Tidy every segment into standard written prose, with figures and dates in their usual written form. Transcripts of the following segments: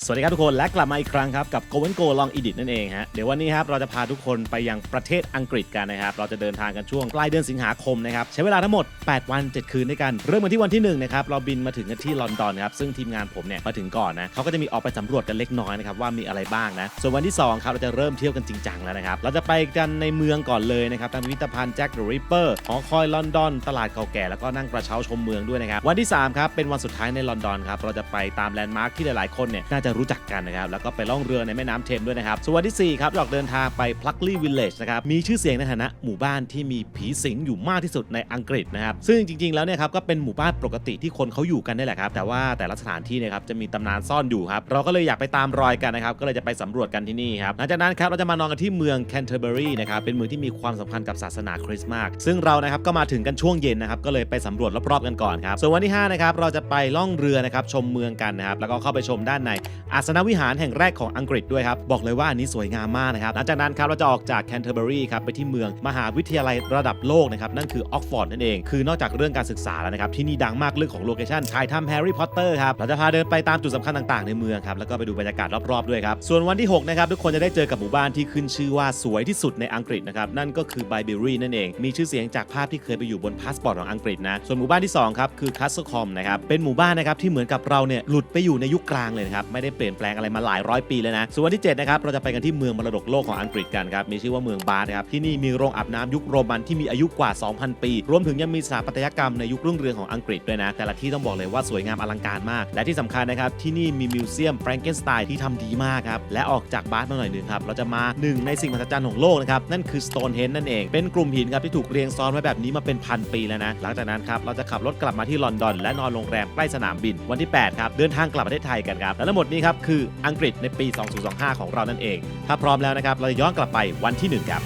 สวัสดีครับทุกคนและกลับมาอีกครั้งครับกับ Go and Go Long Edit นั่นเองฮะเดี๋ยววันนี้ครับเราจะพาทุกคนไปยังประเทศอังกฤษกันนะครับเราจะเดินทางกันช่วงปลายเดือนสิงหาคมนะครับใช้เวลาทั้งหมด8วัน7คืนด้วยกันเริ่มกันที่วันที่1นะครับเราบินมาถึงกันที่ลอนดอนครับซึ่งทีมงานผมเนี่ยมาถึงก่อนนะเขาก็จะมีออกไปสำรวจกันเล็กน้อยนะครับว่ามีอะไรบ้างนะส่วนวันที่2ครับเราจะเริ่มเที่ยวกันจริงจังแล้วนะครับเราจะไปกันในเมืองก่อนเลยนะครับตามพิพิธภัณฑ์แจ็คเดอะริปเปอร์หอคอยลอนดอนตลาดเก่าแก่แล้วก็นั่งกระเช้าชมเมืองด้วยนะครับวันที่3ครับเป็นวันสุดท้ายในลอนดอนครับเราจะไปตามแลนด์มาร์คที่หลายๆคนเนี่ยน่าจะรู้จักกันนะครับแล้วก็ไปล่องเรือในแม่น้ำเทมด้วยนะครับส่วนวันที่4ครับออกเดินทางไป Pluckley Village นะครับมีชื่อเสียงในฐานะหมู่บ้านที่มีผีสิงอยู่มากที่สุดในอังกฤษนะครับซึ่งจริงๆแล้วเนี่ยครับก็เป็นหมู่บ้านปกติที่คนเขาอยู่กันได้แหละครับแต่ว่าแต่ละสถานที่เนี่ยครับจะมีตำนานซ่อนอยู่ครับเราก็เลยอยากไปตามรอยกันนะครับก็เลยจะไปสำรวจกันที่นี่ครับหลังจากนั้นครับเราจะมานอนกันที่เมืองแคนเทอร์เบอรีนะครับเป็นเมืองที่มีความสำคัญกับศาสนาคริสต์มากซึ่งเรานะครับก็มาถึงกันช่วงเย็นนะครับก็เลยไปสำรวจรอบๆกันก่อนครับส่วนวันที่5นะครับเราจะไปล่องเรือนะครับชมเมืองกันนะครับแล้วก็เข้าไปชมด้านในอาสนวิหารแห่งแรกของอังกฤษด้วยครับบอกเลยว่าอันนี้สวยงามมากนะครับหลังจากนั้นครับเราจะออกจากแคนเทอร์เบอรีครับไปที่เมืองมหาวิทยาลัยระดับโลกนะครับนั่นคือออกฟอร์ดนั่นเองคือนอกจากเรื่องการศึกษาแล้วนะครับที่นี่ดังมากเรื่องของโลเคชั่นถ่ายทำแฮร์รี่พอตเตอร์ครับเราจะพาเดินไปตามจุดสำคัญต่างๆในเมืองครับแล้วก็ไปดูบรรยากาศรอบๆด้วยครับส่วนวันที่6นะครับทุกคนจะได้เจอกับหมู่บ้านที่ขึ้นชื่อว่าสวยที่สุดในอังกฤษนะครับนั่นก็คือไบเบอรีนั่นเองมีชื่อเสียงจากภาพที่เคยไปอยู่บนพาสปอร์ตของอังกฤษนะส่วนหมู่บ้านที่2ครับคือคัสเซิลคอมนะครับเป็นหมู่บ้านนะครับที่เหมือนกับเราเนี่ยหลุดไปอยู่ในยุคกลางเลยนะครับไม่ได้เปลี่ยนแปลงอะไรมาหลายร้อยปีเลยนะส่วนวันที่7นะครับเราจะไปกันที่เมืองมรดกโลกของอังกฤษกันครับมีชื่อว่าเมืองบาธครับที่นี่มีโรงอาบน้ำยุคโรมันที่มีอายุกว่า 2,000 ปีรวมถึงยังมีสถาปัตยกรรมในยุครุ่งเรืองของอังกฤษด้วยนะแต่ละที่ต้องบอกเลยว่าสวยงามอลังการมากและที่สำคัญนะครับที่นี่มีมิวเซียมแฟรงเกนสไตน์ที่ทำดีมากครับและออกจากบาธมาหน่อยนึงครับเราจะมาหนึ่งในสิ่งมหัศจรรย์ของโลกนะครับนั่นคือ Stonehenge นั่นเองเป็นกลุ่มหินครับที่ถูกเรียงซ้อนไว้แบบนี้มาเป็นพันปีแล้วนะหลังจากนั้นครับเราจะขับรถกลับมาที่ลอนดอนและนอนโรงแรมใกล้สนามบินวันที่8ครับเดินทางกลับประเทศไทยกันครับและทั้งหมดนี้ครับคืออังกฤษในปี 2025 ของเรานั่นเองถ้าพร้อมแล้วนะครับเราจะย้อนกลับไปวันที่1ครับ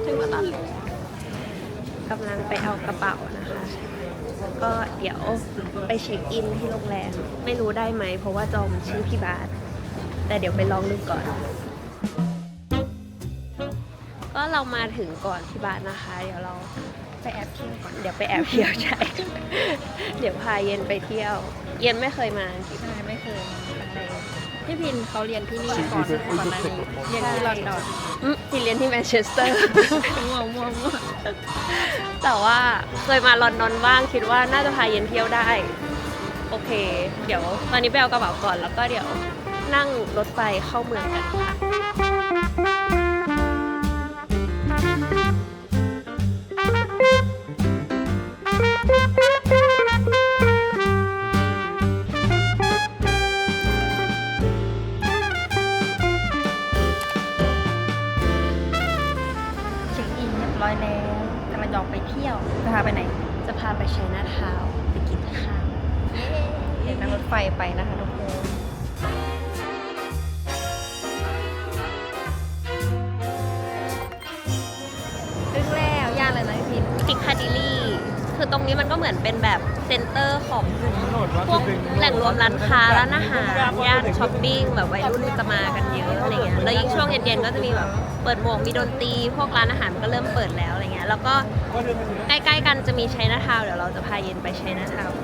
ถึงมาตัดกำลังไปเอากระเป๋านะคะก็เดี๋ยวไปเช็คอินที่โรงแรมไม่รู้ได้ไหมเพราะว่าจองชื่อพี่บาสแต่เดี๋ยวไปลองดูก่อนก็เรามาถึงก่อนพี่บาสนะคะเดี๋ยวเราไปแอบเที่ยวก่อนเดี๋ยวไปแอบเที่ยวใช่ เดี๋ยวพาเย็นไปเที่ยวเย็นไม่เคยมาที่ไทยไม่เคยพี่พินเขาเรียนที่นี่ก่อนหน้านี้เรียนที่ลอนดอนพี่เรียนที่แมนเชสเตอร์มั่วแต่ว่าเคยมาลอนดอนบ้างคิดว่าน่าจะพาเย็นเที่ยวได้โอเคเดี๋ยวตอนนี้ไปเอากระเป๋าก่อนแล้วก็เดี๋ยวนั่งรถไฟเข้าเมืองกันค่ะร้อยแล้วกำลังจะออกไปเที่ยวจะพาไปไหนจะพาไปชัยนาทาวน์ไปกินข้าวเดี๋ยวนั่งรถไฟไปนะคะทุกคนถึงแล้วย่านเลยนะพี่พิน พิคาดิลี่คือตรงนี้มันก็เหมือนเป็นแบบเซ็นเตอร์ของพวกแหล่งรวมร้านค้าร้านอาหารย่านช้อปปิ้งแบบวัยรุ่นจะมากันเยอะอะไรเงี้ยแล้วยิ่งช่วงเย็นๆก็จะมีแบบเปิดหมวกมีดนตรีพวกร้านอาหารก็เริ่มเปิดแล้วอะไรเงี้ยแล้วก็ใกล้ๆกันจะมีชัยนาทาวน์เดี๋ยวเราจะพาเย็นไปชัยนาทาวน์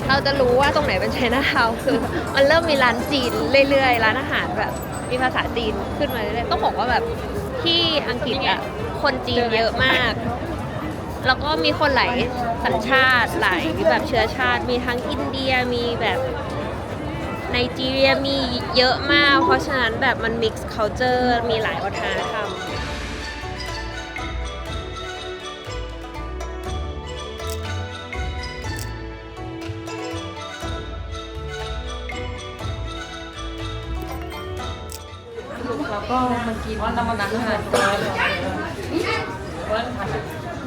เราจะรู้ว่าตรงไหนเป็นชัยนาทาวน์คือมันเริ่มมีร้านจีนเรื่อยๆร้านอาหารแบบมีภาษาจีนขึ้นมาเรื่อยๆต้องบอกว่าแบบที่อังกฤษอ่ะคนจีนเยอะมากแล้วก็มีคนหลายสัญชาติหลายแบบเชื้อชาติมีทั้งอินเดียมีแบบไนจีเรียมีเยอะมากเพราะฉะนั้นแบบมัน mix culture มีหลายวัฒนธรรมแล้วก็มากินร้านอาหาร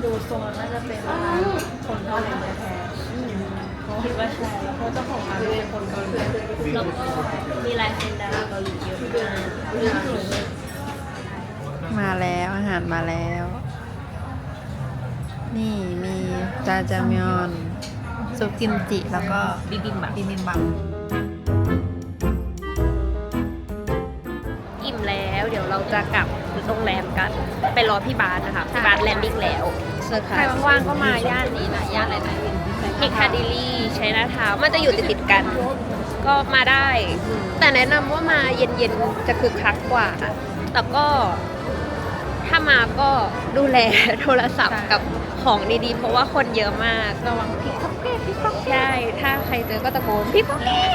ดูทรงน่าจะเป็นคนเกาหลีแท้ๆคิดว่าใช่เพราะเจ้าของร้านเป็นคนเกาหลีแล้วก็มีลายเซ็นดาราเกาหลีเยอะมาแล้วอาหารมาแล้ว นี่มีจาจามยอนซุปกิมจิแล้วก็บิบิมบับอิ่มแล้วเดี๋ยวเราจะกลับ โรงแรมกันไปรอพี่บาสนะคะพี่บาสแลนดิ้งแล้วใครว่างๆก็มาย่านนี้นะย่านอะไรนะพิคาดิลีใช้นาทาวน์มันจะอยู่ติดๆกัน ก็มาได้ แต่แนะนำว่ามาเย็นๆจะคึกคักกว่าแต่ก็ถ้ามาก็ดูแลโทรศัพท์กับของดีๆเพราะว่าคนเยอะมากระวังพิกพ็อกเก็ตใช่ถ้าใครเจอก็ตะโกนพิกพ็อกเก็ต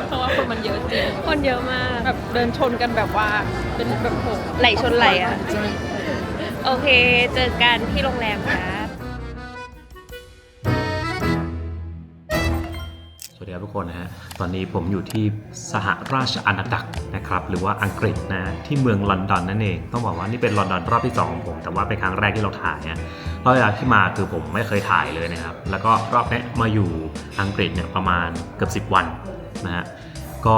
เพราะว่าคนมันเยอะจริง คนเยอะมาก แบบเดินชนกันแบบว่าเป็นแบบโห ไหลชนไหลอ่ะ โอเค เจอกันที่โรงแรมครับ สวัสดีครับทุกคนนะฮะ ตอนนี้ผมอยู่ที่สหราชอาณาจักรนะครับหรือว่าอังกฤษนะที่เมืองลอนดอนนั่นเองต้องบอกว่านี่เป็นลอนดอนรอบที่2ของผมแต่ว่าเป็นครั้งแรกที่เราถ่ายนะรอบแรกที่มาคือผมไม่เคยถ่ายเลยนะครับแล้วก็รอบนี้มาอยู่อังกฤษเนี่ยประมาณเกือบ10 วันนะฮะก็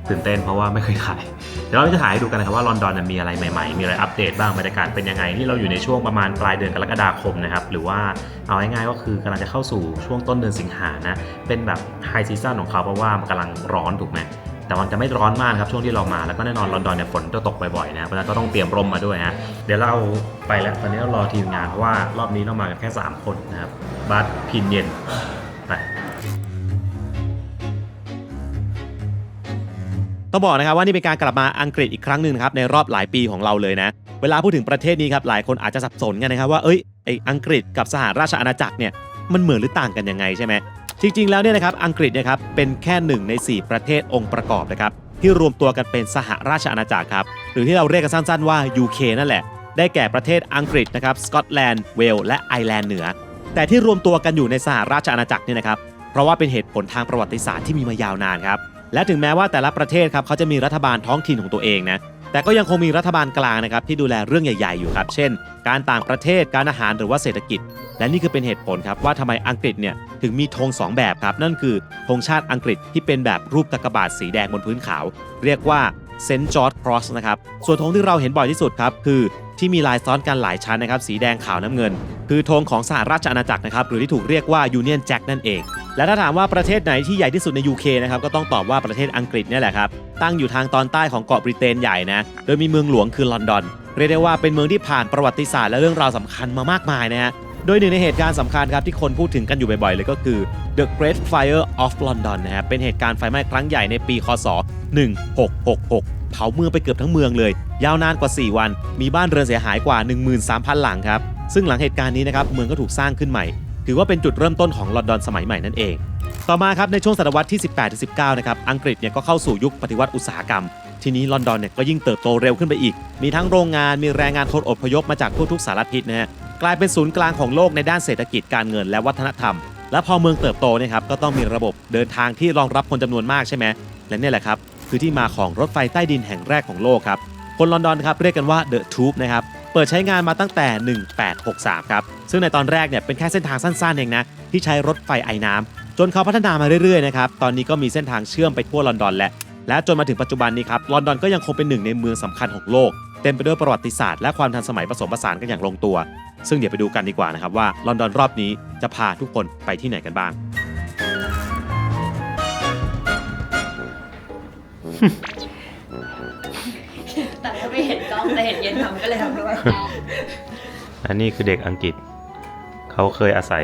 ตื่นเต้นเพราะว่าไม่เคยถ่ายเดี๋ยวเราจะถ่ายให้ดูกันนะครับว่าลอนดอนมีอะไรใหม่ๆมีอะไรอัปเดตบ้างบรรยากาศเป็นยังไงนี่เราอยู่ในช่วงประมาณปลายเดือนกรกฎาคมนะครับหรือว่าเอาง่ายๆก็คือกำลังจะเข้าสู่ช่วงต้นเดือนสิงหานะเป็นแบบไฮซีซั่นของเขาเพราะว่ามันกำลังร้อนถูกไหมแต่มันจะไม่ร้อนมากครับช่วงที่เรามาแล้วก็แน่นอนลอนดอนเนี่ยฝนจะตกบ่อยๆนะเพราะฉะนั้นก็ต้องเตรียมร่มมาด้วยฮะเดี๋ยวเราไปแล้วตอนนี้เรารอทีมงานเพราะว่ารอบนี้เรามากันแค่3 คนนะครับบัสพินเย็นไปต้องบอกนะครับว่านี่เป็นการกลับมาอังกฤษอีกครั้งหนึ่งครับในรอบหลายปีของเราเลยนะเวลาพูดถึงประเทศนี้ครับหลายคนอาจจะสับสนกันนะครับว่าไออังกฤษกับสหราชอาณาจักรเนี่ยมันเหมือนหรือต่างกันยังไงใช่ไหมจริงๆแล้วเนี่ยนะครับอังกฤษเนี่ยครับเป็นแค่1 ใน 4ประเทศองค์ประกอบนะครับที่รวมตัวกันเป็นสหราชอาณาจักรครับหรือที่เราเรียกกันสั้นๆว่า UK นั่นแหละได้แก่ประเทศอังกฤษนะครับสกอตแลนด์เวลส์และไอร์แลนด์เหนือแต่ที่รวมตัวกันอยู่ในสหราชอาณาจักรเนี่ยนะครับเพราะว่าเป็นเหตุผลทางประวัติศาสตร์ที่มีมายาวนานครับและถึงแม้ว่าแต่ละประเทศครับเขาจะมีรัฐบาลท้องถิ่นของตัวเองนะแต่ก็ยังคงมีรัฐบาลกลางนะครับที่ดูแลเรื่องใหญ่ๆอยู่ครับเช่นการต่างประเทศการอาหารหรือว่าเศรษฐกิจและนี่คือเป็นเหตุผลครับว่าทำไมอังกฤษเนี่ยถึงมีธง2 แบบครับนั่นคือธงชาติอังกฤษที่เป็นแบบรูปกากบาทสีแดงบนพื้นขาวเรียกว่าเซนต์จอร์จครอสนะครับส่วนธงที่เราเห็นบ่อยที่สุดครับคือที่มีลายซ้อนกันหลายชั้นนะครับสีแดงขาวน้ำเงินคือธงของสหราชอาณาจักรนะครับหรือที่ถูกเรียกว่า Union Jack นั่นเองและถ้าถามว่าประเทศไหนที่ใหญ่ที่สุดใน UK นะครับก็ต้องตอบว่าประเทศอังกฤษนี่แหละครับตั้งอยู่ทางตอนใต้ของเกาะบริเตนใหญ่นะโดยมีเมืองหลวงคือลอนดอนเรียกได้ว่าเป็นเมืองที่ผ่านประวัติศาสตร์และเรื่องราวสำคัญมามากมายนะฮะโดยหนึ่งในเหตุการณ์สำคัญครับที่คนพูดถึงกันอยู่บ่อยๆเลยก็คือ The Great Fire of London นะครับเป็นเหตุการณ์ไฟไหม้ครั้งใหญ่ในปีคศ1666เผาเมืองไปเกือบทั้งเมืองเลยยาวนานกว่า 4 วันมีบ้านเรือนเสียหายกว่า 13,000 หลังครับซึ่งหลังเหตุการณ์นี้นะครับเมืองก็ถูกสร้างขึ้นใหม่ถือว่าเป็นจุดเริ่มต้นของลอนดอนสมัยใหม่นั่นเองต่อมาครับในช่วงศตวรรษที่ 18-19 นะครับอังกฤษเนี่ยก็เข้าสู่ยุคปฏิวัติอุตสาหกรรมทีนี้ลอนดอนเนี่ยก็ยิ่งเติบโตเร็วขึ้นไปอีกมีทั้งโรงงานมีแรงงานคนอพยพมาจากทั่วทุกสารทิศนะฮะกลายเป็นศูนย์กลางของโลกในด้านเศรษฐกิจการเงินและวัฒนธรรมและพอเมืองเติบโตเนี่ยครับก็ต้องมีระบบเดินทางที่รองรับคนจำนวนมากใช่ไหมและนี่แหละครับคือที่มาของรถไฟใต้ดินแห่งแรกของโลกครับคนลอนดอนครับเรียกกันว่า The Tube นะครับเปิดใช้งานมาตั้งแต่ 1863 ครับซึ่งในตอนแรกเนี่ยเป็นแค่เส้นทางสั้นๆเองนะที่ใช้รถไฟไอน้ำจนเขาพัฒนามาเรื่อยๆนะครับตอนนี้ก็มีเส้นทางเชื่อมไปทั่วลอนดอนและจนมาถึงปัจจุบันนี้ครับลอนดอนก็ยังคงเป็น1 ในเมืองสำคัญของโลกเต็มไปด้วยประวัติศาสตร์และความทันสมัยผสมผสานกันอย่างลงตัวซึ่งเดี๋ยวไปดูกันดีกว่านะครับว่าลอนดอนรอบนี้จะพาทุกคนไปที่ไหนกันบ้าง แต่ไม่เห็นกล้องแต่เห็นเย็นทำก็เลยทำด้วย อันนี้คือเด็กอังกฤษเขาเคยอาศัย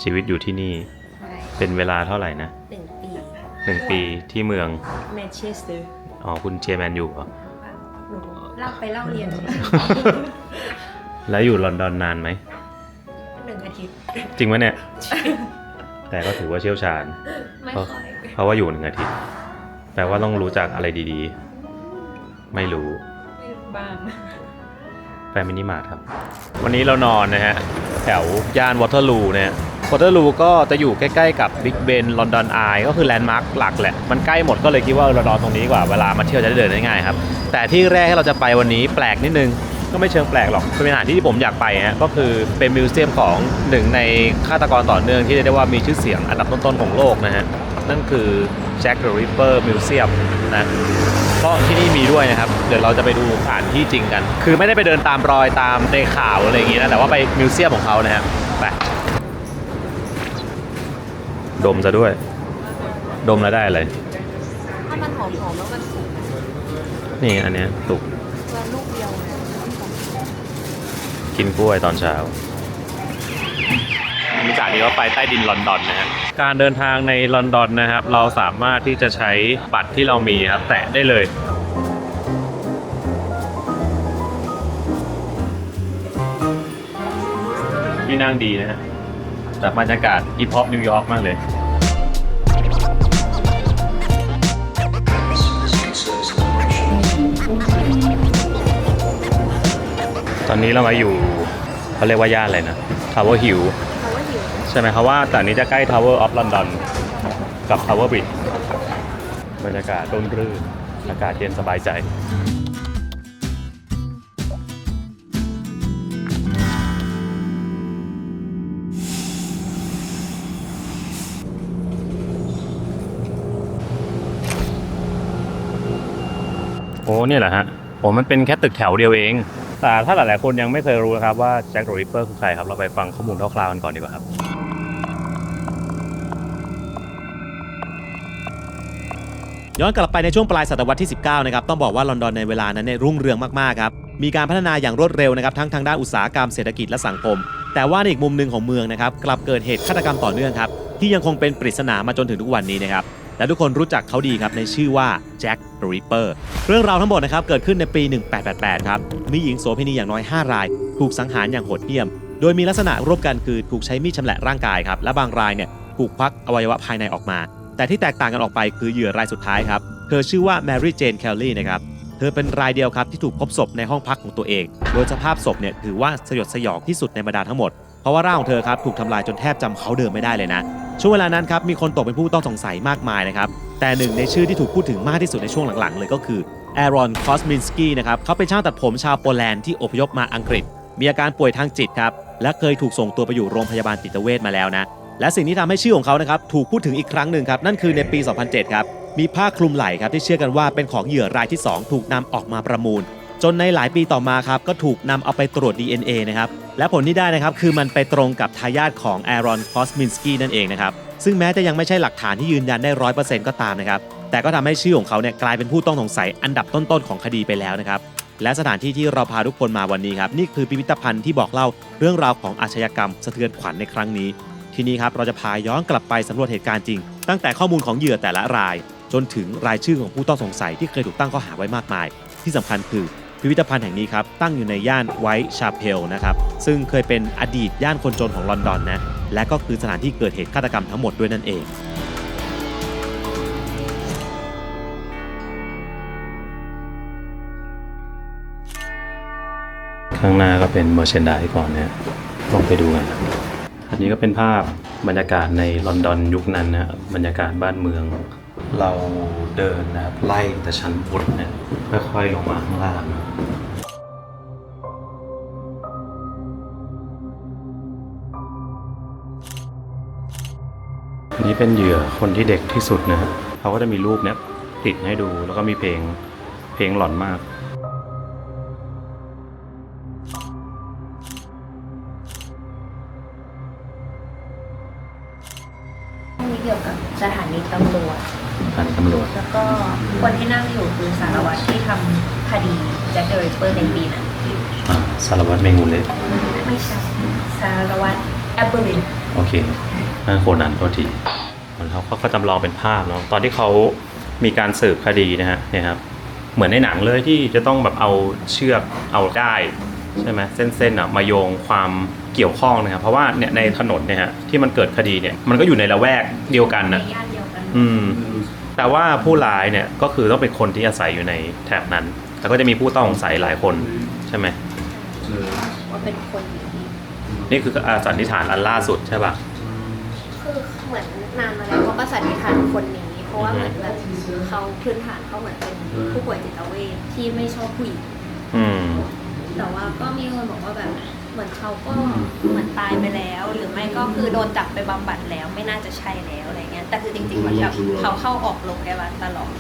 ชีวิตอยู่ที่นี่เป็นเวลาเท่าไหร่นะ1 ปีที่เมือง แมนเชสเตอร์ อ๋อคุณเชียร์แมนอยู่เหรอ เล่าไปเล่าเรียน แล้วอยู่ลอนดอนนานไหม 1 อาทิตย์ จริงไหมเนี่ย แต่ก็ถือว่าเชี่ยวชาญ ไม่ค่อย เพราะว่าอยู่1 อาทิตย์แปลว่าต้องรู้จักอะไรดีๆไม่รู้ บ้าง แฟมินิมาร์ทครับวันนี้เรานอนนะฮะแถวย่านวอเตอร์ลูเนี่ยวอเตอร์ลูก็จะอยู่ใกล้ๆกับบิ๊กเบนลอนดอนไอก็คือแลนด์มาร์คหลักแหละมันใกล้หมดก็เลยคิดว่าเรานอนตรงนี้ดีกว่าเวลามาเที่ยวจะได้เดินได้ง่ายครับแต่ที่แรกที่เราจะไปวันนี้แปลกนิดนึงก็ไม่เชิงแปลกหรอกเป็นสถานที่ที่ผมอยากไปฮะก็คือเป็นมิวเซียมของ1 ในฆาตกรต่อเนื่องที่เรียกได้ว่ามีชื่อเสียงอันดับต้นๆของโลกนะฮะนั่นคือแจ็คเดอะริปเปอร์มิวเซียมนะก็ที่นี่มีด้วยนะครับเดี๋ยวเราจะไปดูสถานที่จริงกันคือไม่ได้ไปเดินตามรอยตามในข่าวอะไรอย่างงี้นะแต่ว่าไปมิวเซียมของเขานะฮะไปดมซะด้วยดมแล้วได้เลย ถ้ามันหอมๆแล้วมันสุก นี่อันเนี้ยสุก เพื่อลูกเดียว กินกล้วยตอนเช้าจากนี้ก็ไปใต้ดินลอนดอนนะฮะการเดินทางในลอนดอนนะครับเราสามารถที่จะใช้บัตรที่เรามีครับแตะได้เลยที่นั่งดีนะฮะแต่บรรยากาศฮิปฮอปนิวยอร์กมากเลยตอนนี้เรามาอยู่เขาเรียกว่าย่านอะไรนะ Tower Hill ใช่ไหมครับว่าแต่นี้จะใกล้ Tower of London กับ Tower Bridge บรรยากาศร่มรื่นอากาศเย็นสบายใจโอ้เนี่ยแหละฮะโอ้มันเป็นแค่ตึกแถวเดียวเองแต่ถ้าหลายๆคนยังไม่เคยรู้นะครับว่าแจ็ค เดอะ ริปเปอร์คือใครครับเราไปฟังข้อมูลคร่าวๆกันก่อนดีกว่าครับย้อนกลับไปในช่วงปลายศตวรรษที่ 19 นะครับต้องบอกว่าลอนดอนในเวลานั้นเนี่ยรุ่งเรืองมากๆครับมีการพัฒนาอย่างรวดเร็วนะครับทั้งทางด้านอุตสาหกรรมเศรษฐกิจและสังคมแต่ว่าในอีกมุมหนึ่งของเมืองนะครับกลับเกิดเหตุฆาตกรรมต่อเนื่องครับที่ยังคงเป็นปริศนามาจนถึงทุกวันนี้นะครับและทุกคนรู้จักเขาดีครับในชื่อว่าแจ็ค เดอะ ริปเปอร์เรื่องราวทั้งหมดนะครับเกิดขึ้นในปี 1888 ครับมีหญิงโสเภณีอย่างน้อย 5 รายถูกสังหารอย่างโหดเหี้ยมโดยมีลักษณะร่วมกันคือถูกใช้มีดชำแหละร่างกายครับและบางรายเนี่ยถูกควักอวัยวะภายในออกมาแต่ที่แตกต่างกันออกไปคือเหยื่อรายสุดท้ายครับเธอชื่อว่าแมรี่เจน แคลลี่นะครับเธอเป็นรายเดียวครับที่ถูกพบศพในห้องพักของตัวเองโดยสภาพศพเนี่ยถือว่าสยดสยองที่สุดในบรรดาทั้งหมดเพราะว่าร่างของเธอครับถูกทำลายจนแทบจำเขาเดิมไม่ได้เลยนะช่วงเวลานั้นครับมีคนตกเป็นผู้ต้องสงสัยมากมายนะครับแต่หนึ่งในชื่อที่ถูกพูดถึงมากที่สุดในช่วงหลังๆเลยก็คือแอรอน คอสมินสกี้นะครับเขาเป็นช่างตัดผมชาวโปแลนด์ที่อพยพมาอังกฤษมีอาการป่วยทางจิตครับและเคยถูกส่งตัวไปอยู่โรงพยาบาลจิตเวชมาแล้วนะและสิ่งที่ทำให้ชื่อของเขานะครับถูกพูดถึงอีกครั้งหนึ่งครับนั่นคือในปี 2007 ครับมีผ้าคลุมไหล่ครับที่เชื่อกันว่าเป็นของเหยื่อรายที่ 2 ถูกนำออกมาประมูลจนในหลายปีต่อมาครับก็ถูกนำเอาไปตรวจ DNA นะครับและผลที่ได้นะครับคือมันไปตรงกับทายาทของแอรอน คอสมินสกี้นั่นเองนะครับซึ่งแม้จะยังไม่ใช่หลักฐานที่ยืนยันได้ 100% ก็ตามนะครับแต่ก็ทำให้ชื่อของเขาเนี่ยกลายเป็นผู้ต้องสงสัยอันดับต้นๆของคดีไปแล้วนะครับและสถานที่ที่เราพาทุกคนมาวันนี้ครับนี่คือพิพิธภัณฑ์ที่บอกเล่าเรื่องราวของอาชญากรรมสะเทือนขวัญในครั้งนี้ทีนี้ครับเราจะพาย้อนกลับไปสำรวจเหตุการณ์จริงตั้งแต่ข้อมูลของเหยื่อแต่ละรายจนถึงรายชื่อของผู้ต้องสงสัยที่เคยถูกตั้งข้อหาไว้มากมายที่สำคัญคือพิพิธภัณฑ์แห่งนี้ครับตั้งอยู่ในย่านไวท์ชาเพลนะครับซึ่งเคยเป็นอดีตย่านคนจนของลอนดอนนะและก็คือสถานที่เกิดเหตุฆาตกรรมทั้งหมดด้วยนั่นเองข้างหน้าก็เป็นเมอร์เชนไดส์ก่อนเนี่ยลองไปดูกันอันนี้ก็เป็นภาพบรรยากาศในลอนดอนยุคนั้นนะบรรยากาศบ้านเมืองเราเดินนะครับไล่แต่ชั้นบนเนี่ยค่อยๆลงมาข้างล่างอันนี้เป็นเหยื่อคนที่เด็กที่สุดนะครับเขาก็จะมีรูปเนี้ยติดให้ดูแล้วก็มีเพลงหลอนมากเกี่ยวกับสถานีตำรวจแล้วก็คนที่นั่งอยู่คือสารวัตรที่ทำคดีแจ็ค เดอะ ริปเปอร์ในปีนั้นสารวัตรเมงูเล็กไม่ใช่สารวัตรแอบเบอรินโอเคนั่นโคนันโทษทีเขาก็จำลองเป็นภาพเนาะตอนที่เขามีการสืบคดีนะฮะเนี่ยครับเหมือนในหนังเลยที่จะต้องแบบเอาเชือกเอาได้ใช่ไหมเส้นมาโยงความเกี่ยวข้องนะครับเพราะว่าเนี่ยในถนนเนี่ยฮะที่มันเกิดคดีเนี่ยมันก็อยู่ในละแวกเดียวกันนะแต่ว่าผู้ร้ายเนี่ยก็คือต้องเป็นคนที่อาศัยอยู่ในแถบนั้นแล้วก็จะมีผู้ต้องสงสัยหลายคนใช่ไหมว่าเป็นคนนี่คือสันนิษฐานอันล่าสุดใช่ป่ะคือเหมือนนานมาแล้วเขาก็สันนิษฐานคนนี้เพราะว่าเหมือนแบบเขาพื้นฐานเขาเหมือนเป็นผู้ป่วยจิตเวชที่ไม่ชอบผู้หญิงแต่ว่าก็มีคนบอกว่าแบบเหมือนเขาก็เหมือนตายไปแล้วหรือไม่ก็คือโดนจับไปบำบัดแล้วไม่น่าจะใช่แล้วอะไรเงี้ยแต่คือจริงๆมันแบบเขาเข้าออกโรงพยาบาลตลอด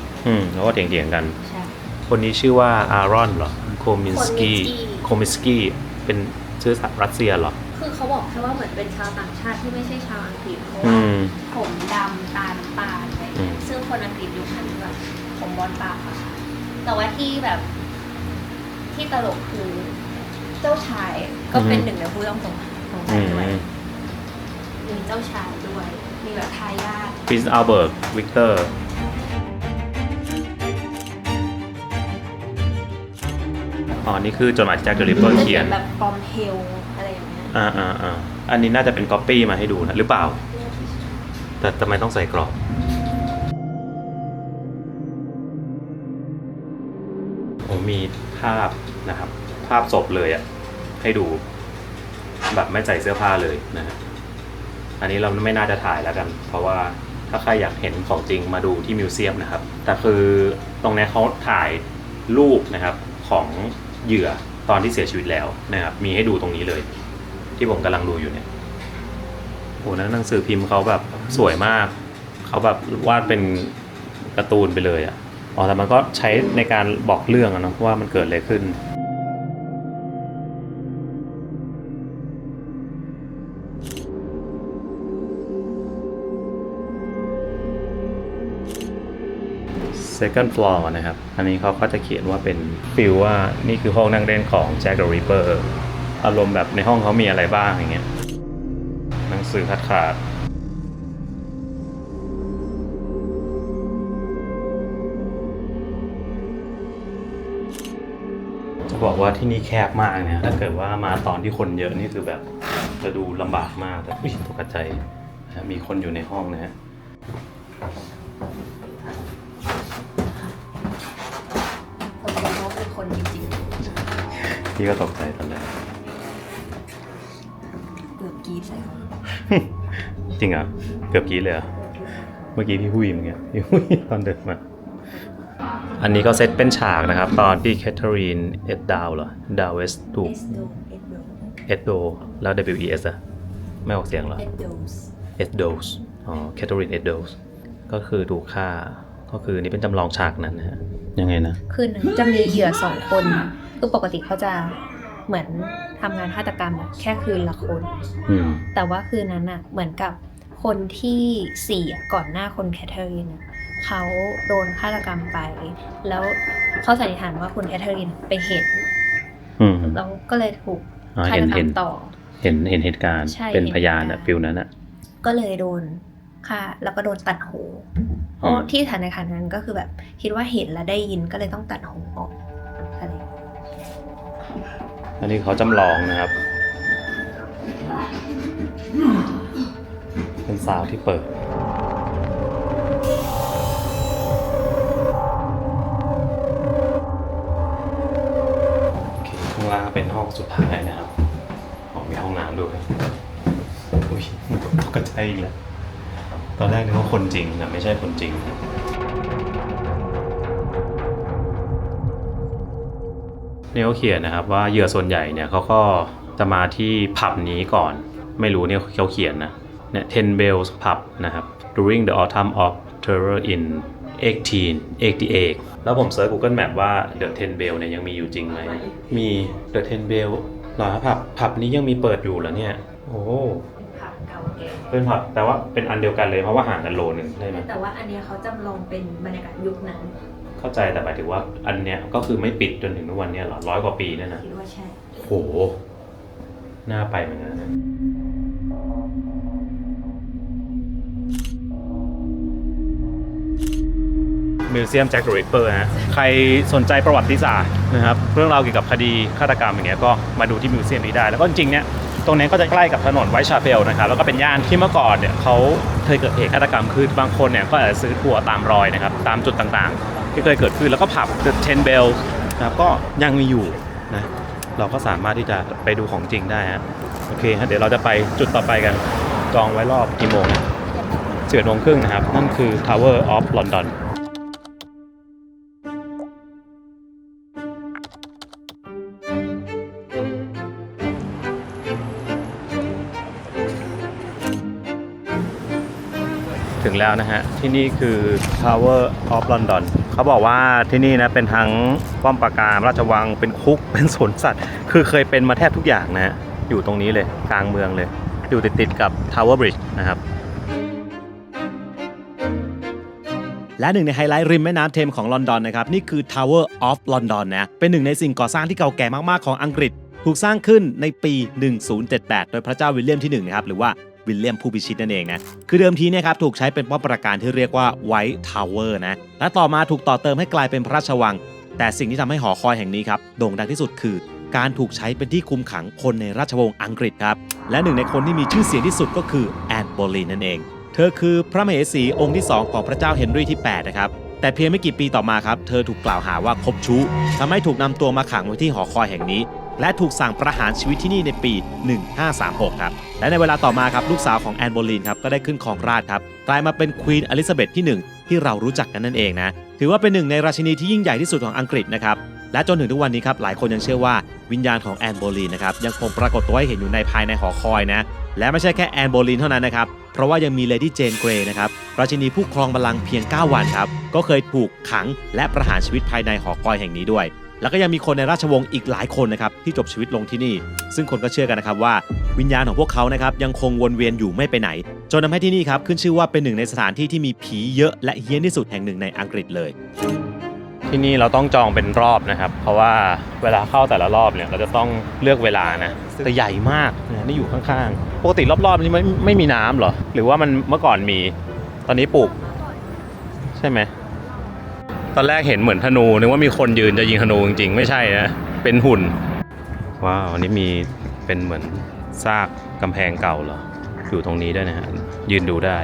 แล้วก็เถียงกันใช่คนนี้ชื่อว่าอารอนเหรอโคมินสกี้เป็นชื่อรัสเซียเหรอคือเขาบอกแค่ว่าเหมือนเป็นชาวต่างชาติที่ไม่ใช่ชาวอังกฤษเพราะว่าผมดำตาน้ำตาลอะไรซึ่งคนอังกฤษยุคนั้นแบบผมบอลปากค่ะแต่ว่าที่แบบที่ตลกคือเจ้าชาย ก็เป็นหนึ่งในผู้ต้องสงสัยด้วย อืม มีเจ้าชายด้วย มีแบบทายาท Prince Albert Victor อ๋อ นี่คือจดหมายแจ็คเดอะริปเปอร์เขียน แบบฟอร์มเฮลอะไรอย่างเงี้ย อันนี้น่าจะเป็นก๊อปปี้มาให้ดูนะหรือเปล่า แต่ทำไมต้องใส่กรอบผมมีภาพนะครับ ภาพศพเลยอะให้ดู แบบไม่ใส่เสื้อผ้าเลยนะฮะอันนี้เราไม่น่าจะถ่ายแล้วกัน เพราะว่าถ้าใครอยากเห็นของจริงมาดูที่มิวเซียมนะครับ แต่คือตรงนี้เขาถ่ายรูปนะครับของเหยื่อตอนที่เสียชีวิตแล้วนะครับมีให้ดูตรงนี้เลย ที่ผมกำลังดูอยู่เนี่ยโอ้นั้นหนังสือพิมพ์เขาแบบสวยมากเขาแบบวาดเป็นการ์ตูนไปเลยอ่ะอ๋อแต่มันก็ใช้ในการบอกเรื่องอะเนาะว่ามันเกิดอะไรขึ้นsecond floor นะครับอันนี้เขาก็จะเขียนว่าเป็นฟิลว่านี่คือห้องนั่งเล่นของ Jack the Ripper อารมณ์แบบในห้องเขามีอะไรบ้างอย่างเงี้ยหนังสือขาดจะบอกว่าที่นี่แคบมากนะถ้าเกิดว่ามาตอนที่คนเยอะนี่คือแบบจะดูลำบากมากแต่ตกใจมีคนอยู่ในห้องนะฮะเขาเป็นคนจริง พี่ก็ตกใจตอนแรก ๆเกือบกรี๊ดใส่เขา จริงเหรอเกือบกรี๊ดเลยเหรอเมื่อกี้พี่หุ้ยเมื่อกี้พี่หุ้ยตอนเดินมาอันนี้ก็เซตเป็นฉากนะครับตอนที่แคทเธอรีนเอ็ดดาวเหรอดาวเวสถูกเอ็ดโดแล้ว WES อะไม่ออกเสียงเหรอเอ็ดโดสอ๋อแคทเธอรีนเอ็ดโดสก็คือถูกฆ่าก็คือนี่เป็นจำลองฉากนั้นนะฮะยังไงนะ คืนนั้นจะมีเหยื่อ2 คนคือปกติเขาจะเหมือนทำงานฆาตกรรมแค่คืนละคน แต่ว่าคืนนั้นอะเหมือนกับคนที่4ก่อนหน้าคนแคทเธอรีนเขาโดนฆาตกรรมไปแล้วเขาสันนิษฐานว่าคุณแคทเธอรีนไปเห็นแล้วก็เลยถูกฆาตกรรมต่อเห็นเหตุการณ์เป็นพยานอะฟิลนั้นอะก็เลยโดนฆ่าแล้วก็โดนตัดหูเพราะที่ฐานในขณะนั้นก็คือแบบคิดว่าเห็นและได้ยินก็เลยต้องตัดหูออกอะไรอันนี้เขาจำลองนะครับเป็นซาวที่เปิดโอเคข้างล่างเป็นห้องสุดท้ายนะครับมีห้องน้ำด้วยอุ้ยตกใจอีกแล้วตอนแรกนึกว่าคนจริงแต่ไม่ใช่คนจริงนี่เขาเขียนนะครับว่าเหยื่อส่วนใหญ่เนี่ยเขาก็จะมาที่ผับนี้ก่อนไม่รู้เนี่ยเขาเขียนนะเนี่ย Ten Bells Pub นะครับ during the autumn of terror in 1888แล้วผมเซิร์ช Google Map ว่า The Ten Bell เนี่ยยังมีอยู่จริงไหมมี The Ten Bell หรอผับนี้ยังมีเปิดอยู่เหรอเนี่ยโอ้เป็นผับแต่ว่าเป็นอันเดียวกันเลยเพราะว่าห่างกันโลนึงใช่ไหมแต่ว่าอันนี้เขาจำลองเป็นบรรยากาศยุคนั้นเข้าใจแต่หมายถึงว่าอันเนี้ยก็คือไม่ปิดจนถึงทุกวันเนี้ยหรอ100 กว่าปีเนี่ยนะคิดว่าใช่โหน่าไปเหมือนกันนะมิวเซียมแจ็คเดอะริปเปอร์ฮะใครสนใจประวัติศาสตร์นะครับเรื่องราวเกี่ยวกับคดีฆาตกรรมอย่างเงี้ยก็มาดูที่มิวเซียมนี้ได้แล้วก็จริงๆเนี่ยตรงนี้ก็จะใกล้กับถนนไวท์ชาเพลนะครับแล้วก็เป็นย่านที่เมื่อก่อนเนี่ยเขาเคยเกิดเหตุฆาตกรรมคือบางคนเนี่ยก็อาจจะซื้อทัวร์ตามรอยนะครับตามจุดต่างๆที่เคยเกิดขึ้นแล้วก็ผับ The Ten Bells นะครับก็ยังมีอยู่นะเราก็สามารถที่จะไปดูของจริงได้ฮะโอเคฮะเดี๋ยวเราจะไปจุดต่อไปกันจองไว้รอบกี่โมง11 โมงครึ่งนะครับนั่นคือ Tower of Londonถึงแล้วนะฮะที่นี่คือ Tower of London เขาบอกว่าที่นี่นะเป็นทั้งป้อมปราการราชวังเป็นคุกเป็นสวนสัตว์คือเคยเป็นมาแทบทุกอย่างนะฮะอยู่ตรงนี้เลยกลางเมืองเลยอยู่ติดกับ Tower Bridge นะครับและหนึ่งในไฮไลท์ริมแม่น้ำเทมส์ของลอนดอนนะครับนี่คือ Tower of London นะเป็นหนึ่งในสิ่งก่อสร้างที่เก่าแก่มากๆของอังกฤษ ถูกสร้างขึ้นในปี 1078 โดยพระเจ้าวิลเลียมที่1นะครับหรือว่าวิลเลียมผู้พิชิตนั่นเองนะคือเดิมทีเนี่ยครับถูกใช้เป็นป้อมปราการที่เรียกว่าไวท์ทาวเวอร์นะและต่อมาถูกต่อเติมให้กลายเป็นพระราชวังแต่สิ่งที่ทำให้หอคอยแห่งนี้ครับโด่งดังที่สุดคือการถูกใช้เป็นที่คุมขังคนในราชวงศ์อังกฤษครับและหนึ่งในคนที่มีชื่อเสียงที่สุดก็คือแอนน์โบลีนนั่นเองเธอคือพระมเหสีองค์ที่2ของพระเจ้าเฮนรี่ที่8นะครับแต่เพียงไม่กี่ปีต่อมาครับเธอถูกกล่าวหาว่าคบชู้ทำให้ถูกนำตัวมาขังไว้ที่หอคอยแห่งนี้และถูกสั่งประหารชีวิตที่นี่ในปี 1536 ครับและในเวลาต่อมาครับลูกสาวของแอนน์โบลีนครับก็ได้ขึ้นครองราชย์ครับกลายมาเป็นควีนอลิซาเบธที่1ที่เรารู้จักกันนั่นเองนะถือว่าเป็นหนึ่งในราชินีที่ยิ่งใหญ่ที่สุดของอังกฤษนะครับและจนถึงทุกวันนี้ครับหลายคนยังเชื่อว่าวิญญาณของแอนน์โบลีนนะครับยังคงปรากฏตัวให้เห็นอยู่ในภายในหอคอยนะและไม่ใช่แค่แอนน์โบลีนเท่านั้นนะครับเพราะว่ายังมีเลดี้เจนเกรย์นะครับราชินีผู้ครองบัลลังก์เพียง9วันครับก็เคยถูกขังและประหารชีวิตภายในหอคอยแห่งนี้ด้วยแล้วก็ยังมีคนในราชวงศ์อีกหลายคนนะครับที่จบชีวิตลงที่นี่ซึ่งคนก็เชื่อกันนะครับว่าวิญญาณของพวกเขานะครับยังคงวนเวียนอยู่ไม่ไปไหนจนทำให้ที่นี่ครับขึ้นชื่อว่าเป็นหนึ่งในสถานที่ที่มีผีเยอะและเฮี้ยนที่สุดแห่งหนึ่งในอังกฤษเลยที่นี่เราต้องจองเป็นรอบนะครับเพราะว่าเวลาเข้าแต่ละรอบเนี่ยเราจะต้องเลือกเวลานะแต่ใหญ่มากนี่อยู่ข้างๆปกติรอบๆนี่ไม่มีน้ำเหรอหรือว่ามันเมื่อก่อนมีตอนนี้ปลูกใช่ไหมตอนแรกเห็นเหมือนธนูนึกว่ามีคนยืนจะยิงธนูจริงๆไม่ใช่นะเป็นหุ่นว้าวอันนี้มีเป็นเหมือนซากกำแพงเก่าเหรออยู่ตรงนี้ด้วยนะฮะยืนดูได้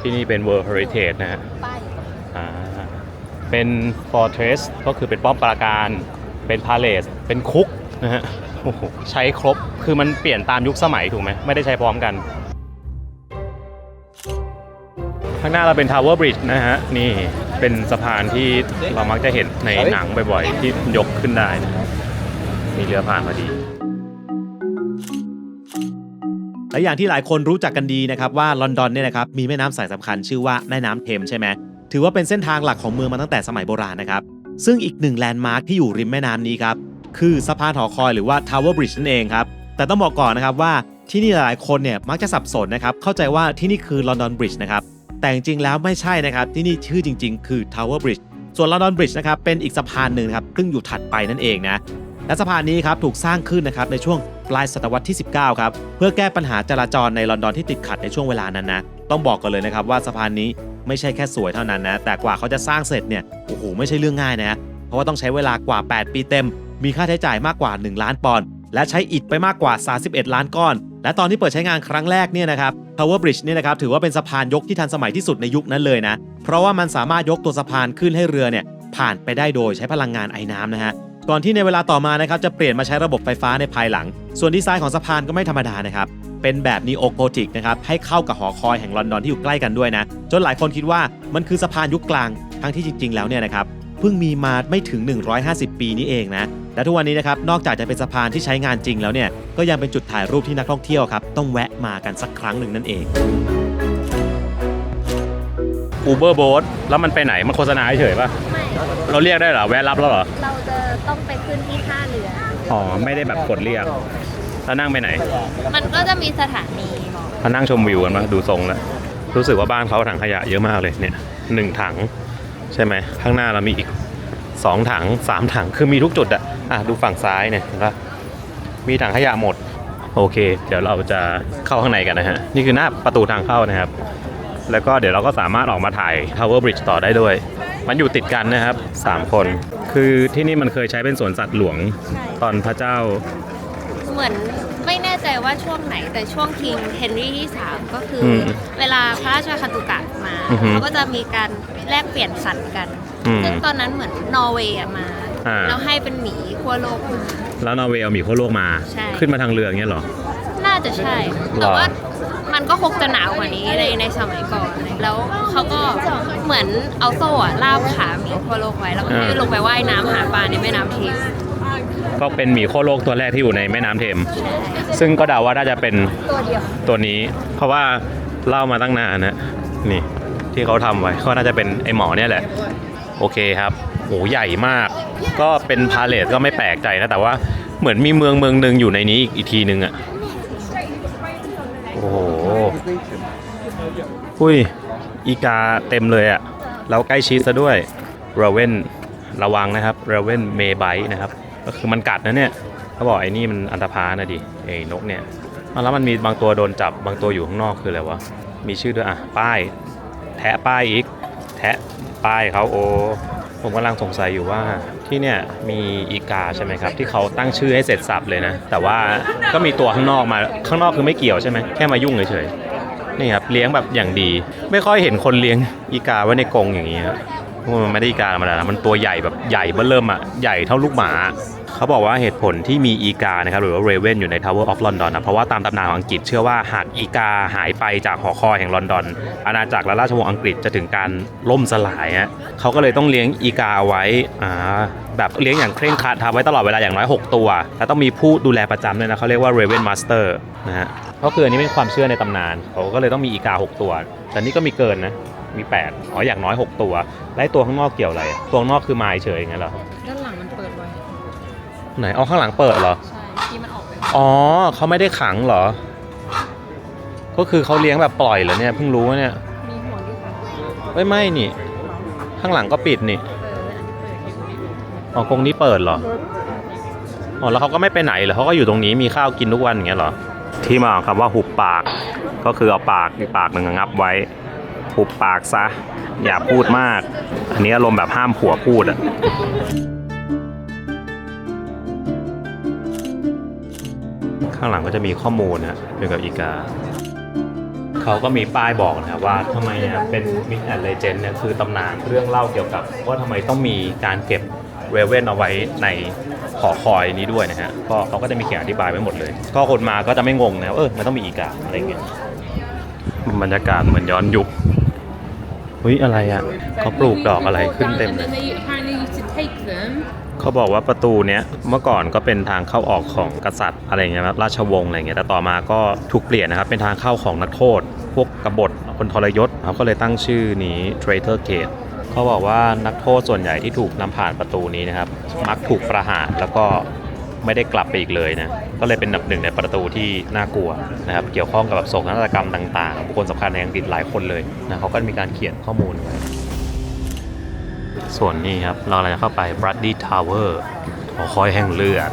ที่นี่เป็น World Heritage นะฮะเป็น Fortress ก็คือเป็นป้อมปราการเป็น Palace เป็นคุกนะฮะโอ้โหใช้ครบคือมันเปลี่ยนตามยุคสมัยถูกไหมไม่ได้ใช้พร้อมกันข้างหน้าเราเป็น Tower Bridge นะฮะนี่เป็นสะพานที่เรามักจะเห็นในหนังบ่อยๆที่ยกขึ้นได้นะมีเรือผ่านพอดีและอย่างที่หลายคนรู้จักกันดีนะครับว่าลอนดอนเนี่ยนะครับมีแม่น้ำสายสำคัญชื่อว่าแม่น้ำเทมส์ใช่ไหมถือว่าเป็นเส้นทางหลักของเมืองมาตั้งแต่สมัยโบราณนะครับซึ่งอีกหนึ่งแลนด์มาร์คที่อยู่ริมแม่น้ำนี้ครับคือสะพานหอคอยหรือว่า Tower Bridge นั่นเองครับแต่ต้องบอกก่อนนะครับว่าที่นี่หลายคนเนี่ยมักจะสับสนนะครับเข้าใจว่าที่นี่คือลอนดอนบริดจ์นะครับแต่จริงๆแล้วไม่ใช่นะครับที่นี่ชื่อจริงๆคือ Tower Bridge ส่วนลอนดอนบริดจ์นะครับเป็นอีกสะพานหนึ่งครับซึ่งอยู่ถัดไปนั่นเองนะและสะพานนี้ครับถูกสร้างขึ้นนะครับในช่วงปลายศตวรรษที่19ครับเพื่อแก้ปัญหาจราจรในลอนดอนที่ติดขัดในช่วงเวลานั้นนะต้องบอกกันเลยนะครับว่าสะพานนี้ไม่ใช่แค่สวยเท่านั้นนะแต่กว่าเขาจะสร้างเสร็จเนี่ยโอ้โหไม่ใช่เรื่องง่ายนะเพราะว่าต้องใช้เวลากว่า8ปีเต็มมีค่าใช้จ่ายมากกว่า1ล้านปอนด์และใช้อิฐไปมากกว่า31ล้านก้อนและตอนที่เปิดใช้งานครั้งแรกเนี่ยนะครับ Tower Bridge เนี่ยนะครับถือว่าเป็นสะพานยกที่ทันสมัยที่สุดในยุคนั้นเลยนะเพราะว่ามันสามารถยกตัวสะพานขึ้นให้เรือเนี่ยผ่านไปได้โดยใช้พลังงานไอน้ำนะฮะก่อนที่ในเวลาต่อมานะครับจะเปลี่ยนมาใช้ระบบไฟฟ้าในภายหลังส่วนดีไซน์ของสะพานก็ไม่ธรรมดานะครับเป็นแบบนีโอโกธิกนะครับให้เข้ากับหอคอยแห่งลอนดอนที่อยู่ใกล้กันด้วยนะจนหลายคนคิดว่ามันคือสะพานยุคกลางทั้งที่จริงๆแล้วเนี่ยนะครับเพิ่งมีมาไม่ถึง150ปีนี้เองนะและทุกวันนี้นะครับนอกจากจะเป็นสะพานที่ใช้งานจริงแล้วเนี่ยก็ยังเป็นจุดถ่ายรูปที่นักท่องเที่ยวครับต้องแวะมากันสักครั้งหนึ่งนั่นเอง Uber Boat แล้วมันไปไหนมันโฆษณาเฉยๆป่ะไม่เราเรียกได้เหรอแวะรับแล้วเหรอเราจะต้องไปขึ้นที่ท่าเรืออ๋อไม่ได้แบบกดเรียกแล้วนั่งไปไหนมันก็จะมีสถานีมานั่งชมวิวกันมาดูทรงแล้วรู้สึกว่าบ้านเขาถังขยะเยอะมากเลยเนี่ย1ถังใช่ไหมข้างหน้าเรามีอีก2ถัง3ถังคือมีทุกจุดอ่ะดูฝั่งซ้ายเนี่ยเห็นปะมีถังขยะหมดโอเคเดี๋ยวเราจะเข้าข้างในกันนะฮะนี่คือหน้าประตูทางเข้านะครับแล้วก็เดี๋ยวเราก็สามารถออกมาถ่าย Tower Bridge ต่อได้ด้วยมันอยู่ติดกันนะครับ3คนคือที่นี่มันเคยใช้เป็นสวนสัตว์หลวงตอนพระเจ้าเหมือนไม่แน่ใจว่าช่วงไหนแต่ช่วงคิงเฮนรี่ที่3ก็คือเวลาพระราชคันตุกะมาเขาก็จะมีการแลกเปลี่ยนสัตว์กันซึ่งตอนนั้นเหมือนนอร์เวย์มาแล้วให้เป็นหมีขั้วโลกแล้วนอร์เวย์เอาหมีขั้วโลกมาขึ้นมาทางเรืออย่างเงี้ยหรอน่าจะใช่แต่ว่ามันก็คงจะหนาวกว่านี้ในสมัยก่อนแล้วเขาก็เหมือนเอาโซ่ล่ามขาหมีขั้วโลกไว้แล้วก็ให้ลงไปว่ายน้ำหาปลาในแม่น้ำเทมส์ก็เป็นหมีขั้วโลกตัวแรกที่อยู่ในแม่น้ำเทมส์ซึ่งก็เดาว่าน่าจะเป็นตัวนี้เพราะว่าเล่ามาตั้งนานนะนี่ที่เขาทำไว้ก็น่าจะเป็นไอหมอเนี่ยแหละโอเคครับโหใหญ่มากก็เป็นพาเลทก็ไม่แปลกใจนะแต่ว่าเหมือนมีเมืองนึงอยู่ในนี้อีกทีนึงอ่ะโอ้โหอุ้ยอีกาเต็มเลยอ่ะแล้วใกล้ชิดซะด้วยราเวน ระวังนะครับเรเวนเมย์ไบต์นะครับก็คือมันกัดนะเนี่ยเขาบอกไอ้นี่มันอันธพาลนะดิไอ้นกเนี่ยแล้วมันมีบางตัวโดนจับบางตัวอยู่ข้างนอกคืออะไรวะมีชื่อด้วยป้ายแทะป้ายอีกแทะป้ายเขาโอผมกำลังสงสัยอยู่ว่าที่เนี่ยมีอีกาใช่ไหมครับที่เขาตั้งชื่อให้เสร็จสับเลยนะแต่ว่าก็มีตัวข้างนอกมาข้างนอกคือไม่เกี่ยวใช่ไหมแค่มายุ่งเฉยๆนี่ครับเลี้ยงแบบอย่างดีไม่ค่อยเห็นคนเลี้ยงอีกาไว้ในกรงอย่างนี้ครับมันไม่ได้อีกาธรรมดานะมันตัวใหญ่แบบใหญ่เบ้อเริ่มใหญ่เท่าลูกหมาเขาบอกว่าเหตุผลที่มีอีกานะครับหรือว่าเรเวนอยู่ใน Tower of London นะเพราะว่าตามตำนานของอังกฤษเชื่อว่าหากอีกาหายไปจากหอคอยแห่งลอนดอนอาณาจักรและราชวงศ์อังกฤษจะถึงการล่มสลายฮะเขาก็เลยต้องเลี้ยงอีกาไว้แบบเลี้ยงอย่างเคร่งครัดทำไว้ตลอดเวลาอย่างน้อย6ตัวแล้วต้องมีผู้ดูแลประจำด้วยนะเขาเรียกว่า Raven Master นะฮะก็คืออันนี้เป็นความเชื่อในตำนานเขาก็เลยต้องมีอีกา6ตัวแต่นี่ก็มีเกินนะมี8อย่างน้อย6ตัวและตัวข้างนอกเกี่ยวอะไรตัวข้างนอกคือไม้เฉยอย่างเงี้ยเหรอด้านหลังมันเปิดไว้ไหนข้างหลังเปิดเหรอใช่ที่มันออกไปเขาไม่ได้ขังเหรอก็คือเขาเลี้ยงแบบปล่อยเหรอเนี่ยเพิ่งรู้ว่าเนี่ยมีหัวด้วยค่ะไม่นี่ข้างหลังก็ปิดนี่กรงนี้เปิดเหรอแล้วเขาก็ไม่ไปไหนเหรอเขาก็อยู่ตรงนี้มีข้าวกินทุกวันอย่างเงี้ยเหรอที่มาของคำว่าหุบปากก็คือเอาปากอีกปากหนึ่งงับไว้หุบปากซะอย่าพูดมากอันนี้อารมณ์แบบห้ามผัวพูดอะข้างหลังก็จะมีข้อมูลนะเกี่ยวกับอีกาเขาก็มีป้ายบอกนะครับว่าทำไมเป็นมิธแอนด์เลเจนด์เนี่ยคือตำนานเรื่องเล่าเกี่ยวกับว่าทำไมต้องมีการเก็บเรเวนเอาไว้ในหอคอยนี้ด้วยนะฮะก็เขาก็จะมีเขียนอธิบายไว้หมดเลยก็คนมาก็จะไม่งงนะมันต้องมีอีกาอะไรเงี้ยบรรยากาศเหมือนย้อนยุคอะไรอ่ะเขาปลูกดอกอะไรขึ้นเต็มเลยเขาบอกว่าประตูเนี้ยเมื่อก่อนก็เป็นทางเข้าออกของกษัตริย์อะไรเงี้ยราชวงศ์อะไรเงี้ยแต่ต่อมาก็ถูกเปลี่ยนนะครับเป็นทางเข้าของนักโทษพวกกบฏคนทรยศเขาก็เลยตั้งชื่อนี้ Traitor Gate เขาบอกว่านักโทษส่วนใหญ่ที่ถูกนำผ่านประตูนี้นะครับมักถูกประหารแล้วก็ไม่ได้กลับไปอีกเลยนะก็เลยเป็นหนึ่งในประตูที่น่ากลัวนะครับเกี่ยวข้องกับโศกนาฏกรรมต่างๆบุคคลสำคัญในอังกฤษหลายคนเลยนะเขาก็มีการเขียนข้อมูลไว้ส่วนนี้ครับเราจะเข้าไป Bloody Tower หอคอยแห่งเลือด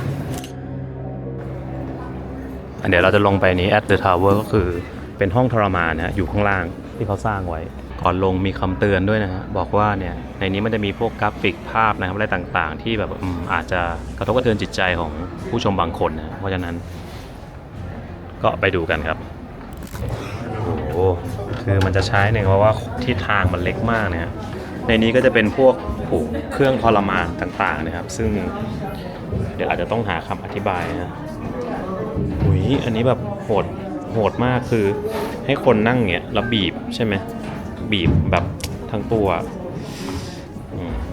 เดี๋ยวเราจะลงไปนี้ at the tower ก็คือเป็นห้องทรมานนะอยู่ข้างล่างที่เขาสร้างไว้ก่อนลงมีคำเตือนด้วยนะฮะบอกว่าเนี่ยในนี้มันจะมีพวกกราฟิกภาพนะครับอะไรต่างๆที่แบบอาจจะกระทบกระเทือนจิตใจของผู้ชมบางคนนะเพราะฉะนั้นก็ไปดูกันครับโอ้โหคือมันจะใช้เพราะว่าที่ทางมันเล็กมากนะในนี้ก็จะเป็นพวกเครื่องทรมานต่างๆนะครับซึ่งเดี๋ยวอาจจะต้องหาคำอธิบายนะอันนี้แบบโหดมากคือให้คนนั่งเงี้ยแล้วบีบใช่ไหมบีบแบบทั้งตัว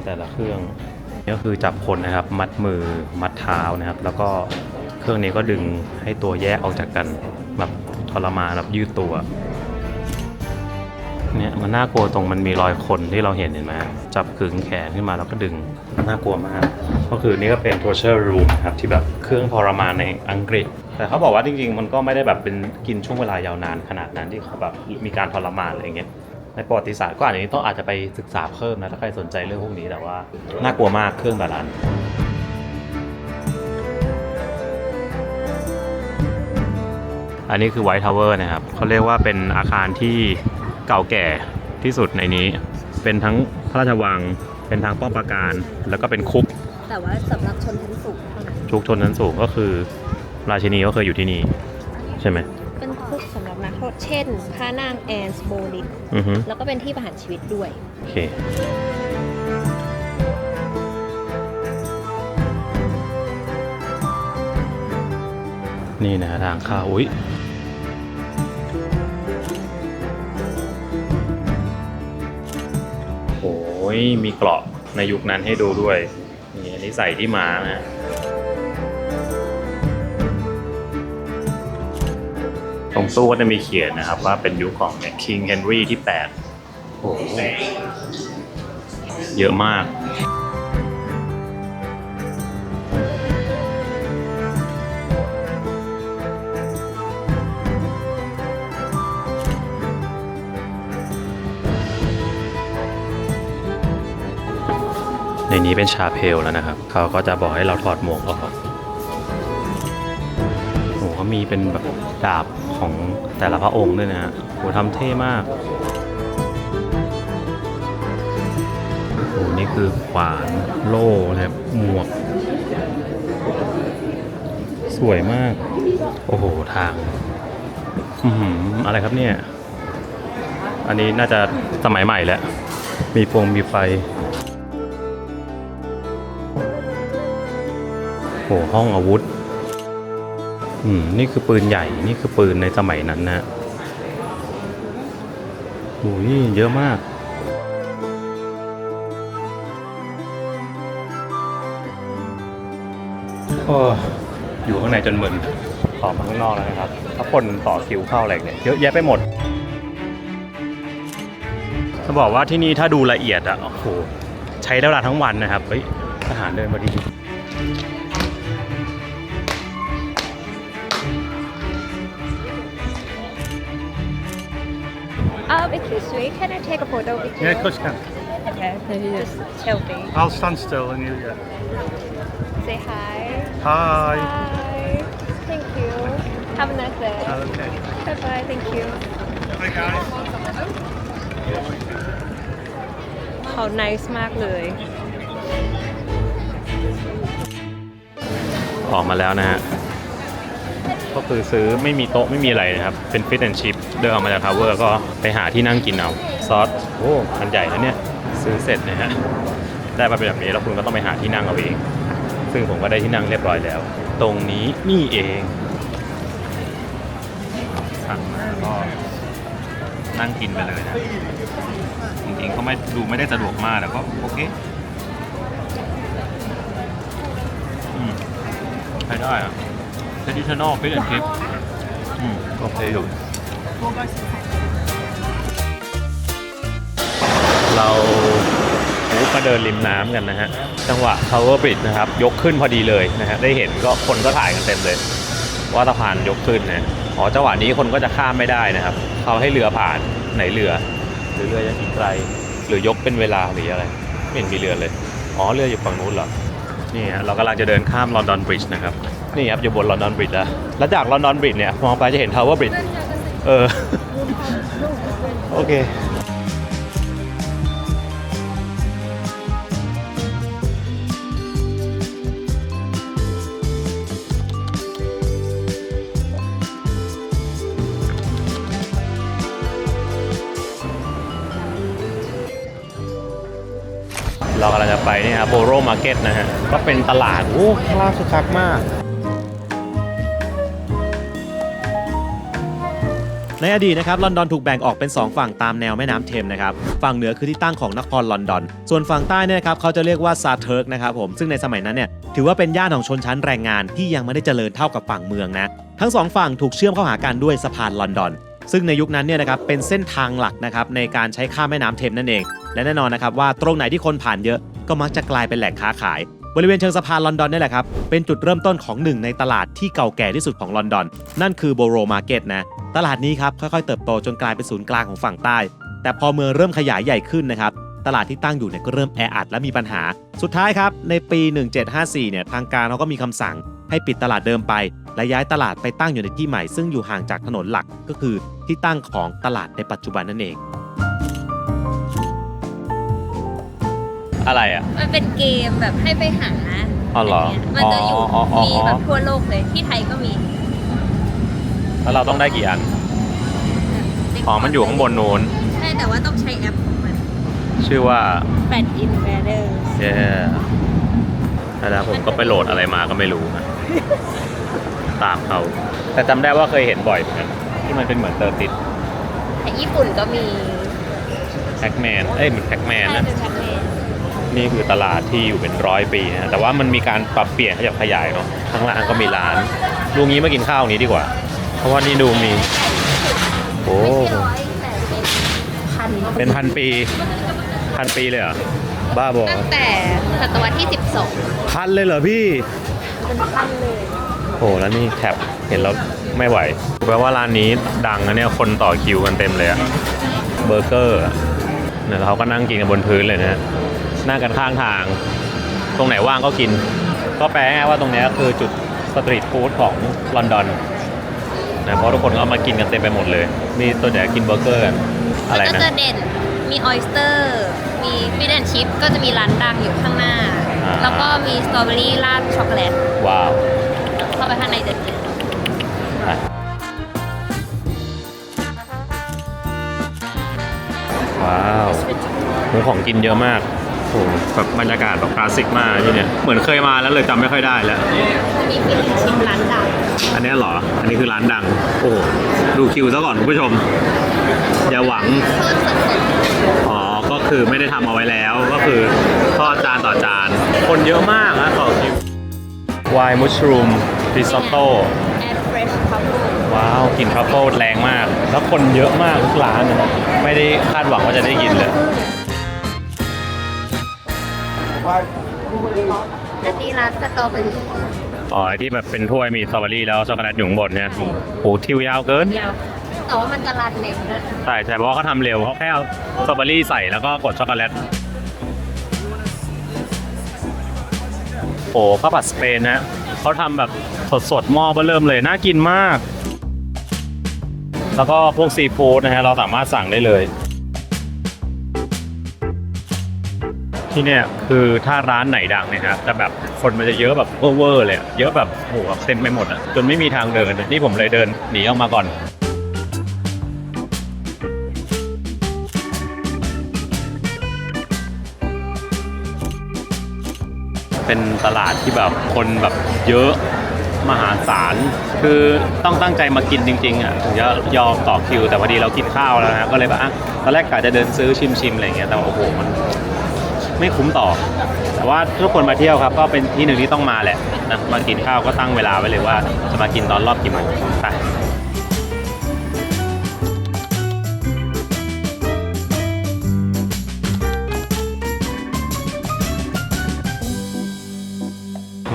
แต่ละเครื่องนี่ก็คือจับคนนะครับมัดมือมัดเท้านะครับแล้วก็เครื่องนี้ก็ดึงให้ตัวแยกออกจากกันแบบทรมานแบบยืดตัวเนี่ยมันน่ากลัวตรงมันมีรอยคนที่เราเห็นไหมจับขึงแขนขึ้นมาแล้วก็ดึงน่ากลัวมากก็คือนี่ก็เป็น torture room ครับที่แบบเครื่องทรมานในอังกฤษแต่เขาบอกว่าจริงๆมันก็ไม่ได้แบบเป็นกินช่วงเวลายาวนานขนาดนั้นที่เขาแบบมีการทรมานอะไรอย่างเงี้ยในประวัติศาสตร์ก็อาจจะไปศึกษาเพิ่มนะถ้าใครสนใจเรื่องพวกนี้แต่ว่าน่ากลัวมากเครื่องแบบนั้นอันนี้คือ White Tower นะครับเขาเรียกว่าเป็นอาคารที่เก่าแก่ที่สุดในนี้เป็นทั้งพระราชวังเป็นทางป้อมปราการแล้วก็เป็นคุกแต่ว่าสำหรับชนชั้นสูงทุกชนชั้นสูงก็คือราชินีก็เคยอยู่ที่นี่ใช่ไหมเป็นคุกสำหรับนักโทษเช่นพระนางแอนส์โบลินแล้วก็เป็นที่ประหารชีวิตด้วยโอเคนี่นะทางเข้ามีเกราะในยุคนั้นให้ดูด้วยนี่อันนี้ใส่ที่ม้านะตรงตู้ก็จะมีเขียนนะครับว่าเป็นยุคของคิงเฮนรี่ที่8โอ้เยอะมาก ในนี้เป็นชาเพลแล้วนะครับเขาก็จะบอกให้เราถอดหมวกออกโอ้เขามีเป็นแบบดาบของแต่ละพระองค์ด้วยนะฮะโหทำเท่มากโอ้นี่คือขวานโล่นะครับหมวกสวยมากโอ้โหทางอะไรครับเนี่ยอันนี้น่าจะสมัยใหม่แล้วมีไฟโอ้ห้องอาวุธนี่คือปืนใหญ่นี่คือปืนในสมัยนั้นนะโอ้ยเยอะมากอยู่ข้างในจนมึนออกมาข้างนอกแล้วนะครับถ้าคนต่อคิวเข้าอะไรเนี่ยเยอะแยะไปหมดจะบอกว่าที่นี่ถ้าดูละเอียดอ่ะโอ้โหใช้เวลาทั้งวันนะครับเฮ้ยทหารเดินมาดีExcuse me, can I take a photo with you? Yeah, of course you can. Okay, just tell me. I'll stand still and you, yeah. Say hi. Hi. Hi. Thank you. Have a nice day. Okay. Bye bye. Thank you. Hi guys. เขา nice มากเลย ออกมาแล้วนะฮะก็คือซื้อไม่มีโต๊ะไม่มีอะไรนะครับเป็นฟิตแอนด์ชิพเดินออกมาจากทาวเวอร์ก็ไปหาที่นั่งกินเอาซอสโอ้มันใหญ่นะเนี่ยซื้อเสร็จนะฮะได้มาเป็นแบบนี้แล้วคุณก็ต้องไปหาที่นั่งเอาเองซึ่งผมก็ได้ที่นั่งเรียบร้อยแล้วตรงนี้นี่เองสั่งมาก็นั่งกินไปเลยนะจริงๆก็ไม่ได้สะดวกมากแต่ก็โอเคใช้ได้อะ traditional fish and chip โอเคอยู่เรามาเดินริมน้ำกันนะฮะจังหวะ Tower Bridge นะครับยกขึ้นพอดีเลยนะฮะได้เห็นก็คนก็ถ่ายกันเต็มเลยว่าสะพานยกขึ้นนะจังหวะนี้คนก็จะข้ามไม่ได้นะครับเขาให้เรือผ่านไหนเรือหรือเรือยังอีกไกลหรือยกเป็นเวลาหรืออะไรไม่เห็นมีเรือเลยเรืออยู่ฝั่งนู้นเหรอนี่ฮะเรากำลังจะเดินข้ามลอนดอนบริดจ์นะครับนี่ครับอยู่บนลอนดอนบริดจ์แล้วจากลอนดอนบริดจ์เนี่ยมองไปจะเห็นทาวเวอร์บริดจ์โอเคเรากำลังจะไปนี่ครับโบโรมาร์เก็ตนะฮะก็เป็นตลาดข้างล่างคึกคักมากในอดีตนะครับลอนดอนถูกแบ่งออกเป็น2ฝั่งตามแนวแม่น้ำเทมนะครับฝั่งเหนือคือที่ตั้งของนครลอนดอนส่วนฝั่งใต้เนี่ยนะครับเขาจะเรียกว่าซาเทิร์กนะครับผมซึ่งในสมัยนั้นเนี่ยถือว่าเป็นย่านของชนชั้นแรงงานที่ยังไม่ได้เจริญเท่ากับฝั่งเมืองนะทั้ง2ฝั่งถูกเชื่อมเข้าหากันด้วยสะพานลอนดอนซึ่งในยุคนั้นเนี่ยนะครับเป็นเส้นทางหลักนะครับในการใช้ข้ามแม่น้ำเทมนั่นเองและแน่นอนนะครับว่าตรงไหนที่คนผ่านเยอะก็มักจะกลายเป็นแหล่งค้าขายบริเวณเชิงสะพานลอนดอนนี่แหละครับเป็นจุดเริ่มต้นของหนึ่งในตลาดที่เก่าแก่ที่สุดของลอนดอนนั่นคือโบโรมาร์เก็ตนะตลาดนี้ครับค่อยๆเติบโตจนกลายเป็นศูนย์กลางของฝั่งใต้แต่พอเมืองเริ่มขยายใหญ่ขึ้นนะครับตลาดที่ตั้งอยู่เนี่ยก็เริ่มแออัดและมีปัญหาสุดท้ายครับในปี 1754 เนี่ยทางการเขาก็มีคำสั่งให้ปิดตลาดเดิมไปและย้ายตลาดไปตั้งอยู่ในที่ใหม่ซึ่งอยู่ห่างจากถนนหลักก็คือที่ตั้งของตลาดในปัจจุบันนั่นเองอะไรอ่ะมันเป็นเกมแบบให้ไปหา เหรอมันจะอยู่มีแบบทั่วโลกเลยที่ไทยก็มีแล้วเราต้องได้กี่อันมันอยู่ข้างบนโน้นใช่แต่ว่าต้องใช้แอปของมันชื่อว่า Fat Invader แล้วผมก็ไปโหลดอะไรมาก็ไม่รู้นะตามเขาแต่จำได้ว่าเคยเห็นบ่อยเหมือนกันที่มันเป็นเหมือนเตอร์ติดแต่ญี่ปุ่นก็มีแพ็กแมนเหมือนแพ็กแมนนะนี่คือตลาดที่อยู่เป็น100 ปีนะแต่ว่ามันมีการปรับเปลี่ยนขยับขยายเนาะข้างล่างก็มีร้านลุงนี้มากินข้าวนี้ดีกว่าเพราะว่านี่ดูมีเป็นพันปีเลยเหรอบ้าบอตั้งแต่ศตวรรษที่12พันเลยเหรอพี่เป็นพันเลยแล้วนี่แคปเห็นแล้วไม่ไหวแปลว่าร้านนี้ดังนะเนี่ยคนต่อคิวกันเต็มเลยอะเบอร์เกอร์เนี่ยเขาก็นั่งกินกันบนพื้นเลยนะนั่งกันข้างทาง ตรงไหนว่างก็กิน ก็แปลง่ายๆว่าตรงนี้คือจุดสตรีทฟู้ดของลอนดอนนะเพราะทุกคนก็มากินกันเต็มไปหมดเลยนี่ตัวใหญ่กินเบอร์เกอร์กันอะไร ก็ นะ จะเด่นมีออยสเตอร์มีฟิชแอนด์ชิพก็จะมีร้านดังอยู่ข้างหน้า แล้วก็มีสตรอเบอรี่ราดช็อกโกแลต ว้าว เข้าไปข้างในจะเด่น ว้าวโหของกินเยอะมากโอ้โหแบบบรรยากาศแบบคลาสสิกมากที่เนี่ยเหมือนเคยมาแล้วเลยจำไม่ค่อยได้แล้ว มีฟิชแอนด์ชิพร้านดัง อันนี้เหรออันนี้คือร้านดังโอ้โหดูคิวซะก่อนคุณผู้ชมอย่าหวัง เพิ่มสด อ๋อก็คือไม่ได้ทำเอาไว้แล้วก็คือทอดจานต่อจานคนเยอะมากนะต่อคิววายมัชรูมริซอตโต้ แอดเฟรชทัฟเฟิล ว้าวกลิ่นทรัฟเฟิลแรงมาก แล้วคนเยอะมากทุกร้านนะไม่ได้คาดหวังว่าจะได้กินเลย อันนี้ร้านสตรอเบอรี่ อ๋อที่แบบเป็นถ้วยมีสตรอเบอรี่แล้วช็อกโกแลตอยู่ข้างบนเนี่ยโหทิวยาวเกิน ยาวแต่ว่ามันจะรันเร็วนะ ใช่เพราะว่าเขาทำเร็วเขาแค่เอาสตรอเบอรี่ใส่แล้วก็กดช็อกโกแลตโอ้ข้าวผัดสเปนนะเขาทำแบบสดๆหม้อเบิ่มเริ่มเลยน่ากินมาก แล้วก็พวกซีฟู้ดนะฮะเราสามารถสั่งได้เลยที่เนี่ยคือถ้าร้านไหนดังเนี่ยครับจะแบบคนมันจะเยอะแบบเวอร์เลยอะเยอะแบบโหเต็มไปหมดอ่ะจนไม่มีทางเดินนี่ผมเลยเดินหนีออกมาก่อนเป็นตลาดที่แบบคนแบบเยอะมหาศาลคือต้องตั้งใจมากินจริงๆอ่ะถึงจะยอมต่อคิวแต่พอดีเรากินข้าวแล้วนะก็เลยแบบอ่ะตอนแรกกะจะเดินซื้อชิมอะไรอย่างเงี้ยแต่ว่าโอ้โหมันไม่คุ้มต่อแต่ว่าทุกคนมาเที่ยวครับก็เป็นที่หนึ่งที่ต้องมาแหละนะมากินข้าวก็ตั้งเวลาไว้เลยว่าจะมากินตอนรอบกี่โมงไป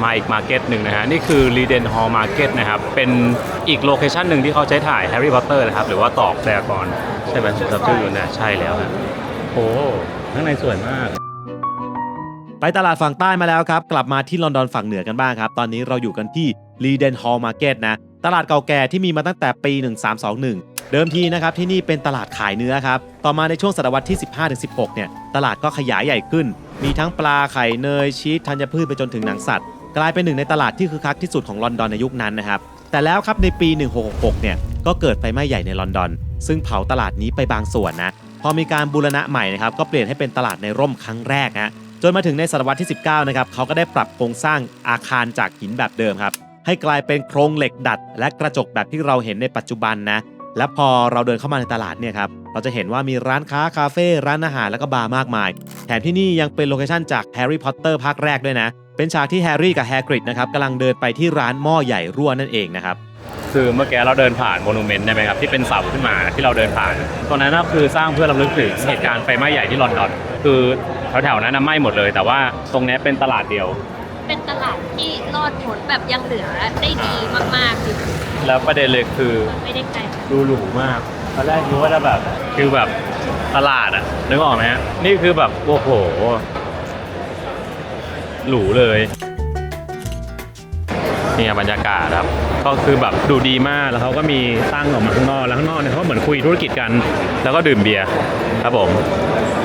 มาอีกมาร์เก็ตหนึ่งนะฮะนี่คือ Leiden Hall Market นะครับเป็นอีกโลเคชันหนึ่งที่เขาใช้ถ่าย Harry Potter นะครับหรือว่าตอกแพรกรใช่ไหมเราชื่ออยู่นะใช่แล้วนะโอ้ข้างในสวยมากไปตลาดฝั่งใต้มาแล้วครับกลับมาที่ลอนดอนฝั่งเหนือกันบ้างครับตอนนี้เราอยู่กันที่ Leiden Hall Market นะตลาดเก่าแก่ที่มีมาตั้งแต่ปี 1321 เดิมทีนะครับที่นี่เป็นตลาดขายเนื้อครับต่อมาในช่วงศตวรรษที่ 15-16 เนี่ยตลาดก็ขยายใหญ่ขึ้นมีทั้งปลาไข่เนยชีสธัญพืชไปจนถึงหนังสัตว์กลายเป็นหนึ่งในตลาดที่คึกคักที่สุดของลอนดอนในยุคนั้นนะครับแต่แล้วครับในปี 1666 เนี่ยก็เกิดไฟไหม้ใหญ่ในลอนดอนซึ่งเผาตลาดนี้ไปบางส่วนนะพอมีการบูรณะใหม่นะครับก็เปลี่ยนให้เป็นตลาดในร่มครั้งแรกฮะจนมาถึงในศตวรรษที่ 19 นะครับเขาก็ได้ปรับโครงสร้างอาคารจากหินแบบเดิมครับให้กลายเป็นโครงเหล็กดัดและกระจกแบบที่เราเห็นในปัจจุบันนะและพอเราเดินเข้ามาในตลาดเนี่ยครับเราจะเห็นว่ามีร้านค้าคาเฟ่ร้านอาหารแล้วก็บาร์มากมายแถมที่นี่ยังเป็นโลเคชั่นจากแฮร์รี่พอตเตอร์ภาคแรกด้วยนะเป็นฉากที่แฮร์รี่กับแฮกริดนะครับกำลังเดินไปที่ร้านหม้อใหญ่รั่วนั่นเองนะครับคือเมื่อกี้เราเดินผ่านโมนูเมนต์ได้ไหมครับที่เป็นเสาขึ้นมาที่เราเดินผ่านตรงนั้นก็คือสร้างเพื่อรำลึกถึงเหตุการณ์ไฟไหม้ใหญ่ที่ลอนดอนคือแถวๆนั้นไหม้หมดเลยแต่ว่าตรงนี้เป็นตลาดเดียวเป็นตลาดที่รอดผลแบบยังเหลือได้ดีมากๆคือ แล้วประเด็นเลยคือ ไม่ได้ไกล ดูหรูมากตอนแรกคิดว่าจะแบบคือแบบตลาดอะนึกออกไหมฮะนี่คือแบบโอ้โหหรูเลยนี่บรรยากาศครับก็คือแบบดูดีมากแล้วเขาก็มีตั้งออกมาข้างนอกแล้วข้างนอกเนี่ยเขาเหมือนคุยธุรกิจกันแล้วก็ดื่มเบียร์ครับผม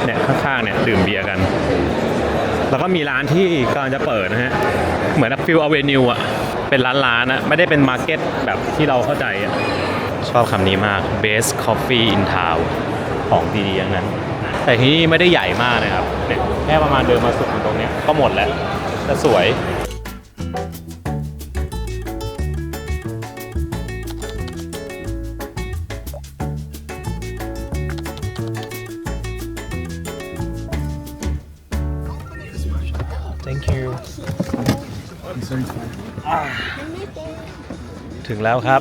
เนี่ยข้างๆเนี่ยดื่มเบียร์กันแล้วก็มีร้านที่กำลังจะเปิดนะฮะเหมือนฟิลอเวนิวอะเป็นร้านนะไม่ได้เป็นมาร์เก็ตแบบที่เราเข้าใจอะชอบคำนี้มาก Best Coffee in Town ของดีๆอย่างนั้นแต่ที่นี่ไม่ได้ใหญ่มากนะครับเนี่ยแค่ประมาณเดินมาสุดตรงนี้ก็หมดแล้วแต่สวย Thank you ถึงแล้วครับ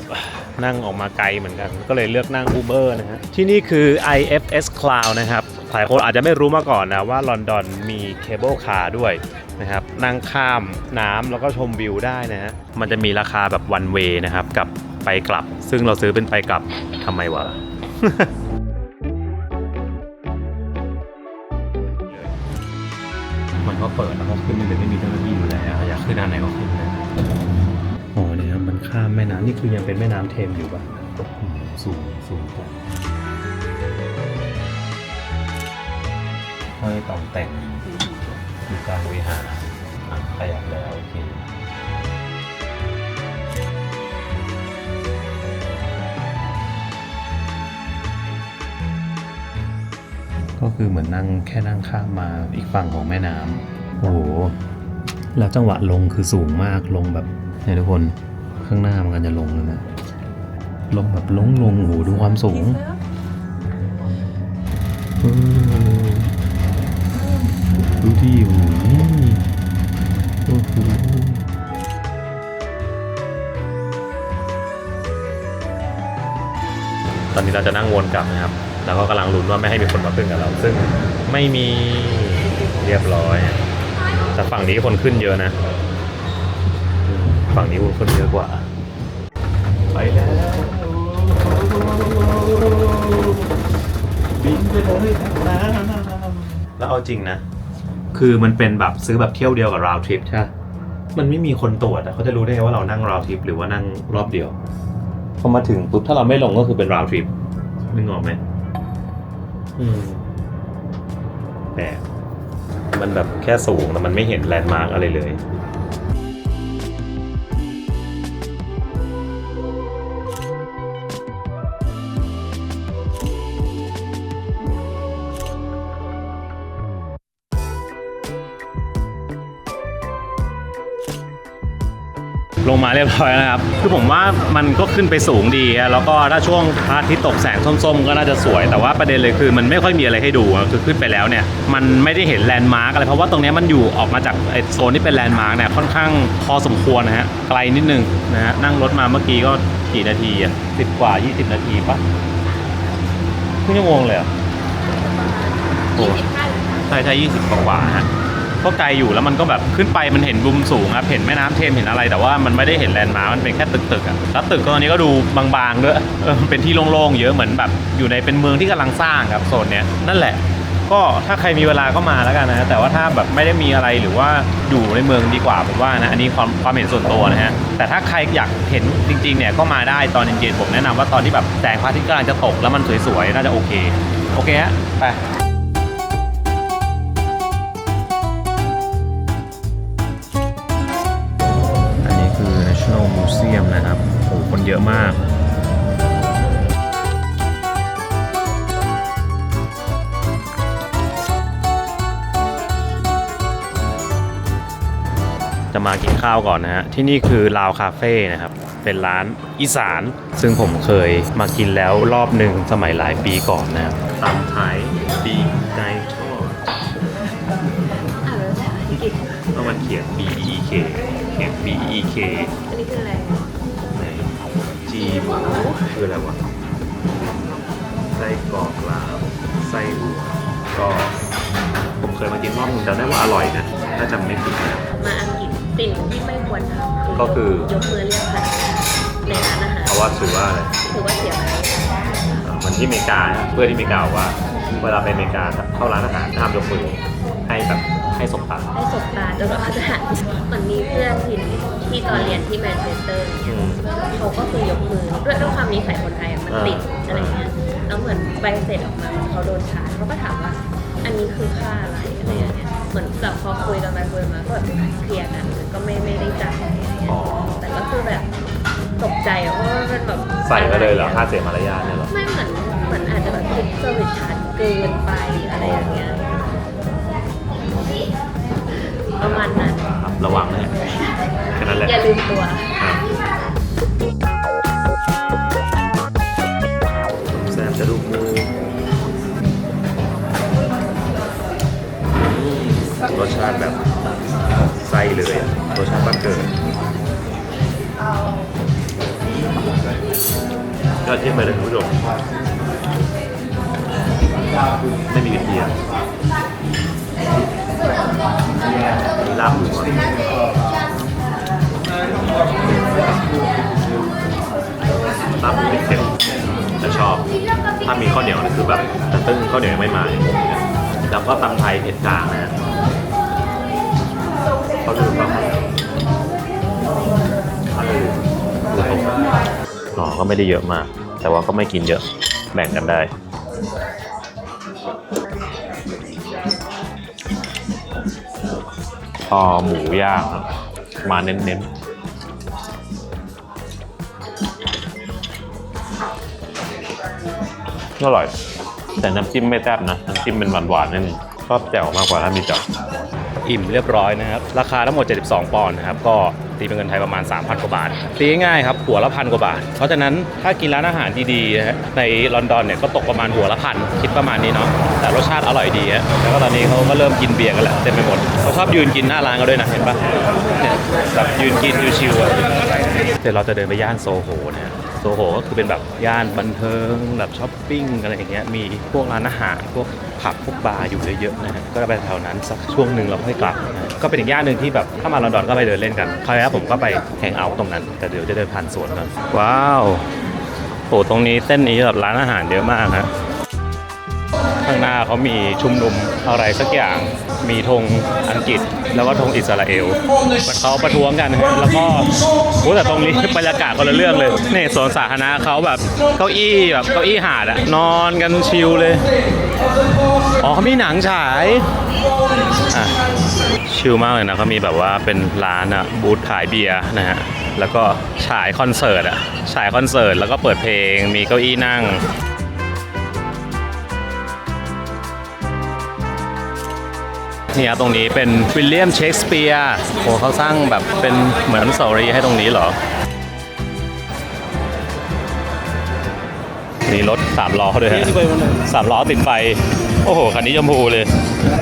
นั่งออกมาไกลเหมือนกันก็เลยเลือกนั่ง Uber นะฮะที่นี่คือ IFS Cloud นะครับหลายคนอาจจะไม่รู้มาก่อนนะว่าลอนดอนมีเคเบิลคาร์ด้วยนะครับนั่งข้ามน้ำแล้วก็ชมวิวได้นะฮะมันจะมีราคาแบบ one way นะครับกับไปกลับซึ่งเราซื้อเป็นไปกลับทำไมวะ ม มันก็เปิดแล้วก็ขึ้นไม่มีเจ้าหน้าที่อยู่แล้วอยากขึ้นด้านไหนก็ขึ้นเลยอ๋อเนี่ยครับมันข้ามแม่น้ำนี่คือยังเป็นแม่น้ำเทมอยู่ป่ะสูงกว่าห้อยตองแต่งอยู่กลางวิหารขยับแล้วโอเคก็คือเหมือนแค่นั่งข้ามมาอีกฝั่งของแม่น้ำโอ้โหแล้วจังหวะลงคือสูงมากลงแบบเนี่ยทุกคนข้างหน้ามันก็จะลงเลยนะลงแบบลงโอ้โหดูความสูงดูที่โอ้โหตอนนี้เราจะนั่งวนกลับนะครับแล้วก็กำลังลุ้นว่าไม่ให้มีคนมาขึ้นกับเราซึ่งไม่มีเรียบร้อยแต่ฝั่งนี้คนขึ้นเยอะนะฝั่งนี้คนเยอะกว่าไปแล้วบินไปเลยแล้วเอาจริงนะคือมันเป็นแบบซื้อแบบเที่ยวเดียวกับ round trip ใช่มันไม่มีคนตรวจเขาจะรู้ได้ไงว่าเรานั่ง round trip หรือว่านั่งรอบเดียวพอมาถึงปุ๊บถ้าเราไม่ลงก็คือเป็น round trip นึกออกไหมแต่มันแบบแค่สูงแต่มันไม่เห็นแลนด์มาร์กอะไรเลย ลงมาเรียบร้อยแล้วครับคือผมว่ามันก็ขึ้นไปสูงดีแล้วก็ถ้าช่วงพระอาทิตย์ตกแสงส้มๆก็น่าจะสวยแต่ว่าประเด็นเลยคือมันไม่ค่อยมีอะไรให้ดูคือขึ้นไปแล้วเนี่ยมันไม่ได้เห็นแลนด์มาร์กอะไรเพราะว่าตรงนี้มันอยู่ออกมาจากไอ้โซนที่เป็นแลนด์มาร์กเนี่ยค่อนข้างพอสมควรนะฮะไกลนิดนึงนะฮะนั่งรถมาเมื่อกี้ก็กี่นาที10 กว่า 20 นาทีปะครึ่งชั่วโมงเลยโอ้ใช่20 กว่าฮะก็ไกลอยู่แล้วมันก็แบบขึ้นไปมันเห็นมุมสูงครับเห็นแม่น้ำเทมเห็นอะไรแต่ว่ามันไม่ได้เห็นแลนด์มาร์คมันเป็นแค่ตึกอ่ะแล้วตึกตอนนี้ก็ดูบางๆด้วยเป็นที่โล่งๆเยอะเหมือนแบบอยู่ในเป็นเมืองที่กำลังสร้างครับโซนเนี้ยนั่นแหละก็ถ้าใครมีเวลาก็มาแล้วกันนะแต่ว่าถ้าแบบไม่ได้มีอะไรหรือว่าอยู่ในเมืองดีกว่าผมว่านะอันนี้ความเห็นส่วนตัวนะฮะแต่ถ้าใครอยากเห็นจริงๆเนี่ยก็มาได้ตอนเย็นๆผมแนะนำว่าตอนที่แบบแสงพระอาทิตย์กำลังจะตกแล้วมันสวยๆน่าจะโอเคฮะไปมิวเซียมนะครับโอ้คนเยอะมากจะมากินข้าวก่อนนะฮะที่นี่คือลาวคาเฟ่นะครับเป็นร้านอีสานซึ่งผมเคยมากินแล้วรอบหนึ่งสมัยหลายปีก่อนนะครับตำไทยปีไก่ทอดก็มันเขียน BEK เขียน BEK อันนี้คืออะไรจีหมูคืออะไรวะไส้กรอกลาวไส้อั่วก็ผมเคยมากินรอบนึงจำได้ว่าอร่อยนะถ้าจำไม่ผิดนะมาอังกฤษสิ่งที่ไม่ควรทำก็คือยกมือเรียกค่ะในร้านอาหารเพราะว่าถือว่าอะไรถือว่าเสียมารยาทมันที่อเมริกาเพื่อนที่อเมริกาว่าเวลาไปอเมริกาเข้าร้านอาหารห้ามยกมือให้สบตาจนกว่าเขาจะหันมันมีเพื่อนที่ตอนเรียนที่แมนเชสเตอร์เขาก็คือยกมือด้วยความนิสัยคนไทยมันติดอะไรเงี้ยแล้วเหมือนใบเสร็จออกมาเขาโดนชาร์จเขาก็ถามว่าอันนี้คือค่าอะไรอะไรอย่างเงี้ยเหมือนแบบพอคุยกันไปคุยมาก็แบบเคลียร์กันก็ไม่ได้จ่ายอะไรเงี้ยแต่ก็คือแบบตกใจเพราะว่ามันแบบใส่ก็เลยเหรอค่าเสียมารยาทเนี่ยเหรอไม่เหมือนอาจจะแบบคิดเซอร์วิสชาร์จเกินไปอะไรอย่างเงี้ยประมาณนั้นระวังนะแค่นั้นแหละอย่าลืมตัวแซมจะดูมูรสชาติแบบไส้เลยรสชาติบ้านเกิดยอดเยี่ยมไปเลยคุณผู้ชมไม่มีกระเทียมลาบหมูลาบหมูเค็มแต่ชอบถ้ามีข้าวเหนียวนี่คือแบบแต่ตึ้งข้าวเหนียวไม่มาแล้วก็ตำไทยเผ็ดกลางนะ อ๋อก็ไม่ได้เยอะมาก แต่ว่าก็ไม่กินเยอะแบ่งกันได้พอหมูย่างมาเน้นๆอร่อยแต่น้ำจิ้มไม่แซ่บนะน้ำจิ้มเป็นหวานๆนั่นชอบแจ่วมากกว่าถ้ามีแจ่วอิ่มเรียบร้อยนะครับราคาทั้งหมด72ปอนด์นะครับก็ตีเป็นเงินไทยประมาณ 3,000 กว่าบาทตีง่ายๆครับหัวละ1,000 กว่าบาทเพราะฉะนั้นถ้ากินร้านอาหารดีๆนะฮะในลอนดอนเนี่ยก็ตกประมาณหัวละ1,000คิดประมาณนี้เนาะแต่รสชาติอร่อยดีฮะแล้วก็ตอนนี้เขาก็เริ่มกินเบียร์กันแล้วเต็มไปหมดเขาชอบยืนกินหน้าร้านกันด้วยนะเห็นปะเนี่ยแบบยืนกินชิวๆอ่ะเดี๋ยวเราจะเดินไปย่านโซโหนะฮะโซโหก็คือเป็นแบบย่านบันเทิงแบบช้อปปิ้งอะไรอย่างเงี้ยมีพวกร้านอาหารพวกผับพวกบาร์อยู่เยอะๆนะฮะก็ไปแถวนั้นสักช่วงหนึ่งเราค่อยกลับนะก็เป็นอีกย่านหนึ่งที่แบบถ้ามาลอนดอนก็ไปเดินเล่นกันคราวนี้ผมก็ไปแฮงเอาท์ตรงนั้นแต่เดี๋ยวจะเดินผ่านสวนก่อนว้าวโอ้ตรงนี้เส้นนี้แบบร้านอาหารเยอะมากนะข้างหน้าเขามีชุมนุมอะไรสักอย่างมีธงอังกฤษแล้วก็ธงอิสราเอลเขาประท้วงกันนะฮะแล้วก็โอ้แต่ตรงนี้บรรยากาศคนละเรื่องเลยนี่สวนสาธารณะเขาแบบเก้าอี้แบบเก้าอี้หาดอะนอนกันชิลเลยอ๋อเขามีหนังฉายอ่ะชิลมากเลยนะเขามีแบบว่าเป็นร้านอะบูธขายเบียร์นะฮะแล้วก็ฉายคอนเสิร์ตอะฉายคอนเสิร์ตแล้วก็เปิดเพลงมีเก้าอี้นั่งเนี่ยตรงนี้เป็นวิลเลียมเชคสเปียร์โอ้เขาสร้างแบบเป็นเหมือนอนุสาวรีย์ให้ตรงนี้เหรอมีรถ3ล้อด้วยฮะ3ล้อติดไฟโอ้โหคันนี้ชมพูเลย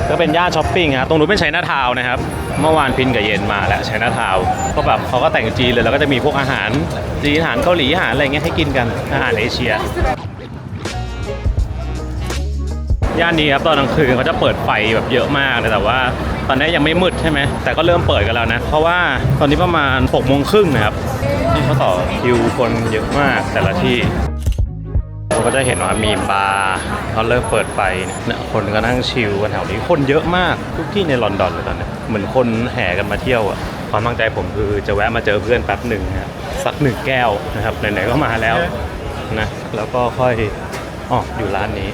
ก็เป็นย่านช้อปปิ้งฮะตรงนู้นเป็นไชน่าทาวน์นะครับเมื่อวานพินกับเย็นมาแล้วไชน่าทาวน์ก็แบบเขาก็แต่งจีนเลยแล้วก็จะมีพวกอาหารจีนอาหารเกาหลีอาหารอะไรเงี้ยให้กินกันอาหารเอเชียย่านนี้ครับตอนกลางคืนเขาจะเปิดไฟแบบเยอะมากเลยแต่ว่าตอนนี้ยังไม่มืดใช่ไหมแต่ก็เริ่มเปิดกันแล้วนะเพราะว่าตอนนี้ประมาณ6:30นะครับที่เขาต่อคิวคนเยอะมากแต่ละที่เราก็จะเห็นว่ามีบาร์เขาเริ่มเปิดไฟเนี่ยคนก็นั่งชิลกันแถวนี้คนเยอะมากทุกที่ในลอนดอนเลยตอนนี้เหมือนคนแห่กันมาเที่ยวอ่ะความตั้งใจผมคือจะแวะมาเจอเพื่อนแป๊บหนึ่งนะสัก1 แก้วนะครับไหนๆก็มาแล้วนะแล้วก็ค่อยอยู่ร้านนี้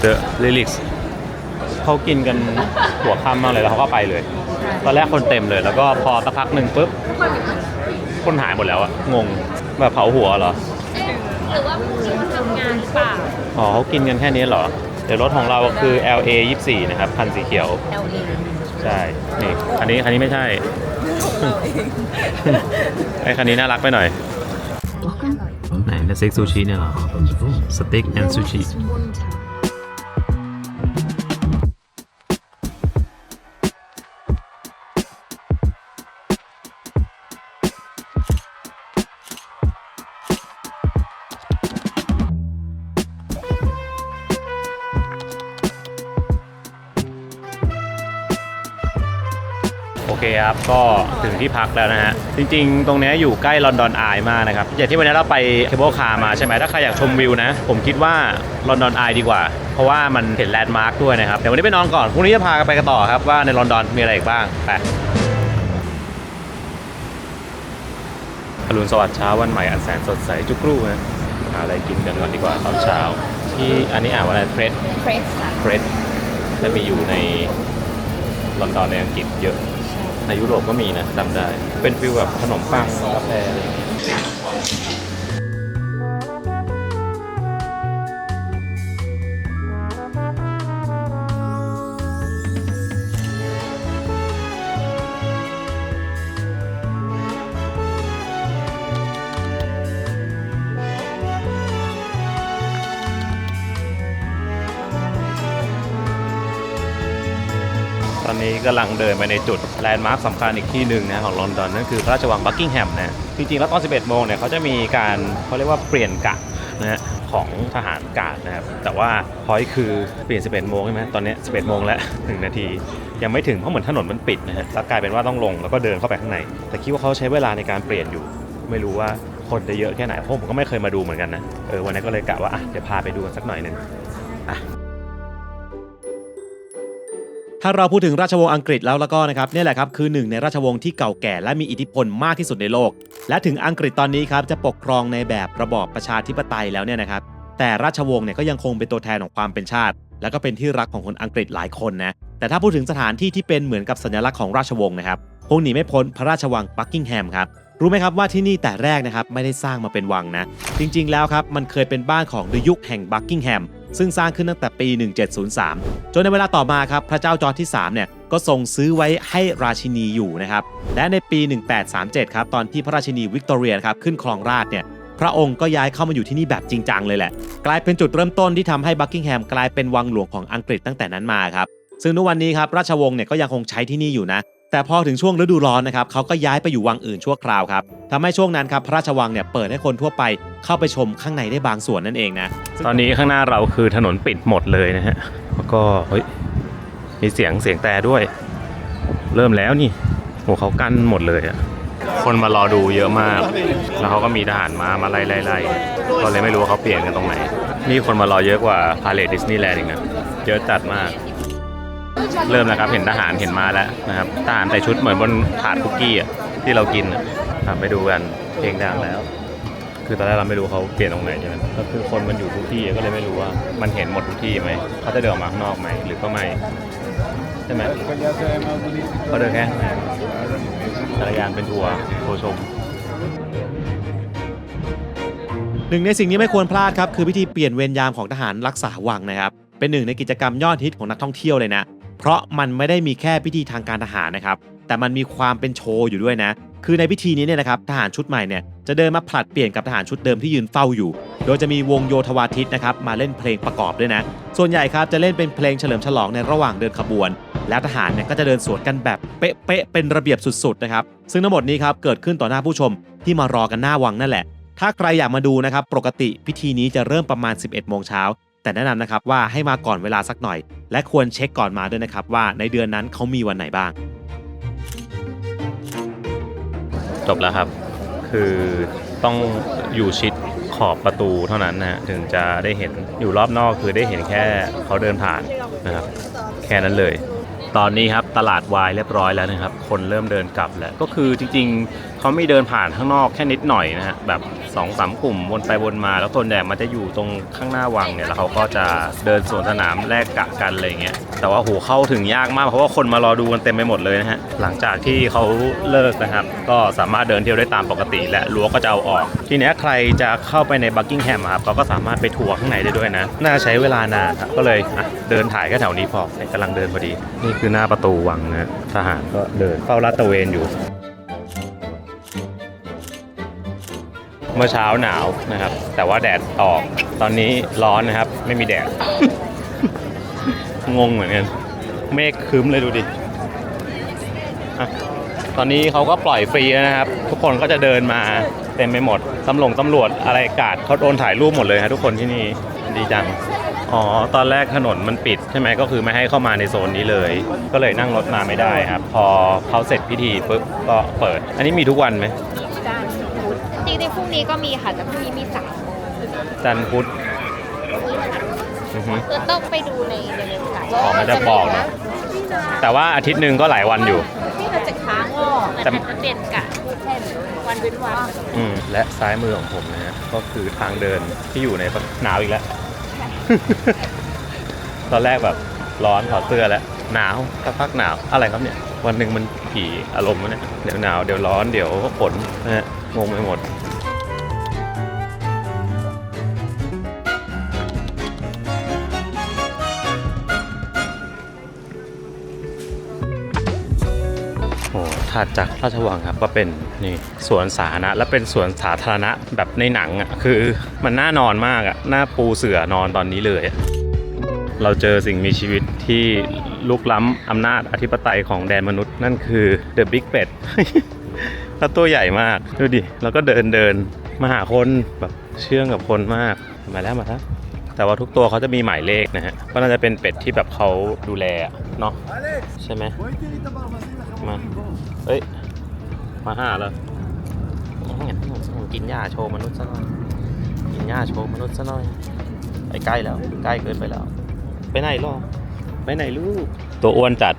เดอะลิลิกเขากินกันหัวค่ำมากเลยแล้วเขาก็ไปเลยตอนแรกคนเต็มเลยแล้วก็พอสักพักหนึ่งปุ๊บคนหายหมดแล้วอะงงแบบเผาหัวเหรอหรือว่าพรุ่งนี้เขาทำงานเปล่าอ๋อเขากินกันแค่นี้เหรอเดี๋ยวรถของเราคือ LA 24นะครับคันสีเขียว LA ใช่นี่คันนี้ไม่ใช่ ไอ้คันนี้น่ารักไปหน่อยไหนสเต็กซูชิเนี่ยเหรอสเต็กแอนด์ซูชิโอเคครับก็ถึงที่พักแล้วนะฮะจริงๆตรงนี้อยู่ใกล้ลอนดอนอายมากนะครับอย่างที่วันนี้เราไปเคเบิลคาร์มาใช่ไหมถ้าใครอยากชมวิวนะผมคิดว่าลอนดอนอายดีกว่าเพราะว่ามันเห็นแลนด์มาร์คด้วยนะครับเดี๋ยววันนี้ไปนอนก่อนพรุ่งนี้จะพากันไปกันต่อครับว่าในลอนดอนมีอะไรอีกบ้างไปอรุณสวัสดิ์เช้าวันใหม่อันแสนสดใสจุกรูนะหาอะไรกินกันก่อนดีกว่าตอนเช้าที่อันนี้อ่านว่าอะไรเฟรดจะมีอยู่ในลอนดอนในอังกฤษเยอะในยุโรปก็มีนะจำได้เป็นฟิลแบบขนมปังกาแฟอะไรอย่างเงี้ย ตอนนี้กำลังเดินไปในจุดแลนด์มาร์คสำคัญอีกที่หนึ่งนะของลอนดอนนั่นคือพระราชวังบักกิงแฮมนะจริงๆแล้วตอน 11 โมงเนี่ยเขาจะมีการเขาเรียกว่าเปลี่ยนกะนะฮะของทหารกาดนะครับแต่ว่าพอยคือเปลี่ยน 11 โมงใช่ไหมตอนนี้ 11 โมงแล้ว1 นาทียังไม่ถึงเพราะเหมือนถนนมันปิดนะฮะแล้วกลายเป็นว่าต้องลงแล้วก็เดินเข้าไปข้างในแต่คิดว่าเขาใช้เวลาในการเปลี่ยนอยู่ ไม่รู้ว่าคนจะเยอะแค่ไหนเพราะผมก็ไม่เคยมาดูเหมือนกันนะวันนี้ก็เลยกะว่าเดี๋ยวพาไปดูกันสักหน่อยนึงถ้าเราพูดถึงราชวงศ์อังกฤษแล้วก็นะครับนี่แหละครับคือหนึ่งในราชวงศ์ที่เก่าแก่และมีอิทธิพลมากที่สุดในโลกและถึงอังกฤษตอนนี้ครับจะปกครองในแบบระบอบประชาธิปไตยแล้วเนี่ยนะครับแต่ราชวงศ์เนี่ยก็ยังคงเป็นตัวแทนของความเป็นชาติและก็เป็นที่รักของคนอังกฤษหลายคนนะแต่ถ้าพูดถึงสถานที่ที่เป็นเหมือนกับสัญลักษณ์ของราชวงศ์นะครับคงหนีไม่พ้นพระราชวังบักกิงแฮมครับรู้ไหมครับว่าที่นี่แต่แรกนะครับไม่ได้สร้างมาเป็นวังนะจริงๆแล้วครับมันเคยเป็นบ้านของยุคแห่งบักกิงแฮมซึ่งสร้างขึ้นตั้งแต่ปี 1703 จนในเวลาต่อมาครับพระเจ้าจอร์จที่ 3 เนี่ยก็ทรงซื้อไว้ให้ราชินีอยู่นะครับและในปี 1837 ครับตอนที่พระราชินีวิกตอเรียครับขึ้นครองราชย์เนี่ยพระองค์ก็ย้ายเข้ามาอยู่ที่นี่แบบจริงจังเลยแหละกลายเป็นจุดเริ่มต้นที่ทำให้บักกิงแฮมกลายเป็นวังหลวงของอังกฤษตั้งแต่นั้นมาครับซึ่งในวันนี้ครับราชวงศ์เนี่ยก็ยังคงใช้ที่นี่อยู่นะแต่พอถึงช่วงฤดูร้อนนะครับเขาก็ย้ายไปอยู่วังอื่นชั่วคราวครับทำให้ช่วงนั้นครับพระราชวังเนี่ยเปิดให้คนทั่วไปเข้าไปชมข้างในได้บางส่วนนั่นเองนะตอนนี้ข้างหน้าเราคือถนนปิดหมดเลยนะฮะแล้วก็มีเสียงแต่ด้วยเริ่มแล้วนี่โหเขากั้นหมดเลยอะคนมารอดูเยอะมากแล้วเขาก็มีทหารมาไล่ก็เลยไม่รู้ว่าเขาเปลี่ยนกันตรงไหนมีคนมารอเยอะกว่าพาเลทดิสนีย์แลนด์อีกนะเยอะจัดมากเริ่มแล้วครับเห็นทหารเห็นมาแล้วนะครับทหารใส่ชุดเหมือนบนถาดคุกกี้ที่เรากินไปดูกันเพลงดังแล้วคือตอนแรกเราไม่รู้เขาเปลี่ยนตรงไหนใช่ไหมก็คือคนมันอยู่ทุกที่ก็เลยไม่รู้ว่ามันเห็นหมดทุกที่ไหมเขาจะเดินออกมาข้างนอกไหมหรือก็ไม่ใช่ไหมเขาเดินแค่จักรยานเป็นทัวร์ชมหนึ่งในสิ่งที่ไม่ควรพลาดครับคือพิธีเปลี่ยนเวรยามของทหารรักษาวังนะครับเป็นหนึ่งในกิจกรรมยอดฮิตของนักท่องเที่ยวเลยนะเพราะมันไม่ได้มีแค่พิธีทางการทหารนะครับแต่มันมีความเป็นโชว์อยู่ด้วยนะคือในพิธีนี้เนี่ยนะครับทหารชุดใหม่เนี่ยจะเดินมาผลัดเปลี่ยนกับทหารชุดเดิมที่ยืนเฝ้าอยู่โดยจะมีวงโยธวาทิตนะครับมาเล่นเพลงประกอบด้วยนะส่วนใหญ่ครับจะเล่นเป็นเพลงเฉลิมฉลองในระหว่างเดินขบวนแล้วทหารเนี่ยก็จะเดินสวนกันแบบเป๊ะๆเป็นระเบียบสุดๆนะครับซึ่งทั้งหมดนี้ครับเกิดขึ้นต่อหน้าผู้ชมที่มารอกันหน้าวังนั่นแหละถ้าใครอยากมาดูนะครับปกติพิธีนี้จะเริ่มประมาณ 11 โมงเช้าแต่แนะนำนะครับว่าให้มาก่อนเวลาสักหน่อยและควรเช็คก่อนมาด้วยนะครับว่าในเดือนนั้นเขามีวันไหนบ้างจบแล้วครับคือต้องอยู่ชิดขอบประตูเท่านั้นนะถึงจะได้เห็นอยู่รอบนอกคือได้เห็นแค่เขาเดินผ่านนะครับแค่นั้นเลยตอนนี้ครับตลาดวายเรียบร้อยแล้วนะครับคนเริ่มเดินกลับแล้วก็คือจริงๆเขาไม่เดินผ่านข้างนอกแค่นิดหน่อยนะฮะแบบ 2-3 กลุ่มวนไปวนมาแล้วส่วนใหญ่มันจะอยู่ตรงข้างหน้าวังเนี่ยแล้วเขาก็จะเดินสวนสนามแลกกะกันอะไรเงี้ยแต่ว่าโหเข้าถึงยากมากเพราะว่าคนมารอดูกันเต็มไปหมดเลยนะฮะหลังจากที่เขาเลิกนะครับก็สามารถเดินเที่ยวได้ตามปกติและรั้วก็จะเอาออกทีนี้ใครจะเข้าไปในบักกิงแฮมครับเขาก็สามารถไปทัวร์ข้างในได้ด้วยนะน่าใช้เวลานานครับก็เลยเดินถ่ายแค่แถวนี้พอกำลังเดินพอดีนี่คือหน้าประตูวังนะทหารก็เดินเฝ้าลาดตระเวนอยู่เมื่อเช้าหนาวนะครับแต่ว่าแดดออกตอนนี้ร้อนนะครับไม่มีแดด งงเหมือนกันเมฆครึ้มเลยดูดิตอนนี้เขาก็ปล่อยฟรีแล้วนะครับทุกคนก็จะเดินมาเต็มไปหมดตำรวจอะไรกาดเขาโดนถ่ายรูปหมดเลยครับทุกคนที่นี่ดีจังตอนแรกถนนมันปิดใช่ไหมก็คือไม่ให้เข้ามาในโซนนี้เลยก็เลยนั่งรถมาไม่ได้ครับพอเขาเสร็จพิธีปุ๊บก็เปิดอันนี้มีทุกวันไหมจันทร์พุธจริงๆพรุ่งนี้ก็มีค่ะแต่พรุ่งนี้มี3 โมงจันทร์พุธคือต้องไปดูในเว็บไซต์มันจะบอกนะแต่ว่าอาทิตย์หนึ่งก็หลายวันอยู่ที่มันจะค้างแต่มันจะเปลี่ยนกะแค่วันเป็นวันและซ้ายมือของผมนะฮะก็คือทางเดินที่อยู่ในหนาวอีกแล้ว ตอนแรกแบบร้อนถอดเสื้อแล้วหนาวสักพักหนาวอะไรครับเนี่ยวันหนึ่งมันผีอารมณ์วะเนี่ยเดี๋ยวหนาวเดี๋ยวร้อนเดี๋ยวฝนนะฮะงงไปหมดถัดจากราชวังครับก็เป็นนี่สวนสาธารณะและเป็นสวนสาธารณะแบบในหนังอ่ะคือมันน่านอนมากอ่ะน่าปูเสื่อนอนตอนนี้เลยเราเจอสิ่งมีชีวิตที่ลุกล้ำอำนาจอธิปไตยของแดนมนุษย์นั่นคือ The Big Pet แล้วตัวใหญ่มากดูดิแล้วก็เดินมาหาคนแบบเชื่องกับคนมากมาแล้วแต่ว่าทุกตัวเขาจะมีหมายเลขนะฮะก็น่าจะเป็นเป็ดที่แบบเขาดูแลเนาะใช่ไหมมาเฮ้ยมาหาแล้ว กินหญ้าโชว์มนุษย์ซะหน่อยกินหญ้าโชว์มนุษย์ซะหน่อยไปใกล้แล้วใกล้เกินไปแล้วไปไหนล่ะไปไหนลูกตัวอ้วนจัด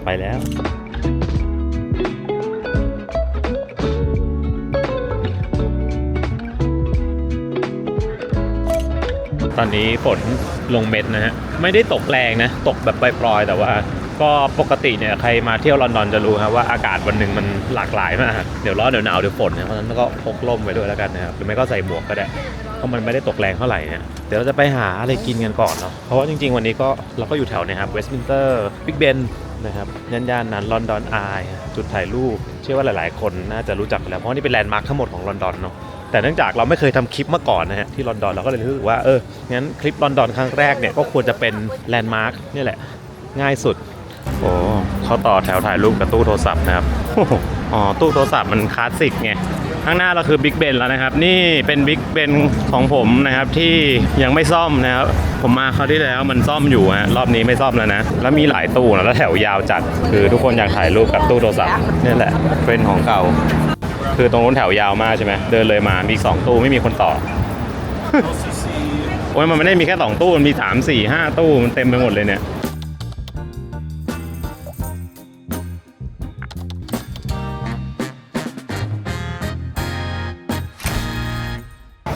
ไปแล้วตอนนี้ฝนลงเม็ดนะฮะไม่ได้ตกแรงนะตกแบบปล่อยๆแต่ว่าก็ปกติเนี่ยใครมาเที่ยวลอนดอนจะรู้ครับว่าอากาศวันหนึ่งมันหลากหลายมากเดี๋ยวร้อนเดี๋ยวหนาวเดี๋ยวฝนนะเพราะฉะนั้นก็พกร่มไว้ด้วยแล้วกันนะครับหรือไม่ก็ใส่หมวกก็ได้เพราะมันไม่ได้ตกแรงเท่าไหร่เนี่ยเดี๋ยวเราจะไปหาอะไรกินกันก่อนเนาะเพราะว่าจริงๆวันนี้ก็เราก็อยู่แถวเนี่ยครับเวสต์มินสเตอร์บิ๊กเบนนะครับย่านนั้นลอนดอนอายจุดถ่ายรูปเชื่อว่าหลายๆคนน่าจะรู้จักแล้วเพราะนี่เป็นแลนด์มาร์คทั้งหมดของลอนดอนเนาะแต่เนื่องจากเราไม่เคยทำคลิปมาก่อนนะฮะที่ลอนดอนเราก็เลยรู้สึกว่างั้นคลิปลอนดอนครั้งแรกเนี่ยก็ควรจะเป็นแลนด์มาร์คนี่แหละง่ายสุดโอ้เขาต่อแถวถ่ายรูปกับตู้โทรศัพท์นะครับอ๋อตู้โทรศัพท์มันคลาสสิกไงข้างหน้าเราคือบิ๊กเบนแล้วนะครับนี่เป็นบิ๊กเบนของผมนะครับที่ยังไม่ซ่อมนะครับผมมาคราวที่แล้วมันซ่อมอยู่ฮะรอบนี้ไม่ซ่อมแล้วนะแล้วมีหลายตู้นะแล้วแถวยาวจัดคือทุกคนอยากถ่ายรูปกับตู้โทรศัพท์นี่แหละเป็นของเก่าคือตรงนู้นแถวยาวมากใช่ไหมเดินเลยมามี2ตู้ไม่มีคนต่อ โอ้ยมันไม่ได้มีแค่2ตู้มันมี3 4 5ตู้มันเต็มไปหมดเลยเนี่ย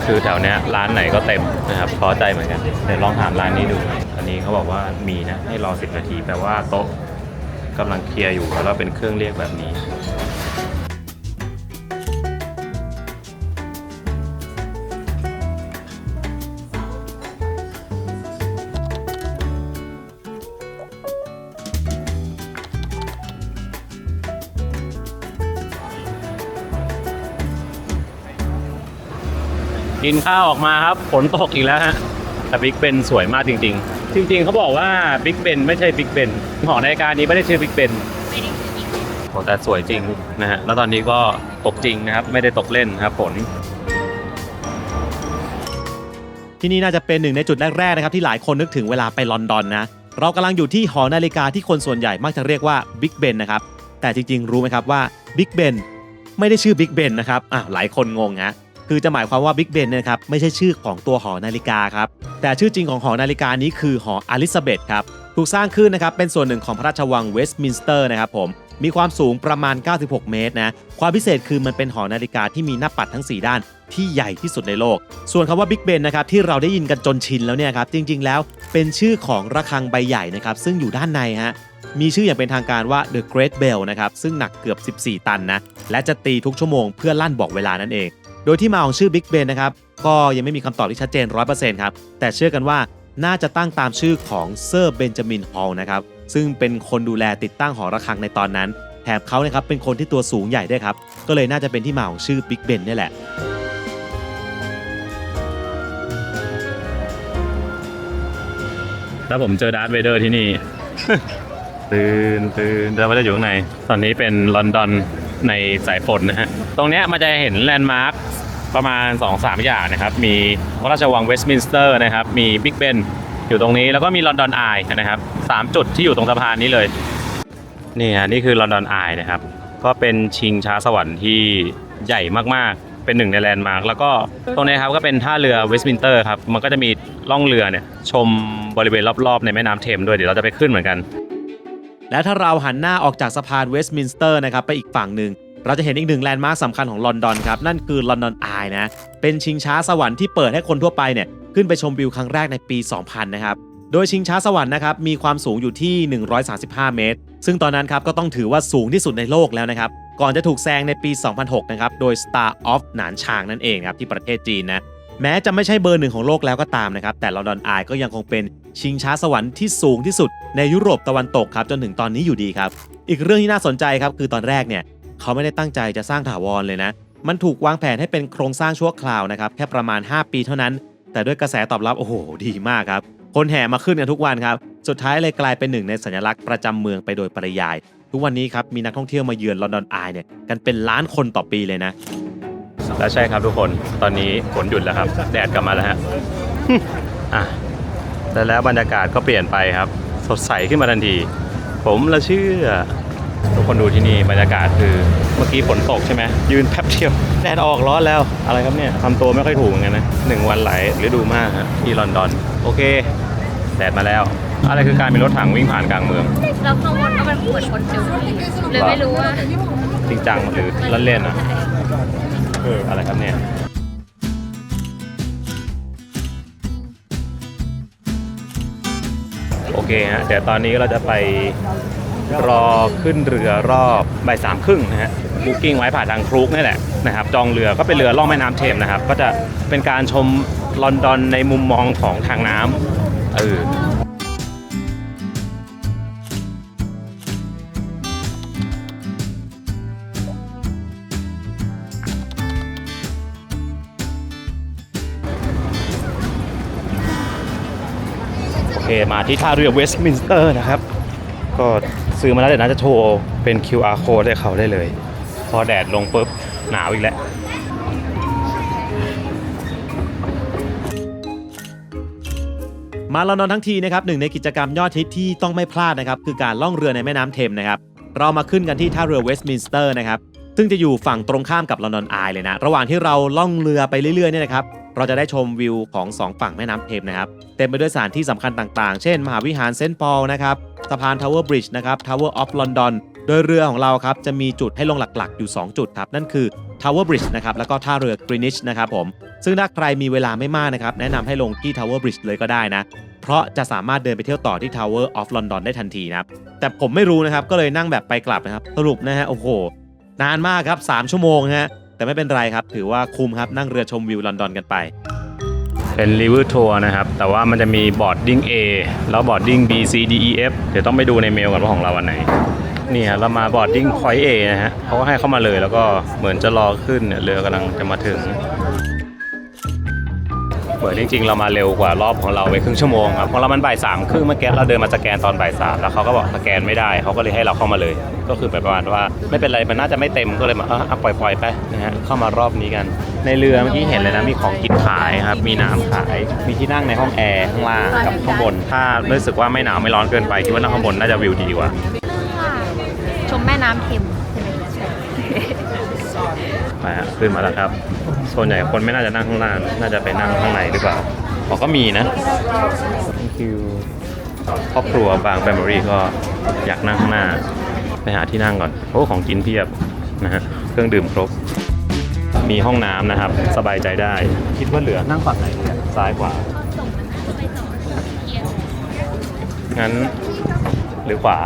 คือแถวเนี้ยร้านไหนก็เต็มนะครับพอใจเหมือนกันเดี๋ยวลองถามร้านนี้ดูอันนี้เขาบอกว่ามีนะให้รอ10 นาทีแปลว่าโต๊ะกำลังเคลียร์อยู่แล้วเป็นเครื่องเรียกแบบนี้กินข้าวออกมาครับฝนตกอีกแล้วฮะแต่บิ๊กเบนสวยมากจริงๆจริงๆเขาบอกว่าบิ๊กเบนไม่ใช่บิ๊กเบนหอนาฬิกานี้ไม่ได้ชื่อบิ๊กเบนโอ้แต่สวยจริงนะฮะแล้วตอนนี้ก็ตกจริงนะครับไม่ได้ตกเล่นครับฝนที่นี่น่าจะเป็นหนึ่งในจุดแรกๆนะครับที่หลายคนนึกถึงเวลาไปลอนดอนนะเรากำลังอยู่ที่หอนาฬิกาที่คนส่วนใหญ่มักจะเรียกว่าบิ๊กเบนนะครับแต่จริงๆรู้ไหมครับว่าบิ๊กเบนไม่ได้ชื่อบิ๊กเบนนะครับหลายคนงงนะคือจะหมายความว่าบิ๊กเบนนะครับไม่ใช่ชื่อของตัวหอนาฬิกาครับแต่ชื่อจริงของหอนาฬิกานี้คือหออลิซาเบธครับถูกสร้างขึ้นนะครับเป็นส่วนหนึ่งของพระราชวังเวสต์มินสเตอร์นะครับผมมีความสูงประมาณ96 เมตรนะความพิเศษคือมันเป็นหอนาฬิกาที่มีหน้าปัดทั้ง4ด้านที่ใหญ่ที่สุดในโลกส่วนคำว่าบิ๊กเบนนะครับที่เราได้ยินกันจนชินแล้วเนี่ยครับจริงๆแล้วเป็นชื่อของระฆังใบใหญ่นะครับซึ่งอยู่ด้านในฮะมีชื่ออย่างเป็นทางการว่า The Great Bell นะครับซึ่งหนักเกือบ14 ตันนะและจะตีทุกชั่วโมงเพื่อลั่นบอกเวลานั่นเองโดยที่มาของชื่อ Big Ben นะครับก็ยังไม่มีคำตอบที่ชัดเจน 100% ครับแต่เชื่อกันว่าน่าจะตั้งตามชื่อของเซอร์เบนจามินฮอลล์นะครับซึ่งเป็นคนดูแลติดตั้งหอระฆังในตอนนั้นแถมเขานะครับเป็นคนที่ตัวสูงใหญ่ด้วยครับก็เลยน่าจะเป็นที่มาของชื่อ Big Ben นี่แหละแล้วผมเจอดาร์ธเวเดอร์ที่นี่ ตื่นแล้วว่าจะอยู่ข้างในตอนนี้เป็นลอนดอนในสายฝนนะฮะตรงเนี้ยมันจะเห็นแลนด์มาร์คประมาณ 2-3 อย่างนะครับมีพระราชวังเวสต์มินสเตอร์นะครับมีบิ๊กเบนอยู่ตรงนี้แล้วก็มีลอนดอนอายนะครับ3จุดที่อยู่ตรงสะพานนี้เลยนี่คือลอนดอนอายนะครับก็เป็นชิงช้าสวรรค์ที่ใหญ่มากๆเป็นหนึ่งในแลนด์มาร์คแล้วก็ตรงนี้ครับก็เป็นท่าเรือเวสต์มินสเตอร์ครับมันก็จะมีล่องเรือเนี่ยชมบริเวณรอบๆในแม่น้ำเทมส์ด้วยเดี๋ยวเราจะไปขึ้นเหมือนกันและถ้าเราหันหน้าออกจากสะพานเวสต์มินสเตอร์นะครับไปอีกฝั่งหนึ่งเราจะเห็นอีกหนึ่งแลนด์มาร์คสำคัญของลอนดอนครับนั่นคือลอนดอนอายนะเป็นชิงช้าสวรรค์ที่เปิดให้คนทั่วไปเนี่ยขึ้นไปชมวิวครั้งแรกในปี 2000 นะครับโดยชิงช้าสวรรค์นะครับมีความสูงอยู่ที่135 เมตรซึ่งตอนนั้นครับก็ต้องถือว่าสูงที่สุดในโลกแล้วนะครับก่อนจะถูกแซงในปี 2006 นะครับโดย Star of หนานชางนั่นเองครับที่ประเทศจีนนะแม้จะไม่ใช่เบอร์ 1ของโลกแล้วก็ตามนะครับแต่ลอนดอนอายก็ยังคงเป็นชิงช้าสวรรค์ที่สูงที่สุดในยุโรปตะวันตกครับจนถึงตอนนี้อยู่ดีครับอีกเรื่องที่น่าสนใจครับคือตอนแรกเนี่ยเขาไม่ได้ตั้งใจจะสร้างถาวรเลยนะมันถูกวางแผนให้เป็นโครงสร้างชั่วคราวนะครับแค่ประมาณ5 ปีเท่านั้นแต่ด้วยกระแสตอบรับโอ้โหดีมากครับคนแห่มาขึ้นกันทุกวันครับสุดท้ายเลยกลายเป็นหนึ่งในสัญลักษณ์ประจำเมืองไปโดยปริยายทุกวันนี้ครับมีนักท่องเที่ยวมาเยือนลอนดอนอายเนี่ยกันเป็นล้านคนต่อปีเลยนะและใช่ครับทุกคนตอนนี้ฝนหยุดแล้วครับแดดกลับมาแล้วฮะ แต่แล้วบรรยากาศก็เปลี่ยนไปครับสดใสขึ้นมาทันที ผมละเชื่อทุกคนดูที่นี่บรรยากาศคือเมื่อกี้ฝนตกใช่ไหมยืนแป๊บเดียวแดดออกร้อนแล้วอะไรครับเนี่ยทำตัวไม่ค่อยถูกเหมือนกันนะ1 วันหลายฤดูมากฮะที่ลอนดอนโอเคแดดมาแล้วอะไรคือการมีรถถังวิ่งผ่านกลางเมือง แล้วข้างบนก็เป็นเหมือนคนเซลฟี่เลยไม่รู้ว่า จริงจังหรือเล่นๆอ่ะอะไรครับเนี่ยโอเคฮะเดี๋ยวตอนนี้เราจะไปรอขึ้นเรือรอบบ่าย3:30นะฮะบุ๊กิ้งไว้ผ่านทางครูกนี่แหละนะครับจองเรือก็เป็นเรือล่องแม่น้ำเทมส์นะครับก็จะเป็นการชมลอนดอนในมุมมองของทางน้ำโอเคมาที่ท่าเรือเวสต์มินสเตอร์นะครับก็ซื้อมาแล้วเดี๋ยวน่าจะโชว์เป็น QR code ให้เขาได้เลยพอแดดลงปุ๊บหนาวอีกแล้วมาลอนดอนทั้งทีนะครับหนึ่งในกิจกรรมยอดฮิตที่ต้องไม่พลาดนะครับคือการล่องเรือในแม่น้ำเทมส์นะครับเรามาขึ้นกันที่ท่าเรือเวสต์มินสเตอร์นะครับซึ่งจะอยู่ฝั่งตรงข้ามกับลอนดอนอายเลยนะระหว่างที่เราล่องเรือไปเรื่อยๆเนี่ยนะครับเราจะได้ชมวิวของ2ฝั่งแม่น้ำเทมส์นะครับเต็มไปด้วยสถานที่สำคัญต่างๆเช่นมหาวิหารเซนต์ปอลนะครับสะพานทาวเวอร์บริดจ์นะครับทาวเวอร์ออฟลอนดอนโดยเรือของเราครับจะมีจุดให้ลงหลักๆอยู่2จุดครับนั่นคือทาวเวอร์บริดจ์นะครับแล้วก็ท่าเรือกรีนิชนะครับผมซึ่งถ้าใครมีเวลาไม่มากนะครับแนะนำให้ลงที่ทาวเวอร์บริดจ์เลยก็ได้นะเพราะจะสามารถเดินไปเที่ยวต่อที่ Tower of London ได้ทันทีนะครับแต่ผมไม่รู้นะครับก็เลยนั่งแบบไปกลับนะครับสรุปนะฮะโอ้โหนานมากครับ3 ชั่วโมงฮะแต่ไม่เป็นไรครับถือว่าคุ้มครับนั่งเรือชมวิวลอนดอนกันไปเป็นรีเวอร์ทัวร์นะครับแต่ว่ามันจะมีบอร์ดดิ้ง A แล้วบอร์ดดิ้ง B C D E F เดี๋ยวต้องไปดูในเมลก่อนว่าของเราอันไหนนี่ฮะเรามาบอร์ดดิ้งพอยต์ A นะฮะเขาก็ให้เข้ามาเลยแล้วก็เหมือนจะรอขึ้นเนี่ยเรือกำลังจะมาถึงเปิดจริงๆเรามาเร็วกว่ารอบของเราไปครึ่งชั่วโมงครับของเรามันบ่าย3:30เมื่อกี้เราเดินมาสแกนตอนบ่าย3แล้วเขาก็บอกสแกนไม่ได้เขาก็เลยให้เราเข้ามาเลยก็คือแบบประมาณว่าไม่เป็นไรมันน่าจะไม่เต็มก็เลยมาปล่อยไปนะฮะเข้ามารอบนี้กันในเรือเมื่อกี้เห็นเลยนะมีของกินขายครับมีน้ำขายมีที่นั่งในห้องแอร์ข้างล่างกับข้างบนถ้ารู้สึกว่าไม่หนาวไม่ร้อนเกินไปคิดว่านั่งข้างบนน่าจะวิวดีกว่า ชมแม่น้ำเทมส์ใช่ไหม มาขึ้นมาแล้วครับส่วนใหญ่คนไม่น่าจะนั่งข้างล่างน่าจะไปนั่งข้างในหรือเปล่าก็มีนะคิวครอบครัวบางแฟมิลี่ก็อยากนั่งข้างหน้าไปหาที่นั่งก่อนโอ้ของกินเพียบนะฮะเครื่องดื่มครบมีห้องน้ำนะครับสบายใจได้คิดว่าเหลือนั่งฝั่งไหนซ้ายขวางั้นหรือขวา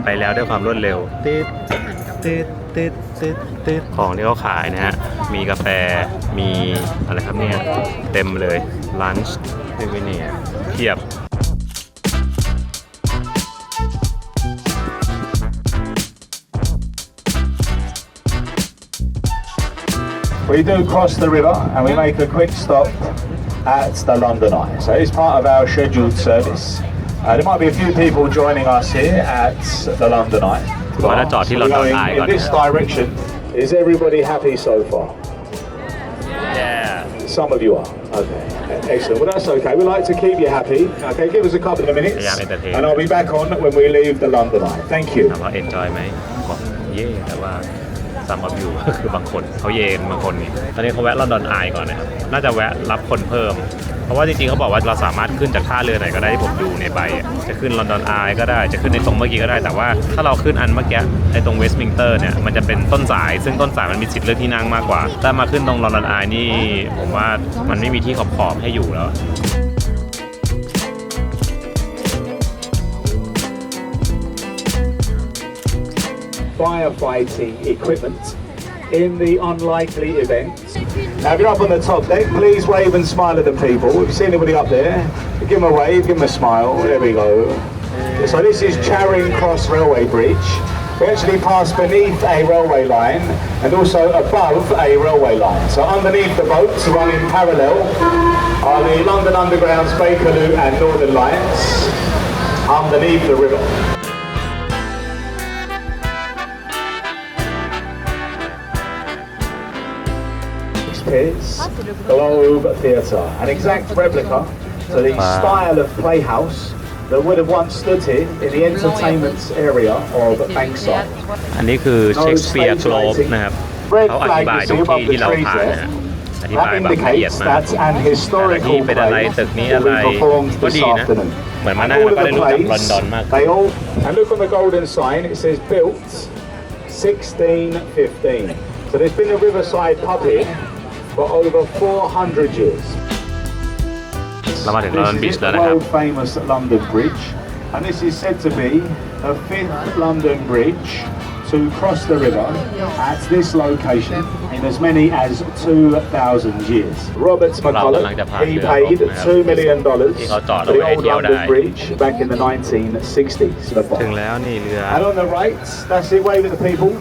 ไปแล้วด้วยความรวดเร็วติดของที่เขาขายนะฮะมีกาแฟมีอะไรครับเนี่ยเต็มเลยลันช์ด้วยเนี่ยเพียบ We do cross the river and we make a quick stop at the London Eye. So it's part of our scheduled service. There might be a few people joining us here at the London Eye. So we're going in this direction. Is everybody happy so far? Yeah. Some of you are. Okay. Excellent. Well, that's okay. We like to keep you happy. Okay, give us a couple of minutes. And I'll be back on when we leave the London Eye. Thank you. ถามว่า enjoy ไหมบอกเย่แต่ว่าซัมอัพอยู่ คือบางคนเขาเย็นบางคนนี่ตอนนี้เขาแวะลอนดอนอายก่อนนะครับน่าจะแวะรับคนเพิ่มเพราะว่าจริงๆเขาบอกว่าเราสามารถขึ้นจากท่าเรือไหนก็ได้ที่ผมดูในใบจะขึ้นลอนดอนอายก็ได้จะขึ้นในตรงเมื่อกี้ก็ได้แต่ว่าถ้าเราขึ้นอันเมื่อกี้ในตรงเวสต์มินสเตอร์เนี่ยมันจะเป็นต้นสายซึ่งต้นสายมันมีสิทธิ์เลือกที่นั่งมากกว่าถ้ามาขึ้นตรงลอนดอนอายนี่ผมว่ามันไม่มีที่ขอบๆให้อยู่แล้ว Firefighting equipment in the unlikely event. Now, if you're up on the top deck, please wave and smile at the people. If you see anybody up there, give them a wave, give them a smile. There we go. So this is Charing Cross Railway Bridge. We actually pass beneath a railway line and also above a railway line. So underneath the boats running parallel are the London Underground's Bakerloo and Northern lines underneath the river. Is Globe Theatre, an exact replica to the style of Playhouse that would have once stood here in the entertainment area of Bankside. อันนี้คือเชคสเปียร์โกลบนะครับ Red เขาอธิ flag บาย you ทุ see กที่ above ที่ the เรา trees ผ่านนะ there. ฮะอธิบาย That แบบละเอียด indicates มาก that's an แต่ละ historical ที่เป็นอะไร play ตึกนี้ that อะไร we performed ก็ this ดีนะ afternoon. เหมือนมา And นั่ง all แล้ว of ก็ได้ the รู้จัก plays, ลอนดอนมาก they all, and look on the golden sign, it says built 1615. So there's been a riverside pub here for over 400 years. เรามาถึง This ลอนดอนบีช is แล้ว the นะครับ world famous London Bridge, and this is said to be the 5th London Bridge to cross the river at this location in as many as 2,000 years. Robert McCulloch, he paid $2 million for the old London Bridge back in the 1960s. ถึงแล้วนี่เรือ And on the right, that's it, waving to people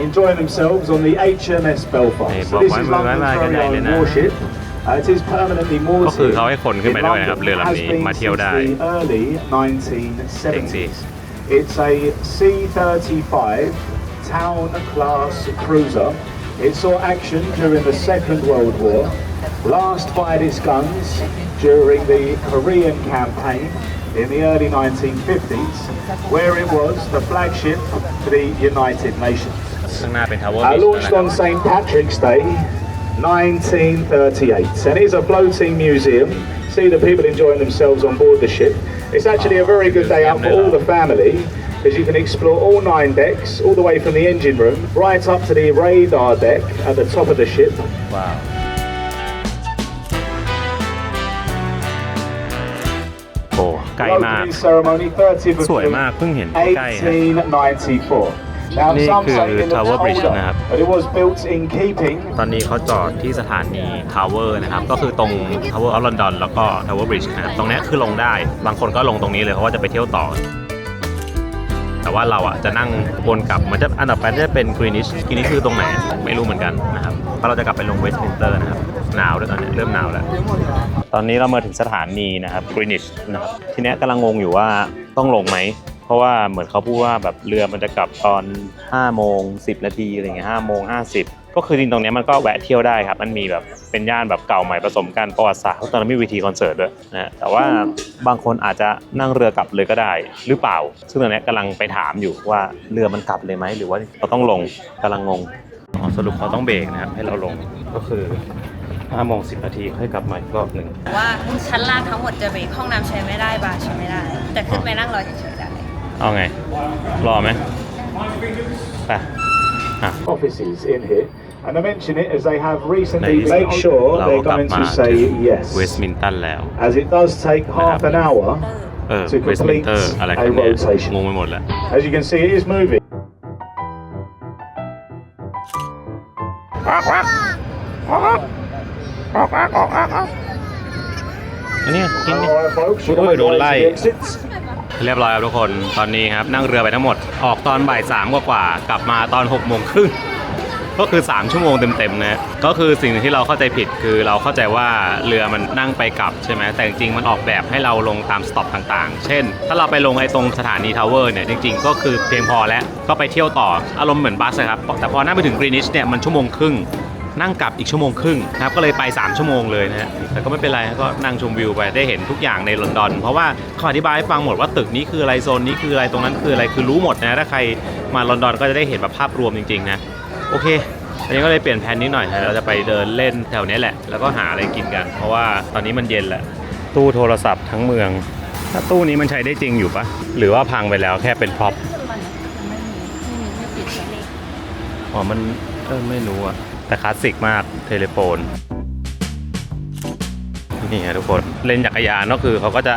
enjoying themselves on the HMS Belfast. So this is London's very own warship. It is permanently moored ก็คือเขาให้คนขึ้นไป in ด้วยนะครับ London. เรือลำ Has นี้ been มาเที่ยว since ได้ the early เจ๋งสิ 1970s. It's a C-35 town class cruiser. It saw action during the Second World War, last fired its guns during the Korean campaign in the early 1950s, where it was the flagship for the United Nations. ข้างหน้าเป็น Tower Bridge นะ Launched ครับ on St. Patrick's Day, 1938, and it's a floating museum. See the people enjoying themselves on board the ship. It's actually a very good day out for all the family, because you can explore all 9 decks, all the way from the engine room right up to the radar deck at the top of the ship. ว้าว โอ้ใกล้มาก Opening ceremony 30th of สวย June, มากเพิ่งเห็นใกล้ๆฮะ 1894. Now นี่ some คือ say it was Tower Bridge older, นะครับ but it was built in keeping ตอนนี้เขาจอดที่สถานีทาวเวอร์นะครับ ก็คือตรง Tower of London แล้วก็ Tower Bridge นะครับ ตรงนี้คือลงได้ บางคนก็ลงตรงนี้เลยเพราะว่าจะไปเที่ยวต่อ แต่ว่าเราอ่ะจะนั่งวนกลับมันจะอันดับไปจะเป็น Greenwich Greenwich คือตรงไหนไม่รู้เหมือนกันนะครับเพราะเราจะกลับไปลง Westminster นะครับหนาวด้วยตอนนี้เริ่มหนาวแล้ว ตอนนี้เรามาถึงสถานีนะครับ Greenwich นะครับทีนี้กำลังงงอยู่ว่าต้องลงไหมเพราะว่าเหมือนเขาพูดว่าแบบเรือมันจะกลับตอน5 โมง 10 นาทีอะไรเงี้ย5 โมง 50 ก็คือจริงตรงนี้มันก็แวะเที่ยวได้ครับมันมีแบบเป็นย่านแบบเก่าใหม่ผสมกันประวัติศาสตร์ตอนนั้นมีเวทีคอนเสิร์ตด้วยนะแต่ว่าบางคนอาจจะนั่งเรือกลับเลยก็ได้หรือเปล่าซึ่งตอนนี้กำลังไปถามอยู่ว่าเรือมันกลับเลยไหมหรือว่าเราต้องลงกำลังงงสรุปเขาต้องเบรกนะครับให้เราลงก็คือ5 โมง 10 นาทีค่อยกลับมาอีกรอบหนึ่ง ว่าชั้นล่างทั้งหมดจะเบรกห้องน้ำใช้ไม่ได้บาร์ใช้ไม่ได้ แต่ขึ้นไปนั่งรอเฉยๆได้ เอาไงรอไหมไปอ่ะ offices in here, and I mention it as they have recently Ladies, made sure เรา they're กลับ going มา to say ถึง yes, เวสต์มินตันแล้ว as it does take half an hour เวสต์มิน to เตอร์ complete อะไร a กันเนี่ย rotation. งงไปหมดแล้ว As you can see, it is moving. อันนี้กินดิ All right, folks, we're Ôi, going to đồ make lay. the exits. เรียบร้อยครับทุกคนตอนนี้ครับนั่งเรือไปทั้งหมดออกตอนบ่าย3กว่าๆกลับมาตอน6 โมงครึ่งก็คือ3 ชั่วโมงเต็มๆนะก็คือสิ่งที่เราเข้าใจผิดคือเราเข้าใจว่าเรือมันนั่งไปกลับใช่ไหมแต่จริงๆมันออกแบบให้เราลงตามสต็อปต่างๆเช่นถ้าเราไปลงไอ้ตรงสถานีทาวเวอร์เนี่ยจริงๆก็คือเพียงพอแล้วก็ไปเที่ยวต่ออารมณ์เหมือนบัสนะครับแต่พอนั่งไปถึงกรีนิชเนี่ยมัน1 ชั่วโมงครึ่งนั่งกลับอีก1 ชั่วโมงครึ่งนะครับก็เลยไป3 ชั่วโมงเลยนะฮะแต่ก็ไม่เป็นไรก็นั่งชมวิวไปได้เห็นทุกอย่างในลอนดอนเพราะว่าเขาอธิบายให้ฟังหมดว่าตึกนี้คืออะไรโซนนี้คืออะไรตรงนั้นคืออะไรคือรู้หมดนะถ้าใครมาลอนดอนก็จะได้เห็นแบบภาพรวมจริงๆนะโอเคอันนี้ก็เลยเปลี่ยนแผนนิดหน่อยเราจะไปเดินเล่นแถวนี้แหละแล้วก็หาอะไรกินกันเพราะว่าตอนนี้มันเย็นแหละตู้โทรศัพท์ทั้งเมืองถ้าตู้นี้มันใช้ได้จริงอยู่ปะหรือว่าพังไปแล้วแค่เป็นพร็อพอ๋อมันไม่รู้อะแต่คลาสสิกมากเทเลโฟนนี่ฮะทุกคนเล่นจักรยานก็คือเขาก็จะ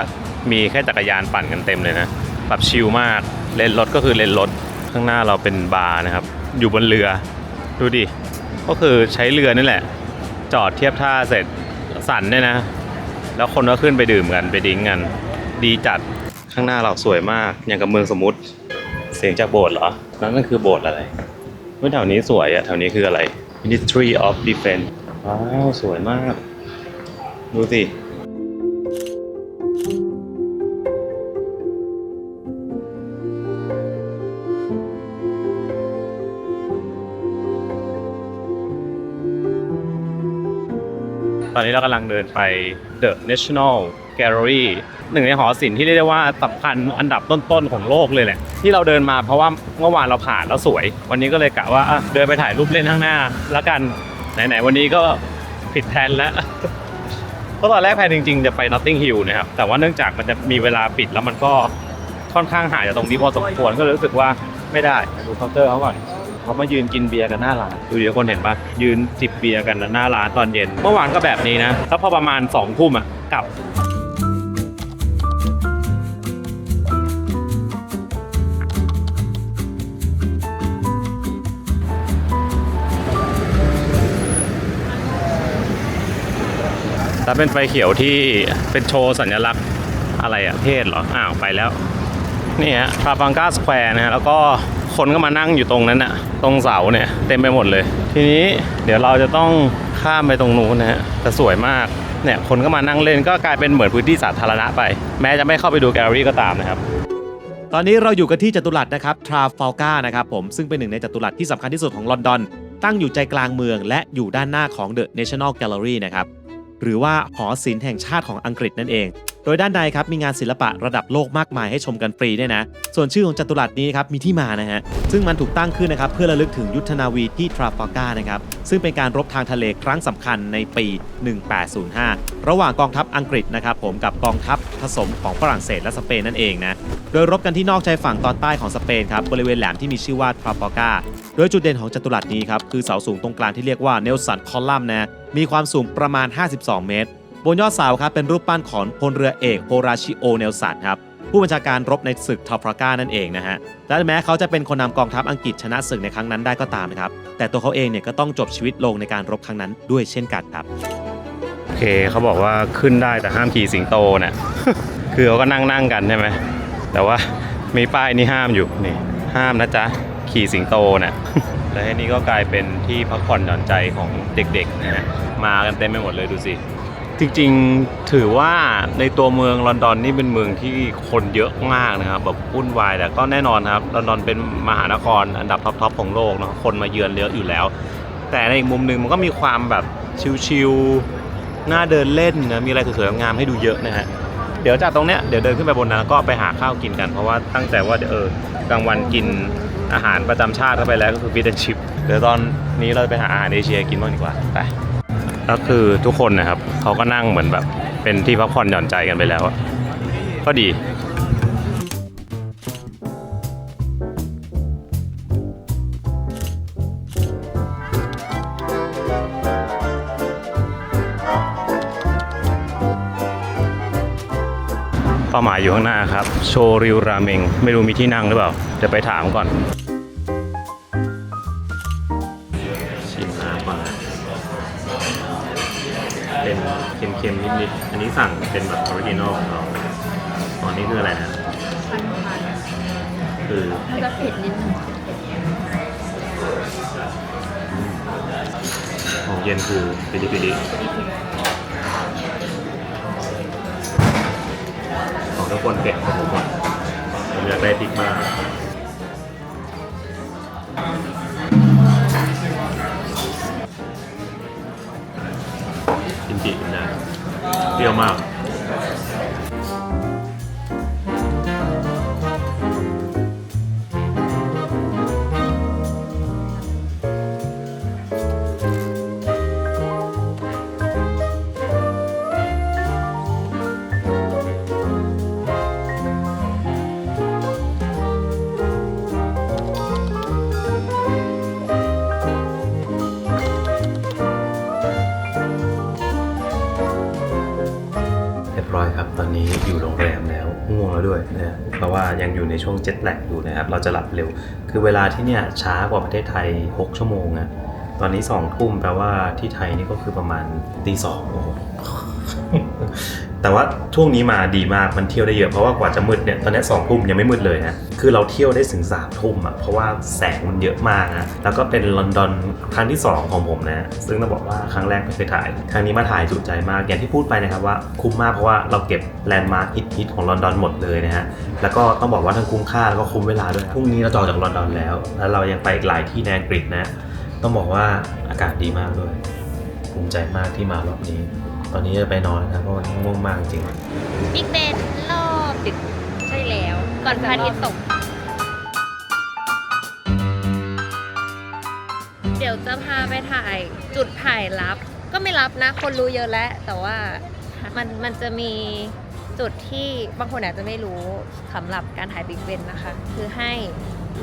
มีแค่จักรยานปั่นกันเต็มเลยนะแบบชิลมากเลนรถก็คือเลนรถข้างหน้าเราเป็นบาร์นะครับอยู่บนเรือดูดิก็คือใช้เรือนี่แหละจอดเทียบท่าเสร็จสั่นเนี่ยนะแล้วคนก็ขึ้นไปดื่มกันไปดิ้งกันดีจัดข้างหน้าเราสวยมากอย่างกับเมืองสมมุติเสียงจากโบสถ์เหรอนั่นคือโบสถ์อะไรแถวนี้สวยอะแถวนี้คืออะไร Ministry of Defense ว้าวสวยมากดูสิตอนนี้เรากำลังเดินไป The National Gallery หนึ่งในหอศิลป์ที่เรียกได้ว่าสำคัญอันดับต้นๆของโลกเลยแหละที่เราเดินมาเพราะว่าเมื่อวานเราผ่านแล้วสวยวันนี้ก็เลยกะว่าเดินไปถ่ายรูปเล่นข้างหน้าแล้วกันไหนๆวันนี้ก็ผิดแผนแล้วเพราะตอนแรกแผนจริงๆจะไป Notting Hill นะครับแต่ว่าเนื่องจากมันจะมีเวลาปิดแล้วมันก็ค่อนข้างห่างจากตรงนี้พอสมควรก็เลยรู้สึกว่าไม่ได้ดูเคาน์เตอร์เขาก่อนเขามายืนกินเบียร์กันหน้าร้านดูเดี๋ยวคนเห็นปะยืนจิบเบียร์กันหน้าร้านตอนเย็นเมื่อวานก็แบบนี้นะแล้วพอประมาณ2 ทุ่มกลับแต่เป็นไฟเขียวที่เป็นโชว์สัญลักษณ์อะไรเทศเหรออ้าวไปแล้วนี่ฮะทราฟังการ์สแควร์นะฮะแล้วก็คนก็มานั่งอยู่ตรงนั้นน่ะตรงเสาเนี่ยเต็มไปหมดเลยทีนี้เดี๋ยวเราจะต้องข้ามไปตรงนู้นนะฮะแต่สวยมากเนี่ยคนก็มานั่งเล่นก็กลายเป็นเหมือนพื้นที่สาธารณะไปแม้จะไม่เข้าไปดูแกลเลอรี่ก็ตามนะครับตอนนี้เราอยู่กันที่จัตุรัสนะครับทราฟัลการ์นะครับผมซึ่งเป็นหนึ่งในจัตุรัสที่สำคัญที่สุดของลอนดอนตั้งอยู่ใจกลางเมืองและอยู่ด้านหน้าของ The National Gallery นะครับหรือว่าหอศิลป์แห่งชาติของอังกฤษนั่นเองโดยด้านในครับมีงานศิลปะระดับโลกมากมายให้ชมกันฟรีด้วยนะส่วนชื่อของจัตุรัสนี้ครับมีที่มานะฮะซึ่งมันถูกตั้งขึ้นนะครับเพื่อระลึกถึงยุทธนาวีที่ทราฟัลการ์นะครับซึ่งเป็นการรบทางทะเลครั้งสำคัญในปี 1805 ระหว่างกองทัพอังกฤษนะครับผมกับกองทัพผสมของฝรั่งเศสและสเปนนั่นเองนะโดยรบกันที่นอกชายฝั่งตอนใต้ของสเปนครับบริเวณแหลมที่มีชื่อว่าทราฟัลการ์โดยจุดเด่นของจัตุรัสนี้ครับคือเสาสูงตรงกลางที่เรียกว่าเนลสันคอลัมน์นะมีความสูงประมาณ52 เมตรบนยอดเสาครับเป็นรูปปั้นของพลเรือเอกโฮราชิโอเนลสันครับผู้บัญชาการรบในศึกทราฟัลการ์นั่นเองนะฮะและแม้เขาจะเป็นคนนำกองทัพอังกฤษชนะศึกในครั้งนั้นได้ก็ตามนะครับแต่ตัวเขาเองเนี่ยก็ต้องจบชีวิตลงในการรบครั้งนั้นด้วยเช่นกันครับโอเคเขาบอกว่าขึ้นได้แต่ห้ามขี่สิงโตเนี่ย คือเขาก็นั่งกันใช่ไหมแต่ว่ามีป้ายนี่ห้ามอยู่นี่ห้ามนะจ๊ะขี่สิงโตเนี่ย และที่นี่ก็กลายเป็นที่พักผ่อนหย่อนใจของเด็กๆนะฮะมากันเต็มไปหมดเลยดูสิจริงๆถือว่าในตัวเมืองลอนดอนนี่เป็นเมืองที่คนเยอะมากนะครับแบบวุ่นวายแต่ก็แน่นอนครับลอนดอนเป็นมหานครอันดับท็อปของโลกเนาะคนมาเยือนเยอะอยู่แล้วแต่ในอีกมุมนึงมันก็มีความแบบชิลๆน่าเดินเล่นนะมีอะไรสวยๆงามให้ดูเยอะนะฮะเดี๋ยวจากตรงเนี้ยเดี๋ยวเดินขึ้นไปบนนั้นก็ไปหาข้าวกินกันเพราะว่าตั้งใจว่าเดี๋ยวกลางวันกินอาหารประจำชาติเข้าไปแล้วก็คือฟิชแอนด์ชิพเดี๋ยวตอนนี้เราไปหาอาหารเอเชียกินบ้างดีกว่าไปก็คือทุกคนนะครับเขาก็นั่งเหมือนแบบเป็นที่พักผ่อนหย่อนใจกันไปแล้วก็ดีเป้าหมายอยู่ข้างหน้าครับโชริวราเมงไม่รู้มีที่นั่งหรือเปล่าจะไปถามก่อนชิมน้ำก่อนเป็นเค็มๆนิดๆอันนี้สั่งเป็นแบบออริจินอลของเราตอนนี้คืออะไรนะคือจะเผ็ดนิดนึงของเย็นคือปิลิของทุกคนเผ็ดของผมก่อนผมอยากได้พริกมากกิมจินะเปรี้ยวมากครับตอนนี้อยู่โรงแรมแล้วง่วงแล้วด้วยนะเพราะว่ายังอยู่ในช่วงเจ็ตแลกอยู่นะครับเราจะหลับเร็วคือเวลาที่เนี่ยช้ากว่าประเทศไทย6 ชั่วโมงอะตอนนี้2 ทุ่มแปลว่าที่ไทยนี่ก็คือประมาณตี 2โอ้โห แต่ว่าช่วงนี้มาดีมากมันเที่ยวได้เยอะเพราะว่ากว่าจะมืดเนี่ยตอนนี้2 ทุ่มยังไม่มืดเลยนะคือเราเที่ยวได้ถึง3 ทุ่มอ่ะเพราะว่าแสงมันเยอะมากนะแล้วก็เป็นลอนดอนครั้งที่2ของผมนะซึ่งต้องบอกว่าครั้งแรกไม่เคยถ่ายครั้งนี้มาถ่ายจุใจมากอย่างที่พูดไปนะครับว่าคุ้มมากเพราะว่าเราเก็บแลนด์มาร์คฮิตของลอนดอนหมดเลยนะฮะแล้วก็ต้องบอกว่าทั้งคุ้มค่าแล้วก็คุ้มเวลาด้วยพรุ่งนี้เราจะออกจากลอนดอนแล้วเรายังไปอีกหลายที่ในอังกฤษนะต้องบอกว่าอากาศดีมากด้วยภูมิใจมากที่มารอบนี้ ตอนนี้จะไปนอนครับเพราะมันง่วงมากจริง บิ๊กเบนรอบดึกใช่แล้ว ก่อนพระอาทิตย์ตก เดี๋ยวจะพาไปถ่ายจุดถ่ายลับ ก็ไม่ลับนะ คนรู้เยอะแล้ว แต่ว่ามันจะมีจุดที่บางคนอาจจะไม่รู้สำหรับการถ่ายบิ๊กเบนนะคะ คือให้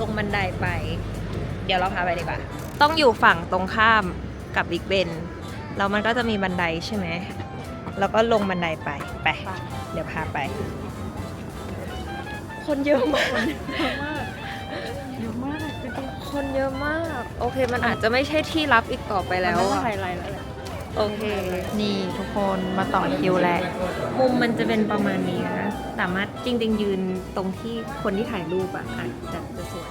ลงบันไดไป เดี๋ยวเราพาไปดีกว่า ต้องอยู่ฝั่งตรงข้ามกับบิ๊กเบนแล้วมันก็จะมีบันไดใช่ไหม แล้วก็ลงบันไดไป เดี๋ยวพาไป คนเยอะมาก คนเยอะมาก โอเค มันอาจจะไม่ใช่ที่รับอีกต่อไปแล้วอะโอเค นี่ทุกคนมาต่อคิวแล้ว มุมมันจะเป็นประมาณนี้นะสามารถจริงๆยืนตรงที่คนที่ถ่ายรูปอะอาจจะสวย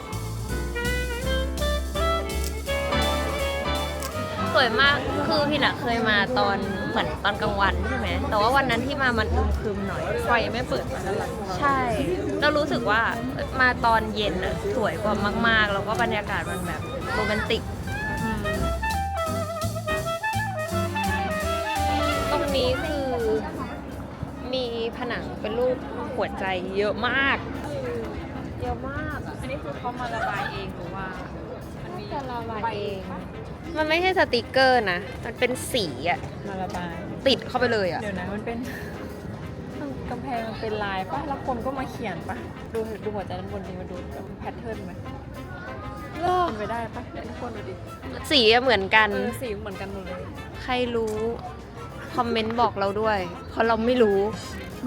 สวยมาก คือพี่น่ะเคยมาตอนเหมือนตอนกลางวันใช่ไหม แต่ว่าวันนั้นที่มามันอึมครึมหน่อย ไฟยังไม่เปิดมาแล้วล่ะใช่ แล้วรู้สึกว่ามาตอนเย็นอะสวยกว่ามากๆ แล้วก็บรรยากาศมันแบบโรแมนติก ตรงนี้คือมีผนังเป็นรูปหัวใจเยอะมาก เยอะมากอะ อันนี้คือเขามาระบายเองหรือว่ามันมี จะระบายเอง มันไม่ใช่สติกเกอร์นะ มันเป็นสีอะ มาระบาย ติดเข้าไปเลยอะ เดี๋ยวนะมันเป็นกำแพงมันเป็นลายป่ะแล้วคนก็มาเขียนป่ะดูหัวใจด้านบนนี้มาดูแพทเทิร์นไหมเป็นไปได้ป่ะเดี๋ยวทุกคนดูดิ สีอะเหมือนกัน สีเหมือนกันหมดเลย ใครรู้คอมเมนต์บอกเราด้วย เพราะเราไม่รู้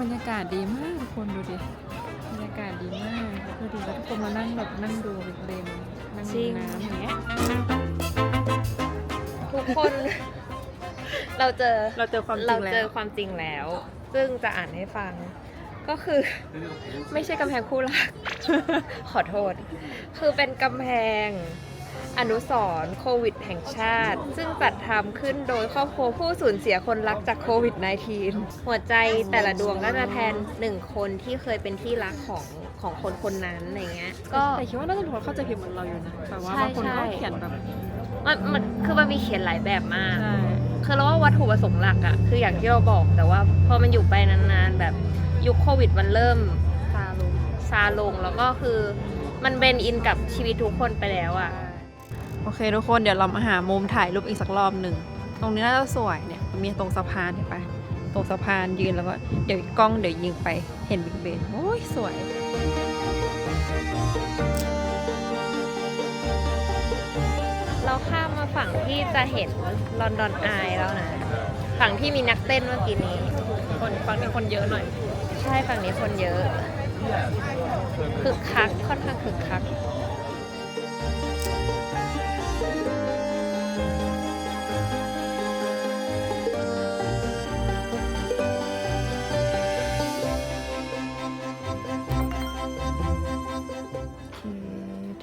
บรรยากาศดีมากทุกคนดูดิบรรยากาศดีมากดูดิแล้วทุกคนมานั่งแบบนั่งดูเลนนั่ง จริ ดู ง น้ำอย่างเงี้ย ทุกคน เราเจอ เราเจอความจริ เรา งแล้ว เจอความจริงแล้ว ซึ่งจะอ่านให้ฟัง ก็คือ ไม่ใช่กำแพงคู่รัก ขอโทษ คือเป็นกำแพงอนุสรณ์โควิดแห่งชาติ ซึ่งจัดทำขึ้นโดยครอบครัวผู้สูญเสียคนรักจากโควิด -19 หัวใจแต่ละดวงก็จะแทนหนึ่งคนที่เคยเป็นที่รักของคนคนนั้นอะไรเงี้ย ก็ แต่คิดว่าน่าจะมีคนเข้าใจผิดเหมือนเราอยู่นะแต่ว่า ใช่ บางคนก็ ใช่ เขียนแบบ มันมีเขียนหลายแบบมาก ใช่ คือเราว่าวัตถุประสงค์หลักอะคืออย่างที่เราบอกแต่ว่าพอมันอยู่ไปนานๆแบบยุคโควิดมันเริ่มซาลงแล้วก็คือมันเบนอินกับชีวิตทุกคนไปแล้วอะ โอเคทุกคนเดี๋ยวเรามาหามุมถ่ายรูปอีกสักรอบหนึ่งตรงนี้น่าจะสวยเนี่ยมีตรงสะพานเห็นปะตรงสะพานยืนแล้วก็เดี๋ยวกล้องเดี๋ยวยิงไปเห็นบิ๊กเบนโอ้ยสวย เราข้ามมาฝั่งที่จะเห็นลอนดอนอายแล้วนะฝั่งที่มีนักเต้นเมื่อกี้นี้ คนฟังนี้คนเยอะหน่อย ใช่ฝั่งนี้คนเยอะคึกคักค่อนข้างคึกคัก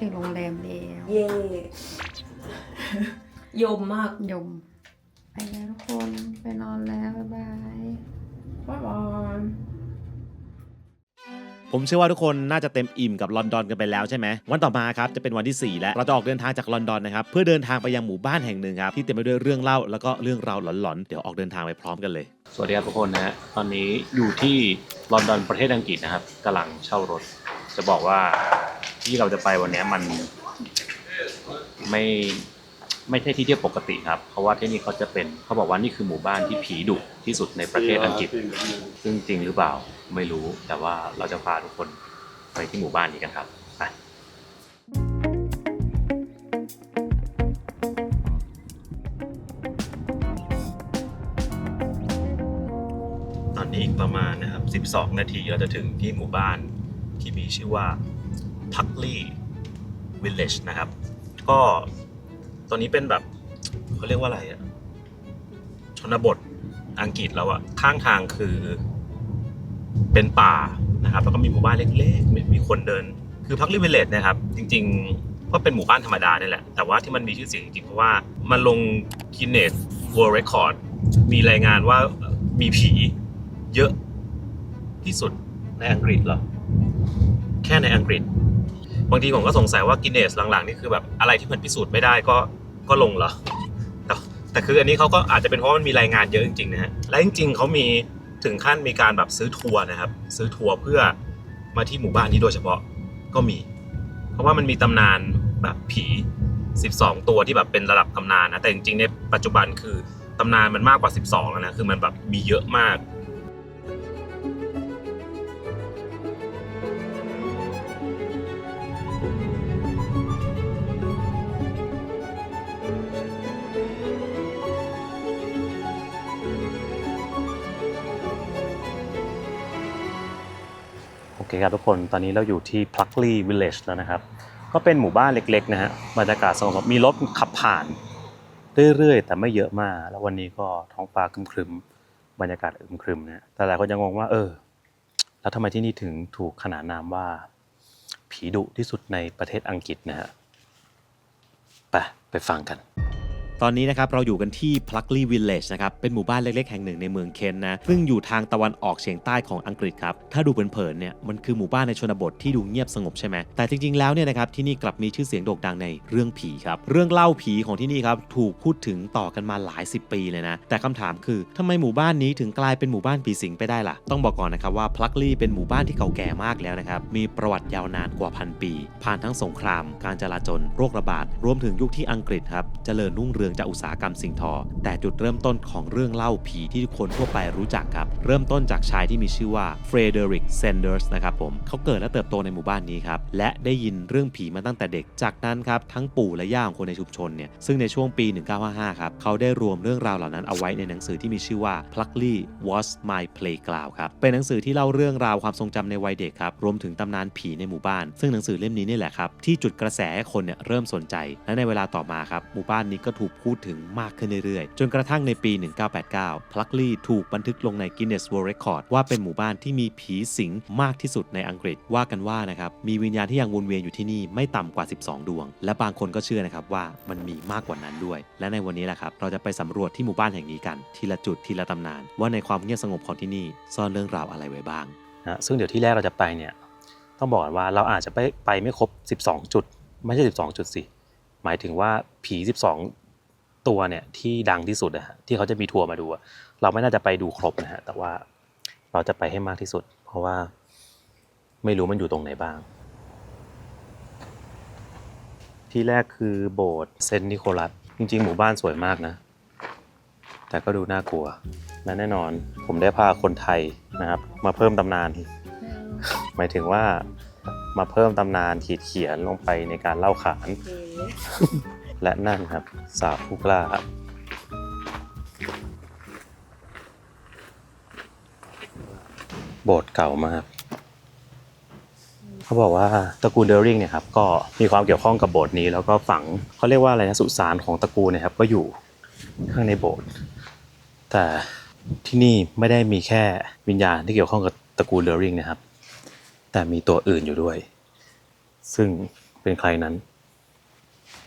ถึงโรงแรมแล้ว เย่ ยมมาก ยม ไปแล้วทุกคนไปนอนแล้ว บ๊ายบาย ผมเชื่อว่าทุกคนน่าจะเต็มอิ่มกับลอนดอนกันไปแล้วใช่ไหมวันต่อมาครับจะเป็นวันที่ 4 แล้วเราจะออกเดินทางจากลอนดอนนะครับเพื่อเดินทางไปยังหมู่บ้านแห่งหนึ่งครับที่เต็มไปด้วยเรื่องเล่าแล้วก็เรื่องราวหลอนๆเดี๋ยวออกเดินทางไปพร้อมกันเลยสวัสดีครับทุกคนนะฮะตอนนี้อยู่ที่ลอนดอนประเทศอังกฤษนะครับกำลังเช่ารถจะบอกว่าที่เราจะไปวันนี้มันไม่ใช่ที่เที่ยวปกติครับเพราะว่าที่นี่เขาบอกว่านี่คือหมู่บ้านที่ผีดุที่สุดในประเทศอังกฤษซึ่งจริงหรือเปล่าไม่รู้แต่ว่าเราจะพาทุกคนไปที่หมู่บ้านนี้กันครับไปตอนนี้อีกประมาณนะครับ12 นาทีเราจะถึงที่หมู่บ้านที่มีชื่อว่า Puckley Village นะครับก็ตอนนี้เป็นแบบเขาเรียกว่าอะไรอะชนบทอังกฤษแล้วอะข้างทางคือเป็นป่านะครับแล้วก็มีหมู่บ้านเล็กๆมีคนเดินคือพักลิวิลเลจนะครับจริงๆก็เป็นหมู่บ้านธรรมดานี่แหละแต่ว่าที่มันมีชื่อเสียงจริงๆเพราะว่ามันลง Guinness World Record มีรายงานว่ามีผีเยอะที่สุดในอังกฤษเหรอแค่ในอังกฤษบางทีผมก็สงสัยว่า Guinness หลังๆนี่คือแบบอะไรที่มันพิสูจน์ไม่ได้ก็ลงเหรอ แต่คืออันนี้เขาก็อาจจะเป็นเพราะมันมีรายงานเยอะจริงๆนะฮะและจริงๆเขามีถึงขั้นมีการแบบซื้อทัวร์นะครับซื้อทัวร์เพื่อมาที่หมู่บ้านนี้โดยเฉพาะก็มีเพราะว่ามันมีตำนานแบบผี12ตัวที่แบบเป็นระดับตำนานนะแต่จริงๆในปัจจุบันคือตำนานมันมากกว่า12แล้วนะคือมันแบบมีเยอะมากโอเคครับทุกคนตอนนี้เราอยู่ที่ Pluckley Village แล้วนะครับก็เป็นหมู่บ้านเล็กๆนะฮะบรรยากาศสงบมีรถขับผ่านเรื่อยๆแต่ไม่เยอะมากแล้ววันนี้ก็ท้องฟ้าครึ้มๆบรรยากาศอึมครึมนะแต่หลายคนยังงงว่าแล้วทำไมที่นี่ถึงถูกขนานนามว่าผีดุที่สุดในประเทศอังกฤษนะฮะไปฟังกันตอนนี้นะครับเราอยู่กันที่ Pluckley Village นะครับเป็นหมู่บ้านเล็กๆแห่งหนึ่งในเมืองเคนนะซึ่งอยู่ทางตะวันออกเฉียงใต้ของอังกฤษครับถ้าดูเผินๆเนี่ยมันคือหมู่บ้านในชนบทที่ดูเงียบสงบใช่ไหมแต่จริงๆแล้วเนี่ยนะครับที่นี่กลับมีชื่อเสียงโด่งดังในเรื่องผีครับเรื่องเล่าผีของที่นี่ครับถูกพูดถึงต่อกันมาหลาย10ปีเลยนะแต่คำถามคือทำไมหมู่บ้านนี้ถึงกลายเป็นหมู่บ้านผีสิงไปได้ล่ะต้องบอกก่อนนะครับว่า Pluckley เป็นหมู่บ้านที่เก่าแก่มากแล้วนะครับมีประวัติยาวนานกว่า1,000 ปีผ่านทั้งสงครามการจลาจลโรคระบาดรวมถึงยุคที่อังกฤษครับเจริญรุ่งเรืองจากอุตสาหกรรมสิ่งทอแต่จุดเริ่มต้นของเรื่องเล่าผีที่ทุกคนทั่วไปรู้จักครับเริ่มต้นจากชายที่มีชื่อว่าเฟรเดริกเซนเดอร์สนะครับผมเขาเกิดและเติบโตในหมู่บ้านนี้ครับและได้ยินเรื่องผีมาตั้งแต่เด็กจากนั้นครับทั้งปู่และย่าของคนในชุมชนเนี่ยซึ่งในช่วงปี 1955 ครับเขาได้รวมเรื่องราวเหล่านั้นเอาไว้ในหนังสือที่มีชื่อว่า Pluckley Was My Playground ครับเป็นหนังสือที่เล่าเรื่องราวความทรงจำในวัยเด็กครับรวมถึงตำนานผีในหมู่บ้านซึ่งหนังสือเล่มนี้นี่แหละครับที่จุดกระแสให้คนเนี่ยเริ่มสนใจและในเวลาต่อมาครับหมู่บ้านนี้ก็ถูกพูดถึงมากขึ้นเรื่อยๆจนกระทั่งในปี 1989 Pluckley ถูกบันทึกลงใน Guinness World Record ว่าเป็นหมู่บ้านที่มีผีสิงมากที่สุดในอังกฤษว่ากันว่านะครับมีวิญญาณที่ยังวนเวียนอยู่ที่นี่ไม่ต่ำกว่า12ดวงและบางคนก็เชื่อนะครับว่ามันมีมากกว่านั้นด้วยและในวันนี้แหละครับเราจะไปสำรวจที่หมู่บ้านแห่งนี้กันทีละจุดทีละตำนานว่าในความเงียบสงบของที่นี่ซ่อนเรื่องราวอะไรไว้บ้างนะซึ่งเดี๋ยวที่แรกเราจะไปเนี่ยต้องบอกว่าเราอาจจะไปไม่ครบ12จุดไม่ใช่12จุดสิหมายถึงว่าผี12ตัวเนี่ยที่ดังที่สุดนะฮะที่เขาจะมีทัวร์มาดูเราไม่น่าจะไปดูครบนะฮะแต่ว่าเราจะไปให้มากที่สุดเพราะว่าไม่รู้มันอยู่ตรงไหนบ้างที่แรกคือโบสถ์เซนต์นิโคลัสจริงๆหมู่บ้านสวยมากนะแต่ก็ดูน่ากลัวและแน่นอนผมได้พาคนไทยนะครับมาเพิ่มตำนานหมายถึงว่ามาเพิ่มตำนานเขียนลงไปในการเล่าขานและนั่นครับสาวผู้กล้าโบสถ์เก่ามากเขาบอกว่าตระกูลเดอริงเนี่ยครับก็มีความเกี่ยวข้องกับโบสถ์นี้แล้วก็ฝังเขาเรียกว่าอะไรนะสุสานของตระกูลเนี่ยครับก็อยู่ข้างในโบสถ์แต่ที่นี่ไม่ได้มีแค่วิญญาณที่เกี่ยวข้องกับตระกูลเดอริงนะครับแต่มีตัวอื่นอยู่ด้วยซึ่งเป็นใครนั้น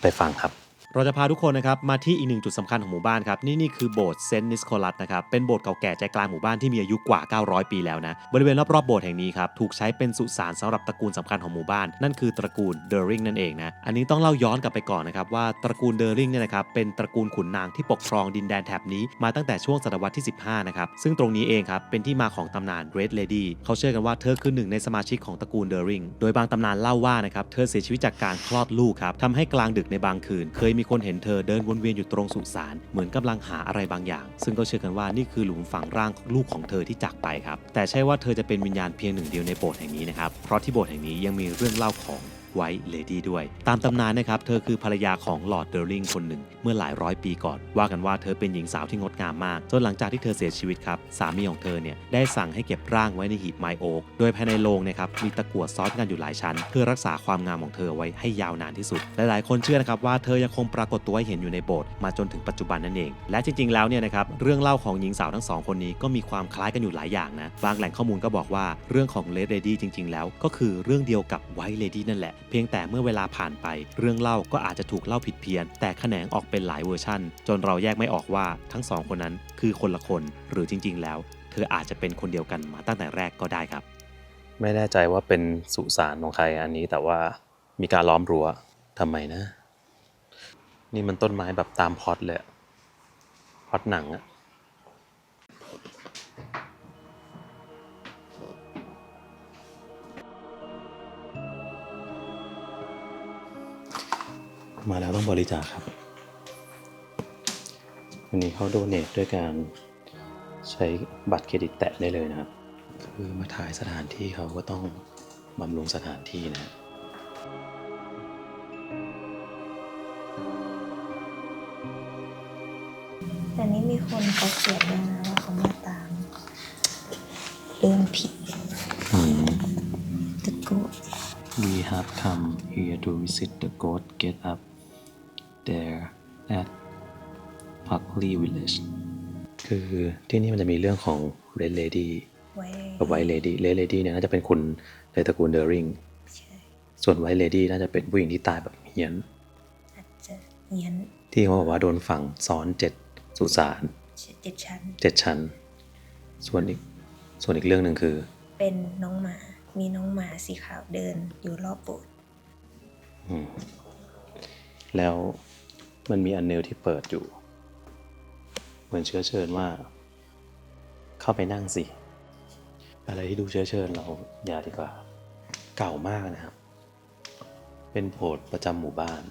ไปฟังครับเราจะพาทุกคนนะครับมาที่อีกหนึ่งจุดสำคัญของหมู่บ้านครับนี่คือโบสถ์เซนต์นิโคลัสนะครับเป็นโบสถ์เก่าแก่ใจกลางหมู่บ้านที่มีอายุกว่า900ปีแล้วนะบริเวณรอบๆโบสถ์แห่งนี้ครับถูกใช้เป็นสุสานสำหรับตระกูลสำคัญของหมู่บ้านนั่นคือตระกูลเดอริงนั่นเองนะอันนี้ต้องเล่าย้อนกลับไปก่อนนะครับว่าตระกูลเดอริงเนี่ยนะครับเป็นตระกูลขุนนางที่ปกครองดินแดนแถบนี้มาตั้งแต่ช่วงศตวรรษที่15นะครับซึ่งตรงนี้เองครับเป็นที่มาของตำนาน Red Lady เขาเชื่อกันว่าเธอคือหนึ่งในสมาชิกของตระกูลเดอริงโดยบางตำนานเล่าว่านะครับเธอเสียชีวิตจากการคลอดลูกครับทำให้กลางดึกในบางคืนเคยมีคนเห็นเธอเดินวนเวียนอยู่ตรงสุสานเหมือนกำลังหาอะไรบางอย่างซึ่งก็เชื่อกันว่านี่คือหลุมฝังร่างลูกของเธอที่จากไปครับแต่ใช่ว่าเธอจะเป็นวิญญาณเพียงหนึ่งเดียวในโบสถ์แห่งนี้นะครับเพราะที่โบสถ์แห่งนี้ยังมีเรื่องเล่าของไวท์เลดี้ด้วยตามตำนานนะครับเธอคือภรรยาของลอร์ดเดอริงคนหนึ่งเมื่อหลายร้อยปีก่อนว่ากันว่าเธอเป็นหญิงสาวที่งดงามมากจนหลังจากที่เธอเสียชีวิตครับสามีของเธอเนี่ยได้สั่งให้เก็บร่างไว้ในหีบไม้โอ๊กโดยภายในโลงนะครับมีตะกั่วซ้อนกันอยู่หลายชั้นเพื่อรักษาความงามของเธอไว้ให้ยาวนานที่สุดหลายๆคนเชื่อนะครับว่าเธอยังคงปรากฏตัวให้เห็นอยู่ในโบสถ์มาจนถึงปัจจุบันนั่นเองและจริงๆแล้วเนี่ยนะครับเรื่องเล่าของหญิงสาวทั้งสองคนนี้ก็มีความคล้ายกันอยู่หลายอย่างนะบางแหล่งข้อมูลก็บอกว่าเรื่องของเลดี้จริงๆแล้วก็คือเรื่องเดียวกับไวท์เลดี้นั่นแหละเพียงแต่เมื่อเวลาผ่านไปเรื่องเล่าก็อาจจะถูกเล่าผิดเพี้ยนแต่แขนงออกเป็นหลายเวอร์ชันจนเราแยกไม่ออกว่าทั้งสองคนนั้นคือคนละคนหรือจริงๆแล้วเธออาจจะเป็นคนเดียวกันมาตั้งแต่แรกก็ได้ครับไม่แน่ใจว่าเป็นสุสานของใครอันนี้แต่ว่ามีการล้อมรั้วทำไมนะนี่มันต้นไม้แบบตามพล็อตเลย พล็อตหนังอะมาแล้วต้องบริจาคครับวันนี้เขาโดเนทด้วยการใช้บัตรเครดิตแตะได้เลยนะครับคือมาถ่ายสถานที่เขาก็ต้องบำรุงสถานที่นะ แต่นี้มีคนเขาเขียนด้วยนะว่าเขามาตามเรื่องผี The Ghost We have come here to visit the goat get up there at Parkley Village คือที่นี่มันจะมีเรื่องของ Red Lady ไว้ กับ White Lady Red Lady เนี่ยน่าจะเป็นคุณในตระกูลเดอริง ใช่ ส่วน White Lady น่าจะเป็นผู้หญิงที่ตายแบบเฮี้ยน อาจจะเฮียน ที่เขาบอกว่าโดนฝังซ้อน7 สุสาน 7 ชั้น 7 ชั้น ส่วนอีกเรื่องหนึ่งคือ เป็นน้องหมา มีน้องหมาสีขาวเดินอยู่รอบโบสถ์ แล้วมันมีอันเนลที่เปิดอยู่ เหมือนเชื้อเชิญว่า เข้าไปนั่งสิ อะไรที่ดูเชื้อเชิญเราอย่าดีกว่า เก่ามากนะครับ เป็นโบสถ์ประจำหมู่บ้าน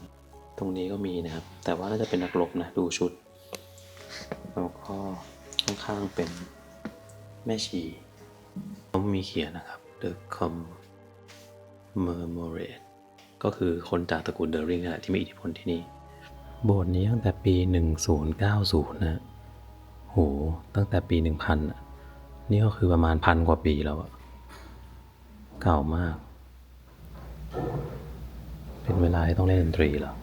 ตรงนี้ก็มีนะครับ แต่ว่าน่าจะเป็นนักรบนะ ดูชุด แล้วก็ข้างๆเป็นแม่ชีเขามีเขียนนะครับ The Commemorate ก็คือคนจากตระกูลเดอริงนะที่มีอิทธิพลที่นี่ โบสถ์นี้ตั้งแต่ปี 1090 นะโหตั้งแต่ปี 1000นะนี่ก็คือประมาณ1,000 กว่าปีแล้วอะเก่ามาก เป็นเวลาที่ต้องเล่นดนตรีแล้ว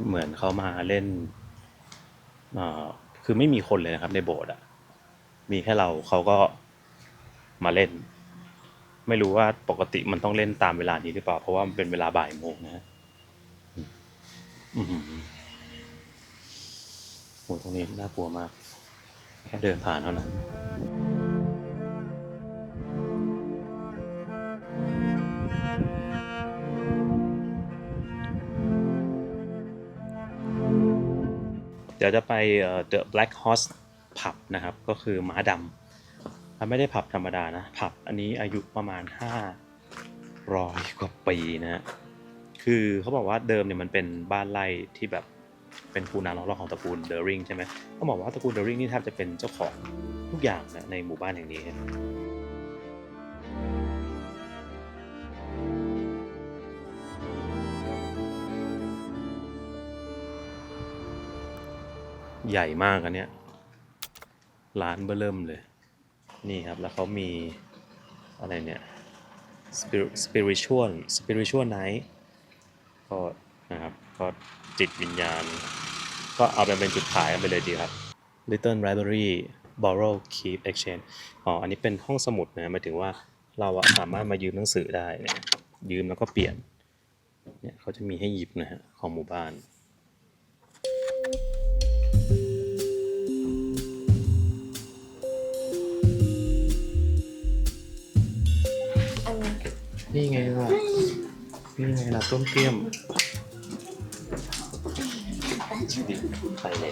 เหมือนเขามาเล่นคือไม่มีคนเลยนะครับในโบสถ์อะมีแค่เราเขาก็มาเล่น ไม่รู้ว่าปกติมันต้องเล่นตามเวลานี้หรือเปล่าเพราะว่ามันเป็นเวลาบ่ายโมงนะโหตรงนี้น่ากลัวมากแค่เดินผ่านเท่านั้นเดี๋ยวจะไปThe Black Horse ผับนะครับก็คือม้าดำมันไม่ได้ผับธรรมดานะผับอันนี้อายุประมาณ500 กว่าปีนะฮะคือเขาบอกว่าเดิมเนี่ยมันเป็นบ้านไร่ที่แบบเป็นคูนาล้อมรอบของตระกูลเดอริงใช่ไหมเขาบอกว่าตระกูลเดอริงนี่แทบจะเป็นเจ้าของทุกอย่างนะในหมู่บ้านแห่งนี้ใหญ่มากอันเนี้ยร้านเบ้อเริ่มเลยนี่ครับแล้วเขามีอะไรเนี่ย spiritual night ก็นะครับก็จิตวิญญาณก็เอาเป็นจุดขายกันไปเลยดีครับ Little Library Borrow Keep Exchange อันนี้เป็นห้องสมุดนะหมายถึงว่าเราสามารถมายืมหนังสือได้เนี่ยยืมแล้วก็เปลี่ยนเนี่ยเขาจะมีให้หยิบนะฮะของหมู่บ้านนี่ไงล่ะต้มเตี้ยมไปเลย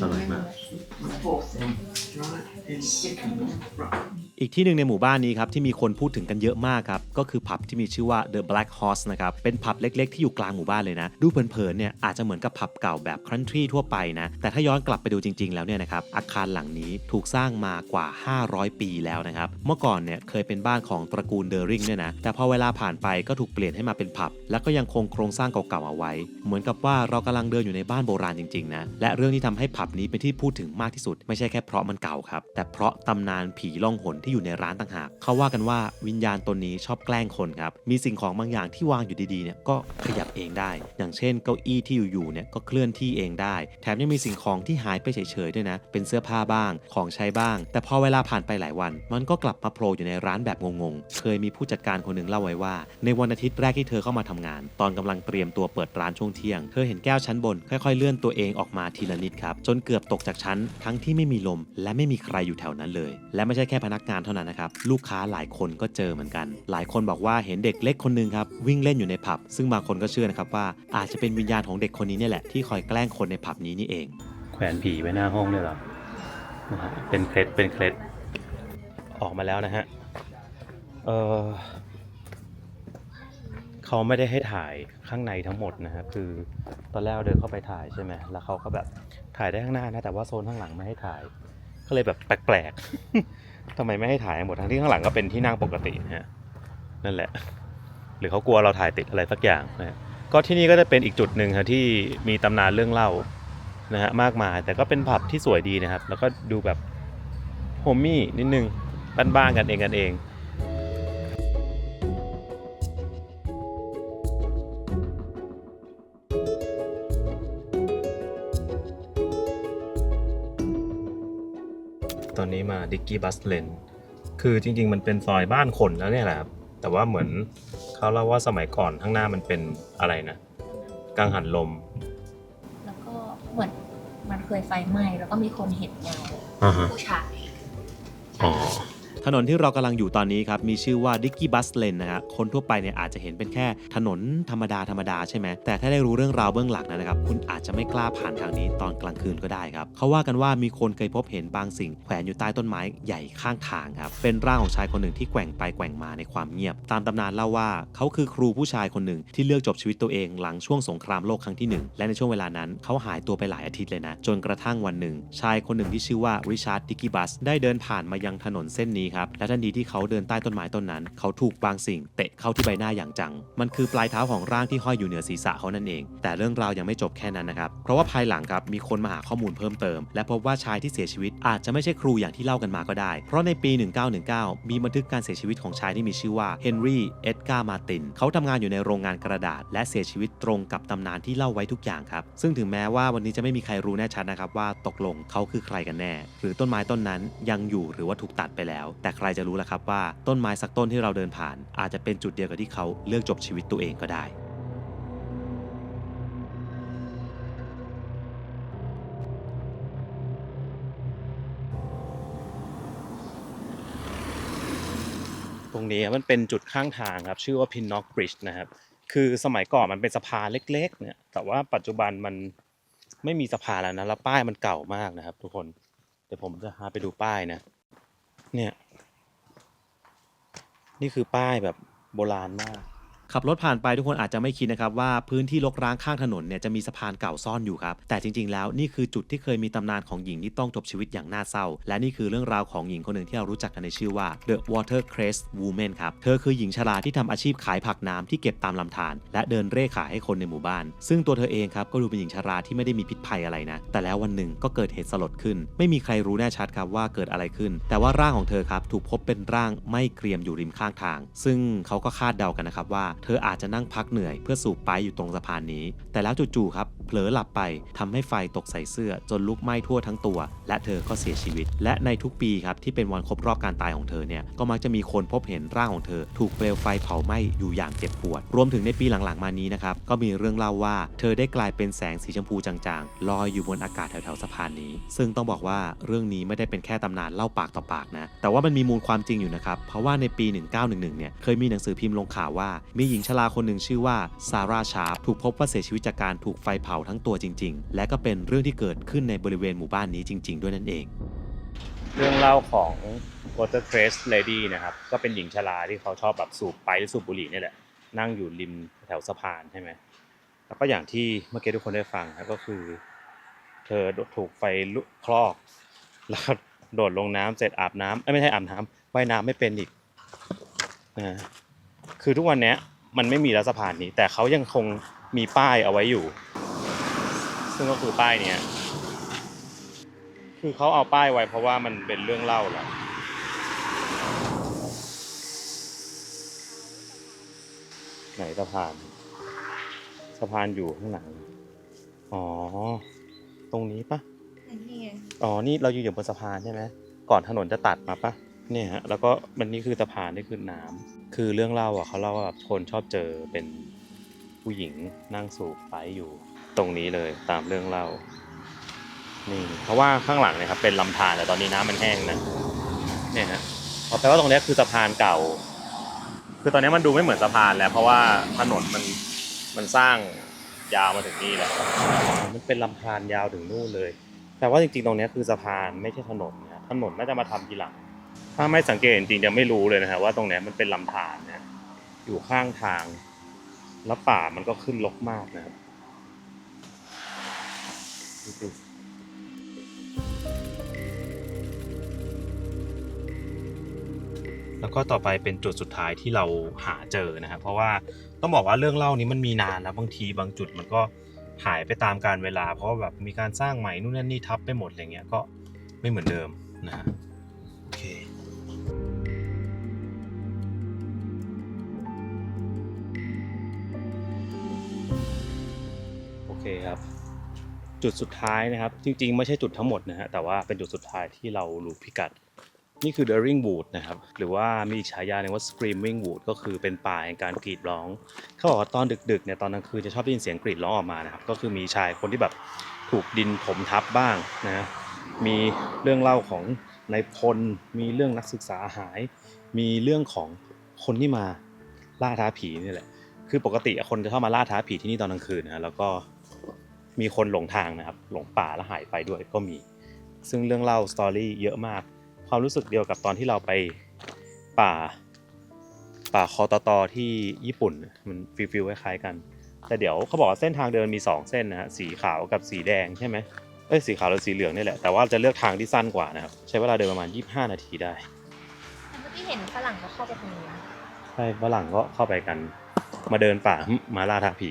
อร่อยมากอีกที่หนึ่งในหมู่บ้านนี้ครับที่มีคนพูดถึงกันเยอะมากครับก็คือผับที่มีชื่อว่า The Black Horse นะครับเป็นผับเล็กๆที่อยู่กลางหมู่บ้านเลยนะดูเผินๆเนี่ยอาจจะเหมือนกับผับเก่าแบบคันทรีทั่วไปนะแต่ถ้าย้อนกลับไปดูจริงๆแล้วเนี่ยนะครับอาคารหลังนี้ถูกสร้างมากว่า500 ปีแล้วนะครับเมื่อก่อนเนี่ยเคยเป็นบ้านของตระกูลเดอริงเนี่ยนะแต่พอเวลาผ่านไปก็ถูกเปลี่ยนให้มาเป็นผับแล้วก็ยังคงโครงสร้างเก่าๆเอาไว้เหมือนกับว่าเรากำลังเดินอยู่ในบ้านโบราณจริงๆนะและเรื่องที่ทำให้ผับนี้เป็นที่พูดถึงมากที่สุดไม่ใช่แค่เพราะมันเก่าครับแต่เพราะตำนานผีล่องหนที่อยู่ อยู่ในร้านต่างหากเขาว่ากันว่าวิญญาณตนนี้ชอบแกล้งคนครับมีสิ่งของบางอย่างที่วางอยู่ดีๆเนี่ยก็ขยับเองได้อย่างเช่นเก้าอี้ที่อยู่ๆเนี่ยก็เคลื่อนที่เองได้แถมยังมีสิ่งของที่หายไปเฉยๆด้วยนะเป็นเสื้อผ้าบ้างของใช้บ้างแต่พอเวลาผ่านไปหลายวันมันก็กลับมาโผล่อยู่ในร้านแบบงงๆเคยมีผู้จัดการคนหนึ่งเล่าไว้ว่าในวันอาทิตย์แรกที่เธอเข้ามาทำงานตอนกำลังเตรียมตัวเปิดร้านช่วงเที่ยงเธอเห็นแก้วชั้นบนค่อยๆเลื่อนตัวเองออกมาทีละนิดครับจนเกือบตกจากชั้นทั้งที่ไม่มีลมและไม่มีใครอยู่แถวนั้นเลยและไม่ใช่แค่พนักงานเท่านั้นนะครับลูกค้าหลายคนก็เจอเหมือนกันหลายคนบอกว่าเห็นเด็กเล็กคนนึงครับวิ่งเล่นอยู่ในผับซึ่งบางคนก็เชื่อนะครับว่าอาจจะเป็นวิญญาณของเด็กคนนี้เนี่ยแหละที่คอยแกล้งคนในผับนี้นี่เองแขวนผีไว้หน้าห้องเลยเหรอนะฮะเป็นเคล็ดออกมาแล้วนะฮะเขาไม่ได้ให้ถ่ายข้างในทั้งหมดนะฮะคือตอนแรกเดินเข้าไปถ่ายใช่ไหมแล้วเขาก็แบบถ่ายได้ข้างหน้านะแต่ว่าโซนข้างหลังไม่ให้ถ่ายก็เลยแบบแปลกๆ ทำไมไม่ให้ถ่ายหมดทั้งที่ข้างหลังก็เป็นที่นั่งปกตินะฮะนั่นแหละหรือเขากลัวเราถ่ายติดอะไรสักอย่างนะก็ที่นี่ก็จะเป็นอีกจุดหนึ่งครับที่มีตำนานเรื่องเล่านะฮะมากมายแต่ก็เป็นผับที่สวยดีนะครับแล้วก็ดูแบบโฮมมี่นิดนึงบ้านๆกันเอง ตอนนี้มาดิกกี้บัสเลนคือจริงๆมันเป็นซอยบ้านคนแล้วเนี่ยแหละครับแต่ว่าเหมือนเขาเล่าว่าสมัยก่อนข้างหน้ามันเป็นอะไรนะกังหันลมแล้วก็เหมือนมันเคยไฟไหม้แล้วก็มีคนเห็นเงาผู้ชายถนนที่เรากำลังอยู่ตอนนี้ครับมีชื่อว่าดิกกี้บัสเลนนะฮะคนทั่วไปเนี่ยอาจจะเห็นเป็นแค่ถนนธรรมดาใช่ไหมแต่ถ้าได้รู้เรื่องราวเบื้องหลังนะครับคุณอาจจะไม่กล้าผ่านทางนี้ตอนกลางคืนก็ได้ครับเขาว่ากันว่ามีคนเคยพบเห็นบางสิ่งแขวนอยู่ใต้ต้นไม้ใหญ่ข้างทางครับเป็นร่างของชายคนหนึ่งที่แกว่งไปแกว่งมาในความเงียบตามตำนานเล่าว่าเขาคือครูผู้ชายคนหนึ่งที่เลือกจบชีวิตตัวเองหลังช่วงสงครามโลกครั้งที่1และในช่วงเวลานั้นเขาหายตัวไปหลายอาทิตย์เลยนะจนกระทั่งวันหนึ่งชายคนหนึ่งที่ชื่อว่าริชาร์ดดิกกี้บัสได้เดินผ่านมายังถนนเส้นนี้ครับและทันทีที่เขาเดินใต้ต้นไม้ต้นนั้นเขาถูกบางสิ่งเตะเข้าที่ใบหน้าอย่างจังมันคือปลายเท้าของร่างที่ห้อยอยู่เหนือศีรษะเขานั่นเองแต่เรื่องราวยังไม่จบแค่นั้นนะครับเพราะว่าภายหลังครับมีคนมาหาข้อมูลเพิ่มเติมและพบว่าชายที่เสียชีวิตอาจจะไม่ใช่ครูอย่างที่เล่ากันมาก็ได้เพราะในปี 1919 มีบันทึกการเสียชีวิตของชายที่มีชื่อว่าเฮนรี่เอ็ดการ์มาตินเขาทำงานอยู่ในโรงงานกระดาษและเสียชีวิตตรงกับตำนานที่เล่าไว้ทุกอย่างครับซึ่งถึงแม้ว่าวันนี้จะไม่มีใครรู้แน่ชัดนะครับว่าตกลงเขาคือใครกันแน่หรือต้นไม้ต้นนั้นยังอยู่หรือว่าถูกตัดไปแล้วแต่ใครจะรู้ล่ะครับว่าต้นไม้สักต้นที่เราเดินผ่านอาจจะเป็นจุดเดียวกับที่เขาเลือกจบชีวิตตัวเองก็ได้ตรงนี้มันเป็นจุดข้างทางครับชื่อว่าพินน็อกบริดจ์นะครับคือสมัยก่อนมันเป็นสะพานเล็กๆเนี่ยแต่ว่าปัจจุบันมันไม่มีสะพานแล้วนะแล้วป้ายมันเก่ามากนะครับทุกคนเดี๋ยวผมจะพาไปดูป้ายนะเนี่ยนี่คือป้ายแบบโบราณมากขับรถผ่านไปทุกคนอาจจะไม่คิดนะครับว่าพื้นที่รกร้างข้างถนนเนี่ยจะมีสะพานเก่าซ่อนอยู่ครับแต่จริงๆแล้วนี่คือจุดที่เคยมีตำนานของหญิงที่ต้องจบชีวิตอย่างน่าเศร้าและนี่คือเรื่องราวของหญิงคนหนึ่งที่เรารู้จักกันในชื่อว่า The Watercress Woman ครับเธอคือหญิงชราที่ทำอาชีพขายผักน้ำที่เก็บตามลำธารและเดินเร่ขายให้คนในหมู่บ้านซึ่งตัวเธอเองครับก็ดูเป็นหญิงชราที่ไม่ได้มีพิษภัยอะไรนะแต่แล้ววันหนึ่งก็เกิดเหตุสลดขึ้นไม่มีใครรู้แน่ชัดครับว่าเกิดอะไรขึ้นแต่ว่าร่างของเธอครับถูกพบเป็นร่างไม่เกรียมอยู่ริมข้างทางซึ่งเขาก็คาดเดากันนะครับว่าเธออาจจะนั่งพักเหนื่อยเพื่อสูบไปอยู่ตรงสะพานนี้แต่แล้วจู่ๆครับเผลอหลับไปทำให้ไฟตกใส่เสื้อจนลุกไหม้ทั่วทั้งตัวและเธอก็เสียชีวิตและในทุกปีครับที่เป็นวันครบรอบการตายของเธอเนี่ยก็มักจะมีคนพบเห็นร่างของเธอถูกเปลวไฟเผาไหม้อยู่อย่างเจ็บปวดรวมถึงในปีหลังๆมานี้นะครับก็มีเรื่องเล่าว่าเธอได้กลายเป็นแสงสีชมพูจางๆลอยอยู่บนอากาศแถวๆสะพานนี้ซึ่งต้องบอกว่าเรื่องนี้ไม่ได้เป็นแค่ตำนานเล่าปากต่อปากนะแต่ว่ามันมีมูลความจริงอยู่นะครับเพราะว่าในปี 1911 เนี่ยเคยมีหนังสือพิมพ์ลงข่าวว่ามีหญิงชราคนหนึ่งชื่อว่าซาร่าชาร์ปถูกพบว่าเสียชีวิตจากการถูกไฟเผาทั้งตัวจริงๆและก็เป็นเรื่องที่เกิดขึ้นในบริเวณหมู่บ้านนี้จริงๆด้วยนั่นเองเรื่องเล่าของ Watercress Lady นะครับก็เป็นหญิงชราที่เขาชอบแบบสูบไปหรือสูบบุหรี่นี่แหละนั่งอยู่ริมแถวสะพานใช่ไหมแล้วก็อย่างที่เมื่อกี้ทุกคนได้ฟังก็คือเธอถูกไฟคลอกแล้วโดดลงน้ำเสร็จอาบน้ำไม่ใช่อาบน้ำว่ายน้ำไม่เป็นอีกคือทุกวันนี้มันไม่มีแล้วสะพานนี้แต่เขายังคงมีป้ายเอาไว้อยู่ซึ่งก็คือป้ายเนี้ยคือเขาเอาป้ายไว้เพราะว่ามันเป็นเรื่องเล่าแหละ ไหนสะพานอยู่ข้างหลังอ๋อตรงนี้ปะอ๋อนี่เราอยู่บนสะพานใช่ไหมก่อนถนนจะตัดมาปะเนี่ยฮะแล้วก็มันนี่คือสะพานนี่คือน้ำคือเรื่องเล่าอ่ะเขาเล่าว่าคนชอบเจอเป็นผู้หญิงนั่งสูบไฟอยู่ตรงนี้เลยตามเรื่องเล่านี่เพราะว่าข้างหลังเนี่ยครับเป็นลำธารแต่ตอนนี้น้ำมันแห้งนะเนี่ยฮะแปลว่าตรงนี้คือสะพานเก่าคือตอนนี้มันดูไม่เหมือนสะพานแล้วเพราะว่าถนนมันสร้างยาวมาถึงนี่แหละมันเป็นลำธารยาวถึงนู่นเลยแต่ว่าจริงๆตรงนี้คือสะพานไม่ใช่ถนนนะถนนน่าจะมาทำทีหลังถ้าไม่สังเกตจริงๆจะไม่รู้เลยนะฮะว่าตรงนี้มันเป็นลำธารนะอยู่ข้างทางแล้วป่ามันก็ขึ้นรกมากนะครับแล้วก็ต่อไปเป็นจุดสุดท้ายที่เราหาเจอนะครับเพราะว่าต้องบอกว่าเรื่องเล่านี้มันมีนานแล้วบางทีบางจุดมันก็หายไปตามกาลเวลาเพราะแบบมีการสร้างใหม่นู่นนั่นนี่ทับไปหมดอะไรเงี้ยก็ไม่เหมือนเดิมนะฮะโอเคโอเคครับจุดสุดท้ายนะครับจริงๆไม่ใช่จุดทั้งหมดนะฮะแต่ว่าเป็นจุดสุดท้ายที่เรารู้พิกัดนี่คือ Daring Wood นะครับหรือว่ามีอีกฉายาหนึ่งว่า Screaming Wood ก็คือเป็นป่าแห่งการกรีดร้องเขาบอกว่าตอนดึกๆเนี่ยตอนกลางคืนจะชอบได้ยินเสียงกรีดร้องออกมานะครับก็คือมีชายคนที่แบบถูกดินถมทับบ้างนะมีเรื่องเล่าของนายพลมีเรื่องนักศึกษาหายมีเรื่องของคนที่มาล่าท้าผีนี่แหละคือปกติคนจะเข้ามาล่าท้าผีที่นี่ตอนกลางคืนนะแล้วก็มีคนหลงทางนะครับหลงป่าแล้วหายไปด้วยก็มีซึ่งเรื่องเล่าสตอรี่เยอะมากความรู้สึกเดียวกับตอนที่เราไปป่าคอตตที่ญี่ปุ่นมันฟิลคล้ายๆกันแต่เดี๋ยวเขาบอกว่าเส้นทางเดินมี2เส้นนะฮะสีขาวกับสีแดงใช่ไหมสีขาวหรือสีเหลืองนี่แหละแต่ว่าจะเลือกทางที่สั้นกว่านะครับใช้เวลาเดินประมาณ25นาทีได้เมื่อกี้เห็นฝรั่งก็เข้าไปตรงนี้ใช่ฝรั่งก็เข้าไปกันมาเดินป่ามาล่าท้าผี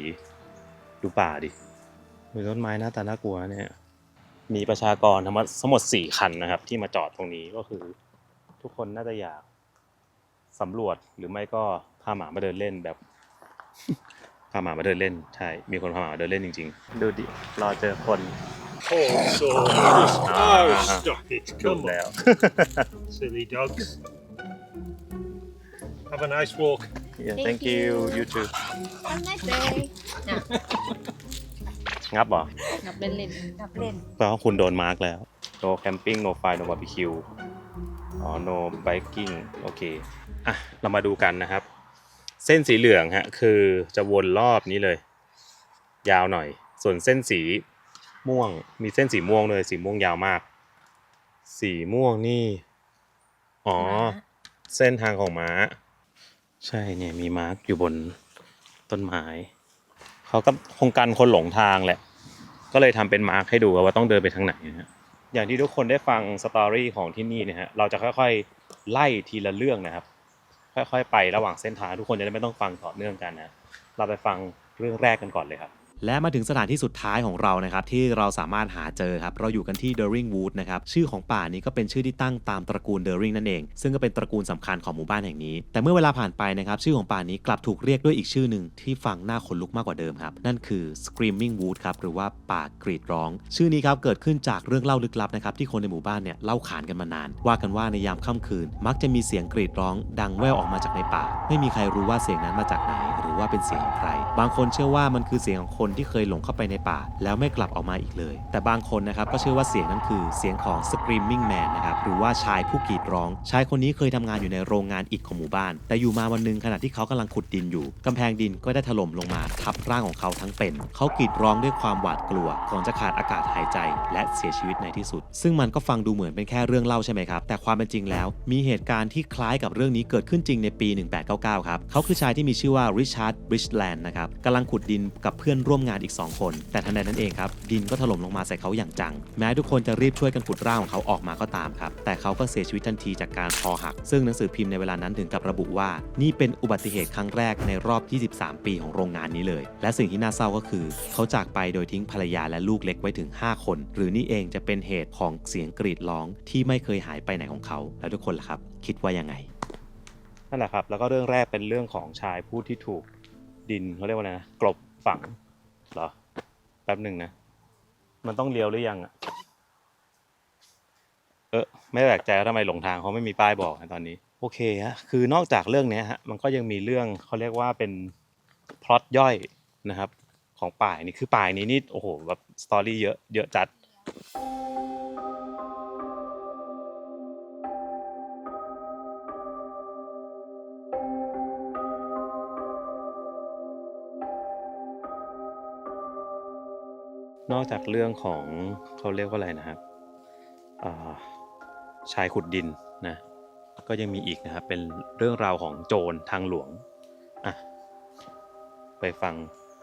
ดูป่าดิมีต้นไม้หน้าตาน่ากลัวเนี่ยมีประชากรทั้งหมด4คันนะครับที่มาจอดตรงนี้ก็คือทุกคนน่าจะอยากสำรวจหรือไม่ก็พาหมามาเดินเล่นแบบ พาหมามาเดินเล่นใช่มีคนพาหมามาเดินเล่นจริงๆดูดิรอเจอคนstop it. ดู Come แล้ว on, silly dogs. Have a nice walk. yeah, thank you you too Have a nice day งับเหรอ นับเล่นนับเล่นแปลว่าคุณโดนมาร์กแล้ว no camping no fire no barbecue อ๋อ no biking โอเคอ่ะเรามาดูกันนะครับเส้นสีเหลืองฮะคือจะวนรอบนี้เลยยาวหน่อยส่วนเส้นสีม่วงมีเส้นสีม่วงเลยสีม่วงยาวมากสีม่วงนี่อ๋อเส้นทางของม้าใช่เนี่ยมีมาร์กอยู่บนต้นไม้เขาก็คงกันคนหลงทางแหละก็เลยทำเป็นมาร์คให้ดูว่าต้องเดินไปทางไหนนะฮะอย่างที่ทุกคนได้ฟังสตอรี่ของที่นี่นะฮะเราจะค่อยๆไล่ทีละเรื่องนะครับค่อยๆไประหว่างเส้นทางทุกคนจะได้ไม่ต้องฟังต่อเนื่องกันนะเราไปฟังเรื่องแรกกันก่อนเลยครับและมาถึงสถานที่สุดท้ายของเรานะครับที่เราสามารถหาเจอครับเราอยู่กันที่ Daring Wood นะครับชื่อของป่านี้ก็เป็นชื่อที่ตั้งตามตระกูล Daring นั่นเองซึ่งก็เป็นตระกูลสำคัญของหมู่บ้านแห่งนี้แต่เมื่อเวลาผ่านไปนะครับชื่อของป่านี้กลับถูกเรียกด้วยอีกชื่อหนึ่งที่ฟังน่าขนลุกมากกว่าเดิมครับนั่นคือ Screaming Wood ครับหรือว่าป่ากรีดร้องชื่อนี้ครับเกิดขึ้นจากเรื่องเล่าลึกลับนะครับที่คนในหมู่บ้านเนี่ยเล่าขานกันมานานว่ากันว่าในยามค่ำคืนมักจะมีเสียงกรีดร้องดังแว่วออกมาจากในป่าไม่มีใครรู้ว่าเสียงนั้นมาจากไหนหรือว่าเป็นเสียงของใครบางคนเชื่อว่ามันคือเสียงของคนที่เคยหลงเข้าไปในป่าแล้วไม่กลับออกมาอีกเลยแต่บางคนนะครับก็เชื่อว่าเสียงนั้นคือเสียงของ Screaming Man นะครับหรือว่าชายผู้กรีดร้องชายคนนี้เคยทำงานอยู่ในโรงงานอิฐของหมู่บ้านแต่อยู่มาวันนึงขณะที่เขากำลังขุดดินอยู่กำแพงดินก็ได้ถล่มลงมาทับร่างของเขาทั้งเป็นเขากรีดร้องด้วยความหวาดกลัวก่อนจะขาดอากาศหายใจและเสียชีวิตในที่สุดซึ่งมันก็ฟังดูเหมือนเป็นแค่เรื่องเล่าใช่ไหมครับแต่ความเป็นจริงแล้วมีเหตุการณ์ที่คล้ายกับเรื่องนี้เกิดขึ้นจริงในปี 1899 ครับเขาคือชายที่มีชื่อว่าริชาร์ด บริชแลนด์นะครับกำลังขุดดินกับเพื่อนร่วมงานอีก2คนแต่ทันใดนั้นเองครับดินก็ถล่มลงมาใส่เขาอย่างจังแม้ทุกคนจะรีบช่วยกันขุดร่างของเขาออกมาก็ตามครับแต่เขาก็เสียชีวิตทันทีจากการคอหักซึ่งหนังสือพิมพ์ในเวลานั้นถึงกับระบุว่านี่เป็นอุบัติเหตุครั้งแรกในรอบ23ปีของโรงงานนี้เลยและสิ่งที่น่าเศร้าก็คือเขาจากไปโดยทิ้งภรรยาและลูกเล็กไว้ถึง5คนหรือนี่เองจะเป็นเหตุของเสียงกรีดร้องที่ไม่เคยหายไปไหนของเขาแล้วทุกคนล่ะครับคิดว่ายังไงนั่นแหละครับแล้วก็เรื่องแรกเป็นเรื่องของชายผู้ที่ถูก ดินเขาเรียกว่าอะไรนะกลบฝังเหรอแป๊บหนึ่งนะมันต้องเลี้ยวหรือยังอ่ะไม่แปลกใจว่าทำไมหลงทางเขาไม่มีป้ายบอกในตอนนี้โอเคฮะคือนอกจากเรื่องนี้ฮะมันก็ยังมีเรื่องเขาเรียกว่าเป็นพล็อตย่อยนะครับของป่ายนี่คือป่ายนี้นี่โอ้โหแบบสตอรี่เยอะจัดนอกจากเรื่องของเขาเรียกว่าอะไรนะครับชายขุดดินนะก็ยังมีอีกนะครับเป็นเรื่องราวของโจรทางหลวงไปฟัง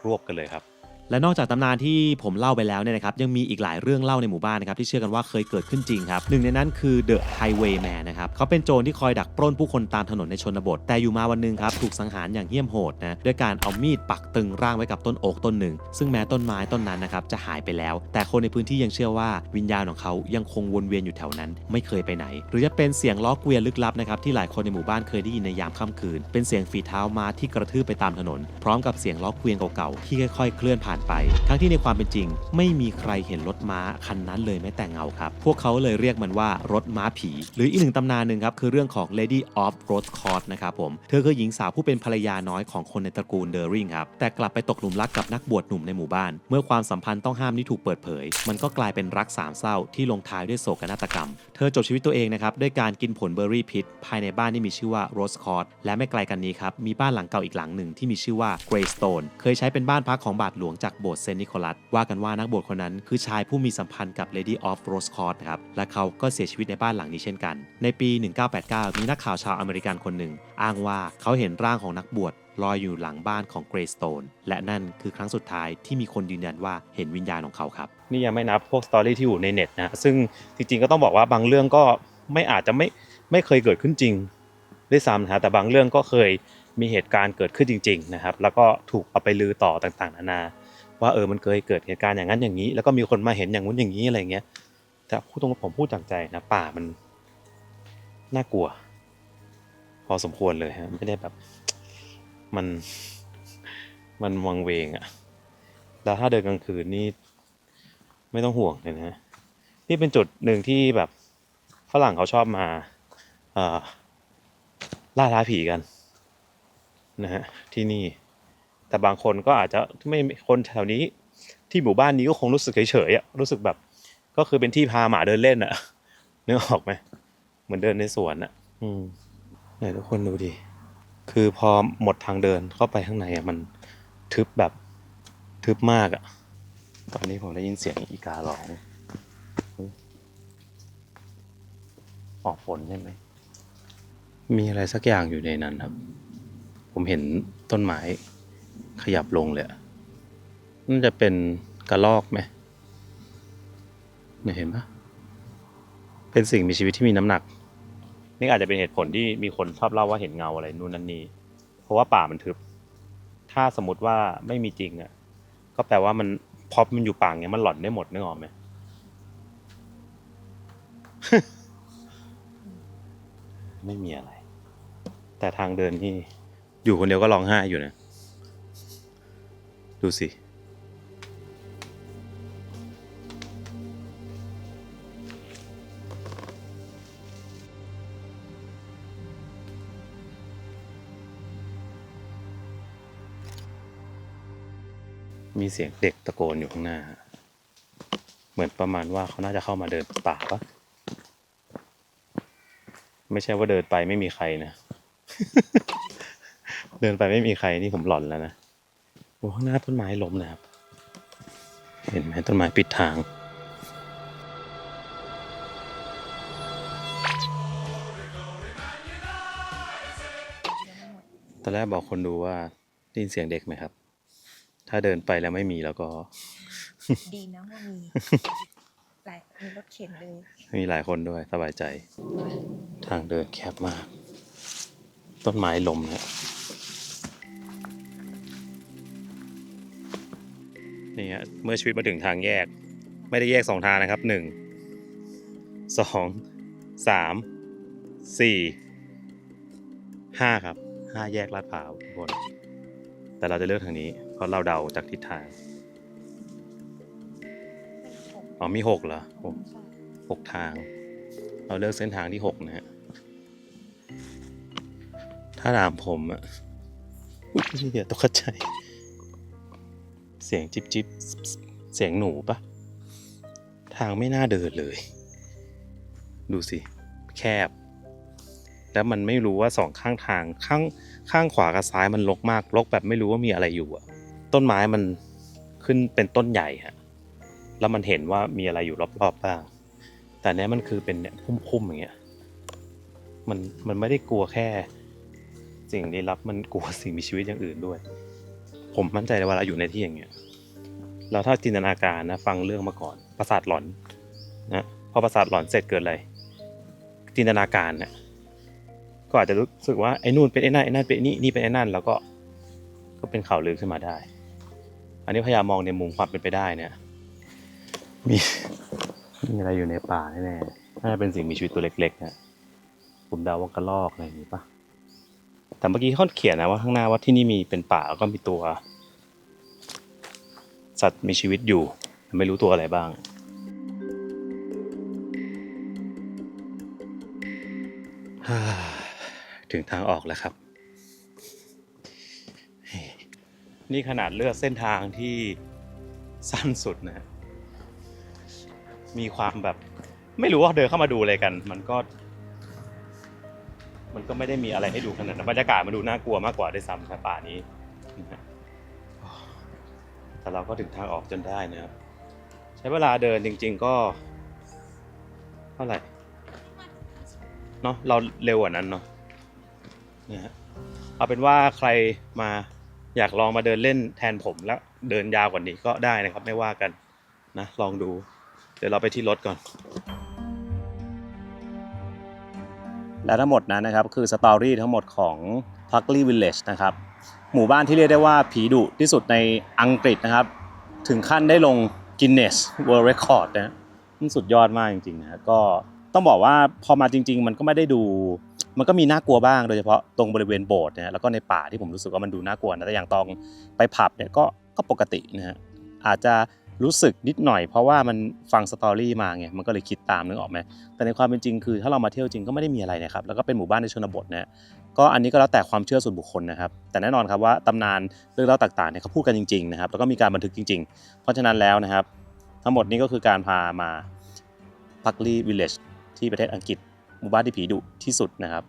รวบกันเลยครับและนอกจากตำนานที่ผมเล่าไปแล้วเนี่ยนะครับยังมีอีกหลายเรื่องเล่าในหมู่บ้านนะครับที่เชื่อกันว่าเคยเกิดขึ้นจริงครับหนึ่งในนั้นคือเดอะไฮเวย์แมนนะครับเขาเป็นโจรที่คอยดักปล้นผู้คนตามถนนในชนบทแต่อยู่มาวันนึงครับถูกสังหารอย่างเหี้ยมโหดนะด้วยการเอามีดปักตึงร่างไว้กับต้นโอ๊กต้นหนึ่งซึ่งแม้ต้นไม้ต้นนั้นนะครับจะหายไปแล้วแต่คนในพื้นที่ยังเชื่อว่าวิญญาณของเขายังคงวนเวียนอยู่แถวนั้นไม่เคยไปไหนหรือจะเป็นเสียงล้อเกวียนลึกลับนะครับที่หลายคนในหมู่บ้านเคยได้ยินในยามค่ำคืนเป็นเสียงฝีเท้าม้าที่กระทืบไปตามถนนพร้อมกับเสียงล้อเกวียนเก่าๆที่ค่อยๆเคลื่อนผ่านไปทั้งที่ในความเป็นจริงไม่มีใครเห็นรถม้าคันนั้นเลยแม้แต่เงาครับพวกเขาเลยเรียกมันว่ารถม้าผีหรืออีกหนึ่งตำนานหนึ่งครับคือเรื่องของ Lady of Roscoff นะครับผมเธอคือหญิงสาวผู้เป็นภรรยาน้อยของคนในตระกูลเดอริงครับแต่กลับไปตกหลุมรักกับนักบวชหนุ่มในหมู่บ้านเมื่อความสัมพันธ์ต้องห้ามนี้ถูกเปิดเผยมันก็กลายเป็นรักสามเศร้าที่ลงท้ายด้วยโศกนาฏกรรมเธอจบชีวิตตัวเองนะครับด้วยการกินผลเบอร์รี่พิษภายในบ้านที่มีชื่อว่า Roscoff และไม่ไกลกันนี้ครับมีบ้านหลังเก่าอีกหลังหนึ่งที่มีชื่อว่า Greystone เคยใช้เป็นบ้านพักของบาทหลวงจากโบสถ์เซนต์นิโคลัสว่ากันว่านักบวชคนนั้นคือชายผู้มีสัมพันธ์กับ Lady of Roscoff ครับและเขาก็เสียชีวิตในบ้านหลังนี้เช่นกันในปี 1989 มีนักข่าวชาวอเมริกันคนหนึ่งอ้างว่าเขาเห็นร่างของนักบวชลอยอยู่หลังบ้านของ Greystone และนั่นคือครั้งสุดท้ายที่มีคนยืนยันว่าเห็นวิญญาณของเขาครับนี่ยังไม่นับพวกสตอรี่ที่อยู่ในเน็ตนะซึ่งจริงๆก็ต้องบอกว่าบางเรื่องก็อาจจะไม่เคยเกิดขึ้นจริงด้วยซ้ำนะแต่บางเรื่องก็เคยมีเหตุการณ์เกิดขึ้นจริงๆนะครับแล้วก็ถูกเอาไปลือต่อต่างๆนานาว่ามันเคยเกิดเหตุการณ์อย่างนั้นอย่างนี้แล้วก็มีคนมาเห็นอย่างนู้นอย่างนี้อะไรเงี้ยแต่พูดตรงผมพูดจากใจนะป่ามันน่ากลัวพอสมควรเลยฮะไม่ได้แบบมันวังเวงอะแล้วถ้าเดินกลางคืนนี่ไม่ต้องห่วงเลยนะนี่เป็นจุดหนึ่งที่แบบฝรั่งเขาชอบมาล่าท้าผีกันนะฮะที่นี่แต่บางคนก็อาจจะไม่คนแถวนี้ที่หมู่บ้านนี้ก็คงรู้สึกเฉยๆอ่ะรู้สึกแบบก็คือเป็นที่พาหมาเดินเล่นอ่ะนึกออกไหมเหมือนเดินในสวนอ่ะไหนทุกคนดูดิคือพอหมดทางเดินเข้าไปข้างในอ่ะมันทึบแบบทึบมากอ่ะตอนนี้ผมได้ยินเสียงอีการ้องออกฝนใช่ไหมมีอะไรสักอย่างอยู่ในนั้นครับผมเห็นต้นไม้ขยับลงเลยน่าจะเป็นกระรอกไหมเนี่ยเห็นปะเป็นสิ่งมีชีวิตที่มีน้ำหนักนี่อาจจะเป็นเหตุผลที่มีคนชอบเล่าว่าเห็นเงาอะไรนู่นนั่นนี่เพราะว่าป่ามันทึบถ้าสมมติว่าไม่มีจริงอ่ะก็แปลว่ามันพอมันอยู่ป่าเงี้ยมันหล่อนได้หมดนึกออกไหม ไม่มีอะไรแต่ทางเดินที่อยู่คนเดียวก็ร้องไห้อยู่นะดูสิมีเสียงเด็กตะโกนอยู่ข้างหน้าเหมือนประมาณว่าเขาน่าจะเข้ามาเดินป่าปะไม่ใช่ว่าเดินไปไม่มีใครนะ เดินไปไม่มีใครนี่ผมหลอนแล้วนะโอ้ข้างหน้าต้นไม้ล้มนะครับเห็นไหมต้นไม้ปิดทางตอนแรกบอกคนดูว่าได้ยินเสียงเด็กไหมครับถ้าเดินไปแล้วไม่มีแล้วก็ ดีนะว่ามีรถเข็นเลยมีหลายคนด้วยสบายใจทางเดินแคบมากต้นไม้ล้มเนี่ยนี่ฮะเมื่อชีวิตมาถึงทางแยกไม่ได้แยก2ทางนะครับ1 2 3 4 5ครับ5แยกลาดพร้าวทุกคนแต่ แต่เราจะเลือกทางนี้เพราะเราเดาจากทิศทางอ๋อมี6เหรอ6ทางเราเลือกเส้นทางที่6นะฮะถ้าถามผมอะอย่าตกใจเสียงจิบจิบเสียงหนูปะทางไม่น่าเดินเลยดูสิแคบแล้วมันไม่รู้ว่าสองข้างทางข้างขวากับซ้ายมันรกมากรกแบบไม่รู้ว่ามีอะไรอยู่อะต้นไม้มันขึ้นเป็นต้นใหญ่ฮะแล้วมันเห็นว่ามีอะไรอยู่รอบๆบ้างแต่เนี้ยมันคือเป็นเนี่ยพุ่มๆอย่างเงี้ยมันไม่ได้กลัวแค่สิ่งลี้ลับมันกลัวสิ่งมีชีวิตอย่างอื่นด้วยผมมั่นใจเลยว่าเราอยู่ในที่อย่างเงี้ยเราถ้าจินตนาการนะฟังเรื่องมาก่อนประสาทหลอนนะพอประสาทหลอนเสร็จเกิดอะไรจินตนาการเนี่ยก็อาจจะรู้สึกว่าไอ้นู่นเป็นไอ้นั่นไอ้นั่นเป็นนี่เป็นไอ้นั่นแล้วก็เป็นข่าวลือขึ้นมาได้อันนี้พยายามมองในมุมความเป็นไปได้เนี่ยมีอะไรอยู่ในป่าแน่ๆน่าจะเป็นสิ่งมีชีวิตตัวเล็กๆนะผมเดาว่ากระรอกอะไรอย่างนี้ปะแต่เมื่อกี้เขาเขียนนะว่าข้างหน้าว่าที่นี่มีเป็นป่าแล้วก็มีตัวสัตว์มีชีวิตอยู่ไม่รู้ตัวอะไรบ้างถึงทางออกแล้วครับนี่ขนาดเลือกเส้นทางที่สั้นสุดนะมีความแบบไม่รู้ว่าเดินเข้ามาดูอะไรกันมันก็ไม่ได้มีอะไรให้ดูขนาดนั้นบรรยากาศมันดูน่ากลัวมากกว่าด้วยซ้ำแต่ป่านี้นะแต่เราก็ถึงทางออกจนได้นะครับใช้เวลาเดินจริงๆก็เท่าไหร่เนาะเราเร็วกว่านั้นเนาะเนี่ยเอาเป็นว่าใครมาอยากลองมาเดินเล่นแทนผมแล้วเดินยาวกว่านี้ก็ได้นะครับไม่ว่ากันนะลองดูเดี๋ยวเราไปที่รถก่อนและทั้งหมดนั้นนะครับคือสตอรี่ทั้งหมดของ Puckley Village นะครับหมู่บ้านที่เรียกได้ว่าผีดุที่สุดในอังกฤษนะครับถึงขั้นได้ลง Guinness World Record นะมันสุดยอดมากจริงๆนะก็ต้องบอกว่าพอมาจริงๆมันก็ไม่ได้ดูมันก็มีน่ากลัวบ้างโดยเฉพาะตรงบริเวณโบสถ์นะแล้วก็ในป่าที่ผมรู้สึกว่ามันดูน่ากลัวนะแต่อย่างตอนไปผับเนี่ยก็ปกตินะฮะอาจจะรู้สึกนิดหน่อยเพราะว่ามันฟังสตอรี่มาไงมันก็เลยคิดตามนึกออกไหมแต่ในความเป็นจริงคือถ้าเรามาเที่ยวจริงก็ไม่ได้มีอะไรนะครับแล้วก็เป็นหมู่บ้านในชนบทนะก็อันนี้ก็แล้วแต่ความเชื่อส่วนบุคคลนะครับแต่แน่นอนครับว่าตำนานเรื่องเล่าต่างๆเนี่ยเขาพูดกันจริงๆนะครับแล้วก็มีการบันทึกจริงๆเพราะฉะนั้นแล้วนะครับทั้งหมดนี้ก็คือการพามา Puckley Village ที่ประเทศอังกฤษหมู่บ้านที่ผีดุที่สุดนะครับ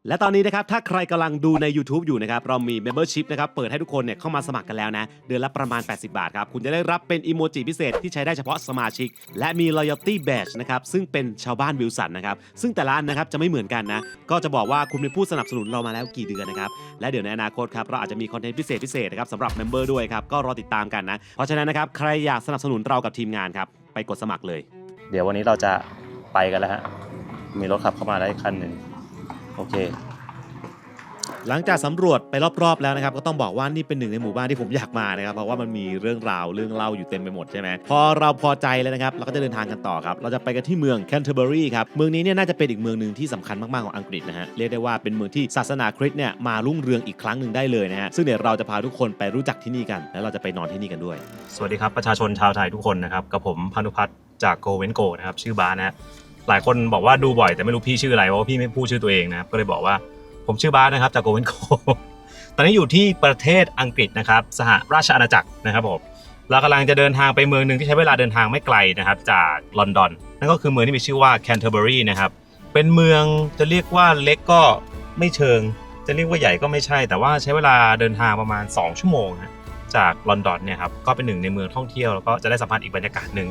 และตอนนี้นะครับถ้าใครกำลังดูใน YouTube อยู่นะครับเรามี Membership นะครับเปิดให้ทุกคนเนี่ยเข้ามาสมัครกันแล้วนะเดือนละประมาณ80 บาทครับคุณจะได้รับเป็นอีโมจิพิเศษที่ใช้ได้เฉพาะสมาชิกและมี Loyalty Badge นะครับซึ่งเป็นชาวบ้านวิลสันนะครับซึ่งแต่ละอันนะครับจะไม่เหมือนกันนะก็จะบอกว่าคุณเป็นผู้สนับสนุนเรามาแล้วกี่เดือนนะครับและเดี๋ยวในอนาคตครับเราอาจจะมีคอนเทนต์พิเศษนะครับสำหรับ Member ด้วยครับก็รอติดตามกันนะเพราะฉะนั้นนะครับใครอยากสนับสนุนเรากับทีมงานครับไปกดสมัครเลยเดี๋ยววันนี้เราจะไปกันแล้วฮะมีรถขับเข้ามาได้คันนึงโอเคหลังจากสำรวจไปรอบๆแล้วนะครับก็ต้องบอกว่านี่เป็นหนึ่งในหมู่บ้านที่ผมอยากมานะครับเพราะว่ามันมีเรื่องราวเรื่องเล่าอยู่เต็มไปหมดใช่ไหมพอเราพอใจแล้วนะครับเราก็จะเดินทางกันต่อครับเราจะไปกันที่เมืองแคนเทอร์เบอรีครับเมืองนี้เนี่ยน่าจะเป็นอีกเมืองนึงที่สำคัญมากๆของอังกฤษนะฮะเรียกได้ว่าเป็นเมืองที่ศาสนาคริสต์เนี่ยมารุ่งเรืองอีกครั้งหนึ่งได้เลยนะฮะซึ่งเดี๋ยวเราจะพาทุกคนไปรู้จักที่นี่กันแล้วเราจะไปนอนที่นี่กันด้วยสวัสดีครับประชาชนชาวไทยทุกคนนะครับกับผมพานุพัฒน์จากโกเวนโกนะครับชื่อบาสนะหลายคนบอกว่าดูบ่อยแต่ไม่รู้พี่ชื่ออะไรเพราะว่าพี่ไม่พูดชื่อตัวเองนะครับก็เลยบอกว่าผมชื่อบาสนะครับจากโกเวนโกตอนนี้อยู่ที่ประเทศอังกฤษนะครับสหราชอาณาจักรนะครับผมเรากำลังจะเดินทางไปเมืองหนึ่งที่ใช้เวลาเดินทางไม่ไกลนะครับจากลอนดอนนั่นก็คือเมืองที่มีชื่อว่าแคนเทอร์เบอรีนะครับเป็นเมืองจะเรียกว่าเล็กก็ไม่เชิงจะเรียกว่าใหญ่ก็ไม่ใช่แต่ว่าใช้เวลาเดินทางประมาณ2 ชั่วโมงนะจากลอนดอนเนี่ยครับก็เป็นหนึ่งในเมืองท่องเที่ยวแล้วก็จะได้สัมผัสอีกบรรยากาศหนึ่ง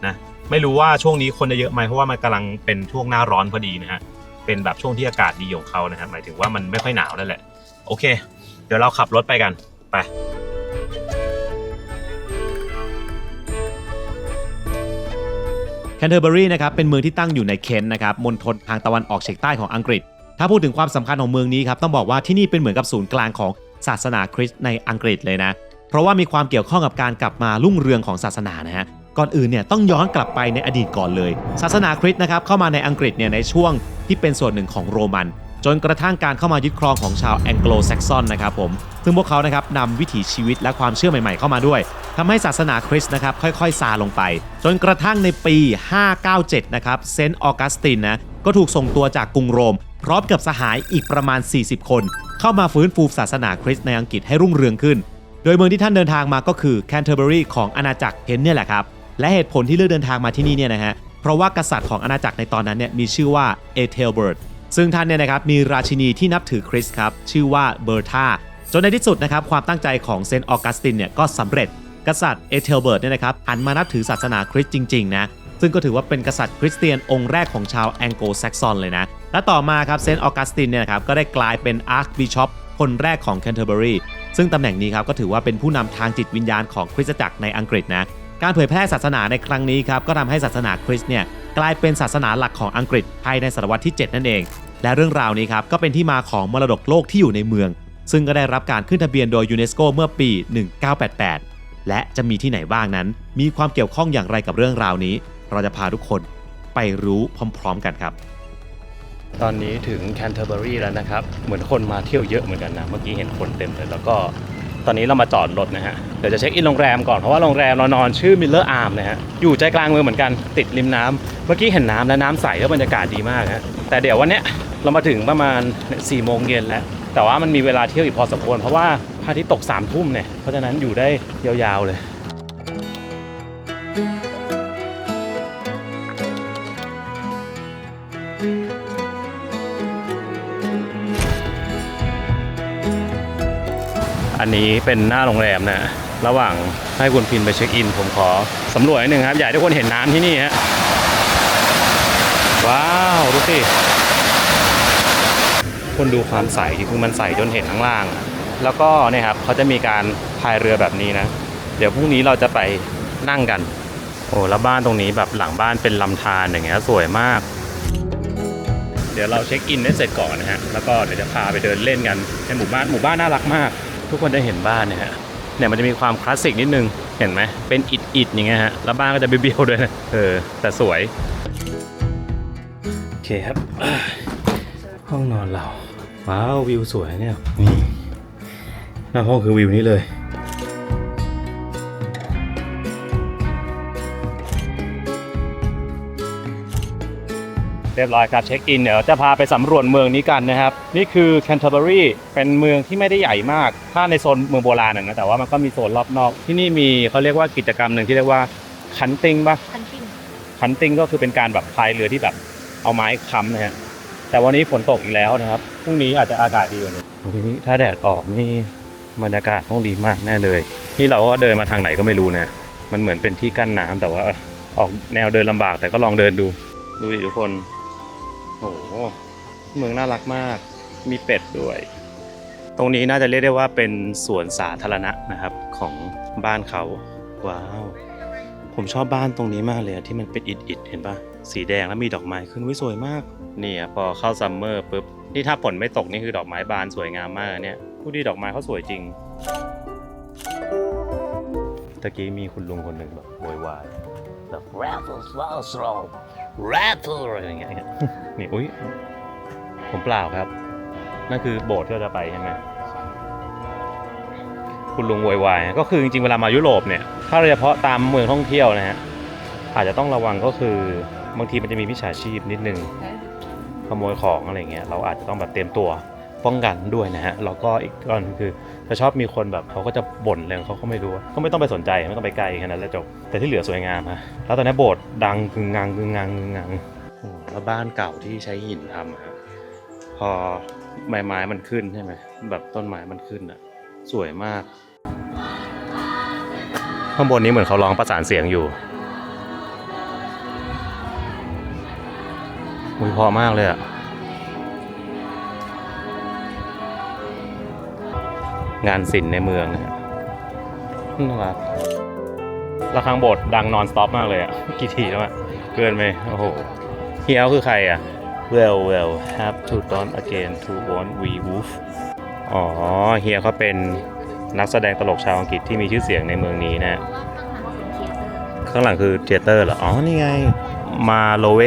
นะไม่รู้ว่าช่วงนี้คนจะเยอะไหมเพราะว่ามันกำลังเป็นช่วงหน้าร้อนพอดีนะฮะเป็นแบบช่วงที่อากาศดีของเขานะครับหมายถึงว่ามันไม่ค่อยหนาวนั่นแหละโอเคเดี๋ยวเราขับรถไปกันไปแคนเทอร์เบอรีนะครับเป็นเมืองที่ตั้งอยู่ในเคนต์นะครับมณฑลทางตะวันออกเฉียงใต้ของอังกฤษถ้าพูดถึงความสำคัญของเมืองนี้ครับต้องบอกว่าที่นี่เป็นเหมือนกับศูนย์กลางของศาสนาคริสต์ในอังกฤษเลยนะเพราะว่ามีความเกี่ยวข้องกับการกลับมารุ่งเรืองของศาสนานะฮะก่อนอื่นเนี่ยต้องย้อนกลับไปในอดีตก่อนเลยศาสนาคริสต์นะครับเข้ามาในอังกฤษเนี่ยในช่วงที่เป็นส่วนหนึ่งของโรมัน จนกระทั่งการเข้ามายึดครองของชาวแองโกลแซกซอนนะครับผมซึ่งพวกเขานะครับนำวิถีชีวิตและความเชื่อใหม่ๆเข้ามาด้วยทำให้ศาสนาคริสต์นะครับค่อยๆซาลงไปจนกระทั่งในปี 597 นะครับเซนต์ออกัสตินนะก็ถูกส่งตัวจากกรุงโรมพร้อมกับสหายอีกประมาณ 40 คนเข้ามาฟื้นฟูศาสนาคริสต์ในอังกฤษให้รุ่งเรืองขึ้นโดยเมืองที่ท่านเดินทางมาก็คือแคนเทอร์เบอรีของอาณาจักรเคนเนี่ยแหละครับและเหตุผลที่เลือกเดินทางมาที่นี่เนี่ยนะฮะเพราะว่ากษัตริย์ของอาณาจักรในตอนนั้นเนี่ยมีชื่อว่าเอเทลเบิร์ตซึ่งท่านเนี่ยนะครับมีราชินีที่นับถือคริสต์ครับชื่อว่าเบอร์ธาจนในที่สุดนะครับความตั้งใจของเซนต์ออกัสตินเนี่ยก็สำเร็จกษัตริย์เอเทลเบิร์ตเนี่ยนะครับหันมานับถือศาสนาคริสต์จริงๆนะซึ่งก็ถือว่าเป็นกษัตริย์คริสเตียนองค์แรกของชาวแองโกลแซกซอนเลยนะและต่อมาครับเซนต์ออกัสตินเนี่ยนะครับก็ได้กลายเป็นอาร์คบิชอปคนแรกของแคนเทอร์เบอรีซึ่งตำแหน่งนี้ครับก็ถือว่าเป็นผู้นำทางจิตวิญญาณของคริสตจักรในอังกฤษนะการเผยแพร่ศาสนาในครั้งนี้ครับก็ทำให้ศาสนาคริสต์เนี่ยกลายเป็นศาสนาหลักของอังกฤษภายในศตวรรษที่ 7 นั่นเองและเรื่องราวนี้ครับก็เป็นที่มาของมรดกโลกที่อยู่ในเมืองซึ่งก็ได้รับการขึ้นทะเบียนโดยยูเนสโกเมื่อปี 1988 และจะมีที่ไหนบ้างนั้นมีความเกี่ยวข้องอย่างไรกับเรื่องราวนี้เราจะพาทุกคนไปรู้พร้อมๆกันครับตอนนี้ถึงแคนเทอร์เบอรีแล้วนะครับเหมือนคนมาเที่ยวเยอะเหมือนกันนะเมื่อกี้เห็นคนเต็มเลยแล้วก็ตอนนี้เรามาจอดรถนะฮะเดี๋ยวจะเช็คอินโรงแรมก่อนเพราะว่าโรงแรมเรานอนชื่อมิลเลอร์อาร์มนะฮะอยู่ใจกลางเมืองเหมือนกันติดริมน้ำเมื่อกี้เห็นน้ำและน้ำใสแล้วบรรยากาศดีมากฮะแต่เดี๋ยววันเนี้ยเรามาถึงประมาณ 4 โมงเย็นแล้วแต่ว่ามันมีเวลาเที่ยวอีกพอสมควรเพราะว่าพระอาทิตย์ตก 3 ทุ่มเนี่ยเพราะฉะนั้นอยู่ได้ยาวๆเลยอันนี้เป็นหน้าโรงแรมนะระหว่างให้คุณพินไปเช็คอินผมขอสำรวจนิดนึงครับอยากให้ทุกคนเห็นน้ำที่นี่ฮะว้าวดูสิคุณดูความใสคือมันใสจนเห็นข้างล่างแล้วก็เนี่ยครับเขาจะมีการพายเรือแบบนี้นะเดี๋ยวพรุ่งนี้เราจะไปนั่งกันโอ้แล้วบ้านตรงนี้แบบหลังบ้านเป็นลำธารอย่างเงี้ยสวยมากเดี๋ยวเราเช็คอินได้เสร็จก่อนนะฮะแล้วก็เดี๋ยวจะพาไปเดินเล่นกันในหมู่บ้านน่ารักมากทุกคนได้เห็นบ้านเนี่ยฮะเนี่ยมันจะมีความคลาสสิกนิดนึงเห็นไหมเป็นอิฐอย่างเงี้ยฮะแล้วบ้านก็จะเบี้ยวๆด้วยนะแต่สวยโอเคครับห้องนอนเราว้าววิวสวยเนี่ยนี่หน้าห้องคือวิวนี้เลยเรียบร้อยครับเช็คอินเดี๋ยวจะพาไปสำรวจเมืองนี้กันนะครับนี่คือแคนเทอร์เบอรีเป็นเมืองที่ไม่ได้ใหญ่มากถ้าในโซนเมืองโบราณนะแต่ว่ามันก็มีโซนรอบนอกที่นี่มีเขาเรียกว่ากิจกรรมหนึ่งที่เรียกว่าคันติงป่ะคันติงก็คือเป็นการแบบพายเรือที่แบบเอาไม้ค้ำนะฮะแต่วันนี้ฝนตกอีกแล้วนะครับพรุ่งนี้อาจจะอากาศดีกว่านี้ทีนี้ถ้าแดดออกนี่บรรยากาศต้องดีมากแน่เลยที่เราก็เดินมาทางไหนก็ไม่รู้นะมันเหมือนเป็นที่กั้นน้ำแต่ว่าออกแนวเดินลำบากแต่ก็ลองเดินดูดิทุกคนโอ้โหเมืองน่ารักมากมีเป็ดด้วยตรงนี้น่าจะเรียกได้ว่าเป็นสวนสาธารณะนะครับของบ้านเขาว้าวผมชอบบ้านตรงนี้มากเลยที่มันเป็นอิฐเห็นป่ะสีแดงแล้วมีดอกไม้ขึ้นสวยมากนี่พอเข้าซัมเมอร์ปุ๊บนี่ถ้าฝนไม่ตกนี่คือดอกไม้บานสวยงามมากเนี่ยผู้ดีดอกไม้เขาสวยจริงตะกี้มีคุณลุงคนหนึ่งแบบโวยวายแบบ rattles rattle อะไรอย่างเงี้ยนี่อุ้ยผมเปล่าครับนั่นคือโบสถ์ที่เราจะไปใช่ไหมคุณลุงโวยวายก็คือจริงๆเวลามายุโรปเนี่ยถ้าโดยเฉพาะตามเมืองท่องเที่ยวนะฮะอาจจะต้องระวังก็คือบางทีมันจะมีมิจฉาชีพนิดนึงขโมยของอะไรเงี้ยเราอาจจะต้องแบบเตรียมตัวป้องกันด้วยนะฮะแล้วก็อีกก้อนคือจะชอบมีคนแบบเขาก็จะบ่นอะไรเขาก็ไม่รู้ก็ไม่ต้องไปสนใจไม่ต้องไปไกลแค่นั้นแล้วจบแต่ที่เหลือสวยงามฮะแล้วตอนนี้โบสถ์ดังกึ่งงังแล้วบ้านเก่าที่ใช้หินทำฮะพอไม้มันขึ้นใช่ไหมแบบต้นไม้มันขึ้นอ่ะสวยมากข้างบนนี้เหมือนเขาร้องประสานเสียงอยู่มุ้ยพอมากเลยอ่ะงานศิลป์ในเมืองนะน่ารักระฆังโบสถ์ดังนอนสต็อปมากเลยอ่ะกี่ทีแล้วอ่ะเกินไปโอ้โหเฮียคือใครอ่ะ well have to done again to want we wolf อ๋อเฮียเขาเป็นนักแสดงตลกชาวอังกฤษที่มีชื่อเสียงในเมืองนี้นะข้างหลังคือเทเตอร์เหรออ๋อนี่ไงมาโลเว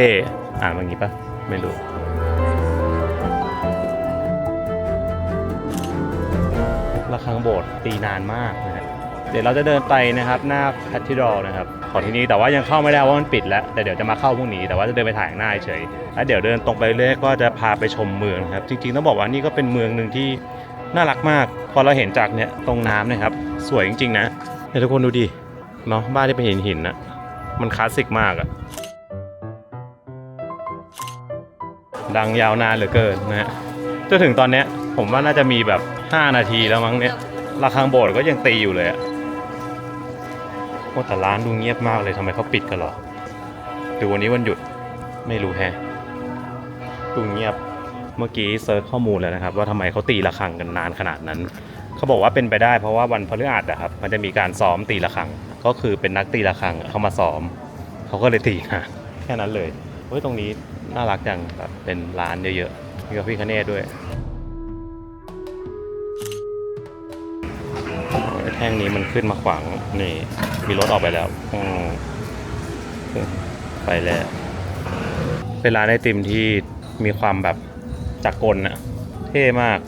อ่านว่างี้ปะไม่รู้ ระฆังโบสถ์ตีนานมากนะฮะเดี๋ยวเราจะเดินไปนะครับหน้าแคทดรอลนะครับของที่นี่แต่ว่ายังเข้าไม่ได้ว่ามันปิดแล้วแต่เดี๋ยวจะมาเข้าพรุ่งนี้แต่ว่าจะเดินไปถ่ายหน้าเฉยแล้วเดี๋ยวเดินตรงไปเรื่อยก็จะพาไปชมเมืองครับจริงๆต้องบอกว่านี่ก็เป็นเมืองหนึ่งที่น่ารักมากพอเราเห็นจากเนี่ยตรงน้ำนะครับสวยจริงๆนะเดี๋ยวทุกคนดูดิเนาะบ้านที่เป็นหินนะมันคลาสสิกมากอะดังยาวนานเหลือเกินนะฮะจนถึงตอนนี้ผมว่าน่าจะมีแบบ5 นาทีแล้วมั้งเนี่ยระฆังโบสถ์ก็ยังตีอยู่เลยอะโอ้แต่ร้านดูเงียบมากเลยทำไมเขาปิดกันหรอดูวันนี้วันหยุดไม่รู้แฮะดูเงียบเมื่อกี้เซิร์ชข้อมูลแล้วนะครับว่าทำไมเขาตีระฆังกันนานขนาดนั้นเขาบอกว่าเป็นไปได้เพราะว่าวันพฤหัสอะครับมันจะมีการซ้อมตีระฆังก็คือเป็นนักตีระฆังเขามาซ้อมเขาก็เลยตีนะแค่นั้นเลยเฮ้ยตรงนี้น่ารักจังแบบเป็นร้านเยอะๆมีกาแฟคาเน่ด้วยแท่งนี้มันขึ้นมาขวางนี่มีรถออกไปแล้วไปแล้วเป็นร้านไอติมที่มีความแบบจักรกลอะเท่มาก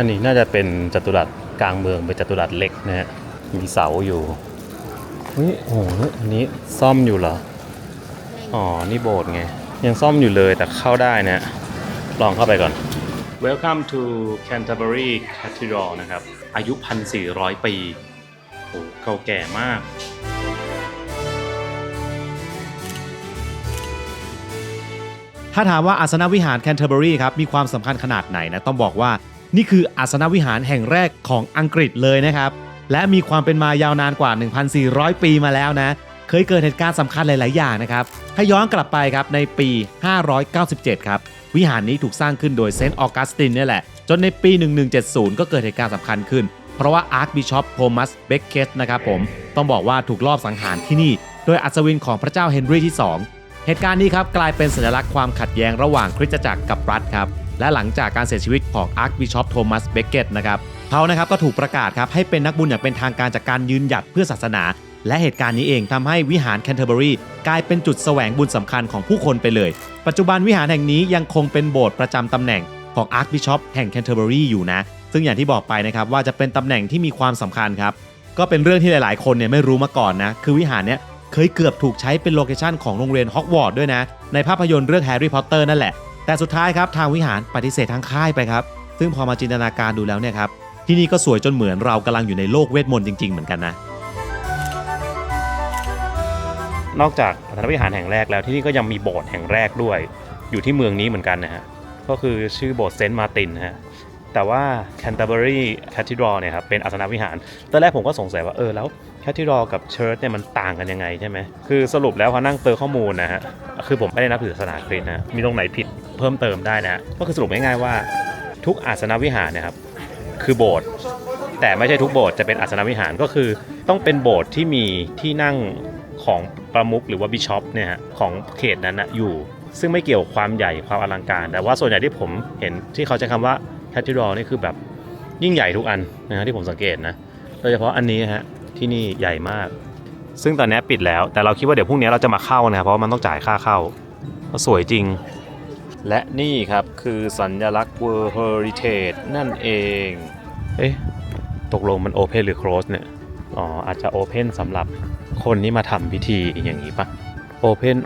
อันนี้น่าจะเป็นจัตุรัสกลางเมืองเป็นจัตุรัสเล็กนะฮะมีเสาอยู่เฮ้ยโอ้โหอันนี้ซ่อมอยู่เหรออ๋อนี่โบสถ์ไงยังซ่อมอยู่เลยแต่เข้าได้นะลองเข้าไปก่อน Welcome to Canterbury Cathedral นะครับอายุ 1,400 ปีโอ้เก่าแก่มากถ้าถามว่าอาสนวิหารแคนเทอร์เบอรีครับมีความสำคัญขนาดไหนนะต้องบอกว่านี่คืออาสนวิหารแห่งแรกของอังกฤษเลยนะครับและมีความเป็นมายาวนานกว่า 1,400 ปีมาแล้วนะเคยเกิดเหตุการณ์สำคัญหลายๆอย่างนะครับถ้าย้อนกลับไปครับในปี 597 ครับวิหารนี้ถูกสร้างขึ้นโดยเซนต์ออกัสตินนี่แหละจนในปี 1170 ก็เกิดเหตุการณ์สำคัญขึ้นเพราะว่าอาร์คบิชอปโทมัสเบคเคสนะครับผมต้องบอกว่าถูกลอบสังหารที่นี่โดยอัศวินของพระเจ้าเฮนรี่ที่ 2เหตุการณ์นี้ครับกลายเป็นสัญลักษณ์ความขัดแย้งระหว่างคริสตจักรกับรัฐครับและหลังจากการเสียชีวิตของอาร์คบิชอปโทมัสเบคเกตนะครับเขานะครับก็ถูกประกาศครับให้เป็นนักบุญอย่างเป็นทางการจากการยืนหยัดเพื่อศาสนาและเหตุการณ์นี้เองทำให้วิหารแคนเทอร์เบอรีกลายเป็นจุดแสวงบุญสำคัญของผู้คนไปเลยปัจจุบันวิหารแห่งนี้ยังคงเป็นโบสถ์ประจำตำแหน่งของอาร์คบิชอปแห่งแคนเทอร์เบอรีอยู่นะซึ่งอย่างที่บอกไปนะครับว่าจะเป็นตำแหน่งที่มีความสำคัญครับก็เป็นเรื่องที่หลายๆคนเนี่ยไม่รู้มาก่อนนะคือวิหารเนี้ยเคยเกือบถูกใช้เป็นโลเคชั่นของโรงเรียนฮอกวอตส์ด้วยนะในภาพยนตร์เรื่องแฮร์รี่พอตเตอร์นั่นแหละแต่สุดท้ายครับทางวิหารปฏิเสธทางค่ายไปครับซึ่งพอมาจินตนาการดูแล้วเนี่ยครับที่นี่ก็สวยจนเหมือนเรากำลังอยู่ในโลกเวทมนต์จริงๆเหมือนกันนะนอกจากอาสนวิหารแห่งแรกแล้วที่นี่ก็ยังมีโบสถ์แห่งแรกด้วยอยู่ที่เมืองนี้เหมือนกันนะฮะก็คือชื่อโบสถ์เซนต์มาร์ตินฮะแต่ว่า Canterbury Cathedral เนี่ยครับเป็นอาสนวิหารตอนแรกผมก็สงสัยว่าแล้ว Cathedral กับ Church เนี่ยมันต่างกันยังไงใช่ไหมคือสรุปแล้วพอนั่งเติมข้อมูลนะฮะคือผมไม่ได้นับถือศาสนาคริสต์นะมีตรงไหนผิดเพิ่มเติมได้นะก็คือสรุปง่ายๆว่าทุกอาสนวิหารเนี่ยครับคือโบสถ์แต่ไม่ใช่ทุกโบสถ์จะเป็นอาสนวิหารก็คือต้องเป็นโบสถ์ที่มีที่นั่งของประมุขหรือว่าบิชอปเนี่ยของเขตนั้นนะอยู่ซึ่งไม่เกี่ยวกับความใหญ่ความอลังการแต่ว่าส่วนใหญ่ที่ผมเห็นที่เขาใช้คำว่าแคทดรอลนี่คือแบบยิ่งใหญ่ทุกอันนะฮะที่ผมสังเกตนะโดยเฉพาะอันนี้ฮะที่นี่ใหญ่มากซึ่งตอนนี้ปิดแล้วแต่เราคิดว่าเดี๋ยวพรุ่งนี้เราจะมาเข้านะครับเพราะมันต้องจ่ายค่าเข้าก็สวยจริงและนี่ครับคือสัญลักษณ์ World Heritage นั่นเองตกลงมัน Open หรือ Close เนี่ยอาจจะ Open สำหรับคนที่มาทำพิธีอย่างนี้ปะ Open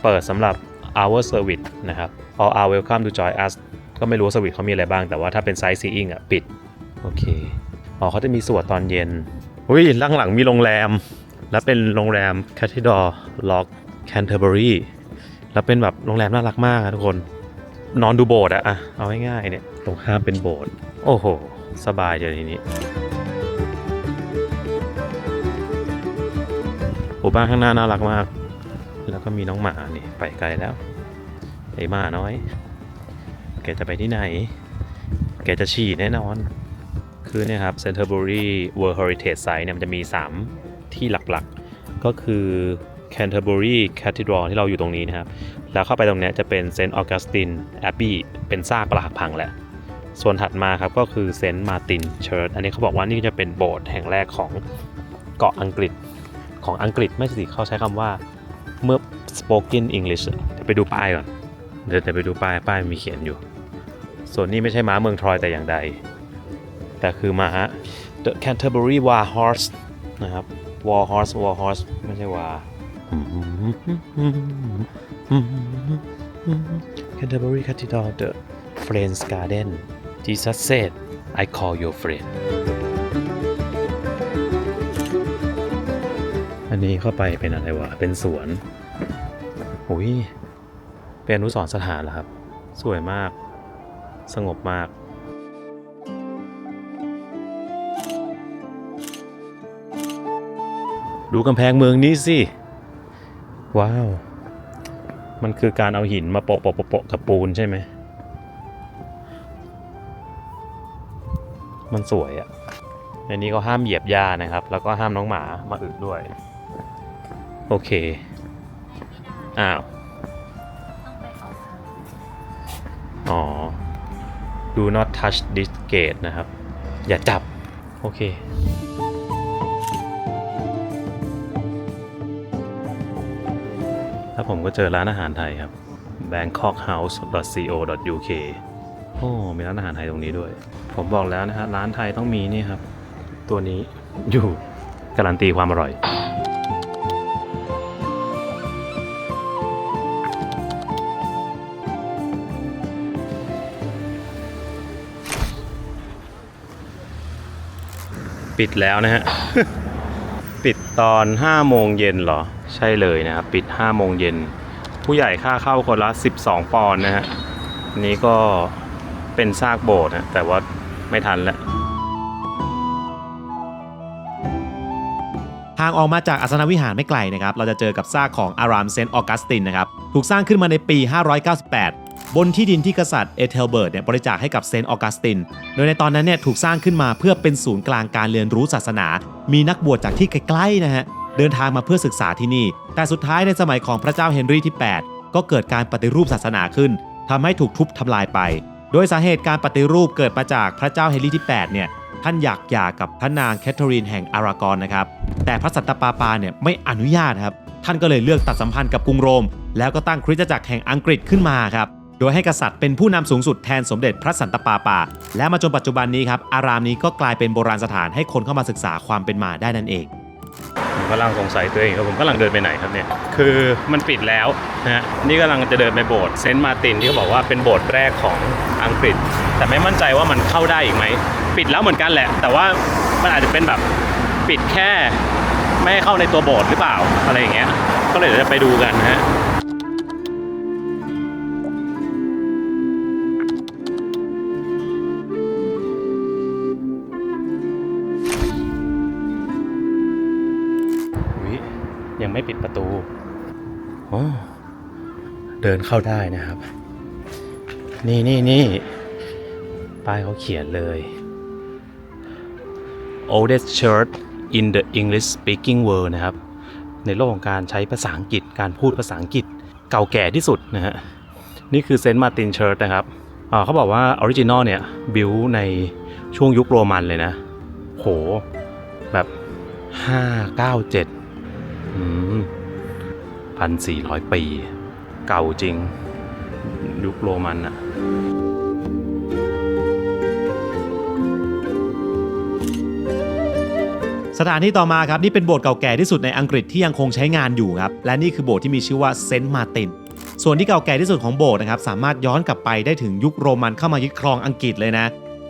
เปิดสำหรับ Our Service นะครับ All are welcome to join us ก็ไม่รู้ว่าสวิตเขามีอะไรบ้างแต่ว่าถ้าเป็น Sightseeing ปิดโอเคเขาจะมีสวดตอนเย็นหลังมีโรงแรมแล้วเป็นโรงแรม Cathedral Lock Canterbury แล้วเป็นแบบโรงแรมน่ารักมากทุกคนนอนดูโบสถ์อะเอาง่ายๆเนี่ยตรงข้ามเป็นโบสถ์โอ้โหสบายเลยทีนี้บ้านข้างหน้าน่ารักมากแล้วก็มีน้องหมานี่ไปไกลแล้วไอ้หมาน้อยแกจะไปที่ไหนแกจะฉี่แน่นอนคือเนี่ยครับ Canterbury World Heritage Site เนี่ยมันจะมี3ที่หลักๆก็คือ Canterbury Cathedral ที่เราอยู่ตรงนี้นะครับแล้วเข้าไปตรงนี้จะเป็น St. Augustine Abbey เป็นซากปรักหักพังแหละส่วนถัดมาครับก็คือ St. Martin Church อันนี้เขาบอกว่านี่จะเป็นโบสถ์แห่งแรกของเกาะอังกฤษไม่ใช่สิเขาใช้คำว่าเมื่อ spoken English เดี๋ยวไปดูป้ายก่อนเดี๋ยวไปดูป้ายมีเขียนอยู่ส่วนนี้ไม่ใช่ม้าเมืองทรอยแต่อย่างใดแต่คือม้า The Canterbury War Horse นะครับ War Horse ไม่ใช่ว่า Canterbury Cathedral The Friends Garden Jesus said I call your friend อันนี้เข้าไปเป็นอะไรวะเป็นสวนอุ้ยเป็นอนุสรณ์สถานเหรอครับสวยมากสงบมากดูกำแพงเมืองนี้สิว้าวมันคือการเอาหินมาโปะกับปูนใช่ไหมมันสวยอะในนี้ก็ห้ามเหยียบหญ้านะครับแล้วก็ห้ามน้องหมามาอึด้วยโอเคอ้าวอ๋อ Do not touch this gate นะครับอย่าจับโอเคแล้วผมก็เจอร้านอาหารไทยครับ bangkokhouse.co.uk โอ้มีร้านอาหารไทยตรงนี้ด้วยผมบอกแล้วนะฮะร้านไทยต้องมีนี่ครับตัวนี้อยู่การันตีความอร่อยปิดแล้วนะฮะ ปิดตอน5 โมงเย็นเหรอใช่เลยนะครับปิด5 โมงเย็นผู้ใหญ่ค่าเข้าคนละ12 ปอนด์นะฮะนี้ก็เป็นซากโบสถ์นะแต่ว่าไม่ทันแล้วห่างออกมาจากอาสนวิหารไม่ไกลนะครับเราจะเจอกับซากของอารามเซนต์ออกัสตินนะครับถูกสร้างขึ้นมาในปี598บนที่ดินที่กษัตริย์เอเธลเบิร์ตเนี่ยบริจาคให้กับเซนต์ออกัสตินโดยในตอนนั้นเนี่ยถูกสร้างขึ้นมาเพื่อเป็นศูนย์กลางการเรียนรู้ศาสนามีนักบวชจากที่ใกล้ๆนะฮะเดินทางมาเพื่อศึกษาที่นี่แต่สุดท้ายในสมัยของพระเจ้าเฮนรี่ที่8ก็เกิดการปฏิรูปศาสนาขึ้นทำให้ถูกทุบทำลายไปโดยสาเหตุการปฏิรูปเกิดมาจากพระเจ้าเฮนรี่ที่8เนี่ยท่านอยากหย่ากับพระนางแคทเธอรีนแห่งอารากอนนะครับแต่พระสันตะปาปาเนี่ยไม่อนุญาตครับท่านก็เลยเลือกตัดสัมพันธ์กับกรุงโรมแล้วก็ตั้งคริสตจักรแห่งอังกฤษขึ้นมาครับโดยให้กษัตริย์เป็นผู้นำสูงสุดแทนสมเด็จพระสันตะปาปาและมาจนปัจจุบันนี้ครับอารามนี้ก็กลายเป็นโบราณสถานให้คนเข้ามาศึกษาความเป็นมาได้นั่นเองผมกำลังสงสัยตัวเองครับผมกำลังเดินไปไหนครับเนี่ยคือมันปิดแล้วนะฮะนี่กำลังจะเดินไปโบสถ์เซนต์มาร์ตินที่เขาบอกว่าเป็นโบสถ์แรกของอังกฤษแต่ไม่มั่นใจว่ามันเข้าได้อีกไหมปิดแล้วเหมือนกันแหละแต่ว่ามันอาจจะเป็นแบบปิดแค่ไม่ให้เข้าในตัวโบสถ์หรือเปล่าอะไรอย่างเงี้ยก็เลยจะไปดูกันนะฮะยังไม่ปิดประตูโอ้เดินเข้าได้นะครับนี่ป้ายเขาเขียนเลย Oldest Church in the English Speaking World นะครับในโลกของการใช้ภาษาอังกฤษการพูดภาษาอังกฤษเก่าแก่ที่สุดนะฮะนี่คือเซนต์มาร์ตินเชิร์ชนะครับเขาบอกว่าออริจินอลเนี่ยบิวในช่วงยุคโรมันเลยนะโหแบบ597 1,400 ปีเก่าจริงยุคโรมันอะสถานที่ต่อมาครับนี่เป็นโบสถ์เก่าแก่ที่สุดในอังกฤษที่ยังคงใช้งานอยู่ครับและนี่คือโบสถ์ที่มีชื่อว่าเซนต์มาร์ตินส่วนที่เก่าแก่ที่สุดของโบสถ์นะครับสามารถย้อนกลับไปได้ถึงยุคโรมันเข้ามายึดครองอังกฤษเลยนะ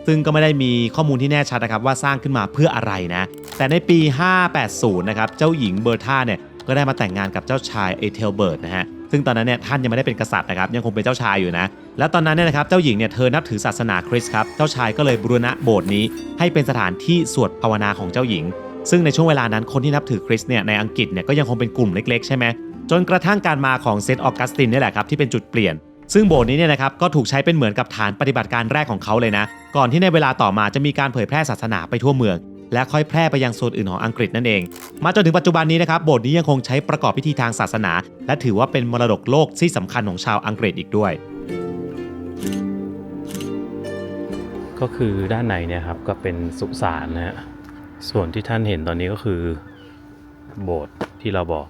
ซึ่งก็ไม่ได้มีข้อมูลที่แน่ชัดนะครับว่าสร้างขึ้นมาเพื่ออะไรนะแต่ในปี580นะครับเจ้าหญิงเบอร์ธาเนี่ยก็ได้มาแต่งงานกับเจ้าชายเอเธลเบิร์ตนะฮะซึ่งตอนนั้นเนี่ยท่านยังไม่ได้เป็นกษัตริย์นะครับยังคงเป็นเจ้าชายอยู่นะแล้วตอนนั้นเนี่ยนะครับเจ้าหญิงเนี่ยเธอนับถือศาสนาคริสต์ครับเจ้าชายก็เลยบูรณะโบสถ์นี้ให้เป็นสถานที่สวดภาวนาของเจ้าหญิงซึ่งในช่วงเวลานั้นคนที่นับถือคริสต์เนี่ยในอังกฤษเนี่ยก็ยังคงเป็นกลุ่มเล็กๆใช่ไหมจนกระทั่งการมาของเซนต์ออกัสตินนี่แหละครับที่เป็นจุดเปลี่ยนซึ่งโบสถ์นี้เนี่ยนะครับก็ถูกใช้เป็นเหมือนกับฐานปฏิบัติการแรกของเขาเลยนะก่อนที่ในเวลาต่อมาจะมีการเผยแพร่ศาสนาไปทั่วเมือง และค่อยแพร่ไปยังโซนอื่นของอังกฤษนั่นเองมาจนถึงปัจจุบันนี้นะครับโบสถ์นี้ยังคงใช้ประกอบพิธีทางศาสนา และถือว่าเป็นมรดกโลกที่สำคัญของชาวอังกฤษอีกด้วยก็คือด้านในเนี่ยครับก็เป็นสุสานนะฮะส่วนที่ท่านเห็นตอนนี้ก็คือโบสถ์ที่เราบอก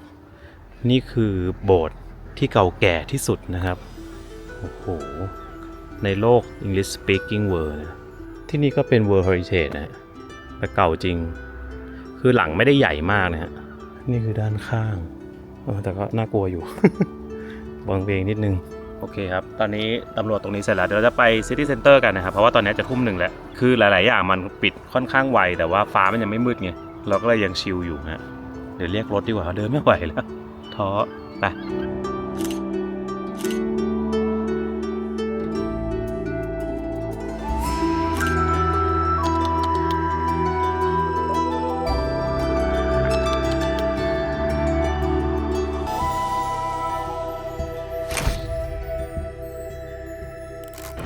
นี่คือโบสถ์ที่เก่าแก่ที่สุดนะครับโอ้โหในโลก English Speaking World นะที่นี่ก็เป็น World Heritage นะแต่เก่าจริงคือหลังไม่ได้ใหญ่มากนะฮะนี่คือด้านข้างแต่ก็น่ากลัวอยู่ บางเวงนิดนึงโอเคครับตอนนี้ตำรวจตรงนี้เสร็จแล้วเดี๋ยวเราจะไป City Center กันนะครับเพราะว่าตอนนี้จะทุ่ม 1แล้วคือหลายๆอย่างมันปิดค่อนข้างไวแต่ว่าฟ้ามันยังไม่มืดไงเราก็เลยยังชิลอยู่ฮะเดี๋ยวเรียกรถดีกว่าเดินไม่ไหวแล้วท้อไป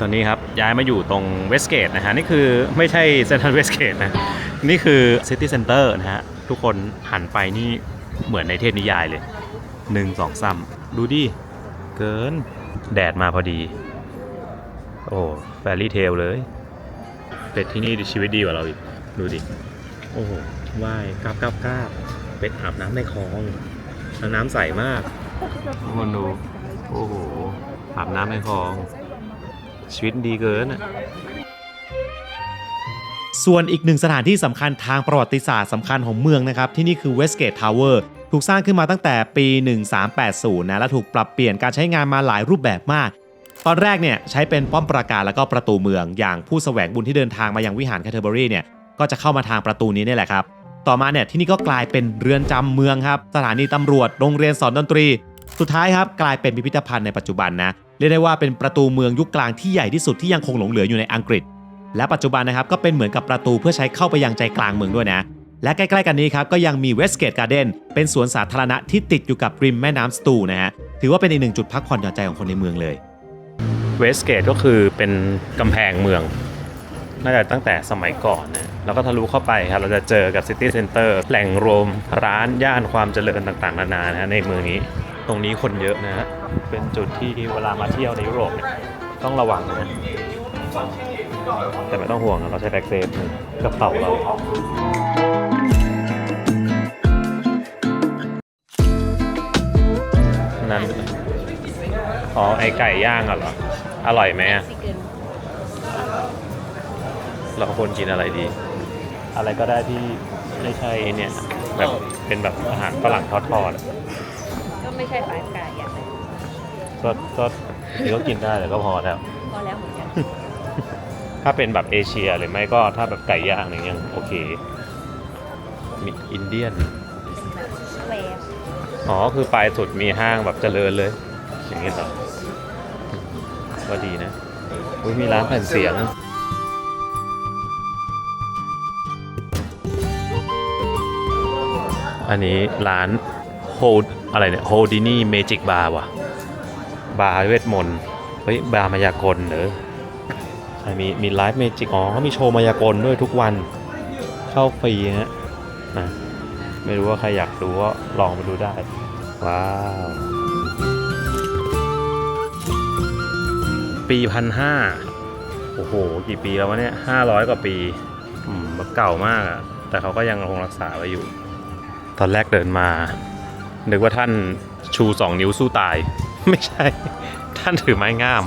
ตอนนี้ครับย้ายมาอยู่ตรงเวสเกตนะฮะนี่คือไม่ใช่เซ็นทรัลเวสเกตนะนี่คือซิตี้เซ็นเตอร์นะฮะทุกคนหันไปนี่เหมือนในเทพนิยายเลย1 2 3ดูดิเกินแดดมาพอดีโอ้แฟรี่เทลเลยเป็ดที่นี่ชีวิตดีกว่าเราอีกดูดิโอ้โหว่ายกราบเป็ดอาบน้ำในคลองน้ำใสมากทุกคนดูโอ้โหอาบน้ำในคลองชีวิตดีเกินส่วนอีกหนึ่งสถานที่สำคัญทางประวัติศาสตร์สำคัญของเมืองนะครับที่นี่คือ Westgate Tower ถูกสร้างขึ้นมาตั้งแต่ปี 1380 นะและถูกปรับเปลี่ยนการใช้งานมาหลายรูปแบบมากตอนแรกเนี่ยใช้เป็นป้อมปราการแล้วก็ประตูเมืองอย่างผู้แสวงบุญที่เดินทางมายังวิหารแคนเทอร์เบอรีเนี่ยก็จะเข้ามาทางประตูนี้นี่แหละครับต่อมาเนี่ยที่นี่ก็กลายเป็นเรือนจำเมืองครับสถานีตำรวจโรงเรียนสอนดนตรีสุดท้ายครับกลายเป็นพิพิธภัณฑ์ในปัจจุบันนะเรียกได้ว่าเป็นประตูเมืองยุคกลางที่ใหญ่ที่สุดที่ยังคงหลงเหลืออยู่ในอังกฤษและปัจจุบันนะครับก็เป็นเหมือนกับประตูเพื่อใช้เข้าไปยังใจกลางเมืองด้วยนะและใกล้ๆกันนี้ครับก็ยังมี Westgate Garden เป็นสวนสาธารณะที่ติดอยู่กับริมแม่น้ำสตูนะฮะถือว่าเป็นอีกหนึ่งจุดพักผ่อนหย่อนใจของคนในเมืองเลย Westgate ก็คือเป็นกำแพงเมืองน่าจะตั้งแต่สมัยก่อนนะแล้วก็ทะลุเข้าไปครับเราจะเจอกับ City Center แหล่งรวมร้านย่านความเจริญต่างๆนานานะในเมืองนี้ตรงนี้คนเยอะนะฮะเป็นจุดที่เวลามาเที่ยวในยุโรปเนี่ยต้องระวังนะแต่ไม่ต้องห่วงเราใช้แบ็คเซฟกระเป๋าเรานั้นอ๋อไอไก่ย่างเหรออร่อยไหมเราควรกินอะไรดีอะไรก็ได้ที่ไม่ใช่เนี่ยแบบเป็นแบบอาหารฝรั่งทอดก็ไม่ใช่ปลาไก่อ่ะก็กินได้แต่ก็พอแล้วพอแล้วเหมือนกันถ้าเป็นแบบเอเชียหรือไม่ก็ถ้าแบบไก่ย่างเนี่ยยังโอเคมีอินเดียนอ๋อคือปลายสุดมีห้างแบบเจริญเลยอย่างนี้เหรอก็ดีนะมีร้านแผ่นเสียงอันนี้ร้านโฮอะไรเนี่ยโฮดินี่เมจิกบาร์ว่ะบาร์เวทมนต์เฮ้ยบาร์มายากลเหรอใช่มีไลฟ์เมจิกอ๋อเขามีโชว์มายากลด้วยทุกวันเข้าฟรีนะไม่รู้ว่าใครอยากดูก็ลองมาดูได้ว้าวปี1,500โอ้โหกี่ปีแล้ววะเนี่ย500 กว่าปีแบบเก่ามากอะแต่เขาก็ยังคงรักษาไว้อยู่ตอนแรกเดินมานึกว่าท่านชู2 นิ้วสู้ตายไม่ใช่ท่านถือไม้งาม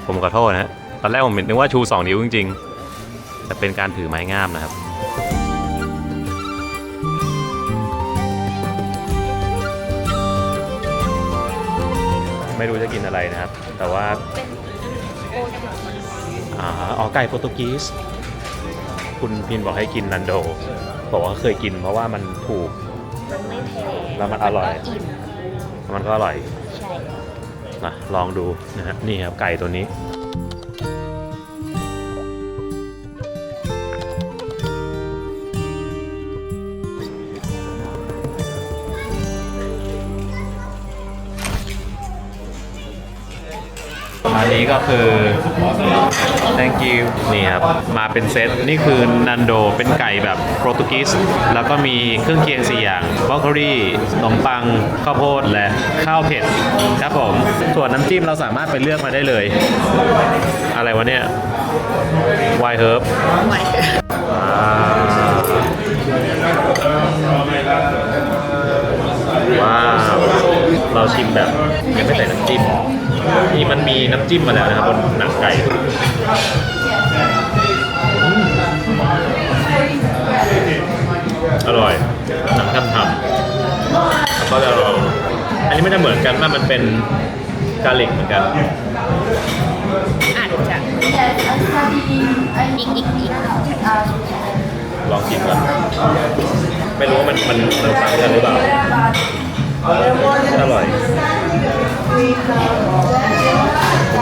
ผมขอโทษนะตอนแรกผมนึกว่าชู2 นิ้วจริงๆแต่เป็นการถือไม้งามนะครับไม่รู้จะกินอะไรนะครับแต่ว่าไก่โปรตุกีสคุณพินบอกให้กินนันโดบอกว่าเคยกินเพราะว่ามันถูกมันไม่แพงแล้วมันอร่อยมันก็อร่อยใช่นะลองดูนะฮะนี่ครับไก่ตัวนี้ อันนี้ก็คือ thank you นี่ครับ มาเป็นเซต นี่คือนันโดเป็นไก่แบบโปรตุเกสแล้วก็มีเครื่องเคียง4อย่างบรอกโคลีขนมปัง ข้าวโพด และข้าวเผ็ด ครับผม ส่วนน้ำจิ้มเราสามารถไปเลือกมาได้เลย อะไรวะเนี่ย ไวน์เฮิร์บว้าว เราชิมแบบยังไม่ใส่น้ำจิ้ม นี่มันมีน้ำจิ้มมาแล้วนะครับบนหนังไก่อร่อยหนังทำแล้วก็จะลองอันนี้ไม่ได้เหมือนกันว่ามันเป็นกาลิกเหมือนกัน อาจจะอีก ลองกินก่อนไม่รู้ว่ามันต่างกันหรือเปล่าอร่อยไ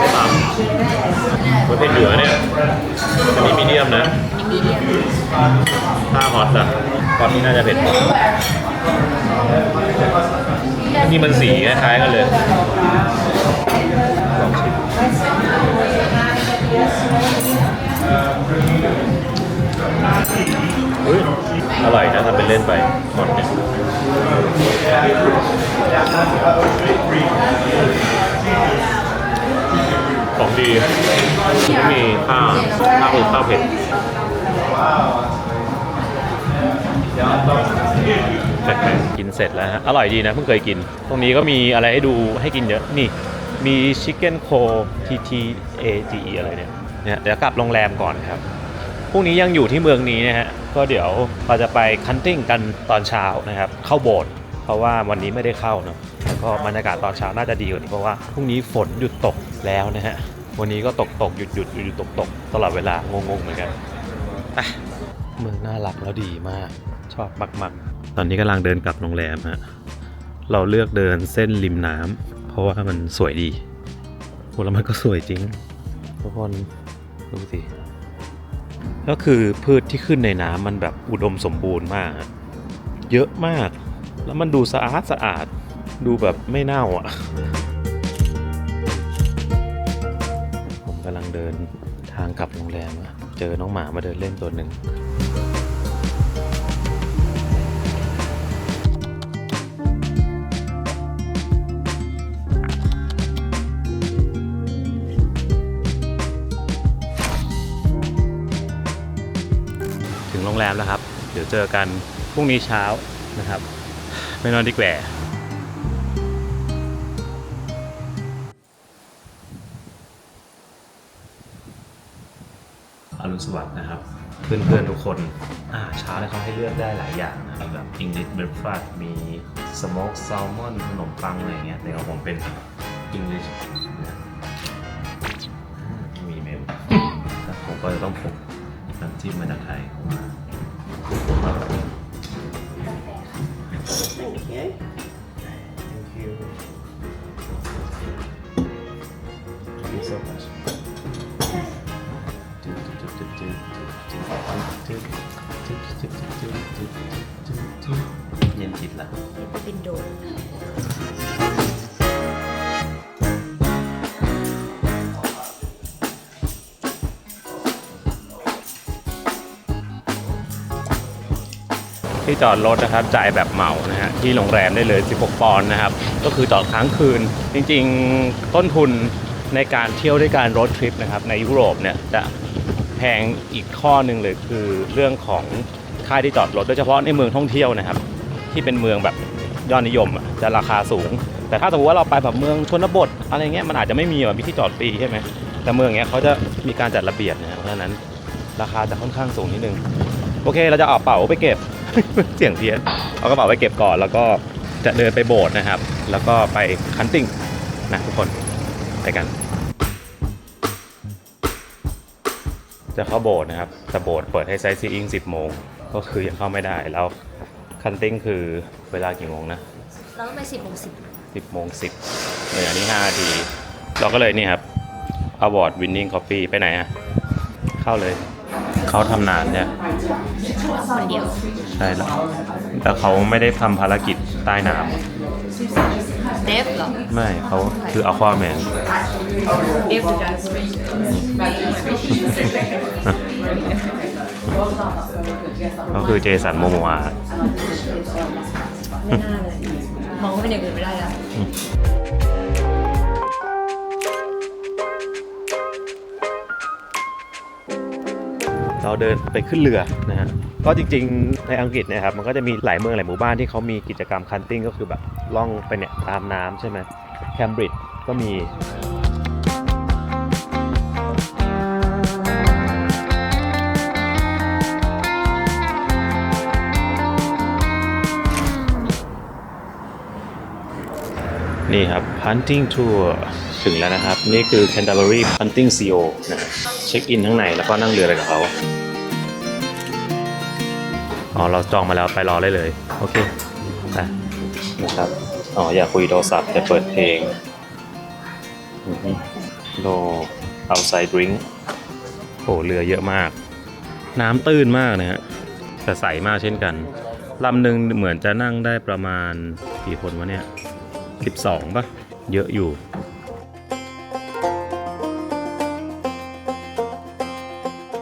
ม่ต่ำมันเป็นเหลือเนี่ยอันนี้มีเดียมนะถ้าฮอตอะฮอตนี่น่าจะเผ็ดนี่มันสีคล้ายๆกันเลยลองชิมอร่อยนะทำเป็นเล่นไปหมดเนี่ยของดีไม่มีข้าวคือข้าวเผ็ดแปลกๆกินเสร็จแล้วฮะอร่อยดีนะเพิ่งเคยกินตรงนี้ก็มีอะไรให้ดูให้กินเยอะนี่มีชิคเก้นโค TTAGE อะไรเนี่ยเดี๋ยวกลับโรงแรมก่อนครับพรุ่งนี้ยังอยู่ที่เมืองนี้นะฮะก็เดี๋ยวเราจะไปคันติ้งกันตอนเช้านะครับเข้าโบสถ์เพราะว่าวันนี้ไม่ได้เข้าเนาะแล้วก็บรรยากาศตอนเช้าน่าจะดีกว่านี้เพราะว่าพรุ่งนี้ฝนหยุดตกแล้วนะฮะวันนี้ก็ตกหยุดตกตลอดเวลางงๆเหมือนกันเมืองน่ารักแล้วดีมากชอบมากๆตอนนี้กำลังเดินกลับโรงแรมฮะเราเลือกเดินเส้นริมน้ำเพราะว่ามันสวยดีแล้วมันก็สวยจริงทุกคนดูสิก็คือพืชที่ขึ้นในน้ำมันแบบอุดมสมบูรณ์มากเยอะมากแล้วมันดูสะอาดดูแบบไม่เน่าอ่ะผมกำลังเดินทางกลับโรงแรมเจอน้องหมามาเดินเล่นตัวหนึ่งถึงโรงแรมแล้วครับเดี๋ยวเจอกันพรุ่งนี้เช้านะครับไปนอนดีกว่าอรุณสวัสดิ์นะครับเพื่อนๆทุกคนเช้าเนี่ยเขาให้เลือกได้หลายอย่างนะแบบ English breakfast มี smoked salmon ขนมปังอะไรเงี้ยแต่ของผมเป็น English นะมีเมนูผมก็จะต้องพกน้ำจิ้มมาจากไทยเข้ามาThank you so much เย็นจิตละเป็นโดนที่จอดรถนะครับจ่ายแบบเหมานะฮะที่โรงแรมได้เลย16ปอนด์นะครับก็คือจอดค้างคืนจริงๆต้นทุนในการเที่ยวด้วยการรถทริปนะครับในยุโรปเนี่ยจะแพงอีกข้อหนึ่งเลยคือเรื่องของค่าที่จอดรถโดยเฉพาะในเมืองท่องเที่ยวนะครับที่เป็นเมืองแบบยอดนิยมจะราคาสูงแต่ถ้าสมมติว่าเราไปแบบเมืองชนบทอะไรเงี้ยมันอาจจะไม่มีแบบมีที่จอดฟรีใช่ไหมแต่เมืองเงี้ยเขาจะมีการจัดระเบียบนะเพราะฉะนั้นราคาจะค่อนข้างสูงนิดนึงโอเคเราจะเอากระเป๋าไปเก็บ เสียงเพี้ยนเอากระเป๋าไปเก็บก่อนแล้วก็จะเดินไปโบสถ์นะครับแล้วก็ไปคันติ้งนะทุกคนไปกันจะเข้าโบสถ์นะครับแต่โบสถ์เปิดให้ไซต์ซีอิ้ง10 โมงก็คือยังเข้าไม่ได้แล้วคันติ้งคือเวลากี่โมงนะเราต้องไป10 โมง 10 โมง 10เนี่ยอันนี้5 นาทีเราก็เลยนี่ครับ Award Winning Coffee ไปไหนอะเข้าเลยเขาทำนานเนี่ยคนเดียวใช่แล้วแต่เขาไม่ได้ทำภารกิจใต้น้ำ เดฟเหรอ ไม่เขาคืออควาแมน เดฟดูดัน ก็คือเจสันโมโมอา ไม่น่าเลย มองว่าเป็นอย่างอื่นไม่ได้แล้ว เราเดินไปขึ้นเรือนะฮะก็จริงๆในอังกฤษเนะครับมันก็จะมีหลายเมืองหลายหมู่บ้านที่เขามีกิจกรรมคันติ้งก็คือแบบล่องไปเนี่ยตามน้ำใช่ไหมแคมบริดจ์ก็มีนี่ครับ Hunting Tour ถึงแล้วนะครับ นี่คือ Canterbury Hunting CO นะฮะเช็คอินข้างในแล้วก็นั่งเรือไปกับเขาอ๋อเราจองมาแล้วไปรอได้เลยโอเคไปนะครับอ๋ออยากคุยโทรศัพท์แต่เปิดเพลงโล outside drink โอ้เรือเยอะมากน้ำตื้นมากนะฮะแต่ใสมากเช่นกันลำหนึ่งเหมือนจะนั่งได้ประมาณกี่คนวะเนี่ย12ป่ะเยอะอยู่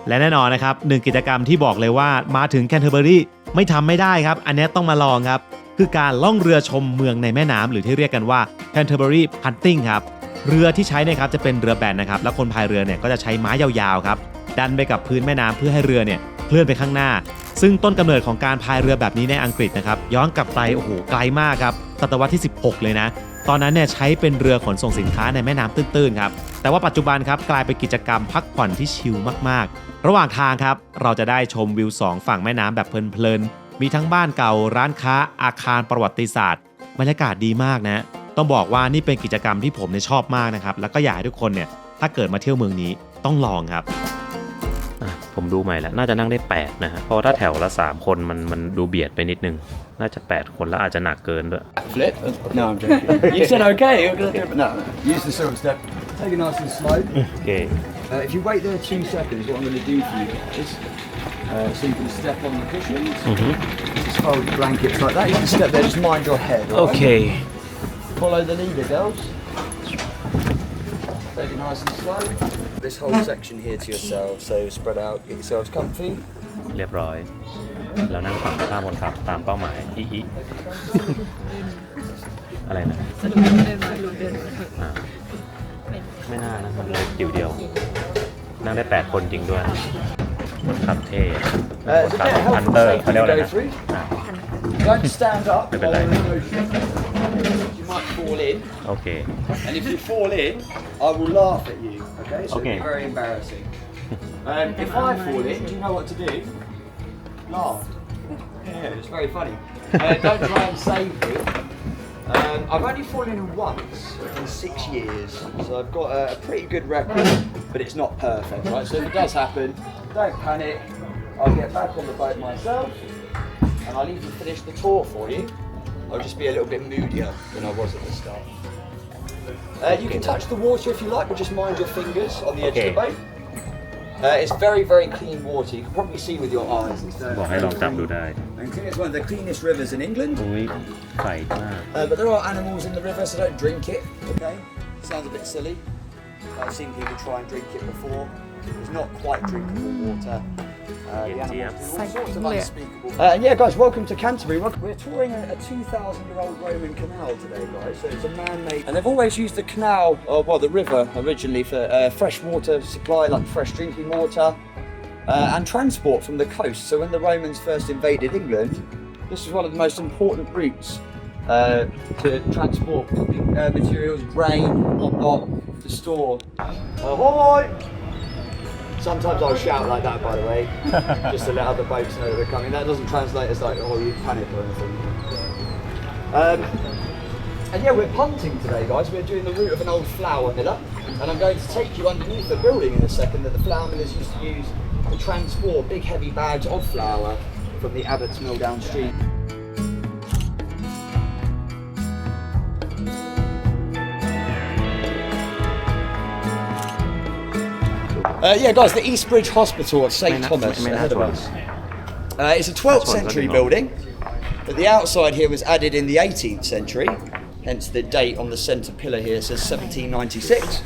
และแน่นอนนะครับหนึ่งกิจกรรมที่บอกเลยว่ามาถึงแคนเทอร์เบอรี่ไม่ทำไม่ได้ครับอันนี้ต้องมาลองครับคือการล่องเรือชมเมืองในแม่น้ำหรือที่เรียกกันว่าแคนเทอร์เบอรี่ฮันติ้งครับเรือที่ใช้เนี่ยครับจะเป็นเรือแบนนะครับแล้วคนพายเรือเนี่ยก็จะใช้ไม้ยาวๆครับดันไปกับพื้นแม่น้ำเพื่อให้เรือเนี่ยเคลื่อนไปข้างหน้าซึ่งต้นกำเนิดของการพายเรือแบบนี้ในอังกฤษนะครับย้อนกลับไปโอ้โหไกลมากครับศตวรรษที่16เลยนะตอนนั้นเนี่ยใช้เป็นเรือขนส่งสินค้าในแม่น้ำตื้นๆครับแต่ว่าปัจจุบันครับกลายเป็นกิจกรรมพักผ่อนที่ชิลมากๆระหว่างทางครับเราจะได้ชมวิว2ฝั่งแม่น้ำแบบเพลินๆมีทั้งบ้านเก่าร้านค้าอาคารประวัติศาสตร์บรรยากาศดีมากนะต้องบอกว่านี่เป็นกิจกรรมที่ผมเนี่ยชอบมากนะครับแล้วก็อยากให้ทุกคนเนี่ยถ้าเกิดมาเที่ยวเมืองนี้ต้องลองครับผมดูใหม่แล้วน่าจะนั่งได้8นะฮะเพราะถ้าแถวละ3คนมันดูเบียดไปนิดนึงน่าจะ8คนแล้วอาจจะหนักเกินด้วย Flip? No, I'm joking. You said okay, you're going to do it, but no. Use the silver step. Take it nice and slow. โอเค If you wait there 2 seconds, what I'm going to do for you is, so you can step on the cushions, just fold the blankets like that. You can step there, just mind your head. โอเค Follow the leader, girls. Take it nice and slow. This whole section here to yourself, so spread out, get yourselves comfy. เรียบร้อยแล้วนั่งฝั่งข้ามคนขับตามเป้าหมายอีอะไรนะอ่าไม่น่านะมันเล็กจิ๋วเดียวนั่งได้8คนจริงด้วยคนขับเท่คนขับฮันเตอร์เขาเรียกว่าอะไรนะ Don't stand up. A bit like- You might fall in. โอเค And if you fall in, I will laugh at you. Okay? So Okay. it'll be very embarrassing. If I fall in, do you know what to do? Laugh. Yeah, it's very funny. Don't try and save me. I've only fallen in once in 6 years, so I've got a pretty good record, but it's not perfect, right? So if it does happen, don't panic. I'll get back on the boat myself, and I'll even finish the tour for you. I'll just be a little bit moodier than I was at the start. You can touch the water if you like, but just mind your fingers on the edge of the boat. It's very, very clean water. You can probably see with your eyes. It's บอกให้ลองจับดูได้ I think it's one of the cleanest rivers in England. อุ้ยใสมาก But there are animals in the river, so don't drink it. Okay? Sounds a bit silly. I've seen people try and drink it before. It's not quite drinkable water. The animals do all sorts of unspeakable. And yeah, guys, welcome to Canterbury. We're touring a 2,000-year-old Roman canal today, guys. So it's a man-made, and they've always used the canal, or well, the river originally for fresh water supply, like fresh drinking water, and transport from the coast. So when the Romans first invaded England, this was one of the most important routes to transport materials, grain, whatnot, to store. Ahoy! Sometimes I'll shout like that, by the way, just to let other boats know that we're coming. That doesn't translate as like, oh, you panic or anything. And yeah, we're punting today, guys. We're doing the route of an old flour miller, and I'm going to take you underneath the building in a second that the flour millers used to use to transport big, heavy bags of flour from the Abbots Mill downstream. Yeah, guys, the East Bridge Hospital of St. Thomas ahead of us. It's a 12th century building, but the outside here was added in the 18th century. hence the date on the centre pillar here says 1796.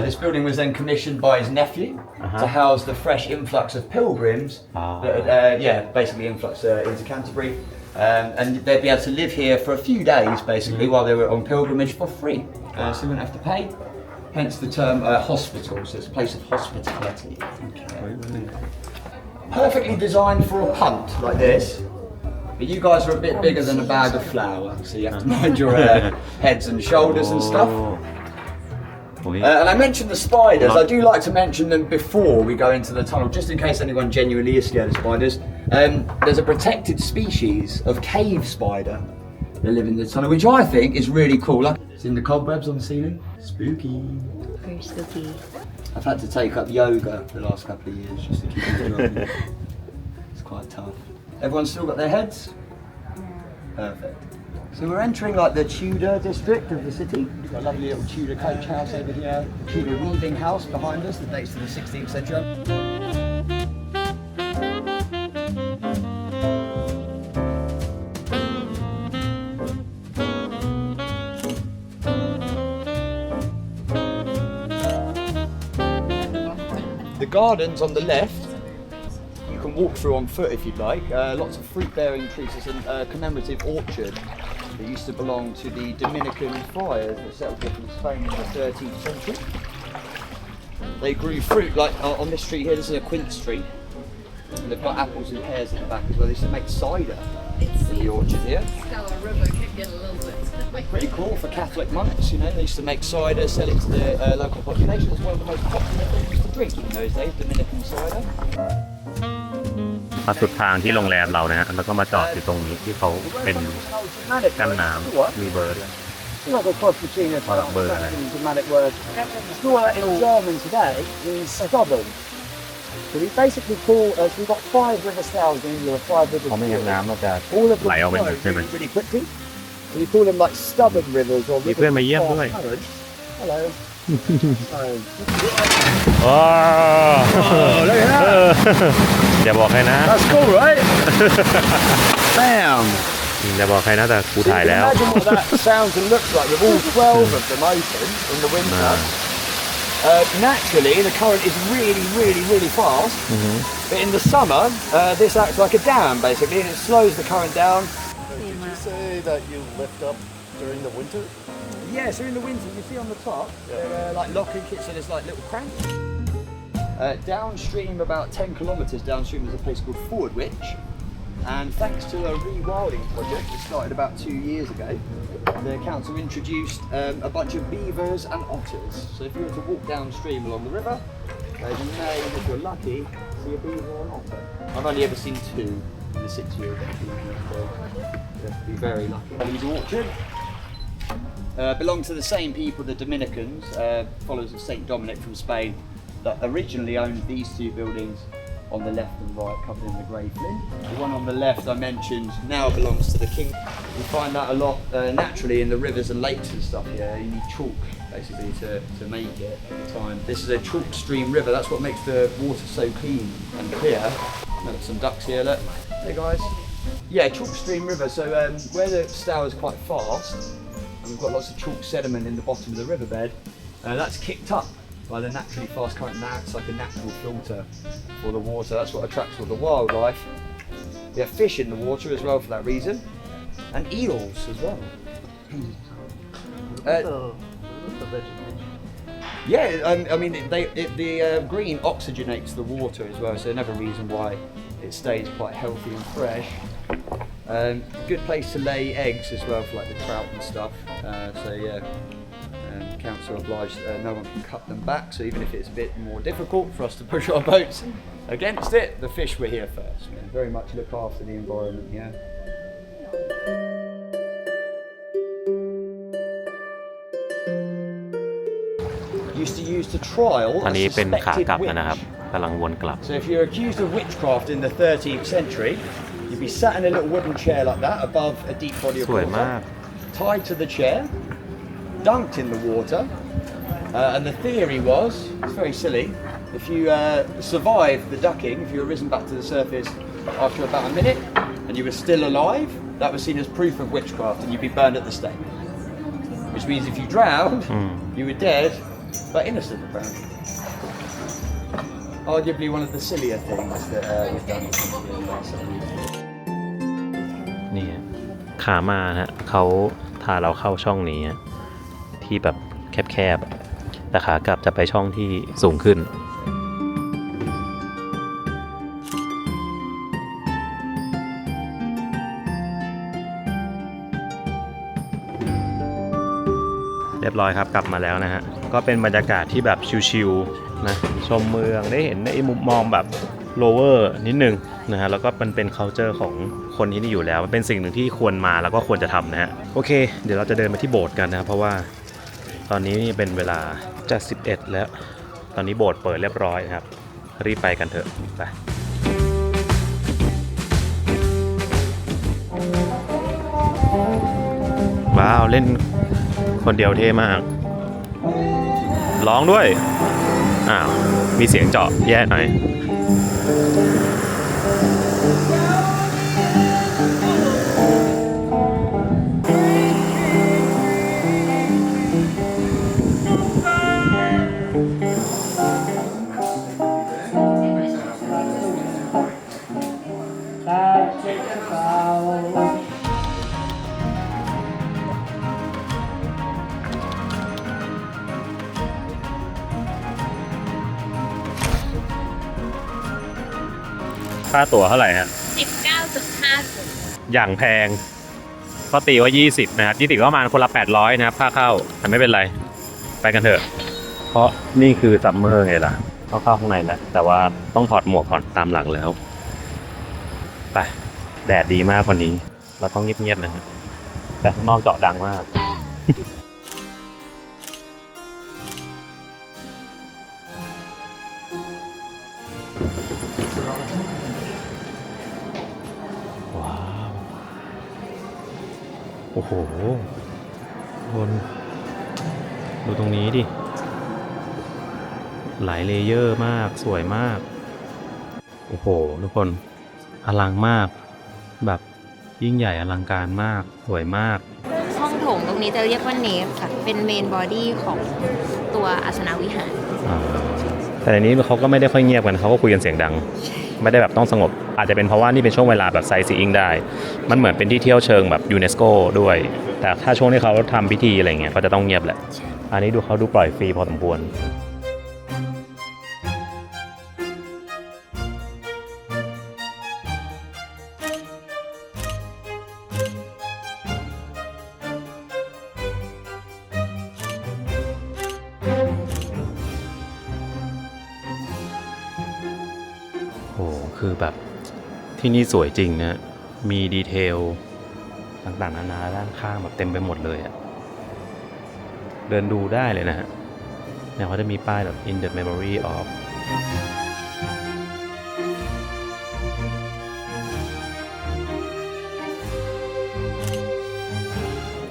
This building was then commissioned by his nephew to house the fresh influx of pilgrims that had, basically influx into Canterbury. And they'd be able to live here for a few days, basically, while they were on pilgrimage for free. So they wouldn't have to pay. Hence the term hospital, so it's a place of hospitality. Perfectly designed for a punt like this. But you guys are a bit bigger than a bag of flour, so you have to mind your heads and shoulders and stuff. And I mentioned the spiders. I do like to mention them before we go into the tunnel, just in case anyone genuinely is scared of spiders. There's a protected species of cave spider that live in the tunnel, which I think is really cool. Like, it's in the cobwebs on the ceiling. Spooky. Very spooky. I've had to take up yoga for the last couple of years just to keep it going. It's quite tough. Everyone's still got their heads? Perfect. So we're entering like the Tudor district of the city. We've got a lovely little Tudor coach house over here. Tudor weaving house behind us that dates to the 16th century. The gardens on the left, you can walk through on foot if you'd like. Lots of fruit-bearing trees. There's a commemorative orchard that used to belong to the Dominican friars that settled here from Spain in the 13th century. They grew fruit, like on this tree here, this is a quince tree. And they've got apples and pears in the back as well. They used to make cider in the orchard here. Pretty cool for Catholic monks, you know, they used to make cider, sell it to the local population. It's one of the most popular things to drink in those days, Dominican cider. มาสุดทางที่โรงแรมเรานะฮะแล้วก็มาจอดอยู่ตรงนี้ที่เขาเป็นกั้นน้ำมีเบอร์ด้วย It's like a cross between a dramatic word. Skua in German today is stubborn. So we basically call, we've got 5 river styles in India, 5 rivers. เพราะไม่งั้นน้ำมันจะ All of them ไหลออกไป flow ใช่ไหม really quickly. So we call them like stubborn rivers or มีเพื่อนมาเยี่ยมด้วย current. Hello. ว้าวอย่าบอกใครนะ That's cool, right? Bam! อย่าบอกใครนะแต่กู So you ถ่าย can แล้ว imagine what that sounds and looks like with all 12 of them open in the winter. Naturally, the current is really, really, really fast. But in the summer, this acts like a dam basically, and it slows the current down. Did you say that you lift up during the winter? Yeah, so in the winter, you see on the top, they're like locking kits, so there's like little cranks. Downstream, about 10 kilometres downstream, there's a place called Fordwich. And thanks to a rewilding project that started about 2 years ago, the council introduced a bunch of beavers and otters. So if you were to walk downstream along the river, you may, if you're lucky, see a beaver or an otter. I've only ever seen 2 in the 6 years I've been here, so you have to be very lucky. These orchard belong to the same people, the Dominicans, followers of Saint Dominic from Spain, that originally owned these 2 buildings on the left and right, covered in the grey flint. The one on the left I mentioned now belongs to the king. You find that a lot naturally in the rivers and lakes and stuff here. You need chalk basically to make it at the time. This is a chalk stream river, that's what makes the water so clean and clear. Got some ducks here, look. Hey guys. Yeah, chalk stream river, so where the Stour is quite fast, and we've got lots of chalk sediment in the bottom of the riverbed, that's kicked up by the naturally fast current, and acts like a natural filter for the water. That's what attracts all the wildlife. We have fish in the water as well for that reason, and eels as well. Yeah, I mean, the green oxygenates the water as well, so another reason why it stays quite healthy and fresh. Good place to lay eggs as well for like the trout and stuff. So yeah. Council obliged, no one can cut them back, so even if it's a bit more difficult for us to push our boats against it, the fish were here first. We very much look after the environment here. Used to use to trial อัน a นี้เป็นขา suspected กลับ witch. นะครับกำลังวนกลับ So if you're accused of witchcraft in the 13th century, you'd be sat in a little wooden chair like that above a deep body of สวยมาก water, tied to the chair, dunked in the water, and the theory was, it's very silly, if you survived the ducking, if you were risen back to the surface after about a minute and you were still alive, that was seen as proof of witchcraft, and you'd be burned at the stake. Which means if you drowned, you were dead, but innocent apparently. Arguably one of the sillier things that was done in the last 7 years. นี่ขามาฮะเขาพาเราเข้าช่องนี้ที่แบบแคบๆแต่ขากลับจะไปช่องที่สูงขึ้นเรียบร้อยครับกลับมาแล้วนะฮะก็เป็นบรรยากาศที่แบบชิลๆนะชมเมืองได้เห็นในมุมมองแบบโลเวอร์นิดนึงนะฮะแล้วก็มันเป็น culture ของคนที่นี่อยู่แล้วมันเป็นสิ่งหนึ่งที่ควรมาแล้วก็ควรจะทำนะฮะโอเคเดี๋ยวเราจะเดินไปที่โบสถ์กันนะครับเพราะว่าตอนนี้นี่เป็นเวลาจะ11แล้วตอนนี้โบสถ์เปิดเรียบร้อยนะครับรีบไปกันเถอะไปว้าวเล่นคนเดียวเท่มากร้องด้วยอ้าวมีเสียงเจาะแย่หน่อยค่าตั๋วเท่าไหร่ฮะ 19.50 อย่างแพงก็ตีว่า20นะครับ20ก็ประมาณคนละ800นะครับค่าเข้าแต่ไม่เป็นไรไปกันเถอะเพราะนี่คือซัมเมอร์ไงล่ะเข้าข้างในแหละแต่ว่าต้องถอดหมวกก่อนตามหลังแล้วไปแดดดีมากวันนี้เราต้องเงียบๆนะฮะแต่ข้างนอกเจาะดังมากโอ้โหคนดูตรงนี้ดิหลายเลเยอร์มากสวยมากโอ้โหทุกคนอลังมากแบบยิ่งใหญ่อลังการมากสวยมาก ห้องโถงตรงนี้จะเรียกว่าเนฟค่ะ เป็นเมนบอดี้ของตัวอาสนะวิหาร แต่ในนี้เขาก็ไม่ได้ค่อยเงียบกันเขาก็คุยกันเสียงดังไม่ได้แบบต้องสงบอาจจะเป็นเพราะว่านี่เป็นช่วงเวลาแบบไซซีอิงได้มันเหมือนเป็นที่เที่ยวเชิงแบบยูเนสโกด้วยแต่ถ้าช่วงที่เขาทำพิธีอะไรเงี้ยก็จะต้องเงียบแหละอันนี้ดูเขาดูปล่อยฟรีพอสมควรคือแบบที่นี่สวยจริงนะมีดีเทลต่างๆนานาด้านข้างแบบเต็มไปหมดเลยอะเดินดูได้เลยนะฮะเนี่ยเขาจะมีป้ายแบบ in the memory of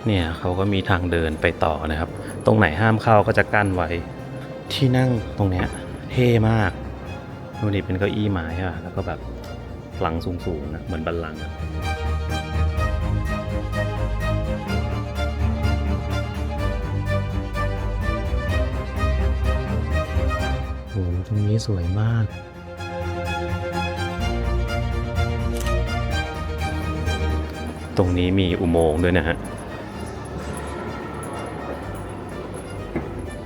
เนี่ยเขาก็มีทางเดินไปต่อนะครับตรงไหนห้ามเข้าก็จะกั้นไว้ที่นั่งตรงเนี้ยเท่มากดูนี่เป็นเก้าอี้ไม้อะแล้วก็แบบหลังสูงๆนะเหมือนบัลลังก์โอ้ตรงนี้สวยมากตรงนี้มีอุโมงค์ด้วยนะฮะ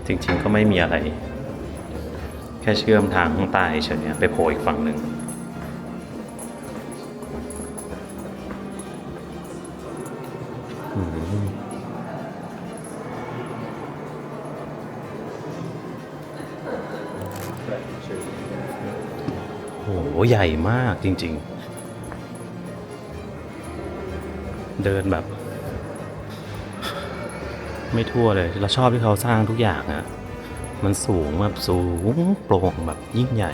จริงๆก็ไม่มีอะไรแค่เชื่อมทางข้างใต้เฉยๆไปโผล่อีกฝั่งหนึ่งโอ้โหใหญ่มากจริงๆเดินแบบไม่ทั่วเลยเราชอบที่เขาสร้างทุกอย่างอะมันสูงแบบสูงโปร่งแบบยิ่งใหญ่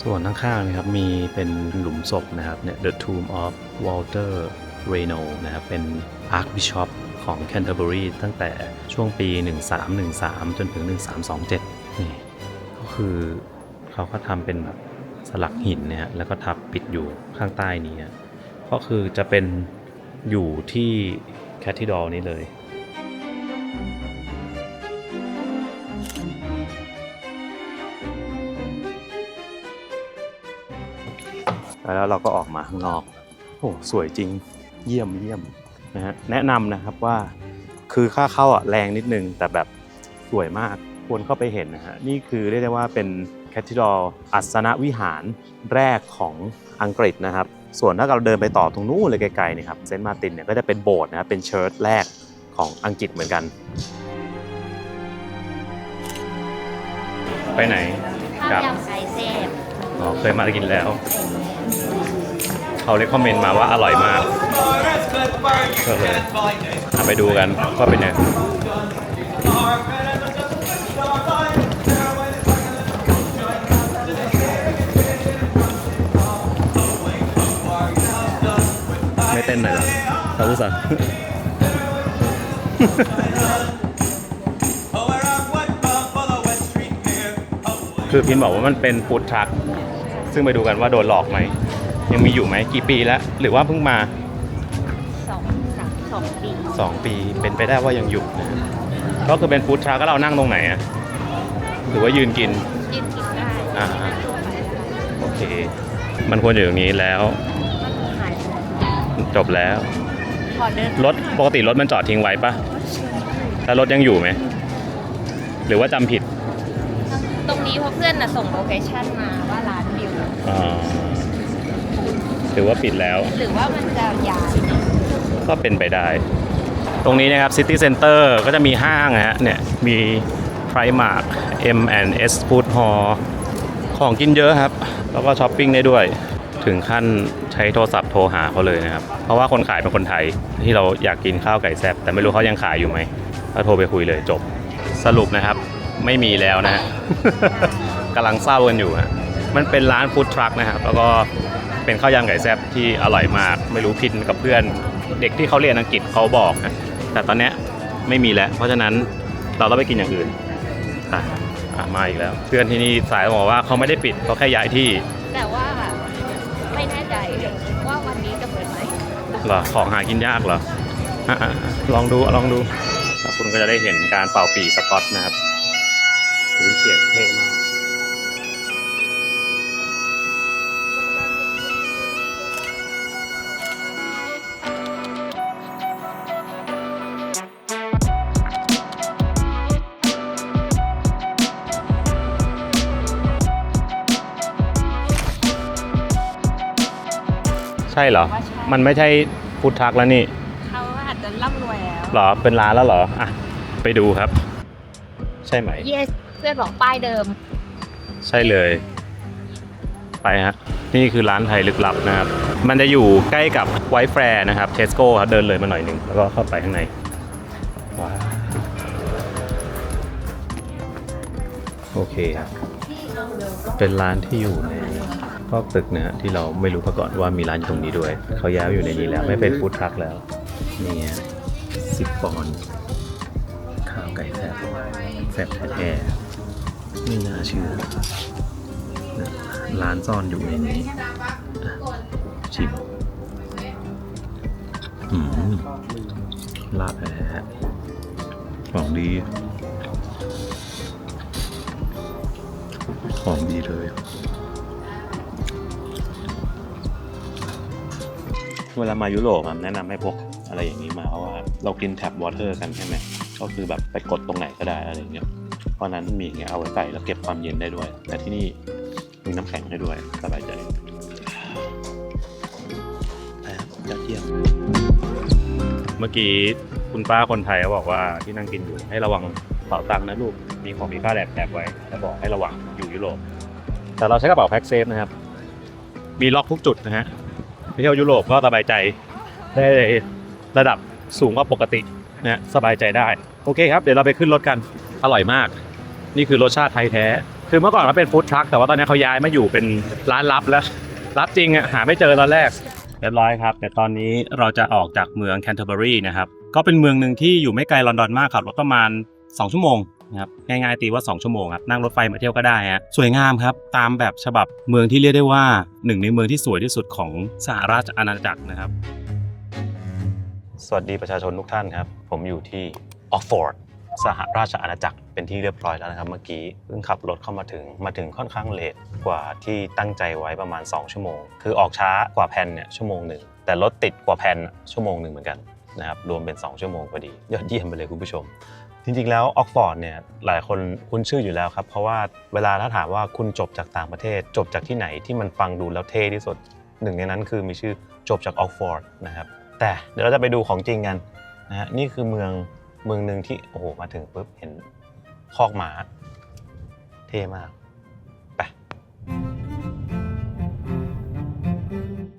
ส่วนข้างๆนะครับมีเป็นหลุมศพนะครับเนี่ย The Tomb of Walter เรโนนะครับเป็น Archbishop ของแคนเทอร์เบอรีตั้งแต่ช่วงปี 1313 จนถึง 1327นี่ก็คือเขาก็ทำเป็นแบบสลักหินเนี่ยแล้วก็ทับปิดอยู่ข้างใต้นี้ก็คือจะเป็นอยู่ที่แคท h ดรอลนี้เลยแล้วเราก็ออกมาข้างนอกโอ้สวยจริงเยี่ยมนะฮะแนะนำนะครับว่าคือค่าเข้าแรงนิดนึงแต่แบบสวยมากควรเข้าไปเห็นนะฮะนี่คือเรียกได้ว่าเป็นแคท h ดรอลอัสนวิหารแรกของอังกฤษนะครับส่วนถ้าเราเดินไปต่อตรงนู้นเลยไกลๆเนี่ยครับเซนต์มาร์ตินเนี่ยก็จะเป็นโบสถ์นะครับเป็นเชิร์ชแรกของอังกฤษเหมือนกันไปไหนครับ ยำไก่เซฟ อ๋อเคยมากินแล้วเขาเรคคอมเมนต์มาว่าอร่อยมากก็เลยไปดูกันว่าเป็นยังไงไม่เต้นหน่อยเหรอเรารู้สึก คือพินบอกว่ามันเป็นฟู้ดทรัคซึ่งไปดูกันว่าโดนหลอกไหมยังมีอยู่ไหมกี่ปีแล้วหรือว่าเพิ่งมา2 ปี 2 ปีเป็นไปได้ว่ายังอยู่นะก็คือเป็นฟู้ดทรัคก็เรานั่งตรงไหนอะหรือว่ายืนกินได้อ่าโอเคมันควรอยู่ตรงนี้แล้วจบแล้วรถปกติรถมันจอดทิ้งไว้ปะแล้วรถยังอยู่ไหมหรือว่าจำผิดตรงนี้เพราะเพื่อนส่งโลเคชั่นมาว่าร้านวิวหรือว่าปิดแล้วหรือว่ามันจะย้ายก็เป็นไปได้ตรงนี้นะครับซิตี้เซ็นเตอร์ก็จะมีห้างนะฮะเนี่ยมี Primark M&S Food Hall ของกินเยอะครับแล้วก็ช้อปปิ้งได้ด้วยถึงขั้นใช้โทรศัพท์โทรหาเขาเลยนะครับเพราะว่าคนขายเป็นคนไทยที่เราอยากกินข้าวไก่แซ่บแต่ไม่รู้เขายังขายอยู่ไหมก็โทรไปคุยเลยจบสรุปนะครับไม่มีแล้วนะฮะ กำลังเศร้ากันอยู่ฮะมันเป็นร้านฟู้ดทรัคนะครับแล้วก็เป็นข้าวยำไก่แซ่บที่อร่อยมากไม่รู้พินกับเพื่อนเด็กที่เขาเรียนอังกฤษเขาบอกนะแต่ตอนนี้ไม่มีแล้วเพราะฉะนั้นเราต้องไปกินอย่างอื่นมาอีกแล้วเพื่อนที่นี่สายบอกว่าเขาไม่ได้ปิดเขาแค่ย้ายที่แต่ว่าไม่แน่ใจว่าวันนี้จะเปิดไหมเหรอของหากินยากเหรอลองดูแล้วคุณก็จะได้เห็นการเป่าปีสก๊อตนะครับเสียงเท่มากใช่เหรอมันไม่ใช่ฟู้ดทรัคแล้วนี่เขาอาจจะร่ำรวยแล้วหรอเป็นร้านแล้วเหรออ่ะไปดูครับใช่ไหมYes เพื่อนบอกป้ายเดิมใช่เลยไปฮะนี่คือร้านไทยลึกลับนะครับมันจะอยู่ใกล้กับไวท์แฟร์นะครับเทสโก้ครับเดินเลยมาหน่อยหนึ่งแล้วก็เข้าไปข้างในว้าวโอเคครับเป็นร้านที่อยู่ในซอกตึกนะฮะที่เราไม่รู้มาก่อนว่ามีร้านอยู่ตรงนี้ด้วยเขาย้ายอยู่ในนี้แล้วไม่เป็นฟู้ดทรัคแล้วนี่ฮะ10 ปอนด์ข้าวไก่แซ่บแท้ๆไม่น่าเชื่อนะร้านซ่อนอยู่ในนี้ชิมลาบแท้ของดีเลยเวลามายุโรปแนะนำให้พกอะไรอย่างนี้มาเพราะว่าเรากินแท็บวอเตอร์กันใช่ไหมก็คือแบบไปกดตรงไหนก็ได้อะไรอย่างเงี้ยเพราะนั้นมีอย่างเงี้ยเอาไว้ใส่แล้วเก็บความเย็นได้ด้วยแต่ที่นี่มีน้ำแข็งให้ด้วยสบายใจยอดเยี่ยมเมื่อกี้คุณป้าคนไทยเขาบอกว่าที่นั่งกินอยู่ให้ระวังเป๋าตังค์นะลูกมีของมีค่าแอบไว้แต่บอกให้ระวังอยู่ยุโรปแต่เราใช้กระเป๋าแพ็คเซฟนะครับมีล็อกทุกจุดนะฮะไปเที่ยวยุโรปก็สบายใจได้ระดับสูงกว่าปกตินะสบายใจได้โอเคครับเดี๋ยวเราไปขึ้นรถกันอร่อยมากนี่คือรสชาติไทยแท้คือเมื่อก่อนเขาเป็นฟู้ดทรัคแต่ว่าตอนนี้เขาย้ายมาอยู่เป็นร้านลับแล้วรับจริงอ่ะหาไม่เจอตอนแรก เรียบร้อยครับแต่ตอนนี้เราจะออกจากเมืองแคนเทอร์เบอรีนะครับก็เป็นเมืองหนึ่งที่อยู่ไม่ไกลลอนดอนมากครับรถประมาณ2 ชั่วโมงนะครับง่ายๆตีว่า2 ชั่วโมงครับนั่งรถไฟมาเที่ยวก็ได้ฮะสวยงามครับตามแบบฉบับเมืองที่เรียกได้ว่าหนึ่งในเมืองที่สวยที่สุดของสหราชอาณาจักรนะครับสวัสดีประชาชนทุกท่านครับผมอยู่ที่ออกฟอร์ดสหราชอาณาจักรเป็นที่เรียบร้อยแล้วนะครับเมื่อกี้เพิ่งขับรถเข้ามาถึงค่อนข้างเลทกว่าที่ตั้งใจไว้ประมาณ2 ชั่วโมงคือออกช้ากว่าแผนเนี่ยชั่วโมงหนึ่งแต่รถติดกว่าแผนชั่วโมงหนึ่งเหมือนกันนะครับรวมเป็น2 ชั่วโมงพอดียอดเยี่ยมไปเลยคุณผู้ชมจริงๆแล้วออกฟอร์ดเนี่ยหลายคนคุ้นชื่ออยู่แล้วครับเพราะว่าเวลาถ้าถามว่าคุณจบจากต่างประเทศจบจากที่ไหนที่มันฟังดูแล้วเท่ที่สุดหนึ่งในนั้นคือมีชื่อจบจากออกฟอร์ดนะครับแต่เดี๋ยวเราจะไปดูของจริงกันนะฮะนี่คือเมืองหนึ่งที่โอ้โหมาถึงปุ๊บเห็นคอกม้าเท่มากไป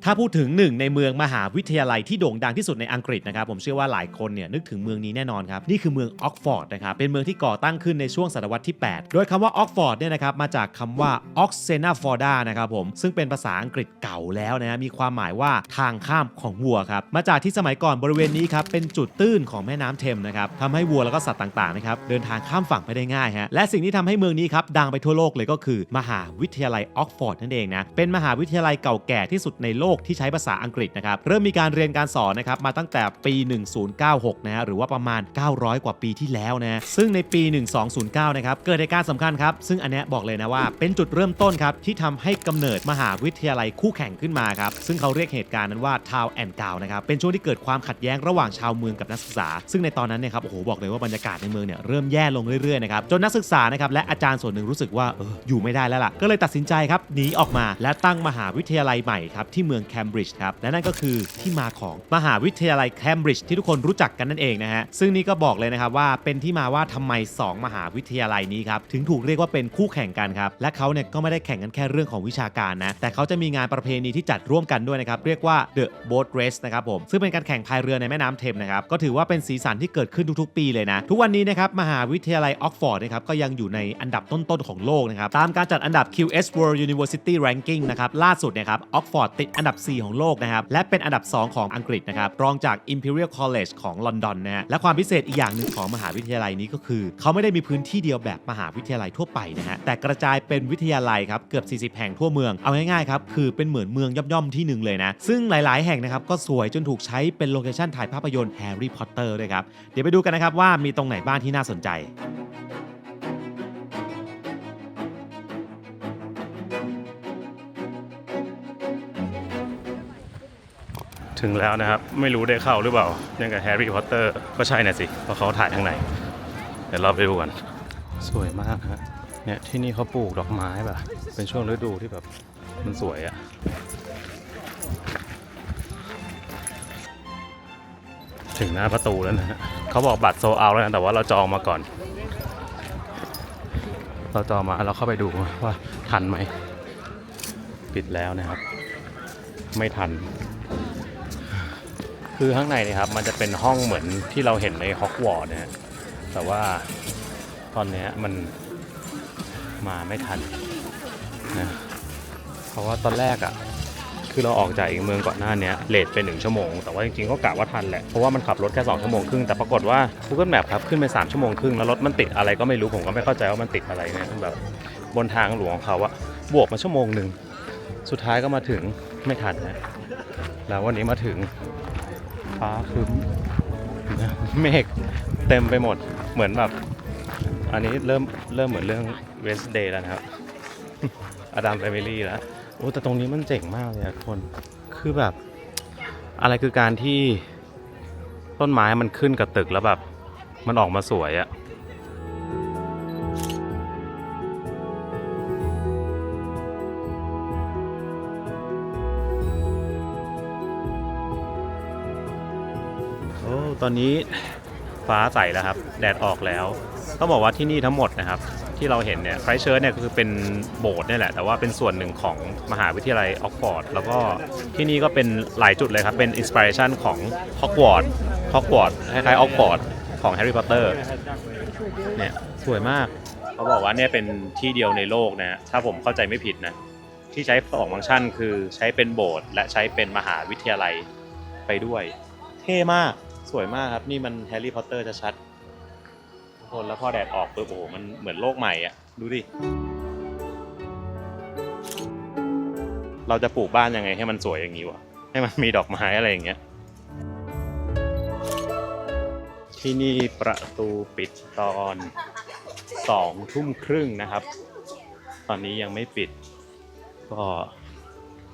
ถ้าพูดถึงหนึ่งในเมืองมหาวิทยาลัยที่โด่งดังที่สุดในอังกฤษนะครับผมเชื่อว่าหลายคนเนี่ยนึกถึงเมืองนี้แน่นอนครับนี่คือเมืองออกฟอร์ดนะครับเป็นเมืองที่ก่อตั้งขึ้นในช่วงศตวรรษที่ 8โดยคำว่าออกฟอร์ดเนี่ยนะครับมาจากคำว่า Oxena Forda นะครับผมซึ่งเป็นภาษาอังกฤษเก่าแล้วนะมีความหมายว่าทางข้ามของวัวครับมาจากที่สมัยก่อนบริเวณนี้ครับเป็นจุดตื้นของแม่น้ำเทมนะครับทำให้วัวแล้วก็สัตว์ต่างๆนะครับเดินทางข้ามฝั่งไปได้ง่ายฮะและสิ่งที่ทำให้เมืองนี้ครับดังไปทั่วโลกเลยก็คือมหาวิทยาลัยออกฟอร์ดนั่นเองนะเป็นมหาวิทยาลัยเก่าแก่ที่สุดในโลกที่ใช้ภาษาอังกฤษนะครับเริ่มมีการเรียนการสอนนะครับมาตั้งแต่ปี 1096 นะฮะหรือว่าประมาณ900 กว่าปีที่แล้วนะซึ่งในปี 1209 นะครับเกิดเหตุการณ์สำคัญครับซึ่งอันเนี้ยบอกเลยนะว่าเป็นจุดเริ่มต้นครับที่ทำให้กำเนิดมหาวิทยาลัยคู่แข่งขึ้นมาครับซึ่งเขาเรียกเหตุการณ์นั้นว่า Town and Gown นะครับเป็นช่วงที่เกิดความขัดแย้งระหว่างชาวเมืองกับนักศึกษาซึ่งในตอนนั้นเนี่ยครับโอ้โหบอกเลยว่าบรรยากาศในเมืองเนี่ยเริ่มแย่ลงเรื่อยๆนะครับจนนักศึกษานะครับและอาจารย์ส่วนหนึ่งรู้สึกว่าอยู่ไม่ได้แล้วล่ะก็เลยตัดสินใจครับหนีออกมาและตั้งมหาวิทยาลัยใหม่ครับที่เมืองแคมบริดจ์ครับและนั่นก็คือที่มาของมหาวิทยาลัยแคมบริดจ์ที่ทุกคนรู้จักกันนั่นเองนะฮะซึ่งนี่ก็บอกเลยนะครับว่าเป็นที่มาว่าทำไม2 มหาวิทยาลัยนี้ครับถึงถูกเรียกว่าเป็นคู่แข่งกันครับและเขาเนี่ยก็ไม่ได้แข่งกันแค่เรื่องของวิชาการนะแต่เขาจะมีงานประเพณีที่จัดร่วมกันด้วยนะครับเรียกว่า The Boat Race นะครับผมซึ่งเป็นการแข่งพายเรือในแม่น้ำเทมนะครับก็ถือว่าเป็นสีสันที่เกิดขึ้นทุกๆปีเลยนะทุกวันนี้นะครับมหาวิทยาลัยออกฟอร์ดนะครับก็ยังอยู่ในอันดับต้นๆของโลกนะครับตามการจัดอันดับ QS World University Ranking นะครับล่าสุดนะครับออกฟอร์ดติดอันดับ4ของโลกนะครับและเป็นอันดับ2ของอังกฤษนะครับรองจาก Imperial College ของลอนดอนนะฮะและความพิเศษอีกอย่างหนึ่งของมหาวิทยาลัยนี้ก็คือเขาไม่ได้มีพื้นที่เดียวแบบมหาวิทยาลัยทั่วไปนะฮะแต่กระจายเป็นวิทยาลัยครับเกือบ40 แห่งทั่วเมืองเอาง่ายๆครับคือเป็นเหมือนเมืองย่อมๆที่หนึ่งเลยนะซึ่งหลายๆแห่งนะครับก็สวยจนถูกใช้เป็นโลเคชั่นถ่ายภาพยนตร์แฮร์รี่พอตเตอร์ด้วยครับเดี๋ยวไปดูกันนะครับว่ามีตรงไหนบ้างที่น่าสนใจถึงแล้วนะครับไม่รู้ได้เข้าหรือเปล่ายังกับแฮร์รี่พอตเตอร์ก็ใช่น่ะสิเพราะเขาถ่ายข้างในเดี๋ยวเราไปดูกันสวยมากฮะเนี่ยที่นี่เขาปลูกดอกไม้แบบเป็นช่วงฤดูที่แบบมันสวยอะถึงหน้าประตูแล้วนะฮะเขาบอกบัตรโซลเอาท์แล้วนะแต่ว่าเราจองมาก่อนเราจองมาเราเข้าไปดูว่าทันไหมปิดแล้วนะครับไม่ทันคือข้างในนี่ครับมันจะเป็นห้องเหมือนที่เราเห็นในฮอกวอตส์นะฮะแต่ว่าตอนนี้มันมาไม่ทันนะเพราะว่าตอนแรกอ่ะคือเราออกจากอีกเมืองก่อนหน้านี้เลทไป1 ชั่วโมงแต่ว่าจริงๆก็กะว่าทันแหละเพราะว่ามันขับรถแค่2 ชั่วโมงครึ่งแต่ปรากฏว่า Google Map ครับขึ้นไป3 ชั่วโมงครึ่งแล้วรถมันติดอะไรก็ไม่รู้ผมก็ไม่เข้าใจว่ามันติดอะไรเนี่ยแบบบนทางหลวงของเขาอะบวกมาชั่วโมงนึงสุดท้ายก็มาถึงไม่ทันนะแล้ววันนี้มาถึงฟ้าครึ้มเมฆเต็มไปหมดเหมือนแบบอันนี้เริ่มเหมือนเรื่อง Wednesday แล้วนะครับ Adam Family แล้วโอ้แต่ตรงนี้มันเจ๋งมากเลยทุกคนคือแบบอะไรคือการที่ต้นไม้มันขึ้นกับตึกแล้วแบบมันออกมาสวยอะตอนนี้ฟ้าใสแล้วครับแดดออกแล้วต้องบอกว่าที่นี่ทั้งหมดนะครับที่เราเห็นเนี่ยไครสต์เชิร์ชเนี่ยคือเป็นโบสถ์นี่แหละแต่ว่าเป็นส่วนหนึ่งของมหาวิทยาลัยออกฟอร์ดแล้วก็ที่นี่ก็เป็นหลายจุดเลยครับเป็นอินสปิเรชันของฮอกวอตส์คล้ายๆออกฟอร์ดของแฮร์รี่พอตเตอร์เนี่ยสวยมากเขาบอกว่าเนี่ยเป็นที่เดียวในโลกนะถ้าผมเข้าใจไม่ผิดนะ ที่ใช้2ฟังก์ชันคือใช้เป็นโบสถ์และใช้เป็นมหาวิทยาลัยไปด้วยเท่มากสวยมากครับนี่มันแฮร์รี่พอตเตอร์ชัดๆทุกคนแล้วพอแดดออกปุ๊บโอ้โหมันเหมือนโลกใหม่อ่ะดูดิเราจะปลูกบ้านยังไงให้มันสวยอย่างนี้วะให้มันมีดอกไม้อะไรอย่างเงี้ยที่นี่ประตูปิดตอน2 ทุ่มครึ่งนะครับตอนนี้ยังไม่ปิดก็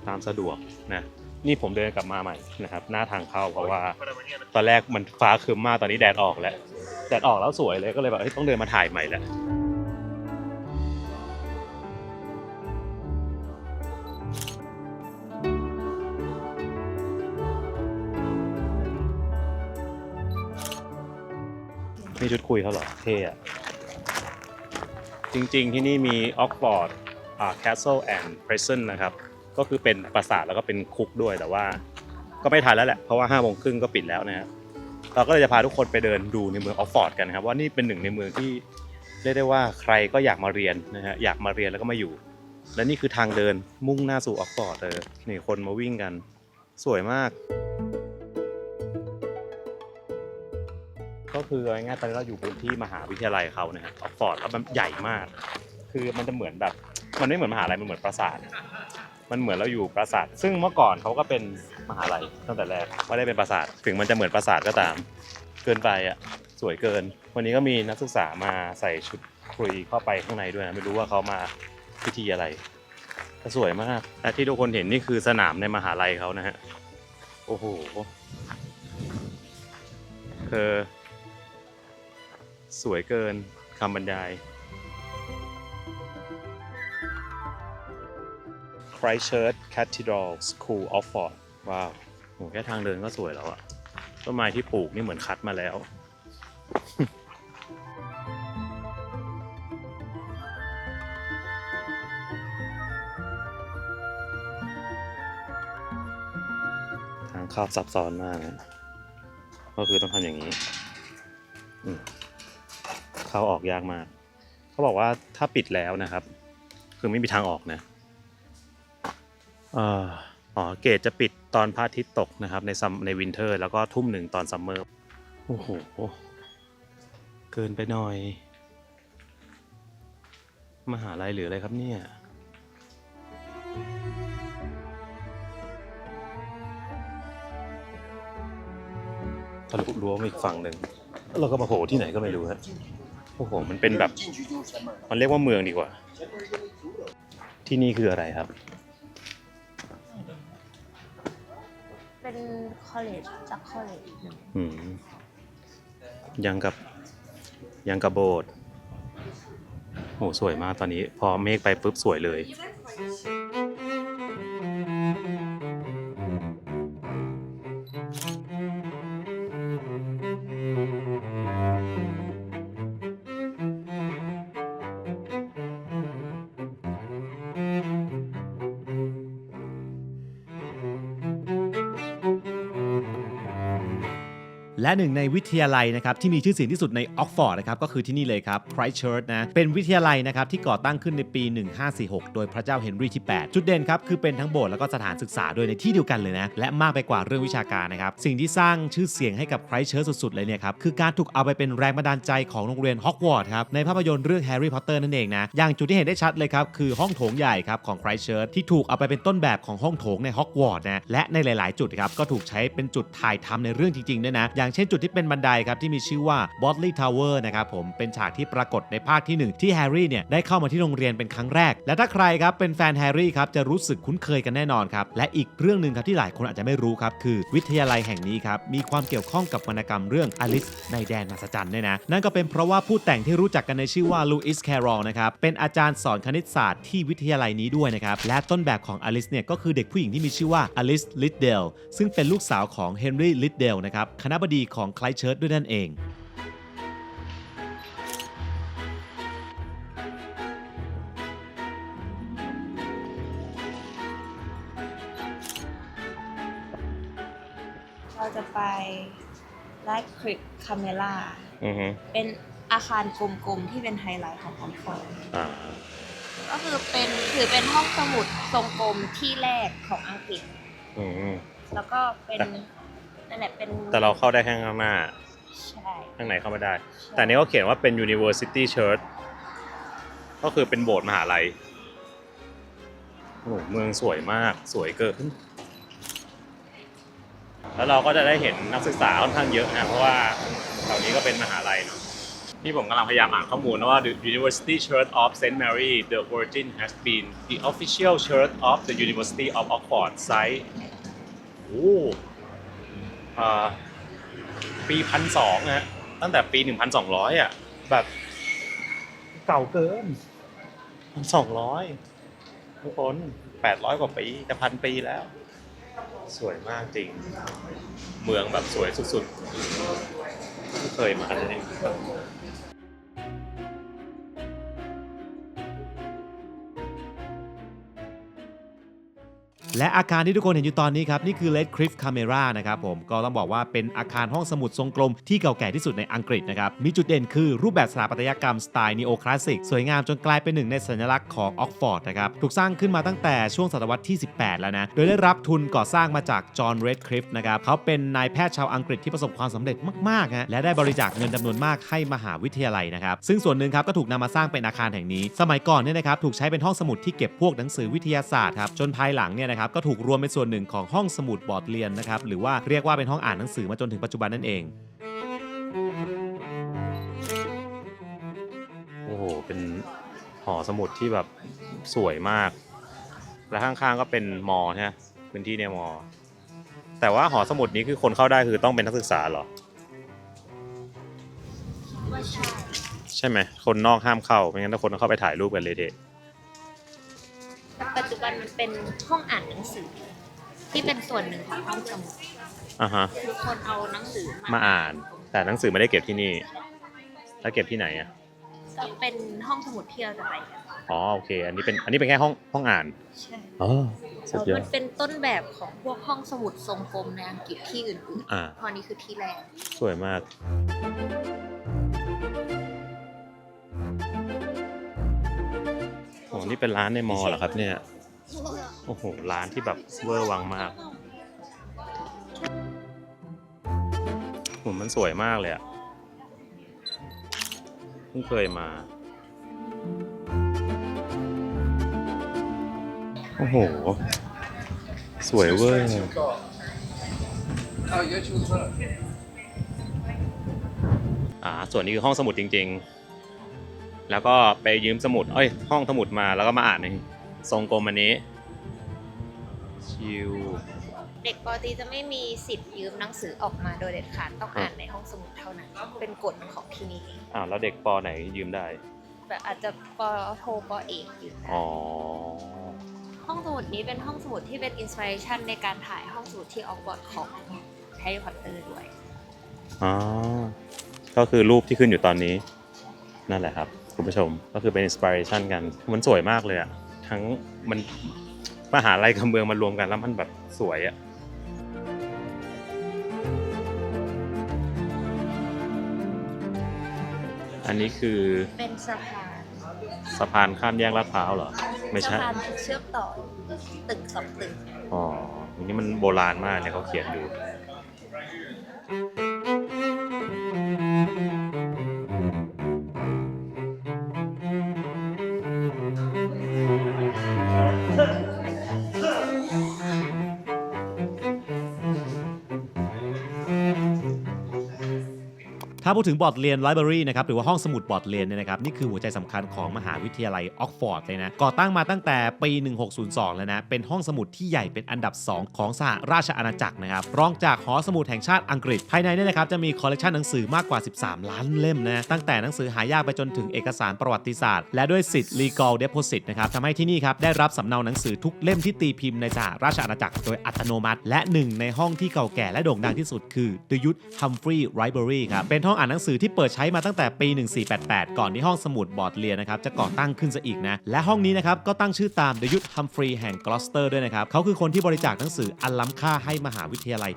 ตามสะดวกนะนี่ผมเดินกลับมาใหม่นะครับหน้าทางเข้าเพราะว่าตอนแรกมันฟ้าครึ้มมากตอนนี้แดดออกแล้วแดดออกแล้วสวยเลยก็เลยแบบต้องเดินมาถ่ายใหม่แล้วมีชุดคุยเขาเหรอเท่อะจริงๆที่นี่มีออกฟอร์ดCastle and Prison นะครับก็คือเป็นปราสาทแล้วก็เป็นคุกด้วยแต่ว่าก็ไม่ทันแล้วแหละเพราะว่า5 โมงครึ่งก็ปิดแล้วนะครับเราก็เลยจะพาทุกคนไปเดินดูในเมืองออกฟอร์ดกันนะครับว่านี่เป็นหนึ่งในเมืองที่เรียกได้ว่าใครก็อยากมาเรียนนะฮะอยากมาเรียนแล้วก็มาอยู่และนี่คือทางเดินมุ่งหน้าสู่ออกฟอร์ดนี่คนมาวิ่งกันสวยมากก็คือง่ายๆตอนนี้เราอยู่พื้นที่มหาวิทยาลัยเขานะครับออกฟอร์ดแล้วมันใหญ่มากคือมันจะเหมือนแบบมันไม่เหมือนมหาลัยมันเหมือนปราสาทมันเหมือนเราอยู่ปราสาทซึ่งเมื่อก่อนเขาก็เป็นมหาลัยตั้งแต่แรกไม่ได้เป็นปราสาทถึงมันจะเหมือนปราสาทก็ตามเกินไปอ่ะสวยเกินวันนี้ก็มีนักศึกษามาใส่ชุดคุยเข้าไปข้างในด้วยนะไม่รู้ว่าเขามาพิธีอะไรแต่สวยมากและที่ทุกคนเห็นนี่คือสนามในมหาลัยเขานะฮะโอ้โหสวยเกินคำบรรยาย Christchurch Cathedral School of Fort ว้าวโหแค่ทางเดินก็สวยแล้วอะต้นไม้ที่ปลูกนี่เหมือนคัดมาแล้ว ทางเข้าซับซ้อนมากนะก็คือต้องทำอย่างนี้เข้าออกยากมากเขาบอกว่าถ้าปิดแล้วนะครับคือไม่มีทางออกนะเกตจะปิดตอนพระอาทิตย์ตกนะครับในวินเทอร์แล้วก็ 1:00 ตอนซัมเมอร์โอ้โหเกินไปหน่อยมหาลัยหรืออะไรครับเนี่ยทะลุรั้วมาอีกฝั่งหนึ่งแล้วเราก็มาโผล่ที่ไหนก็ไม่รู้ฮะโอ้โหมันเป็นแบบมันเรียกว่าเมืองดีกว่าที่นี่คืออะไรครับเป็นคอลเลจจากคอลเลจยังกับโบสถ์โอ้สวยมากตอนนี้พอเมฆไปปุ๊บสวยเลย และหนึ่งในวิทยาลัยนะครับที่มีชื่อเสียงที่สุดในออกฟอร์ดนะครับก็คือที่นี่เลยครับ Christchurch นะเป็นวิทยาลัยนะครับที่ก่อตั้งขึ้นในปี 1546 โดยพระเจ้าเฮนรี่ที่ 8 จุดเด่นครับคือเป็นทั้งโบสถ์แล้วก็สถานศึกษาด้วยในที่เดียวกันเลยนะและมากไปกว่าเรื่องวิชาการนะครับสิ่งที่สร้างชื่อเสียงให้กับ Christchurch สุดๆเลยเนี่ยครับคือการถูกเอาไปเป็นแรงบันดาลใจของโรงเรียนฮอกวอตส์ครับในภาพยนตร์เรื่องแฮร์รี่พอตเตอร์นั่นเองนะอย่างจุดที่เห็นได้ชัดเลยครับคือห้องโถงใหญ่ครับของ Christchurch ที่ถูกเอาไปเป็นต้นแบบของห้องโถงในฮอกวอตส์นะและในหลายๆจุดครับก็ถูกใช้เป็นจุดถ่ายทำในเรื่องจริงๆด้วยนะอย่างเช่นจุดที่เป็นบันไดครับที่มีชื่อว่า Bodley Tower นะครับผมเป็นฉากที่ปรากฏในภาคที่1ที่แฮร์รี่เนี่ยได้เข้ามาที่โรงเรียนเป็นครั้งแรกและถ้าใครครับเป็นแฟนแฮร์รี่ครับจะรู้สึกคุ้นเคยกันแน่นอนครับและอีกเรื่องนึงครับที่หลายคนอาจจะไม่รู้ครับคือวิทยาลัยแห่งนี้ครับมีความเกี่ยวข้องกับวรรณกรรมเรื่องอลิซในแดนมหัศจรรย์เนี่ยนะนั่นก็เป็นเพราะว่าผู้แต่งที่รู้จักกันในชื่อว่าลูอิสแครอลนะครับเป็นอาจารย์สอนคณิตศาสตร์ที่วิทยาลัยนี้ด้วยนะครับและต้นแบบของอลิซเนี่ยก็คือเด็กผู้หญิงที่มีชื่อว่าอลิซลิดเดลซึ่งเป็นลูกสาวของเฮนรี่ลิดเดลนะครับคณบดีของไคลเชิร์ชด้วยนั่นเองเราจะไปไลฟ์คลิปคาเมล่าเป็นอาคารกลมๆที่เป็นไฮไลท์ของฮอกวอตส์ ก็คือถือเป็นห้องสมุดทรงกลมที่แรกของอังกฤษ อืม แล้วก็เป็นนั่นแหละเป็น แต่เราเข้าได้แค่ข้างหน้า ใช่ ข้างในเข้าไม่ได้ แต่อันนี้เขาเขียนว่าเป็น University Church ก็คือเป็นโบสถ์มหาลัยโอ้โหเมืองสวยมากสวยเกินแล้วเราก็จะได้เห็นนักศึกษาค่อนข้างเยอะนะเพราะว่าแถวนี้ก็เป็นมหาลัยเนาะนี่ผมกำลังพยายามอ่านข้อมูลนะว่า The University Church of St. Mary the Virgin has been the official church of the University of Oxford site โอ้ปี1,200นะฮะตั้งแต่ปี 1,200 อ่ะแบบเก่าเกิน 1,200 ทุกคน800 กว่าปีจะ1,000 ปีแล้ว สวยมากจริง เมืองแบบสวยสุดๆไม่เคยมาเลย และอาคารที่ทุกคนเห็นอยู่ตอนนี้ครับนี่คือ Redcliffe Camera นะครับผมก็ต้องบอกว่าเป็นอาคารห้องสมุดทรงกลมที่เก่าแก่ที่สุดในอังกฤษนะครับมีจุดเด่นคือรูปแบบสถาปัตยกรรมสไตล์นีโอคลาสสิกสวยงามจนกลายเป็นหนึ่งในสัญลักษณ์ของออกฟอร์ดนะครับถูกสร้างขึ้นมาตั้งแต่ช่วงศตวรรษที่ 18 แล้วนะโดยได้รับทุนก่อสร้างมาจากจอห์น Redcliffe นะครับเขาเป็นนายแพทย์ชาวอังกฤษที่ประสบความสำเร็จมากๆฮะและได้บริจาคเงินจำนวนมากให้มหาวิทยาลัยนะครับซึ่งส่วนหนึ่งครับก็ถูกนำมาสร้างเป็นอาคารแห่งนี้สมัยก่อนเนี่ยนะครับถูกใช้เป็นห้องสมุดที่เก็บพวกหนังสือวิทยาศาสตร์ครับจนภายหลังเนี่ยนะครับก็ถูกรวมเป็นส่วนหนึ่งของห้องสมุดบอร์ดเรียนนะครับหรือว่าเรียกว่าเป็นห้องอ่านหนังสือมาจนถึงปัจจุบันนั่นเองโอ้โหเป็นหอสมุดที่แบบสวยมากและข้างๆก็เป็นมอใช่ไหมพื้นที่ในมอแต่ว่าหอสมุดนี้คือคนเข้าได้คือต้องเป็นนักศึกษาเหรอว่าใช่ ใช่ไหมคนนอกห้ามเข้าไม่งั้นถ้าคนเข้าไปถ่ายรูปกันเลยเทะ ปัจจุบันมันเป็นห้องอ่านหนังสือที่เป็นส่วนหนึ่งของห้องสมุด ฮะ คือคนเอาหนังสือ มาอ่านแต่หนังสือไม่ได้เก็บที่นี่แล้วเก็บที่ไหนอ่ะ ก็เป็นห้องสมุดที่เราจะไปกัน อ๋อโอเคอันนี้เป็นแค่ห้องอ่าน ใช่ อ๋อสุดยอ มั ด นเป็นต้นแบบของพวกห้องสมุดทรงกลมในอังกฤษที่อื่น อ่า ๆพอนี้คือที่แรก สวยมากโอ้นี่เป็นร้านในมอเหรอครับเนี่ยโอ้โหร้านที่แบบเวอร์วังมากโหมันสวยมากเลยอ่ะเพิ่งเคยมาโอ้โหสวยเวอร์ส่วนนี้คือห้องสมุดจริงๆแล้วก็ไปยืมสมุดห้องสมุดมาแล้วก็มาอ่านในทรงกลมอันนี้ชิล เด็กปกติจะไม่มีสิทธิ์ยืมหนังสือออกมาโดยเด็ดขาดต้องอ่านในห้องสมุดเท่านั้นเป็นกฎของที่นี่ แล้วเด็กปไหนยืมได้ แบบอาจจะปโทปเอกยืมได้ อ๋อ ห้องสมุดนี้เป็นห้องสมุดที่เป็นอินสปิเรชันในการถ่ายห้องสมุดที่ออกบอร์ดของแฮร์รี่พอตเตอร์ด้วย อ๋อก็คือรูปที่ขึ้นอยู่ตอนนี้นั่นแหละครับคุณผู้ชมก็คือเป็นอินสปิเรชันกันมันสวยมากเลยอะทั้งมันมหาลัยกับเมืองมารวมกันแล้วมันแบบสวยอะอันนี้คือ เป็นสะพานข้ามแยกลาดพร้าวเหรอไม่ใช่ สะพานเชื่อมต่อตึก2 ตึก อ๋ออันนี้มันโบราณมากเนี่ยเขาเขียนดูถ้าพูดถึงบอร์ดเรียนไลบรารีนะครับหรือว่าห้องสมุดบอร์ดเรียนเนี่ยนะครับนี่คือหัวใจสำคัญของมหาวิทยาลัยออกฟอร์ดเลยนะก่อตั้งมาตั้งแต่ปี 1602 แล้วนะเป็นห้องสมุดที่ใหญ่เป็นอันดับ 2 ของสหราชอาณาจักรนะครับรองจากหอสมุดแห่งชาติอังกฤษภายในเนี่ยนะครับจะมีคอลเลกชันหนังสือมากกว่า 13 ล้านเล่มนะตั้งแต่หนังสือหายากไปจนถึงเอกสารประวัติศาสตร์และด้วยสิทธิ์ legal deposit นะครับทำให้ที่นี่ครับได้รับสำเนาหนังสือทุกเล่มที่ตีพิมพ์ในสหราชอาณาจักรโดยอัตโนมัติและหนึ่งในห้องที่เก่าแก่และโด่งดังที่สุดคือ The Youth Humphrey Library ครับเป็นห้อง อ่านหนังสือที่เปิดใช้มาตั้งแต่ปี 1488 ก่อนที่ห้องสมุดบอร์ดเลียนะครับจะก่อตั้งขึ้นซะอีกนะและห้องนี้นะครับก็ตั้งชื่อตามเดยุทธฮัมฟรีย์แห่งกลอสเตอร์ด้วยนะครับเขาคือคนที่บริจาคหนังสืออันล้ำค่าให้มหาวิทยาลัย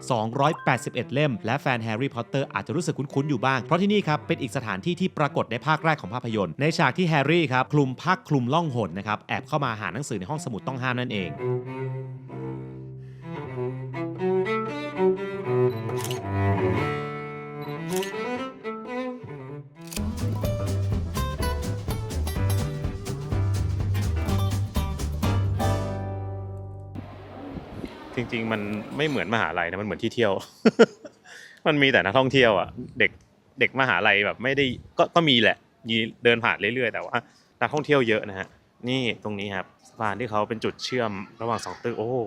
281 เล่มและแฟนแฮร์รี่พอตเตอร์อาจจะรู้สึกคุ้นๆอยู่บ้างเพราะที่นี่ครับเป็นอีกสถานที่ที่ปรากฏในภาคแรกของภาพยนตร์ในฉากที่แฮร์รี่ครับคลุมผ้าคลุมล่องหนนะครับแอบเข้ามาหาหนังสือในห้องสมุดต้องห้ามนั่นเองจริงๆมันไม่เหมือนมหาลัยนะมันเหมือนที่เที่ยว มันมีแต่นักท่องเที่ยวอ่ะเด็กมหาลัยแบบไม่ได้ก็มีแหละมีเดินผ่านเรื่อยๆแต่ว่านักท่องเที่ยวเยอะนะฮะนี่ตรงนี้ครับสะพานที่เขาเป็นจุดเชื่อมระหว่าง2ตึกโอ้โห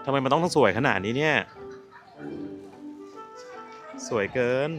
ทำไมมันต้องสวยขนาดนี้เนี่ยสวยเกิน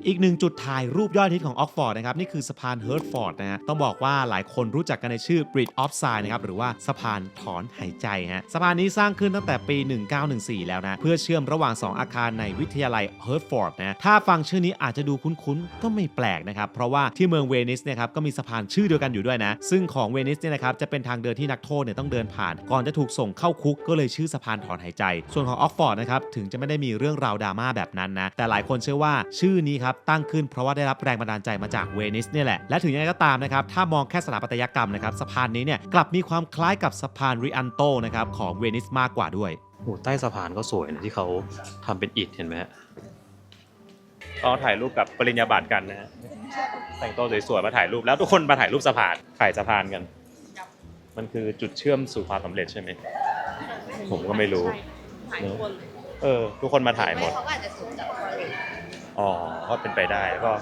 อีกหนึ่งจุดถ่ายรูปยอดฮิตของออกฟอร์ดนะครับนี่คือสะพานเฮิร์ตฟอร์ดนะฮะต้องบอกว่าหลายคนรู้จักกันในชื่อ Bridge of Sighs นะครับหรือว่าสะพานถอนหายใจฮะสะพานนี้สร้างขึ้นตั้งแต่ปี 1914 แล้วนะเพื่อเชื่อมระหว่าง 2 อาคารในวิทยาลัยเฮิร์ตฟอร์ดนะถ้าฟังชื่อนี้อาจจะดูคุ้นๆก็ไม่แปลกนะครับเพราะว่าที่เมืองเวนิสเนี่ยครับก็มีสะพานชื่อเดียวกันอยู่ด้วยนะซึ่งของเวนิสเนี่ยนะครับจะเป็นทางเดินที่นักโทษเนี่ยต้องเดินผ่านก่อนจะถูกส่งเข้าคุกก็เลยชื่อสะพานถอนหายใจส่วนของออกฟอร์ดนะครับถึงจะไม่ได้มีเรื่องราวดราม่าแบบนั้นนะแต่หลายคนเชื่อว่าชื่อนี้ครับตั้งขึ้นเพราะว่าได้รับแรงบันดาลใจมาจากเวนิสเนี่ยแหละและถึงยังไงก็ตามนะครับถ้ามองแค่สถาปัตยกรรมนะครับสะพานนี้เนี่ยกลับมีความคล้ายกับสะพานริอันโตนะครับของเวนิสมากกว่าด้วย โอ้ใต้สะพานก็สวยนะที่เขาทำเป็นอิฐเห็นไหมฮะเขาถ่ายรูปกับปริญญาบัตรกันนะฮะแต่งตัวสวยๆมาถ่ายรูปแล้วทุกคนมาถ่ายรูปสะพานถ่ายสะพานกันมันคือจุดเชื่อมสู่ความสำเร็จใช่ไหมผมก็ไม่รู้ทุกคนมาถ่ายหมดอ๋อก็เป็นไปได้แล้วก็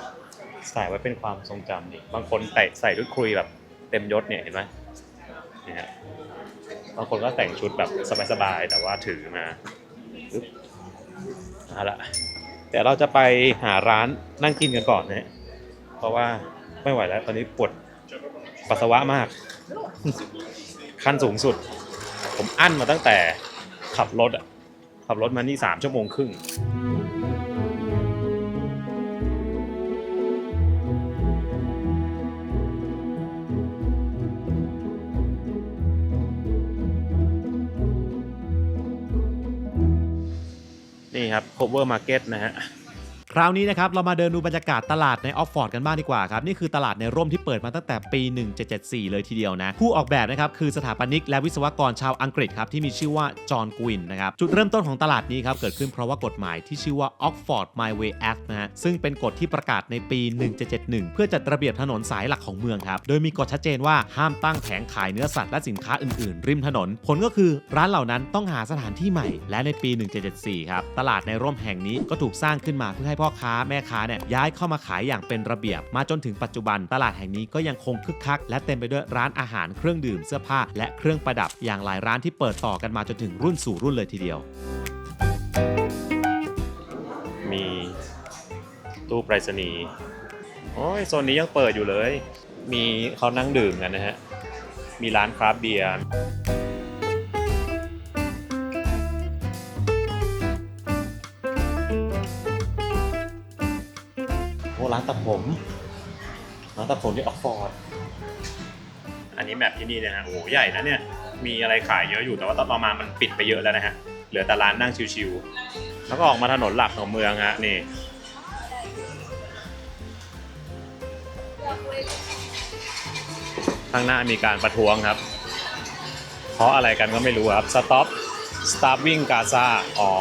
ใส่ไว้เป็นความทรงจำนี่บางคนใส่ชุดคุยแบบเต็มยศเนี่ยเห็นไหมเนี่ยบางคนก็แต่งชุดแบบสบายๆแต่ว่าถือมาปึ๊บเอาละเดี๋ยวเราจะไปหาร้านนั่งกินกันก่อนนะเพราะว่าไม่ไหวแล้วตอนนี้ปวดปัสสาวะมาก ขั้นสูงสุดผมอั้นมาตั้งแต่ขับรถมานี่3 ชั่วโมงครึ่งนี่ครับ Cover Market นะฮะ คราวนี้นะครับเรามาเดินดูบรรยากาศตลาดในออกฟอร์ดกันบ้างดีกว่าครับนี่คือตลาดในร่มที่เปิดมาตั้งแต่ปี 1774 เลยทีเดียวนะผู้ออกแบบนะครับคือสถาปนิกและวิศวกรชาวอังกฤษครับที่มีชื่อว่าจอห์นกวินนะครับจุดเริ่มต้นของตลาดนี้ครับเกิดขึ้นเพราะว่ากฎหมายที่ชื่อว่า Oxford My Way Act นะฮะซึ่งเป็นกฎที่ประกาศในปี 1771 เพื่อจัดระเบียบถนนสายหลักของเมืองครับโดยมีกฎชัดเจนว่าห้ามตั้งแผงขายเนื้อสัตว์และสินค้าอื่นๆริมถนนผลก็คือร้านเหล่านั้นต้องหาสถานที่ใหม่และในปี 1774 ครับตลาดในร่มแห่งนี้ก็ถูกสร้างขึ้นมาเพื่อให้พ่อค้าแม่ค้าเนี่ยย้ายเข้ามาขายอย่างเป็นระเบียบมาจนถึงปัจจุบันตลาดแห่งนี้ก็ยังคงคึกคักและเต็มไปด้วยร้านอาหารเครื่องดื่มเสื้อผ้าและเครื่องประดับอย่างหลายร้านที่เปิดต่อกันมาจนถึงรุ่นสู่รุ่นเลยทีเดียวมีตู้ไปรษณีย์โอ้ยโซนนี้ยังเปิดอยู่เลยมีเขานั่งดื่มกันนะฮะมีร้านคราฟต์เบียร์ร้านตัดผมที่ออกฟอร์ดอันนี้แมปที่นี่นะฮะโอ้โหใหญ่นะเนี่ยมีอะไรขายเยอะอยู่แต่ว่าตอนประมาณมันปิดไปเยอะแล้วนะฮะเหลือแต่ร้านนั่งชิวๆแล้วก็ออกมาถนนหลักของเมืองฮะนี่ข้างหน้ามีการประท้วงครับเพราะอะไรกันก็ไม่รู้ครับ Stop Starving Gaza อ๋อ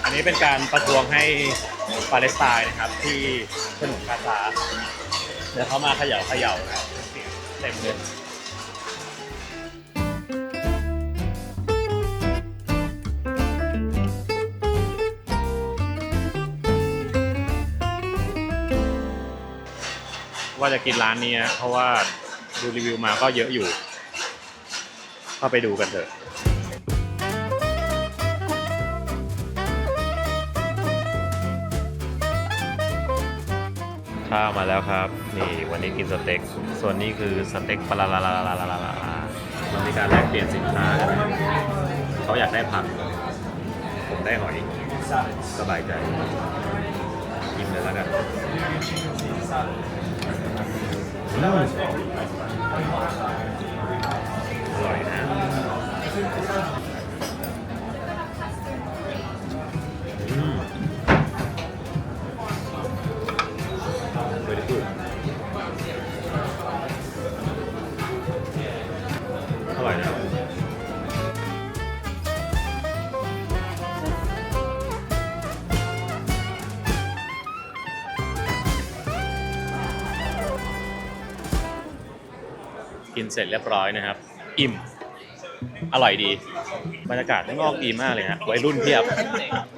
อันนี้เป็นการประท้วงให้ปาเลสไตน์นะครับที่ถนนกาซาเดี๋ยวเขามาเขย่านะเต็มเลยว่าจะกินร้านนี้เพราะว่าดูรีวิวมาก็เยอะอยู่เข้าไปดูกันเถอะข้าวมาแล้วครับนี่วันนี้กินสเต็กส่วนนี้คือสเต็กปลามันมีการแลกเปลี่ยนสินค้ากันเขาอยากได้ผักผมได้หอยสบายใจ เลยแล้วกันอร่อยนะvery good อร่อยนะกินเสร็จเรียบร้อยนะครับ อิ่ม อร่อยดี บรรยากาศข้างนอกดีมากเลยฮะวัยรุ่นเพียบ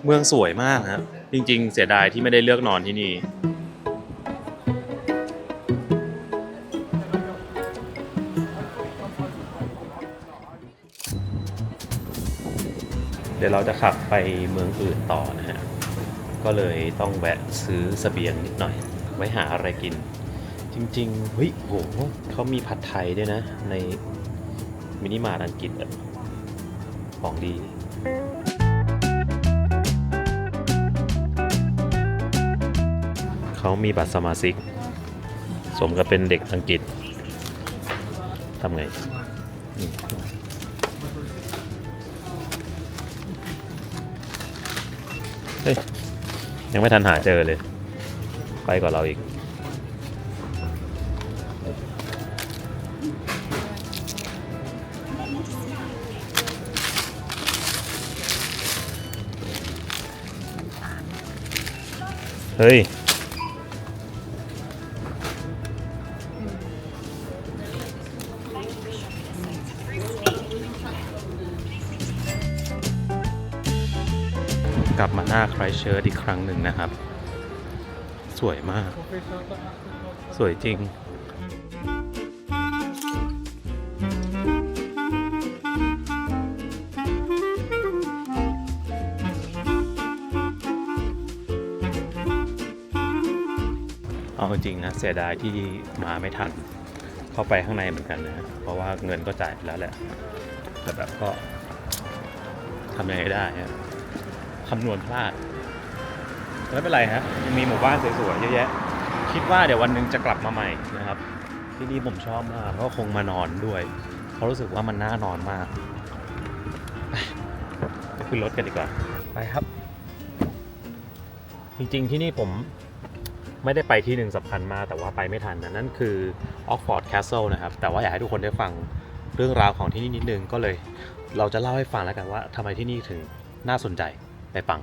เมืองสวยมากครับจริงๆเสียดายที่ไม่ได้เลือกนอนที่นี่ เดี๋ยวเราจะขับไปเมืองอื่นต่อนะฮะ ก็เลยต้องแวะซื้อเสบียงนิดหน่อย ไว้หาอะไรกิน จริงๆเฮ้ยโหเขามีผัดไทยด้วยนะ ในมินิมาร์ทอังกฤษอะของดี เขามีบัตรสมาชิก สมกับเป็นเด็กอังกฤษทำไงเฮ้ย ยังไม่ทันหาเจอเลย ไปกว่าเราอีก เฮ้ย กลับมาหน้าไครสต์เชิร์ชอีกครั้งหนึ่งนะครับ สวยมาก สวยจริง เอาจริงนะเสียดายที่มาไม่ทันเข้าไปข้างในเหมือนกันนะเพราะว่าเงินก็จ่ายไปแล้วแหละแต่แบบก็ทำยังไงได้ฮะคำนวณพลาดไม่เป็นไรฮะยังมีหมู่บ้านสวยๆเยอะแยะคิดว่าเดี๋ยววันหนึงจะกลับมาใหม่นะครับที่นี่ผมชอบมากก็คงมานอนด้วยเพราะรู้สึกว่ามันน่านอนมากไปขึ้นรถกันดีกว่าไปครับ จริงๆที่นี่ผมไม่ได้ไปที่หนึ่งสำคัญมากแต่ว่าไปไม่ทันนั่นคือออกฟอร์ดแคสเซิลนะครับแต่ว่าอยากให้ทุกคนได้ฟังเรื่องราวของที่นี่นิดนึงก็เลยเราจะเล่าให้ฟังแล้วกันว่าทำไมที่นี่ถึงน่าสนใจไปฟัง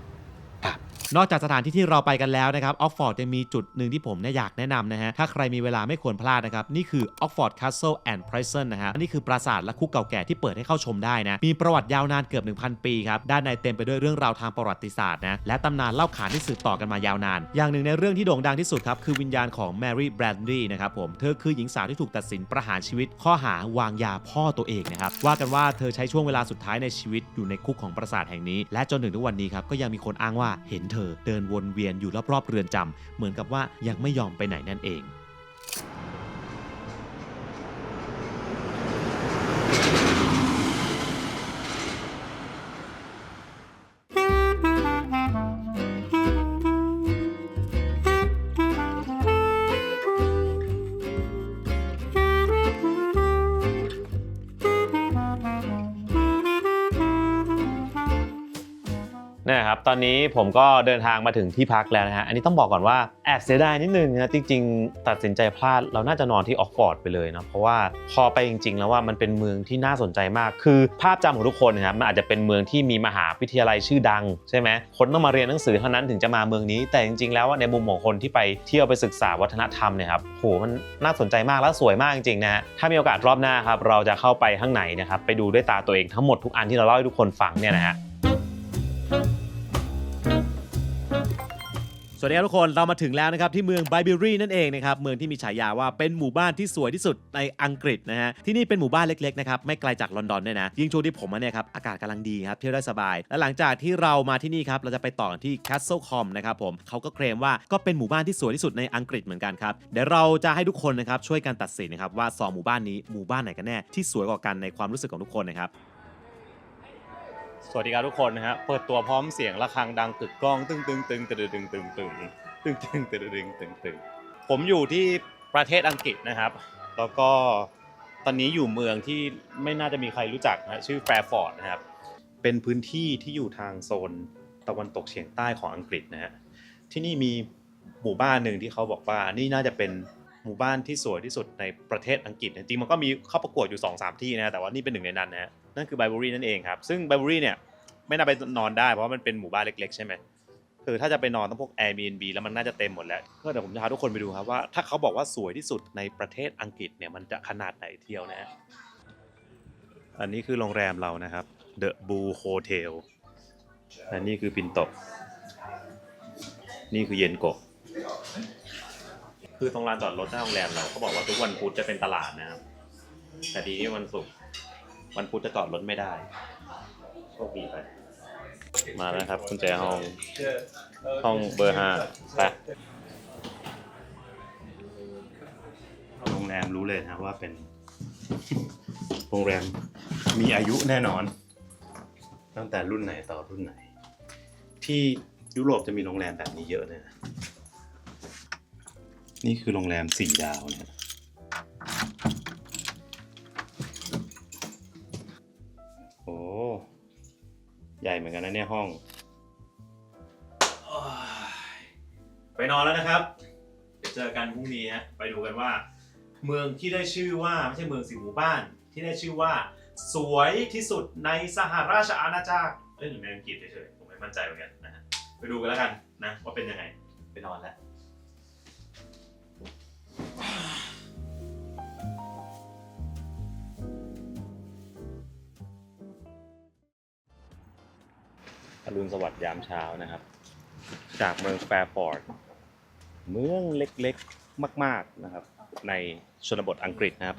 นอกจากสถานที่ที่เราไปกันแล้วนะครับออกฟอร์ดยังมีจุดหนึ่งที่ผมอยากแนะนำนะฮะถ้าใครมีเวลาไม่ควรพลาดนะครับนี่คือ Oxford Castle and Prison นะฮะนี่คือปราสาทและคุกเก่าแก่ที่เปิดให้เข้าชมได้นะมีประวัติยาวนานเกือบ 1,000 ปีครับด้านในเต็มไปด้วยเรื่องราวทางประวัติศาสตร์นะและตำนานเล่าขานที่สืบต่อกันมายาวนานอย่างหนึ่งในเรื่องที่โด่งดังที่สุดครับคือวิญญาณของแมรี่แบรนดี้นะครับผมเธอคือหญิงสาวที่ถูกตัดสินประหารชีวิตข้อหาวางยาพ่อตัวเองนะครับว่ากันว่าเธอใช้ช่วงเวลาสุดท้ายในชีวิตอยู่ในคุกของปราสาทแห่งนี้และจนถึงทุกวันนี้ครับก็ยังมีคนอ้างว่าเห็นเธอเดินวนเวียนอยู่รอบๆเรือนจำเหมือนกับว่ายังไม่ยอมไปไหนนั่นเอง นะครับตอนนี้ผมก็เดินทางมาถึงที่พักแล้วนะฮะอันนี้ต้องบอกก่อนว่าแอบเสียดายนิดนึงนะจริงๆตัดสินใจพลาดเราน่าจะนอนที่ออกฟอร์ดไปเลยนะเพราะว่าพอไปจริงๆแล้วว่ามันเป็นเมืองที่น่าสนใจมากคือภาพจำของทุกคนนะครับมันอาจจะเป็นเมืองที่มีมหาวิทยาลัยชื่อดังใช่ไหมคนต้องมาเรียนหนังสือเท่านั้นถึงจะมาเมืองนี้แต่จริงๆแล้วในมุมของคนที่ไปเที่ยวไปศึกษาวัฒนธรรมเนี่ยครับโหมันน่าสนใจมากและสวยมากจริงๆนะถ้ามีโอกาสรอบหน้าครับเราจะเข้าไปข้างในนะครับไปดูด้วยตาตัวเองทั้งหมดทุกอันที่เราเล่าให้ทุกคนฟังเนี่ยนะฮะสวัสดีครับทุกคนเรามาถึงแล้วนะครับที่เมืองไบเบอรี่นั่นเองนะครับเมืองที่มีฉายาว่าเป็นหมู่บ้านที่สวยที่สุดในอังกฤษนะฮะที่นี่เป็นหมู่บ้านเล็กๆนะครับไม่ไกลจากลอนดอนด้วยนะยิ่งช่วงที่ผมมาเนี่ยครับอากาศกำลังดีครับเที่ยวได้สบายและหลังจากที่เรามาที่นี่ครับเราจะไปต่อที่ Castlecombe นะครับผมเขาก็เคลมว่าก็เป็นหมู่บ้านที่สวยที่สุดในอังกฤษเหมือนกันครับเดี๋ยวเราจะให้ทุกคนนะครับช่วยกันตัดสินนะครับว่า2หมู่บ้านนี้หมู่บ้านไหนกันแน่ที่สวยกว่ากันในความรู้สึกของทุกคนนะครับสวัสดีครับทุกคนนะฮะเปิดตัวพร้อมเสียงระฆังดังกึกก้องตึงตึงตึงตึงตึงตึงตึง ตึงตึงตึงตึงตึงตึงผมอยู่ที่ประเทศอังกฤษนะครับ แล้วก็ตอนนี้อยู่เมืองที่ไม่น่าจะมีใครรู้จักนะชื่อแฟร์ฟอร์ดนะครับเป็นพื้นที่ที่อยู่ทางโซนตะวันตกเฉียงใต้ของอังกฤษนะฮะที่นี่มีหมู่บ้านหนึ่งที่เขาบอกว่านี่น่าจะเป็นหมู่บ้านที่สวยที่สุดในประเทศอังกฤษจริงๆมันก็มีเข้าประกวดอยู่ 2-3 ที่นะแต่ว่านี่เป็นหนึ่งในนั้นนะฮะนั่นคือไบบูรีนั่นเองครับซึ่งไบบูรีเนี่ยไม่น่าไปนอนได้เพราะว่ามันเป็นหมู่บ้านเล็กๆใช่ไหมคือถ้าจะไปนอนต้องพวก Airbnb แล้วมันน่าจะเต็มหมดแล้วก็เดี๋ยวผมจะพาทุกคนไปดูครับว่าถ้าเขาบอกว่าสวยที่สุดในประเทศอังกฤษเนี่ยมันจะขนาดไหนเที่ยวนะฮะอันนี้คือโรงแรมเรานะครับ The Blue Hotel อันนี้คือปินโตนี่คือเย็นโกะคือตรงลานจอดรถหน้าโรงแรมเราเขาบอกว่าทุกวันพุธจะเป็นตลาดนะครับแต่ดีที่วันศุกร์วันพุธจะจอดรถไม่ได้โชคดีไปมาแล้วครับกุญแจห้องเบอร์ 5ไปโรงแรมรู้เลยนะว่าเป็นโรงแรมมีอายุแน่นอนตั้งแต่รุ่นไหนต่อรุ่นไหนที่ยุโรปจะมีโรงแรมแบบนี้เยอะเลยนะนี่คือโรงแรม4 ดาวเนี่ยโอ้ใหญ่เหมือนกันนะเนี่ยห้องไปนอนแล้วนะครับเดี๋ยวเจอกันพรุ่งนี้ฮะไปดูกันว่าเมืองที่ได้ชื่อว่าไม่ใช่เมืองสิหมู่บ้านที่ได้ชื่อว่าสวยที่สุดในสหราชอาณาจักรหรือในอังกฤษเฉยๆผมไม่มั่นใจเหมือนกันนะฮะไปดูกันแล้วกันนะว่าเป็นยังไงไปนอนแล้วอรุณสวัสดิ์ยามเช้านะครับจากเมืองแฟร์ฟอร์ดเมืองเล็กๆมากๆนะครับในชนบทอังกฤษนะครับ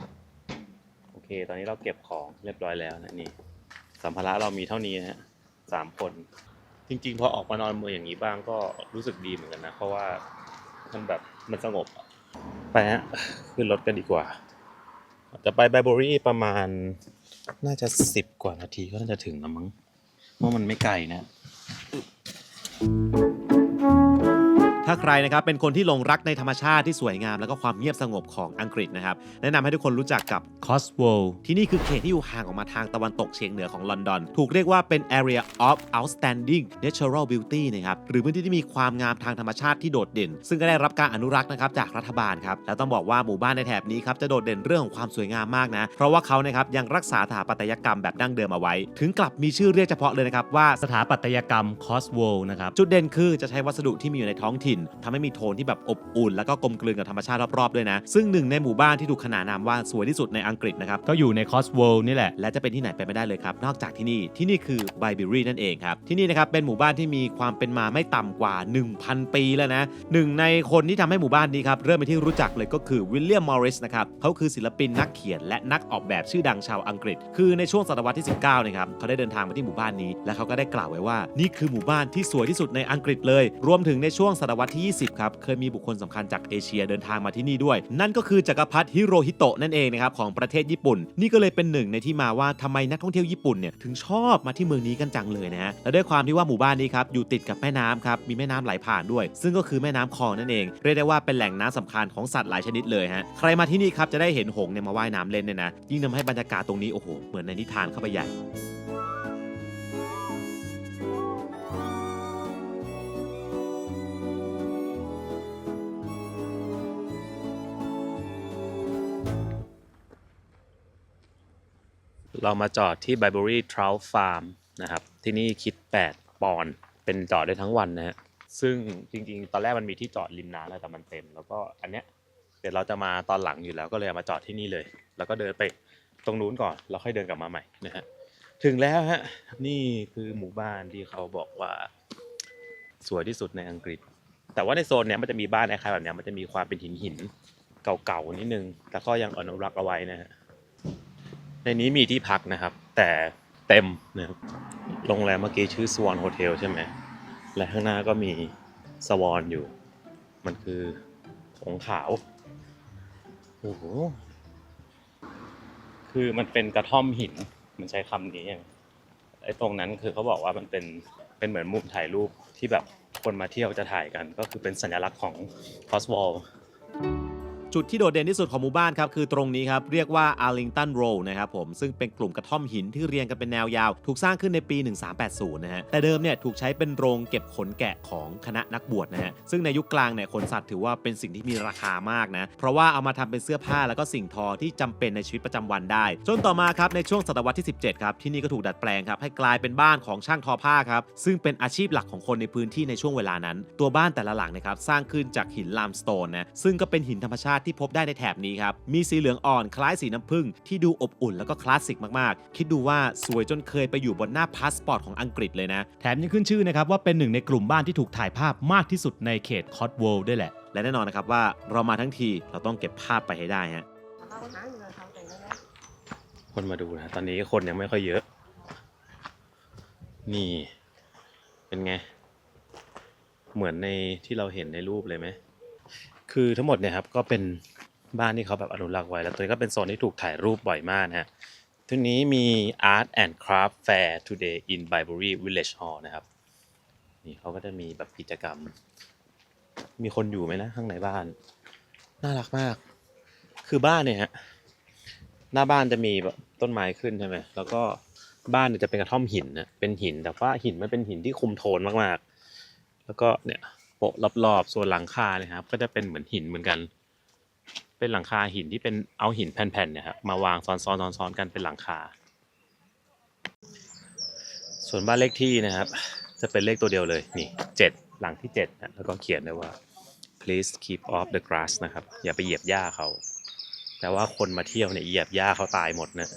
โอเคตอนนี้เราเก็บของเรียบร้อยแล้วนะนี่สัมภาระเรามีเท่านี้นะฮะ3 คนจริงๆพอออกมานอนเมืองอย่างนี้บ้างก็รู้สึกดีเหมือนกันนะเพราะว่ามันแบบมันสงบไปฮะขึ้นรถกันดีกว่าจะไปไบบูรีประมาณน่าจะ10 กว่านาทีก็น่าจะถึงแล้วมั้งเพราะมันไม่ไกลนะ ถ้าใครนะครับเป็นคนที่หลงรักในธรรมชาติที่สวยงามแล้วก็ความเงียบสงบของอังกฤษนะครับแนะนำให้ทุกคนรู้จักกับ Cotswold ที่นี่คือเขตที่อยู่ห่างออกมาทางตะวันตกเฉียงเหนือของลอนดอนถูกเรียกว่าเป็น Area of Outstanding Natural Beauty นะครับหรือพื้นที่ที่มีความงามทางธรรมชาติที่โดดเด่นซึ่งก็ได้รับการอนุรักษ์นะครับจากรัฐบาลครับแล้วต้องบอกว่าหมู่บ้านในแถบนี้ครับจะโดดเด่นเรื่องของความสวยงามมากนะเพราะว่าเขานะครับยังรักษาสถาปัตยกรรมแบบดั้งเดิมเอาไว้ถึงกลับมีชื่อเรียกเฉพาะเลยนะครับว่าสถาปัตยกรรม Cotswold นะครับจุดเด่นคือจะใช้วัสดุที่มีอยู่ในท้องถิ่นทำให้มีโทนที่แบบอบอุ่นแล้วก็กลมกลืนกับธรรมชาติรอบๆด้วยนะซึ่งหนึ่งในหมู่บ้านที่ถูกขนานนามว่าสวยที่สุดในอังกฤษนะครับก็อยู่ใน Cotswold นี่แหละและจะเป็นที่ไหนไปไม่ได้เลยครับนอกจากที่นี่คือไบบูรีนั่นเองครับที่นี่นะครับเป็นหมู่บ้านที่มีความเป็นมาไม่ต่ำกว่า 1,000 ปีแล้วนะหนึ่งในคนที่ทำให้หมู่บ้านนี้ครับเริ่มเป็นที่รู้จักเลยก็คือวิลเลียมมอริสนะครับเขาคือศิลปินนักเขียนและนักออกแบบชื่อดังชาวอังกฤษคือในช่วงศตวรรษที่ 19นะครับเขาได้เดินทางมาที่หมู่บ้านนี้และเขาก็ได้กล่าวไว้ว่านี่คือหมู่บ้านที่สวยที่สุดในอังกฤษเลยรวมถึงในช่วงศตวรรษที่ 20ครับเคยมีบุคคลสำคัญจากเอเชียเดินทางมาที่นี่ด้วยนั่นก็คือจักรพรรดิฮิโรฮิโตะนั่นเองนะครับของประเทศญี่ปุ่นนี่ก็เลยเป็นหนึ่งในที่มาว่าทำไมนักท่องเที่ยวญี่ปุ่นเนี่ยถึงชอบมาที่เมืองนี้กันจังเลยนะฮะและด้วยความที่ว่าหมู่บ้านนี้ครับอยู่ติดกับแม่น้ำครับมีแม่น้ำไหลผ่านด้วยซึ่งก็คือแม่น้ำคลองนั่นเองเรียกได้ว่าเป็นแหล่งน้ำสำคัญของสัตว์หลายชนิดเลยฮะใครมาที่นี่ครับจะได้เห็นหงส์เนี่ยมาว่ายน้ำเล่นเนี่ยนะยิ่งทำให้บรรยากาศตรงนี้โอ้โหเหมือนในนิทานเข้าไปใหญ่เรามาจอดที่ Bibury Trout Farm นะครับที่นี่คิด8 ปอนด์เป็นจอดได้ทั้งวันนะฮะซึ่งจริงๆตอนแรกมันมีที่จอดริมน้ำแล้วแต่มันเต็มแล้วก็อันเนี้ยเดี๋ยวเราจะมาตอนหลังอยู่แล้วก็เลยมาจอดที่นี่เลยแล้วก็เดินไปตรงนู้นก่อนแล้วค่อยเดินกลับมาใหม่นะฮะถึงแล้วฮะนี่คือหมู่บ้านที่เขาบอกว่าสวยที่สุดในอังกฤษแต่ว่าในโซนเนี้ยมันจะมีบ้านคล้ายๆแบบเนี้ยมันจะมีความเป็นหินเก่าๆนิดนึงแต่ก็ยังอนุรักษ์เอาไว้นะฮะในนี้มีที่พักนะครับแต่เต็มนะครับโรงแรมเมื่อกี้ชื่อ Swan Hotel ใช่ไหมและข้างหน้าก็มีสวอนอยู่มันคือหงส์ขาวโอ้โหคือมันเป็นกระท่อมหินมันใช้คำนี้ไอ้ตรงนั้นคือเขาบอกว่ามันเป็นเหมือนมุมถ่ายรูปที่แบบ คนมาเที่ยวจะถ่ายกันก็คือเป็นสัญลักษณ์ของ Cotswold จุดที่โดดเด่นที่สุดของหมู่บ้านครับคือตรงนี้ครับเรียกว่า Arlington Row นะครับผมซึ่งเป็นกลุ่มกระท่อมหินที่เรียงกันเป็นแนวยาวถูกสร้างขึ้นในปี 1380 นะฮะแต่เดิมเนี่ยถูกใช้เป็นโรงเก็บขนแกะของคณะนักบวชนะฮะซึ่งในยุคกลางเนี่ยขนสัตว์ถือว่าเป็นสิ่งที่มีราคามากนะเพราะว่าเอามาทำเป็นเสื้อผ้าแล้วก็สิ่งทอที่จำเป็นในชีวิตประจำวันได้จนต่อมาครับในช่วงศตวรรษที่ 17 ครับที่นี่ก็ถูกดัดแปลงครับให้กลายเป็นบ้านของช่างทอผ้าครับซึ่งเป็นอาชีพหลักของคนในพื้นที่ในช่วงเวลานั้นตัวบ้านแต่ละหลังนะครับสร้างขึ้นจากหินลามสโตนนะซึ่งก็เป็นหินธรรมชาติที่พบได้ในแถบนี้ครับมีสีเหลืองอ่อนคล้ายสีน้ำผึ้งที่ดูอบอุ่นแล้วก็คลาสสิกมากๆคิดดูว่าสวยจนเคยไปอยู่บนหน้าพาสปอร์ตของอังกฤษเลยนะแถมยังขึ้นชื่อนะครับว่าเป็นหนึ่งในกลุ่มบ้านที่ถูกถ่ายภาพมากที่สุดในเขตคอตโวลด์ด้วยแหละและแน่นอนนะครับว่าเรามาทั้งทีเราต้องเก็บภาพไปให้ได้ฮะคนมาดูนะตอนนี้คนยังไม่ค่อยเยอะนี่เป็นไงเหมือนในที่เราเห็นในรูปเลยไหมคือทั้งหมดเนี่ยครับก็เป็นบ้านที่เขาแบบอนุรักษ์ไว้แล้วตัวนี้ก็เป็นโซนที่ถูกถ่ายรูปบ่อยมากนะฮะทีนี้มี Art and Craft Fair Today in Bibury Village Hall นะครับนี่เขาก็จะมีแบบกิจกรรมมีคนอยู่ไหมนะข้างในบ้านน่ารักมากคือบ้านเนี่ยฮะหน้าบ้านจะมีแบบต้นไม้ขึ้นใช่ไหมแล้วก็บ้านเนี่ยจะเป็นกระท่อมหินนะเป็นหินแต่ว่าหินมันเป็นหินที่คุมโทนมากๆแล้วก็เนี่ยโปะรอบๆส่วนหลังคาเนี่ยครับก็จะเป็นเหมือนหินเหมือนกันเป็นหลังคาหินที่เป็นเอาหินแผ่นๆเนี่ยครับมาวางซ้อนๆกันเป็นหลังคาส่วนบ้านเลขที่นะครับจะเป็นเลขตัวเดียวเลยนี่7หลังที่7นะแล้วก็เขียนไว้ว่า please keep off the grass นะครับอย่าไปเหยียบหญ้าเขาแต่ว่าคนมาเที่ยวเนี่ยเหยียบหญ้าเขาตายหมดนะ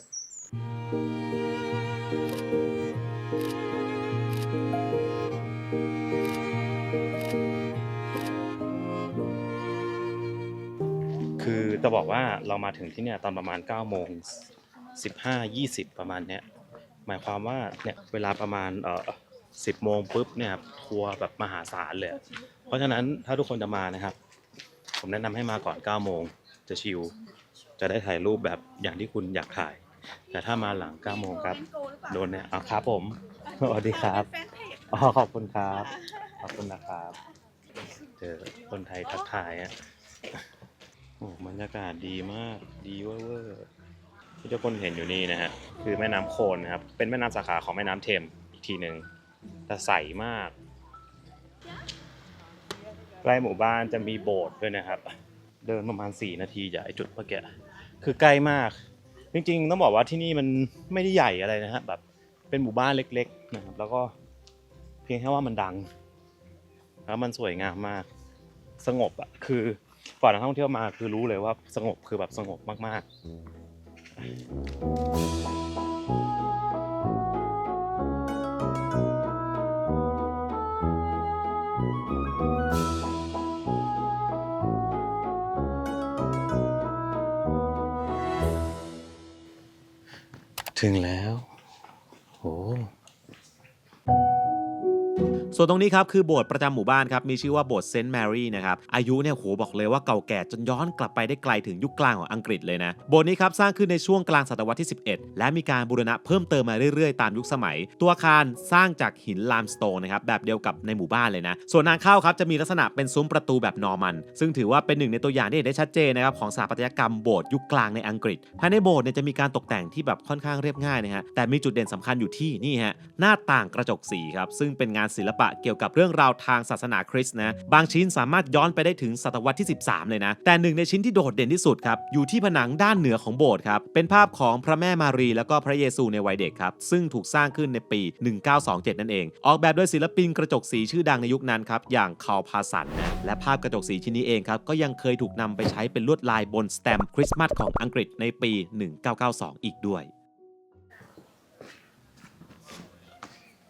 คือจะบอกว่าเรามาถึงที่เนี่ยตอนประมาณ9:15-20ประมาณเนี้ยหมายความว่าเนี่ยเวลาประมาณ10 โมงปุ๊บเนี่ยครับทัวร์แบบมหาศาลเลยเพราะฉะนั้นถ้าทุกคนจะมานะครับผมแนะนำให้มาก่อน9 โมงจะชิลจะได้ถ่ายรูปแบบอย่างที่คุณอยากถ่ายแต่ถ้ามาหลัง9 โมงครับโดนเนี่ยครับผมสวัสดีครับขอบคุณครับขอบคุณนะครับเจอคนไทยทักทายอ่ะโอ้บรรยากาศดีมากดีเวอร์ที่ทุกคนเห็นอยู่นี่นะฮะคือแม่น้ำโคนนะครับเป็นแม่น้ำสาขาของแม่น้ำเทมอีกทีหนึ่งแต่ใสมากใกล้หมู่บ้านจะมีโบสถ์ด้วยนะครับเดินประมาณ4 นาทีจากไอ้จุดเมื่อกี้คือใกล้มากจริงๆต้องบอกว่าที่นี่มันไม่ได้ใหญ่อะไรนะฮะแบบเป็นหมู่บ้านเล็กๆนะครับแล้วก็เพียงแค่ว่ามันดังแล้วมันสวยงามมากสงบอ่ะคือก่อนนักท่องเที่ยวมาคือรู้เลยว่าสงบคือแบบสงบมากๆถึงแล้วโอ้ ส่วนตรงนี้ครับคือโบสถ์ประจำหมู่บ้านครับมีชื่อว่าโบสถ์เซนต์แมรี่นะครับอายุเนี่ยโหบอกเลยว่าเก่าแก่จนย้อนกลับไปได้ไกลถึงยุคกลางของอังกฤษเลยนะโบสถ์นี้ครับสร้างขึ้นในช่วงกลางศตวรรษที่11และมีการบูรณะเพิ่มเติมมาเรื่อยๆตามยุคสมัยตัวอาคารสร้างจากหินลามสโตนนะครับแบบเดียวกับในหมู่บ้านเลยนะส่วนทางเข้าครับจะมีลักษณะเป็นซุ้มประตูแบบนอร์มันซึ่งถือว่าเป็นหนึ่งในตัวอย่างที่เห็นได้ชัดเจนนะครับของสถาปัตยกรรมโบสถ์ยุคกลางในอังกฤษภายในโบสถ์เนี่ยจะมีการตกแต่งที่แบบค่อนข้างเรียบง่ายนะฮะแต่มีจุดเด่นสำคัญอยู่ที่นี่ฮะหน้าต่างกระจกสีครับซึ่งเป็นงานศิลปะเกี่ยวกับเรื่องราวทางศาสนาคริสต์นะบางชิ้นสามารถย้อนไปได้ถึงศตวรรษที่13เลยนะแต่หนึ่งในชิ้นที่โดดเด่นที่สุดครับอยู่ที่ผนังด้านเหนือของโบสถ์ครับเป็นภาพของพระแม่มารีแล้วก็พระเยซูในวัยเด็กครับซึ่งถูกสร้างขึ้นในปี 1927 นั่นเองออกแบบโดยศิลปินกระจกสีชื่อดังในยุคนั้นครับอย่างคาร์ล พาสันนะและภาพกระจกสีชิ้นนี้เองครับก็ยังเคยถูกนำไปใช้เป็นลวดลายบนสแตมป์คริสต์มาสของอังกฤษในปี 1992 อีกด้วย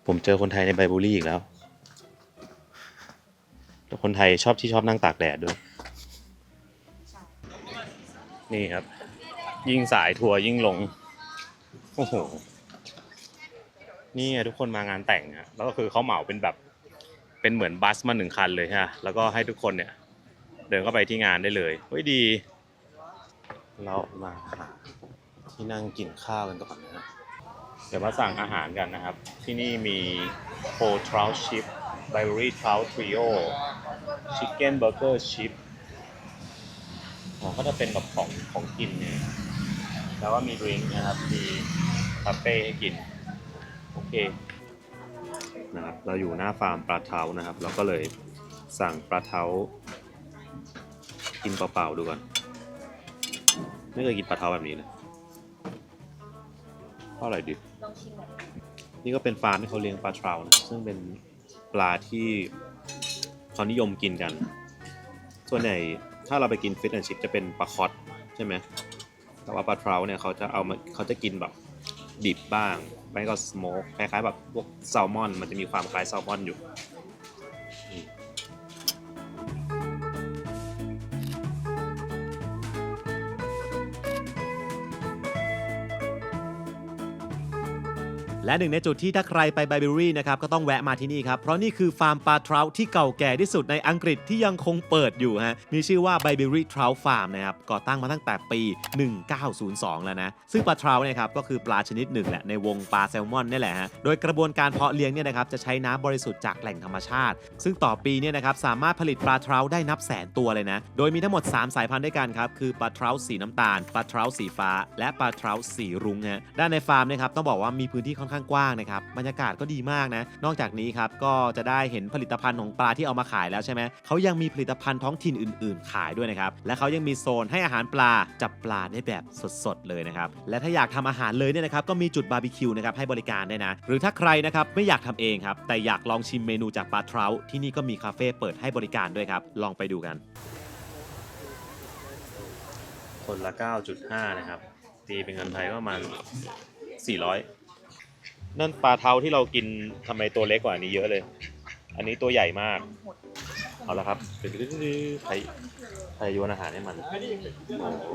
ผมเจอคนไทยในไบบูรี่อีกแล้วคนไทยชอบนั่งตากแดดด้วยนี่ครับยิ่งสายทัวร์ยิ่งลงโอ้โหนี่ทุกคนมางานแต่งอะแล้วก็คือเขาเหมาเป็นแบบเป็นเหมือนบัสมา1 คันเลยฮะแล้วก็ให้ทุกคนเนี่ยเดินเข้าไปที่งานได้เลยเฮ้ยดีเรามาหาที่นั่งกินข้าวกันก่อนนะเดี๋ยวมาสั่งอาหารกันนะครับที่นี่มีโฟทรัลชิพ Barbary Trout Trio Chicken Burger Chip ก็จะเป็นแบบของกินเนี่ยแล้วก็มีดริงก์นะครับมีคาเฟ่ให้กินโอเคนะครับเราอยู่หน้าฟาร์มปลาเท้านะครับเราก็เลยสั่งปลาเท้ากินเปล่าๆดูก่อนไม่เคยกินปลาเท้าแบบนี้เลยเท่าไหร่ดิ ลองชิมแบบ นี่ก็เป็นฟาร์มที่เขาเลี้ยงปลาเท้านะซึ่งเป็นปลาที่เขานิยมกินกันส่วนใหญ่ถ้าเราไปกินฟิชแอนด์ชิพจะเป็นปลาคอตใช่ไหมแต่ว่าปลาเท้าเนี่ยเขาจะกินแบบดิบบ้างไม่ก็สโมกคล้ายๆแบบพวกแซลมอนมันจะมีความคล้ายแซลมอนอยู่และหนึ่งในจุดที่ถ้าใครไปไบเบอรี่นะครับก็ต้องแวะมาที่นี่ครับเพราะนี่คือฟาร์มปลาเทราที่เก่าแก่ที่สุดในอังกฤษที่ยังคงเปิดอยู่ฮะมีชื่อว่าไบเบอรี่เทราฟาร์มนะครับก่อตั้งมาตั้งแต่ปี 1902 แล้วนะซึ่งปลาเทราเนี่ยครับก็คือปลาชนิดหนึ่งแหละในวงปลาแซลมอนนี่แหละฮะโดยกระบวนการเพาะเลี้ยงเนี่ยนะครับจะใช้น้ำบริสุทธิ์จากแหล่งธรรมชาติซึ่งต่อปีเนี่ยนะครับสามารถผลิตปลาเทราได้นับแสนตัวเลยนะโดยมีทั้งหมด3สายพันธุ์ด้วยกันครับคือปลาเทราสีน้ำตาลปลาเทราสีฟ้าและปลาเทราสีรุ้งฮะด้านในฟาร์มนะครับต้องบอกว่ามีพื้นที่ค่อนข้างกว้างนะครับบรรยากาศก็ดีมากนะนอกจากนี้ครับก็จะได้เห็นผลิตภัณฑ์ของปลาที่เอามาขายแล้วใช่ไหมเขายังมีผลิตภัณฑ์ท้องถิ่นอื่นๆขายด้วยนะครับและเขายังมีโซนให้อาหารปลาจับปลาได้แบบสดๆเลยนะครับและถ้าอยากทำอาหารเลยเนี่ยนะครับก็มีจุดบาร์บีคิวนะครับให้บริการได้นะหรือถ้าใครนะครับไม่อยากทำเองครับแต่อยากลองชิมเมนูจากปลาเทราที่นี่ก็มีคาเฟ่เปิดให้บริการด้วยครับลองไปดูกันคนละ 9.5 นะครับตีเป็นเงินไทยก็ประมาณ400นั่นปลาเท้าที่เรากินทำไมตัวเล็กกว่านี้เยอะเลยอันนี้ตัวใหญ่มากเอาละครับใครโยนอาหารให้มันโอ้โห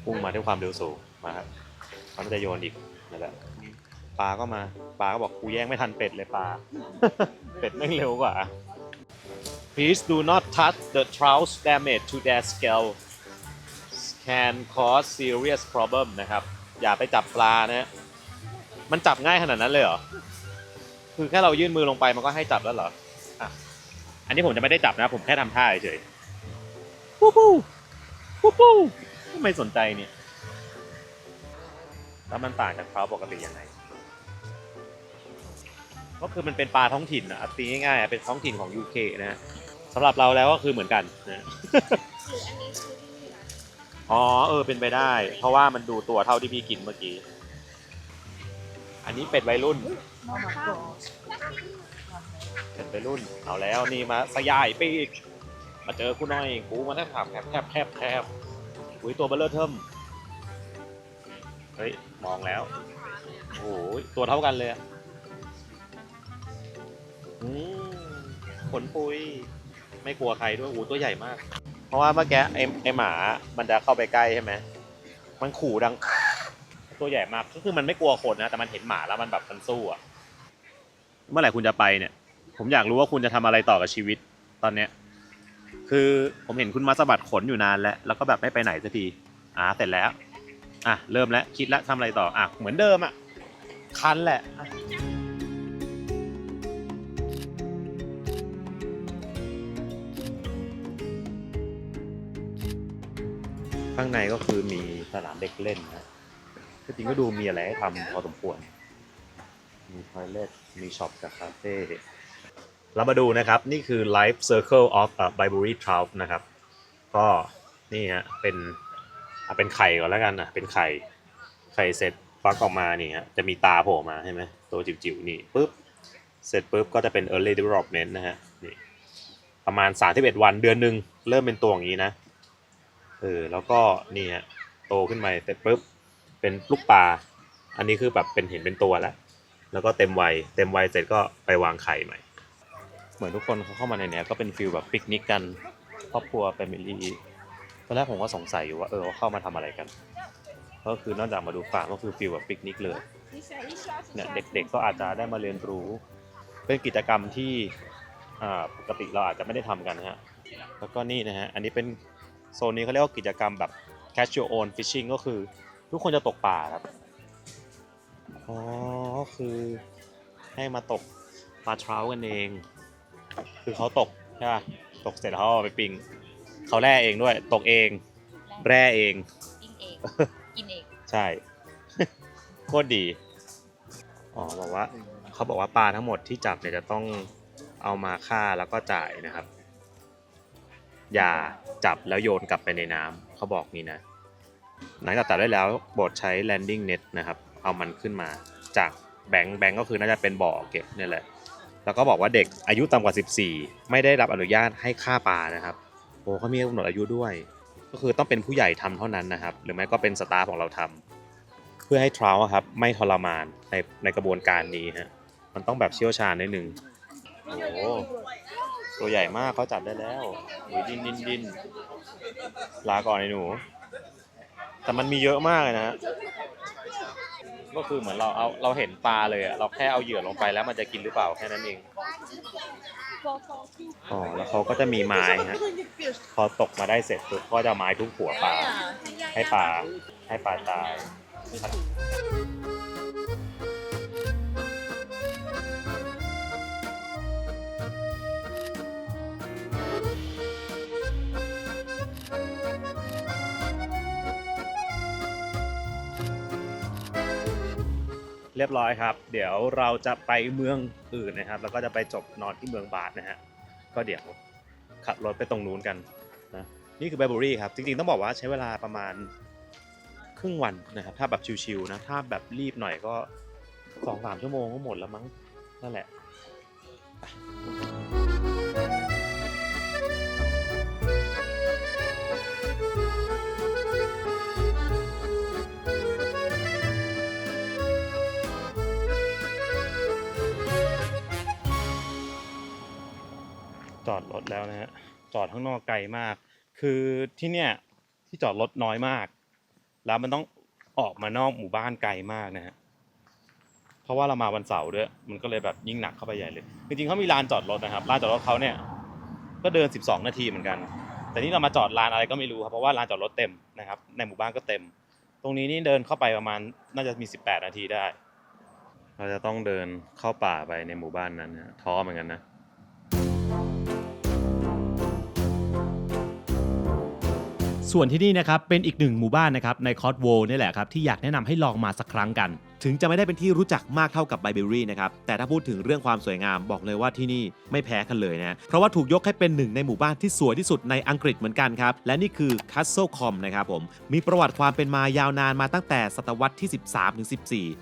พุ่งมาด้วยความเร็วสูงมาครับมันจะโยนอีกนั่นแหละปลาก็มาปลาก็บอกกูแย่งไม่ทันเป็ดเลยปลา เป็ดแม่งเร็วกว่า Please do not touch the trouts damage to their scale can cause serious problem นะครับอย่าไปจับปลานะมันจับง่ายขนาดนั้นเลยเหรอคือแค่เรายื่นมือลงไปมันก็ให้จับแล้วเหรออ่ะอันนี้ผมจะไม่ได้จับนะผมแค่ทำท่าเฉยๆปุ๊บปุ๊บปุ๊บปุ๊บไม่สนใจเนี่ยแล้วมันต่างจากเท้าปกติยังไงก็คือมันเป็นปลาท้องถิ่นนะตีง่ายๆเป็นท้องถิ่นของ UK นะสำหรับเราแล้วก็คือเหมือนกันนะอ๋อเป็นไปได้เพราะว่ามันดูตัวเท่าที่พี่กินเมื่อกี้อันนี้เป็ดวัยรุ่นเป็ดวัยรุ่นเอาแล้วนี่มาสยายปีกมาเจอกูหน่อยกูมาแทบแทบอุ้ยตัวเบลเลอร์เทิมเฮ้ยมองแล้วโอ้ยตัวเท่ากันเลยขนปุยไม่กลัวใครด้วยอู้ตัวใหญ่มากเพราะว่าเมื่อกี้ไอหมามันจะเข้าไปใกล้ใช่ไหมมันขู่ดังตัวใหญ่มากก็คือมันไม่กลัวคนนะแต่มันเห็นหมาแล้วมันแบบมันสู้อะเมื่อไหร่คุณจะไปเนี่ยผมอยากรู้ว่าคุณจะทำอะไรต่อกับชีวิตตอนเนี้ยคือผมเห็นคุณมาสะบัดขนอยู่นานแล้วก็แบบไม่ไปไหนสักทีเสร็จแล้วเริ่มแล้วคิดแล้วทำอะไรต่อเหมือนเดิมคันแหละข้างในก็คือมีสนามเด็กเล่นนะจริงก็ดูมีอะไรให้ทำพอสมควรมีทอยเลทมีช็อปกับคาเฟ่เรามาดูนะครับนี่คือ Life Circle of Barbary Trout นะครับก็นี่ฮะเป็นไข่ก่อนแล้วกันนะเป็นไข่เสร็จฟักออกมานี่ฮะจะมีตาโผล่มาใช่ไหมตัวจิ๋วๆนี่ปุ๊บเสร็จปุ๊บก็จะเป็น early development นะฮะนี่ประมาณ31วันเดือนนึงเริ่มเป็นตัวอย่างนี้นะแล้วก็นี่ฮะโตขึ้นมาเสร็จปุ๊บเป็นลูกปลาอันนี้คือแบบเห็นเป็นตัวแล้วก็เต็มวัยเสร็จก็ไปวางไข่ใหม่เหมือนทุกคนเขาเข้ามาในเนี้ยก็เป็นฟีลแบบปิกนิกกันครอบครัวแฟมิลี่ตอนแรกผมก็สงสัยอยู่ว่าเขาเข้ามาทำอะไรกันก็คือนอกจากมาดูฟาร์มก็คือฟีลแบบปิกนิกเลยเนี่ยเด็กๆก็อาจจะได้มาเรียนรู้เป็นกิจกรรมที่ปกติเราอาจจะไม่ได้ทำกันนะฮะแล้วก็นี่นะฮะอันนี้เป็นโซนนี้เขาเรียกว่ากิจกรรมแบบ catch your own fishing ก็คือทุกคนจะตกปลาครับคือให้มาตก ปลาเทรากันเอง คือเขาตกใช่ป่ะตกเสร็จแล้วเขาเอาไปปิ้งเขาแร่เองด้วยตกเองแร่เอง กินเองกินเอง ใช่ โคตรดีอ๋อบอกว่าเขาบอกว่าปลาทั้งหมดที่จับเนี่ยจะต้องเอามาฆ่าแล้วก็จ่ายนะครับอย่าจับแล้วโยนกลับไปในน้ำเขาบอกนี่นะหลังจากตัดได้แล้วโปรดใช้ landing net นะครับเอามันขึ้นมาจากแบงค์ก็คือน่าจะเป็นบ่อเก็บนี่แหละแล้วก็บอกว่าเด็กอายุต่ำกว่า14ไม่ได้รับอนุญาตให้ฆ่าปลานะครับโอ้เขามีกำหนดอายุด้วยก็คือต้องเป็นผู้ใหญ่ทำเท่านั้นนะครับหรือไม่ก็เป็นสตาฟของเราทำเพื่อให้ทราวครับไม่ทรมานในกระบวนการนี้ฮะมันต้องแบบเชี่ยวชาญนิดนึงโอ้ตัวใหญ่มากเขาจับได้แล้วดินลาก่อนไอ้หนูแต่มันมีเยอะมากเลยนะก็คือเหมือนเราเห็นปลาเลยอะเราแค่เอาเหยื่อลงไปแล้วมันจะกินหรือเปล่าแค่นั้นเองอ๋อแล้วเขาก็จะมีไม้ฮะพอตกมาได้เสร็จปุ๊บก็จะไม้ทุบหัวปลาให้ปลาตายเรียบร้อยครับเดี๋ยวเราจะไปเมืองอื่นนะครับแล้วก็จะไปจบนอนที่เมืองบาทนะฮะก็เดี๋ยวขับรถไปตรงนู้นกันนะนี่คือไบเบอรี่ครับจริงๆต้องบอกว่าใช้เวลาประมาณครึ่งวันนะครับถ้าแบบชิวๆนะถ้าแบบรีบหน่อยก็ 2-3 ชั่วโมงก็หมดแล้วมั้งนั่นแหละจอดรถแล้วนะฮะจอดข้างนอกไกลมากคือที่เนี่ยที่จอดรถน้อยมากแล้วมันต้องออกมานอกหมู่บ้านไกลมากนะฮะเพราะว่าเรามาวันเสาร์ด้วยมันก็เลยแบบยิ่งหนักเข้าไปใหญ่เลยจริงๆเขามีลานจอดรถนะครับลานจอดรถเขาเนี่ยก็เดิน12 นาทีเหมือนกันแต่นี่เรามาจอดลานอะไรก็ไม่รู้ครับเพราะว่าลานจอดรถเต็มนะครับในหมู่บ้านก็เต็มตรงนี้นี่เดินเข้าไปประมาณน่าจะมี18 นาทีได้เราจะต้องเดินเข้าป่าไปในหมู่บ้านนั้นนะท้อเหมือนกันนะส่วนที่นี่นะครับเป็นอีกหนึ่งหมู่บ้านนะครับในคอร์ตโวลนี่แหละครับที่อยากแนะนำให้ลองมาสักครั้งกันถึงจะไม่ได้เป็นที่รู้จักมากเท่ากับไบเบอรี่นะครับแต่ถ้าพูดถึงเรื่องความสวยงามบอกเลยว่าที่นี่ไม่แพ้กันเลยนะเพราะว่าถูกยกให้เป็นหนึ่งในหมู่บ้านที่สวยที่สุดในอังกฤษเหมือนกันครับและนี่คือ Castlecombe นะครับผมมีประวัติความเป็นมายาวนานมาตั้งแต่ศตวรรษที่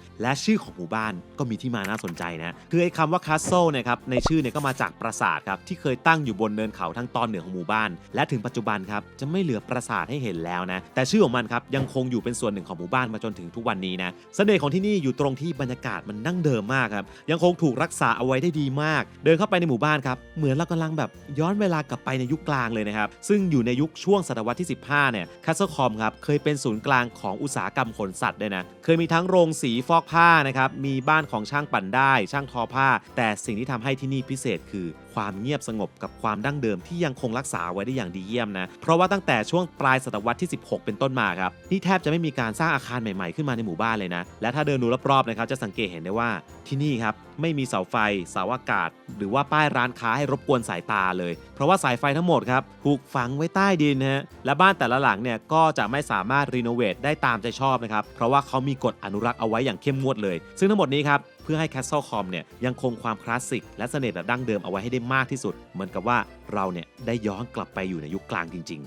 13-14 และชื่อของหมู่บ้านก็มีที่มาน่าสนใจนะคือไอ้คำว่า Castle นะครับในชื่อเนี่ยก็มาจากปราสาทครับที่เคยตั้งอยู่บนเนินเขาทางตอนเหนือของหมู่บ้านและถึงปัจจุบันครับจะไม่เหลือปราสาทให้เห็นแล้วนะแต่ชื่อของมันครับยังคงอยู่เป็นส่วนหนึ่งของหมู่บ้านมาจนถึงทุกวันนี้นะเสน่ห์ของที่นี่อยู่ตรงที่บรรยากาศมันดั้งเดิมมากครับยังคงถูกรักษาเอาไว้ได้ดีมากเดินเข้าไปในหมู่บ้านครับเหมือนเรากำลังแบบย้อนเวลากลับไปในยุคกลางเลยนะครับซึ่งอยู่ในยุคช่วงศตวรรษที่15เนี่ย Castlecombe ครับเคยเป็นศูนย์กลางของอุตสาหกรรมขนสัตว์ด้วยนะเคยมีทั้งโรงสีฟอกผ้านะครับมีบ้านของช่างปั่นได้ช่างทอผ้าแต่สิ่งที่ทำให้ที่นี่พิเศษคือความเงียบสงบกับความดั้งเดิมที่ยังคงรักษาไว้ได้อย่างดีเยี่ยมนะเพราะว่าตั้งแต่ช่วงปลายศตวรรษที่16เป็นต้นมาครับนี่แทบจะไม่มีการสร้างอาคารใหม่ๆขึ้นมาในหมู่บ้านเลยนะและถ้าเดินดูรอบๆนะครับจะสังเกตเห็นได้ว่าที่นี่ครับไม่มีเสาไฟเสาอากาศหรือว่าป้ายร้านค้าให้รบกวนสายตาเลยเพราะว่าสายไฟทั้งหมดครับถูกฝังไว้ใต้ดินฮะและบ้านแต่ละหลังเนี่ยก็จะไม่สามารถรีโนเวทได้ตามใจชอบนะครับเพราะว่าเขามีกฎอนุรักษ์เอาไว้อย่างเข้มงวดเลยซึ่งทั้งหมดนี้ครับเพื่อให้ Castlecombe เนี่ยยังคงความคลาสสิกและเสน่ห์แบบดั้งเดิมเอาไว้ให้ได้มากที่สุดเหมือนกับว่าเราเนี่ยได้ย้อนกลับไปอยู่ในยุคกลางจริง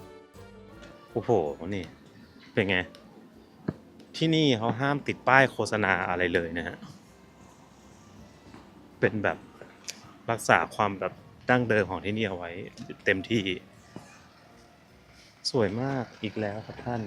ๆโอ้โหนี่เป็นไงที่นี่เขาห้ามติดป้ายโฆษณาอะไรเลยนะฮะเป็นแบบรักษาความแบบดั้งเดิมของที่นี่เอาไว้เต็มที่สวยมากอีกแล้วครับท่าน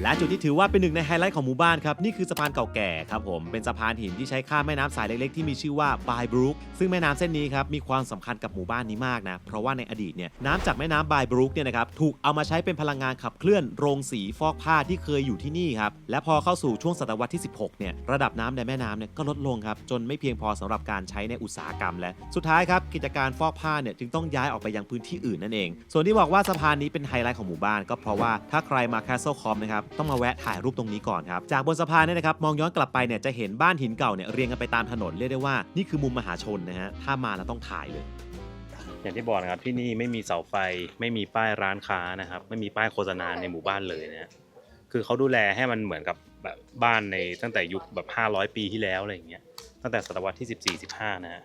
และจุดที่ถือว่าเป็นหนึ่งในไฮไลท์ของหมู่บ้านครับนี่คือสะพานเก่าแก่ครับผมเป็นสะพานหินที่ใช้ข้ามแม่น้ำสายเล็กๆที่มีชื่อว่าบายบรูคซึ่งแม่น้ำเส้นนี้ครับมีความสำคัญกับหมู่บ้านนี้มากนะเพราะว่าในอดีตเนี่ยน้ำจากแม่น้ำบายบรูคเนี่ยนะครับถูกเอามาใช้เป็นพลังงานขับเคลื่อนโรงสีฟอกผ้าที่เคยอยู่ที่นี่ครับและพอเข้าสู่ช่วงศตวรรษที่16เนี่ยระดับน้ำในแม่น้ำเนี่ยก็ลดลงครับจนไม่เพียงพอสำหรับการใช้ในอุตสาหกรรมและสุดท้ายครับกิจการฟอกผ้าเนี่ยจึงต้องย้ายออกไปยังพื้นที่อื่นนั่นเองส่วนที่บอกว่าสะพานนี้เป็นไฮไลท์ของหมู่บ้านก็เพราะว่าถ้าใครมา Castlecombe นะครับ ต้องมาแวะถ่ายรูปตรงนี้ก่อนครับจากบนสะพานเนี่ยนะครับมองย้อนกลับไปเนี่ยจะเห็นบ้านหินเก่าเนี่ยเรียงกันไปตามถนนเรียกได้ว่านี่คือมุมมหาชนนะฮะถ้ามาแล้วต้องถ่ายเลยอย่างที่บอกนะครับที่นี่ไม่มีเสาไฟไม่มีป้ายร้านค้านะครับไม่มีป้ายโฆษณาในหมู่บ้านเลยนะคือเขาดูแลให้มันเหมือนกับแบบบ้านในตั้งแต่ยุคแบบ500 ปีที่แล้วอะไรอย่างเงี้ยตั้งแต่ศตวรรษที่14-15นะฮะ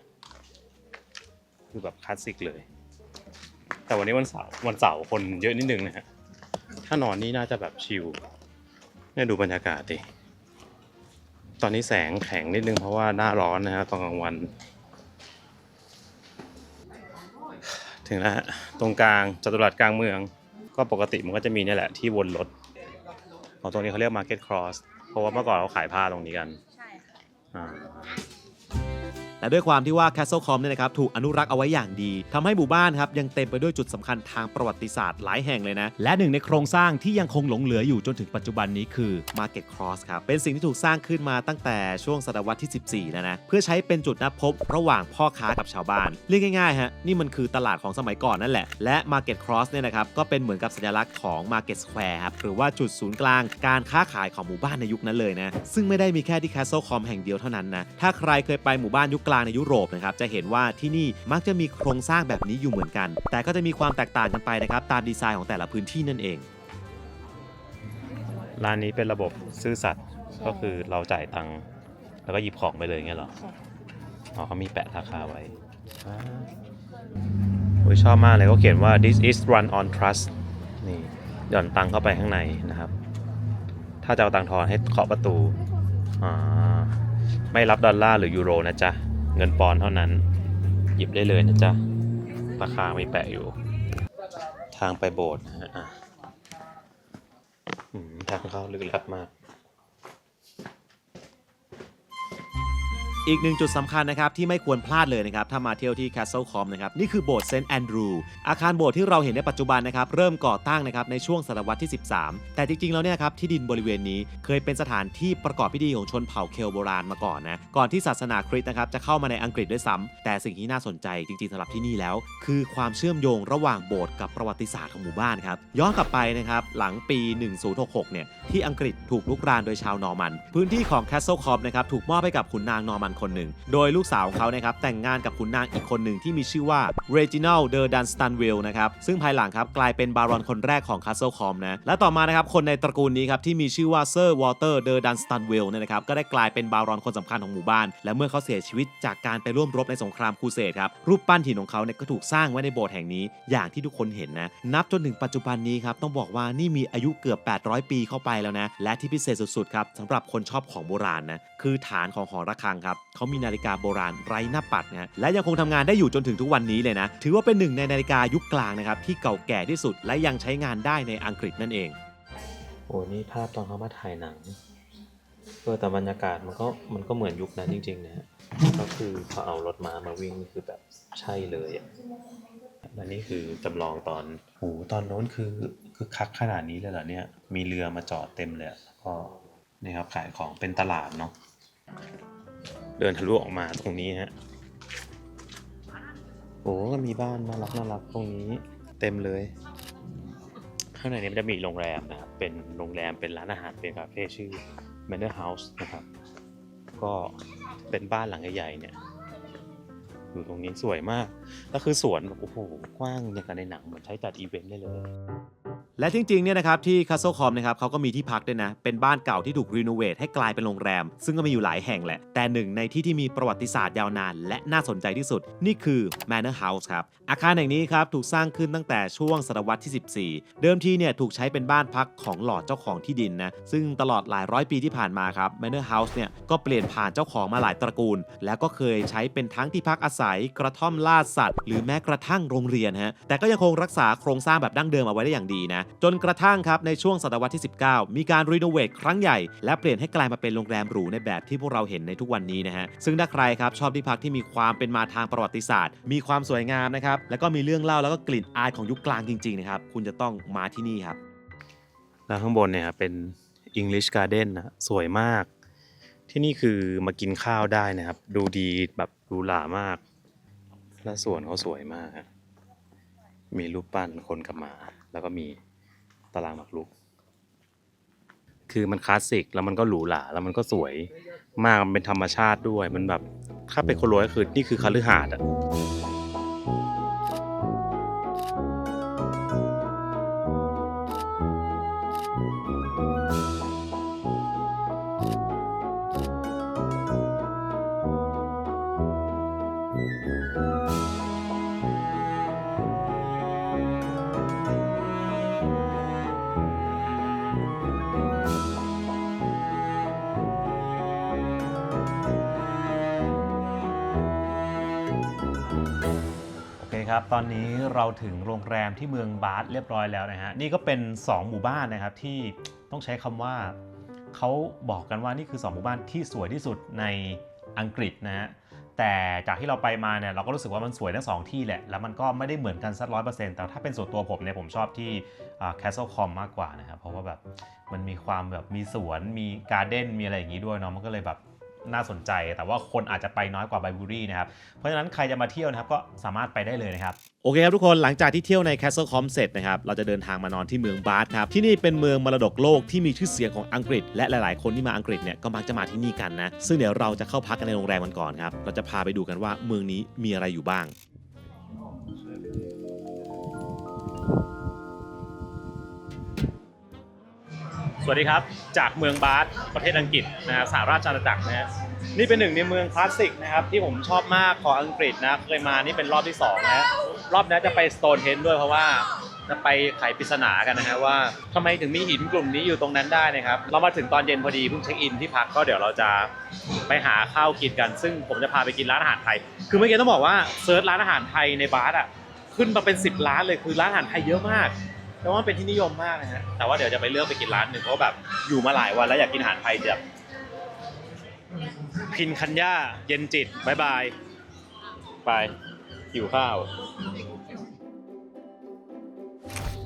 คือแบบคลาสสิกเลยแต่วันนี้วันเสาร์คนเยอะนิดนึงนะฮะถ้านอนนี่น่าจะแบบชิลเนี่ยดูบรรยากาศดิตอนนี้แสงแข็งนิดนึงเพราะว่าหน้าร้อนนะฮะตอนกลางวันถึงแล้วตรงกลางจัตุรัสกลางเมืองก็ปกติมันก็จะมีนี่แหละที่วนรถของตรงนี้เขาเรียก Market Cross เพราะว่าเมื่อก่อนเขาขายผ้าตรงนี้กันใช่ค่ะและด้วยความที่ว่า Castle Com เนี่ยนะครับถูกอนุรักษ์เอาไว้อย่างดีทำให้หมู่บ้านครับยังเต็มไปด้วยจุดสำคัญทางประวัติศาสตร์หลายแห่งเลยนะและหนึ่งในโครงสร้างที่ยังคงหลงเหลืออยู่จนถึงปัจจุบันนี้คือ Market Cross ครับเป็นสิ่งที่ถูกสร้างขึ้นมาตั้งแต่ช่วงศตวรรษที่14แล้วนะเพื่อใช้เป็นจุดนัดพบระหว่างพ่อค้ากับชาวบ้านเรียกง่ายๆฮะนี่มันคือตลาดของสมัยก่อนนั่นแหละและ Market Cross เนี่ยนะครับก็เป็นเหมือนกับสัญลักษณ์ของ Market Square ครับหรือว่าจุดศูนย์กลางการค้าขายของหมู่บ้านในยุคนั้นเลยนะซึ่งไม่ได้มีแค่ที่ Castle Com แห่งเดียวเท่านั้นนะถ้าใครเคยไปหมู่บ้านยุคกลางในยุโรปนะครับจะเห็นว่าที่นี่มักจะมีโครงสร้างแบบนี้อยู่เหมือนกันแต่ก็จะมีความแตกต่างกันไปนะครับตามดีไซน์ของแต่ละพื้นที่นั่นเองร้านนี้เป็นระบบซื่อสัตย์ก็คือเราจ่ายตังค์แล้วก็หยิบของไปเลยเงี้ยเหรออ๋อเขามีแปะราคาไว้โอ้ยชอบมากเลยเขาเขียนว่า this is run on trust นี่หย่อนตังเข้าไปข้างในนะครับถ้าจะเอาตังค์ทอนให้เคาะประตูไม่รับดอลลาร์หรือยูโรนะจ๊ะเงินปอนด์เท่านั้นหยิบได้เลยนะจ๊ะราคาไม่แปะอยู่ทางไปโบสถ์นะฮะทางเข้าลึกลับมากอีกหนึ่งจุดสำคัญนะครับที่ไม่ควรพลาดเลยนะครับถ้ามาเที่ยวที่ Castle Com นะครับนี่คือโบสถ์เซนต์แอนดรูอาคารโบสถ์ที่เราเห็นในปัจจุบันนะครับเริ่มก่อตั้งนะครับในช่วงศตวรรษที่13แต่จริงๆแล้วเนี่ยครับที่ดินบริเวณนี้เคยเป็นสถานที่ประกอบพิธีของชนเผ่าเคลโบราณมาก่อนนะก่อนที่ศาสนาคริสต์นะครับจะเข้ามาในอังกฤษด้วยซ้ำแต่สิ่งที่น่าสนใจจริงๆสำหรับที่นี่แล้วคือความเชื่อมโยงระหว่างโบสถ์กับประวัติศาสตร์ของหมู่บ้านครับย้อนกลับไปนะครับหลังปี1066เนี่ยที่อังกฤษถูกลุกรานโดยชาวนอร์มันพื้นที่ของ Castle Com นะครับถูกมอบให้กับขุนนางนอร์มันคนหนึ่งโดยลูกสาวของเขานะครับแต่งงานกับขุนนางอีกคนหนึ่งที่มีชื่อว่า Reginald de Dunstanville นะครับซึ่งภายหลังครับกลายเป็นบารอนคนแรกของ Castle Com นะและต่อมานะครับคนในตระกูลนี้ครับที่มีชื่อว่า Sir Walter de Dunstanville เนี่ยนะครับก็ได้กลายเป็นบารอนคนสำคัญของหมู่บ้านและเมื่อเขาเสียชีวิตจากการไปร่วมรบในสงครามครูเสดครับรูปปั้นหินของเขาเนี่ยก็ถูกสร้างไว้ในโบสถ์แห่งนี้อย่างที่ทุกคนเห็นนะนับจนถึงปัจจุบันนี้ครับต้องบอกว่านี่มีอายุเกือบ800 ปีเข้าไปแล้วนะและที่พิเศษสุดๆครับสำหรับคนชอบของโบราณนะคือฐานของหอระฆังครับเขามีนาฬิกาโบราณไร้หน้าปัดนะและยังคงทำงานได้อยู่จนถึงทุกวันนี้เลยนะถือว่าเป็นหนึ่งในนาฬิกายุคกลางนะครับที่เก่าแก่ที่สุดและยังใช้งานได้ในอังกฤษนั่นเองโอ้นี่ภาพตอนเขามาถ่ายหนังแต่บรรยากาศมันก็เหมือนยุคนั้นจริงๆนะก็คือพอเอารถมาวิ่งคือแบบใช่เลยและนี่คือจำลองตอนตอนโน้นคือคักขนาดนี้เลยเหรอเนี่ยมีเรือมาจอดเต็มเลยก็นี่ครับขายของเป็นตลาดเนาะเดินทะลุออกมาตรงนี้ฮะก็มีบ้านน่ารักตรงนี้เต็มเลยข้างในนี้มันจะมีโรงแรมนะครับเป็นโรงแรมเป็นร้านอาหารเป็นคาเฟ่ชื่อ Manor House นะครับก็เป็นบ้านหลังใหญ่ๆเนี่ยอยู่ตรงนี้สวยมากแล้วคือสวนแบบกว้างอย่างกับในหนังเหมือนใช้จัดอีเวนต์ได้เลยและจริงๆเนี่ยนะครับที่ Castle Com นะครับเขาก็มีที่พักด้วยนะเป็นบ้านเก่าที่ถูกรีโนเวทให้กลายเป็นโรงแรมซึ่งก็มีอยู่หลายแห่งแหละแต่หนึ่งในที่มีประวัติศาสตร์ยาวนานและน่าสนใจที่สุดนี่คือ Manor House ครับอาคารแห่งนี้ครับถูกสร้างขึ้นตั้งแต่ช่วงศตวรรษที่14เดิมทีเนี่ยถูกใช้เป็นบ้านพักของหลอดเจ้าของที่ดินนะซึ่งตลอดหลายร้อยปีที่ผ่านมาครับ Manor House เนี่ยก็เปลี่ยนผ่านเจ้าของมาหลายตระกูลแล้วก็เคยใช้เป็นทั้งที่พักอาศัยกระท่อมล่าสัตว์หรือแม้กระทั่งโรงเรียนฮะแต่ก็ยังคงรักษาโครงสร้างแบบดั้งเดิมเอาไว้ได้อย่างดีนะจนกระทั่งครับในช่วงศตวรรษที่19มีการรีโนเวทครั้งใหญ่และเปลี่ยนให้กลายมาเป็นโรงแรมหรูในแบบที่พวกเราเห็นในทุกวันนี้นะฮะซึ่งถ้าใครครับชอบที่พักที่มีความเป็นมาทางประวัติศาสตร์มีความสวยงามนะครับแล้วก็มีเรื่องเล่าแล้วก็กลิ่นอายของยุคกลางจริงๆนะครับคุณจะต้องมาที่นี่ครับแล้วข้างบนเนี่ยเป็น English Garden นะสวยมากที่นี่คือมากินข้าวได้นะครับดูดีแบบดูหรามากและสวนเขาสวยมากมีรูปปั้นคนกับหมาแล้วก็มีตารางหมากรุก คือมันคลาสสิกแล้วมันก็หรูหราแล้วมันก็สวยมากมันเป็นธรรมชาติด้วยมันแบบถ้าเป็นคนรวยก็คือนี่คือคฤหาสน์อะครับตอนนี้เราถึงโรงแรมที่เมืองบาธเรียบร้อยแล้วนะฮะนี่ก็เป็น2หมู่บ้านนะครับที่ต้องใช้คำว่าเขาบอกกันว่านี่คือ2หมู่บ้านที่สวยที่สุดในอังกฤษนะฮะแต่จากที่เราไปมาเนี่ยเราก็รู้สึกว่ามันสวยทั้ง2ที่แหละแล้วมันก็ไม่ได้เหมือนกันสัก100%แต่ถ้าเป็นส่วนตัวผมเนี่ยผมชอบที่Castle Com มากกว่านะครับเพราะว่าแบบมันมีความแบบมีสวนมีการ์เด้นมีอะไรอย่างนี้ด้วยเนาะมันก็เลยแบบน่าสนใจแต่ว่าคนอาจจะไปน้อยกว่าไบบูรี่นะครับเพราะฉะนั้นใครจะมาเที่ยวนะครับก็สามารถไปได้เลยนะครับโอเคครับทุกคนหลังจากที่เที่ยวใน Castle Com เสร็จนะครับเราจะเดินทางมานอนที่เมืองบาธครับที่นี่เป็นเมืองมรดกโลกที่มีชื่อเสียงของอังกฤษและหลายๆคนที่มาอังกฤษเนี่ยก็มักจะมาที่นี่กันนะซึ่งเดี๋ยวเราจะเข้าพักกันในโรงแรมกันก่อนครับเราจะพาไปดูกันว่าเมืองนี้มีอะไรอยู่บ้างสวัสดีครับจากเมืองบาธประเทศอังกฤษนะสหราชอาณาจักรนะนี่เป็นหนึ่งในเมืองคลาสสิกนะครับที่ผมชอบมากของอังกฤษนะเคยมานี่เป็นรอบที่2นะรอบนี้จะไปสโตนเฮนจ์ด้วยเพราะว่าจะไปไขปริศนากันนะฮะว่าทำไมถึงมีหินกลุ่มนี้อยู่ตรงนั้นได้นะครับเรามาถึงตอนเย็นพอดีเพิ่งเช็คอินที่พักก็เดี๋ยวเราจะไปหาข้าวกินกันซึ่งผมจะพาไปกินร้านอาหารไทยคือเมื่อกี้ต้องบอกว่าเซิร์ชร้านอาหารไทยในบาธอ่ะขึ้นมาเป็น10ร้านเลยคือร้านอาหารไทยเยอะมากแต่ว่าเป็นที่นิยมมากนะฮะแต่ว่าเดี๋ยวจะไปเลือกไปกินร้านหนึ่งเพราะแบบอยู่มาหลายวันแล้วอยากกินอาหารไทยแบบพินคัญญาเย็นจิตบายบายไปหิวข้าว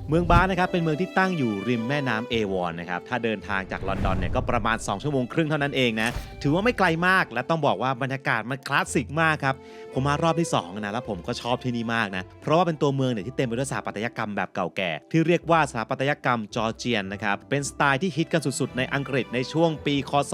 เมืองบาธนะครับเป็นเมืองที่ตั้งอยู่ริมแม่น้ำเอวอนนะครับถ้าเดินทางจากลอนดอนเนี่ยก็ประมาณ2ชั่วโมงครึ่งเท่านั้นเองนะถือว่าไม่ไกลมากและต้องบอกว่าบรรยากาศมันคลาสสิกมากครับผมมารอบที่2นะแล้วผมก็ชอบที่นี่มากนะเพราะว่าเป็นตัวเมืองเนี่ยที่เต็มไปด้วยสถาปัตยกรรมแบบเก่าแก่ที่เรียกว่าสถาปัตยกรรมจอร์เจียนนะครับเป็นสไตล์ที่ฮิตกันสุดๆในอังกฤษในช่วงปีคศ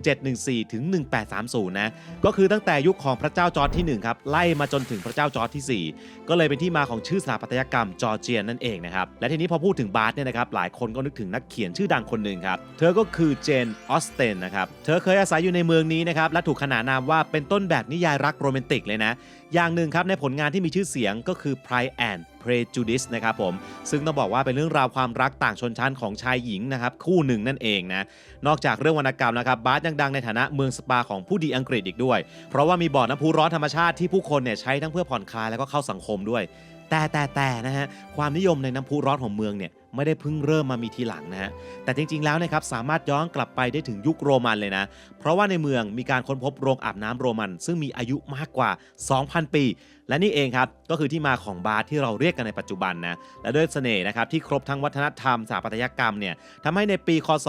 1714ถึง1830นะก็คือตั้งแต่ยุคของพระเจ้าจอร์จที่1ครับไล่มาจนถึงพระเจ้าจอร์จที่4ก็เลยเป็นที่มาของชื่อสถาปัตยกรรมจอร์เจียนนั่นเองนะครับและทีนี้พอพูดถึงบาธเนี่ยนะครับหลายคนก็นึกถึงนักเขียนชื่อดังคนหนึ่งครับเธอก็คือเจนออสเตนนะครับเธอเคยอาศัยอยู่ในเมืองนี้นะครับและถูกขนานนามว่าเป็นต้นแบบนิยายรักโรแมนติกเลยนะอย่างหนึ่งครับในผลงานที่มีชื่อเสียงก็คือ Pride and Prejudice นะครับผมซึ่งต้องบอกว่าเป็นเรื่องราวความรักต่างชนชั้นของชายหญิงนะครับคู่หนึ่งนั่นเองนะนอกจากเรื่องวรรณกรรมนะครับบาธยังดังในฐานะเมืองสปาของผู้ดีอังกฤษอีกด้วยเพราะว่ามีบ่อน้ำพุร้อนธรรมชาติที่ผู้คนเนี่ยใช้ทั้งเพื่อผ่อนคลายแล้วก็เข้าสังคมด้วยแต่นะฮะความนิยมในน้ำพุร้อนของเมืองเนี่ยไม่ได้เพิ่งเริ่มมามีทีหลังนะฮะแต่จริงๆแล้วนะครับสามารถย้อนกลับไปได้ถึงยุคโรมันเลยนะเพราะว่าในเมืองมีการค้นพบโรงอาบน้ำโรมันซึ่งมีอายุมากกว่า 2,000 ปีและนี่เองครับก็คือที่มาของบาธที่เราเรียกกันในปัจจุบันนะและด้วยเสน่ห์นะครับที่ครบทั้งวัฒนธรรมสถาปัตยกรรมเนี่ยทำให้ในปีคศ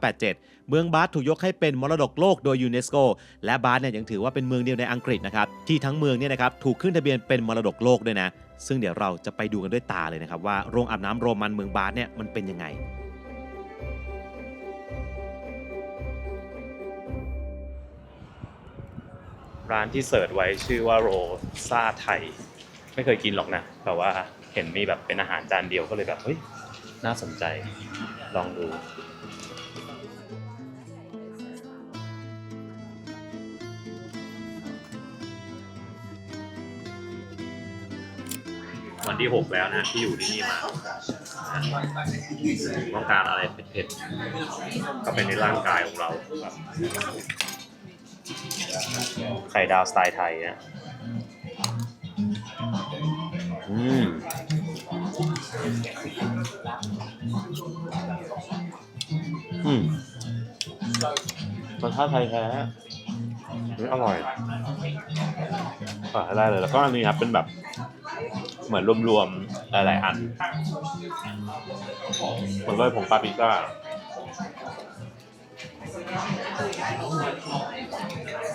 1987เมืองบาธถูกยกให้เป็นมรดกโลกโดยยูเนสโกและบาธเนี่ยยังถือว่าเป็นเมืองเดียวในอังกฤษนะครับที่ทั้งเมืองเนี่ยนะครับถูกขึ้นทะเบียนเป็นมรดกโลกด้วยนะซึ่งเดี๋ยวเราจะไปดูกันด้วยตาเลยนะครับว่าโรงอาบน้ำโรมันเมืองบาธเนี่ยมันเป็นยังไงร้านที่เสิร์ชไว้ชื่อว่าโรซ่าไทยไม่เคยกินหรอกนะแต่ว่าเห็นมีแบบเป็นอาหารจานเดียวก็เลยแบบเฮ้ยน่าสนใจลองดูวันที่6แล้วนะที่อยู่ที่นี่มาต้องการอะไรเผ็ดๆก็เป็นในร่างกายของเราแบบไข่ดาวสไตล์ไทยนะรสชาติไทยแท้อร่อยได้เลยแล้วก็อันนี้ครับเป็นแบบเหมือนรวมๆหลายๆอันเหมือนเลยผงปาปริก้า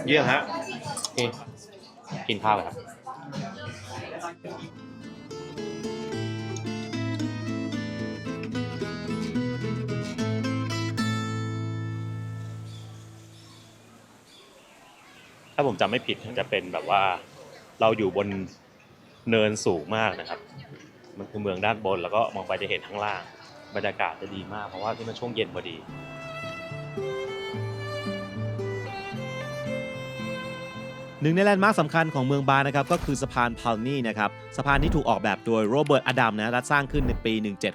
เยี่ยมฮะกินข้าวเลยครับ ถ้าผมจำไม่ผิดจะเป็นแบบว่าเราอยู่บนเนินสูงมากนะครับมันคือเมืองด้านบนแล้วก็มองไปจะเห็นข้างล่างบรรยากาศจะดีมากเพราะว่าที่มันช่วงเย็นพอดีหนึ่งในแลนด์มาร์คสำคัญของเมืองบาร์นะครับก็คือสะพานพาลนี่นะครับสะพานที่ถูกออกแบบโดยโรเบิร์ตอดัมนะและสร้างขึ้นในปี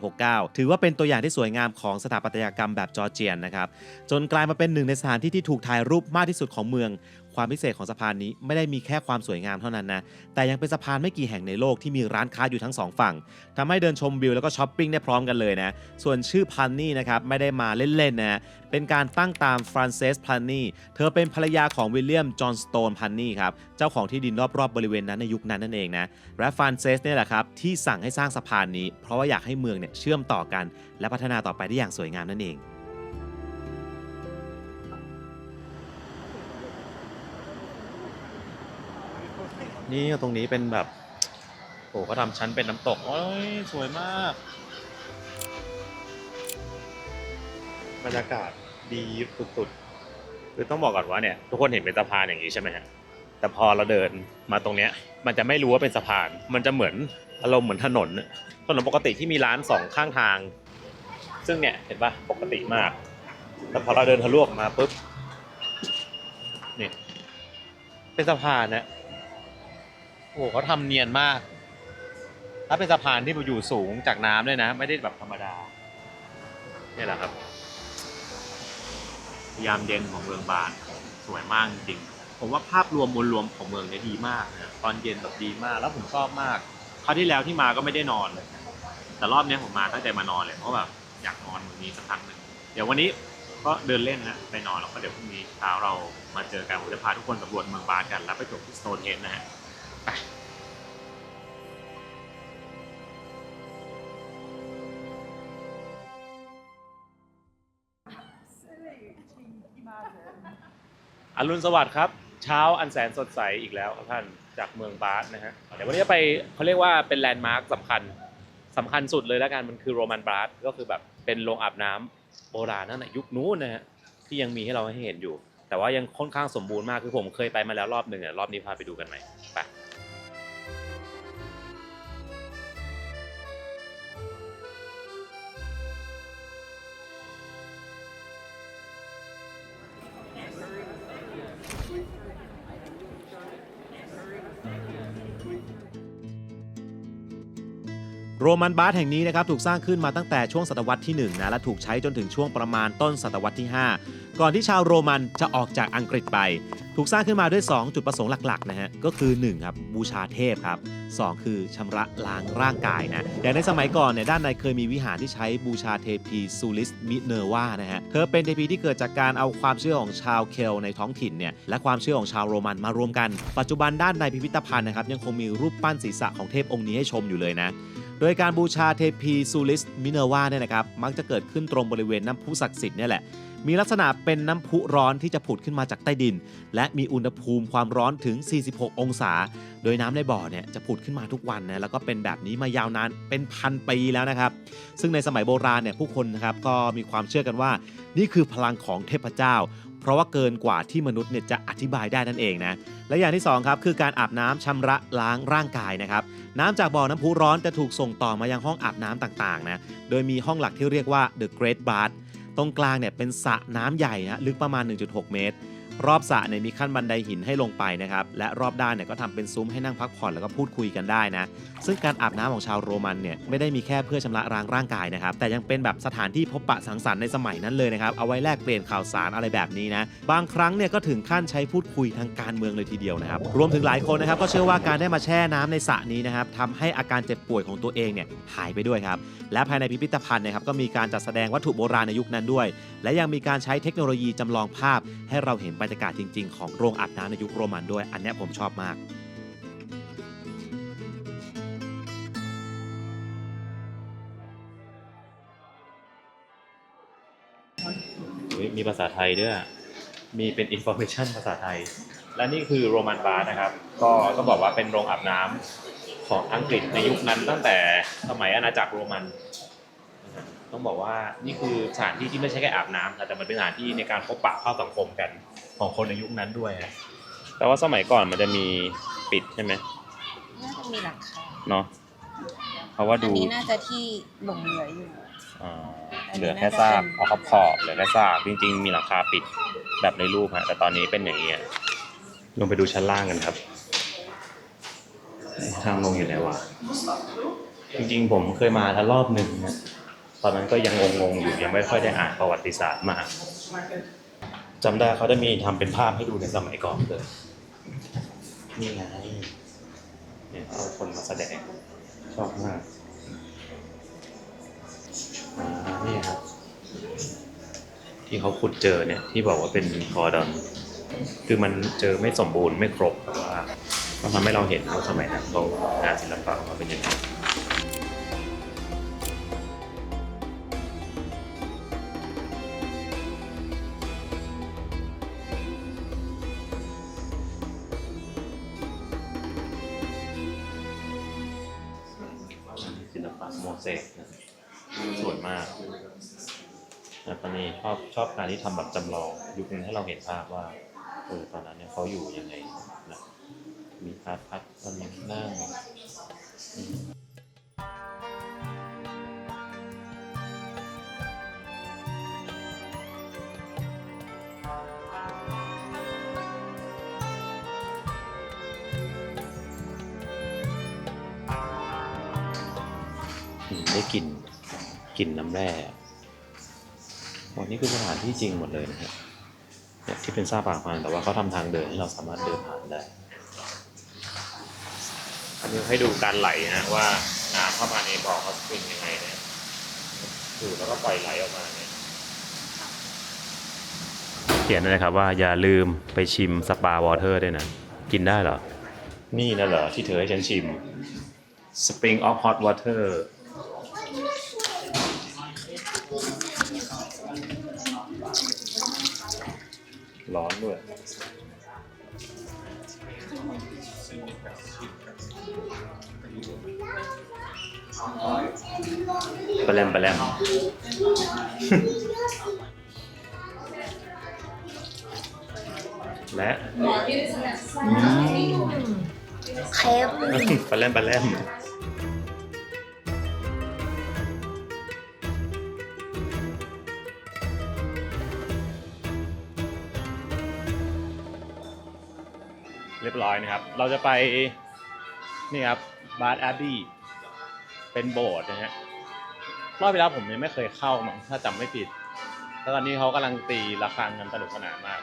1769 ถือว่าเป็นตัวอย่างที่สวยงามของสถาปัตยกรรมแบบจอร์เจียนนะครับจนกลายมาเป็นหนึ่งในสถานที่ที่ถูกถ่ายรูปมากที่สุดของเมืองความพิเศษของสะพานนี้ไม่ได้มีแค่ความสวยงามเท่านั้นนะแต่ยังเป็นสะพานไม่กี่แห่งในโลกที่มีร้านค้าอยู่ทั้งสองฝั่งทำให้เดินชมวิวแล้วก็ช้อปปิ้งได้พร้อมกันเลยนะส่วนชื่อพันนี่นะครับไม่ได้มาเล่นๆนะเป็นการตั้งตามฟรานเซสพันนี่เธอเป็นภรรยาของวิลเลียมจอห์นสโตนพันนี่ครับเจ้าของที่ดินรอบๆบริเวณนั้นในยุคนั้นนั่นเองนะและฟรานเซสเนี่ยแหละครับที่สั่งให้สร้างสะพานนี้เพราะว่าอยากให้เมืองเนี่ยเชื่อมต่อกันและพัฒนาต่อไปได้อย่างสวยงามนั่นเองนี่ตรงนี้เป็นแบบโอ้เขาทำชั้นเป็นน้ำตกโอ้ยสวยมากบรรยากาศดีสุดๆคือต้องบอกก่อนว่าเนี่ยทุกคนเห็นเป็นสะพานอย่างนี้ใช่ไหมฮะแต่พอเราเดินมาตรงเนี้ยมันจะไม่รู้ว่าเป็นสะพานมันจะเหมือนอารมณ์เหมือนถนนปกติที่มีร้านสองข้างทางซึ่งเนี่ยเห็นป่ะปกติมากแต่พอเราเดินทะลุออกมาปุ๊บนี่เป็นสะพานนะโอ้เขาทำเนียนมากถ้าเป็นสะพานที่อยู่สูงจากน้ำด้วยนะไม่ได้แบบธรรมดาเนี่ยแหละครับยามเย็นของเมืองบาร์สวยมากจริงผมว่าภาพรวมมวลรวมของเมืองเนี่ยดีมากนะตอนเย็นแบบดีมากแล้วผมชอบมากคราวที่แล้วที่มาก็ไม่ได้นอนเลยแต่รอบนี้ผมมาตั้งใจมานอนเลยเพราะแบบอยากนอนเมืองนี้สักครั้งหนึ่งเดี๋ยววันนี้ก็เดินเล่นนะไปนอนแล้วก็เดี๋ยวพรุ่งนี้เช้าเรามาเจอกันผมจะพาทุกคนสำรวจเมืองบาร์กันแล้วไปจบที่สโตนเฮนจ์นะฮะอรุณสวัสดิ์ครับเช้าอันแสนสดใสอีกแล้วครับท่านจากเมืองบาร์นะฮะเดี๋ยววันนี้จะไปเขาเรียกว่าเป็นแลนด์มาร์คสำคัญสุดเลยแล้วกันมันคือโรมันบาร์ก็คือแบบเป็นโรงอาบน้ำโบราณนั่นแหละยุคนู้นนะฮะที่ยังมีให้เราให้เห็นอยู่แต่ว่ายังค่อนข้างสมบูรณ์มากคือผมเคยไปมาแล้วรอบหนึ่งรอบนี้พาไปดูกันไหมไปโรมันบาร์แห่งนี้นะครับถูกสร้างขึ้นมาตั้งแต่ช่วงศตวรรษที่1นะและถูกใช้จนถึงช่วงประมาณต้นศตวรรษที่5ก่อนที่ชาวโรมันจะออกจากอังกฤษไปถูกสร้างขึ้นมาด้วย2จุดประสงค์หลักๆนะฮะก็คือ1ครับบูชาเทพครับ2คือชำระล้างร่างกายนะอย่างในสมัยก่อนเนี่ยด้านในเคยมีวิหารที่ใช้บูชาเทพีซูลิสมิเนอร์วานะฮะเธอเป็นเทพีที่เกิดจากการเอาความเชื่อของชาวเคลในท้องถิ่นเนี่ยและความเชื่อของชาวโรมันมารวมกันปัจจุบันด้านในพิพิธภัณฑ์นะครับยังคงมีรูปปั้นศีรษะของเทพองค์นี้ให้ชมอยู่เลยนะโดยการบูชาเทพีซูลิสมิเนอร์วาเนี่ยนะครับมักจะเกิดขึ้นตรงบริเวณน้ำพุศักดิ์สิทธิ์เนี่ยแหละมีลักษณะเป็นน้ำพุร้อนที่จะผุดขึ้นมาจากใต้ดินและมีอุณหภูมิความร้อนถึง46องศาโดยน้ำในบ่อเนี่ยจะผุดขึ้นมาทุกวันนะแล้วก็เป็นแบบนี้มายาวนานเป็นพันปีแล้วนะครับซึ่งในสมัยโบราณเนี่ยผู้คนนะครับก็มีความเชื่อกันว่านี่คือพลังของเทพเจ้าเพราะว่าเกินกว่าที่มนุษย์เนี่ยจะอธิบายได้นั่นเองนะและอย่างที่2ครับคือการอาบน้ำชำระล้างร่างกายนะครับน้ำจากบ่อน้ำพุร้อนจะถูกส่งต่อมายังห้องอาบน้ำต่างๆนะโดยมีห้องหลักที่เรียกว่า The Great Bath ตรงกลางเนี่ยเป็นสระน้ำใหญ่นะลึกประมาณ 1.6 เมตรรอบสระเนี่ยมีขั้นบันไดหินให้ลงไปนะครับและรอบด้านเนี่ยก็ทำเป็นซุ้มให้นั่งพักผ่อนแล้วก็พูดคุยกันได้นะซึ่งการอาบน้ำของชาวโรมันเนี่ยไม่ได้มีแค่เพื่อชำระล้างร่างกายนะครับแต่ยังเป็นแบบสถานที่พบปะสังสรรค์ในสมัยนั้นเลยนะครับเอาไว้แลกเปลี่ยนข่าวสารอะไรแบบนี้นะบางครั้งเนี่ยก็ถึงขั้นใช้พูดคุยทางการเมืองเลยทีเดียวนะครับรวมถึงหลายคนนะครับก็เชื่อว่าการได้มาแช่น้ำในสระนี้นะครับทำให้อาการเจ็บป่วยของตัวเองเนี่ยหายไปด้วยครับและภายในพิพิธภัณฑ์นะครับก็มีการจัดแสดงวัตถุโบราณในยุคนั้นด้วยและยังมีการใช้เทคโนโลยีจำลองภาพให้เราเห็นบรรยากาศจริงๆของโรงอาบน้ำในยุคโรมันด้วยอันนี้ผมชอบมากมีภาษาไทยด้วยมีเป็น information ภาษาไทยและนี่คือโรมันบาร์นะครับก็บอกว่าเป็นโรงอาบน้ำของอังกฤษในยุคนั้นตั้งแต่สมัยอาณาจักรโรมันต้องบอกว่านี่คือสถานที่ที่ไม่ใช่แค่อาบน้ำแต่มันเป็นสถานที่ในการพบปะเข้าสังคมกันของคนในยุคนั้นด้วย แต่ว่าสมัยก่อนมันจะมีปิดใช่ไหม น่าจะมีหลังคา เนาะเพราะว่า อั ดู นนี้น่าจะที่หลงเหลืออยู่ เหลือแค่ซากเอาขอบเหลือแค่ซากจริงๆมีหลังคาปิดแบบในรูปฮะแต่ตอนนี้เป็นอย่างนี้ลงไปดูชั้นล่างกันครับทางลงอยู่ไหนวะจริงๆผมเคยมาแล้วรอบหนึ่งนะตอนนั้นก็ยังงงๆอยู่ยังไม่ค่อยได้อ่านประวัติศาสตร์มากจำได้เขาจะมีทำเป็นภาพให้ดูในสมัยก่อนเลยนี่ไงเนี่ยเอาคนมาแสดงชอบมากนี่ครับที่เขาขุดเจอเนี่ยที่บอกว่าเป็นกอร์ดอนคือมันเจอไม่สมบูรณ์ไม่ครบแต่ว่าก็ทำให้เราเห็นว่าสมัยนั้นเขางานศิลปะเขาเป็นยังไงศิลปะโมเสกนะสวยมากนะตอนนี้ชอบการที่ทำแบบจำลองยุคนึงให้เราเห็นภาพว่าตอนนั้นเนี่ยเขาอยู่ยังไงนะมีพัดตอนนี้นั่งได้กลิ่นน้ำแร่วันนี้คือสถานที่จริงหมดเลยนะครับที่เป็นซากปรักพังแต่ว่าเขาทำทางเดินให้เราสามารถเดินผ่านได้อันนี้ให้ดูการไหลนะว่าน้ำเข้ามาในบ่อเขาเป็นยังไงเนี่ยดูแล้วก็ปล่อยไหลออกมาเนี่ยเขียนนะครับว่าอย่าลืมไปชิมสปาวอเตอร์ด้วยนะกินได้เหรอนี่นะเหรอที่เธอให้ฉันชิม Spring of Hot Waterร้อนด้วยปลาแรมและ เค็ม ปลาแรมเรียบร้อยนะครับเราจะไปนี่ครับบาร์แอบบี้เป็นโบสถ์นะฮะรอบที่แล้วผมยังไม่เคยเข้ามั้งถ้าจำไม่ผิดแล้วตอนนี้เขากำลังตีระฆังกันสนุกสนานมาก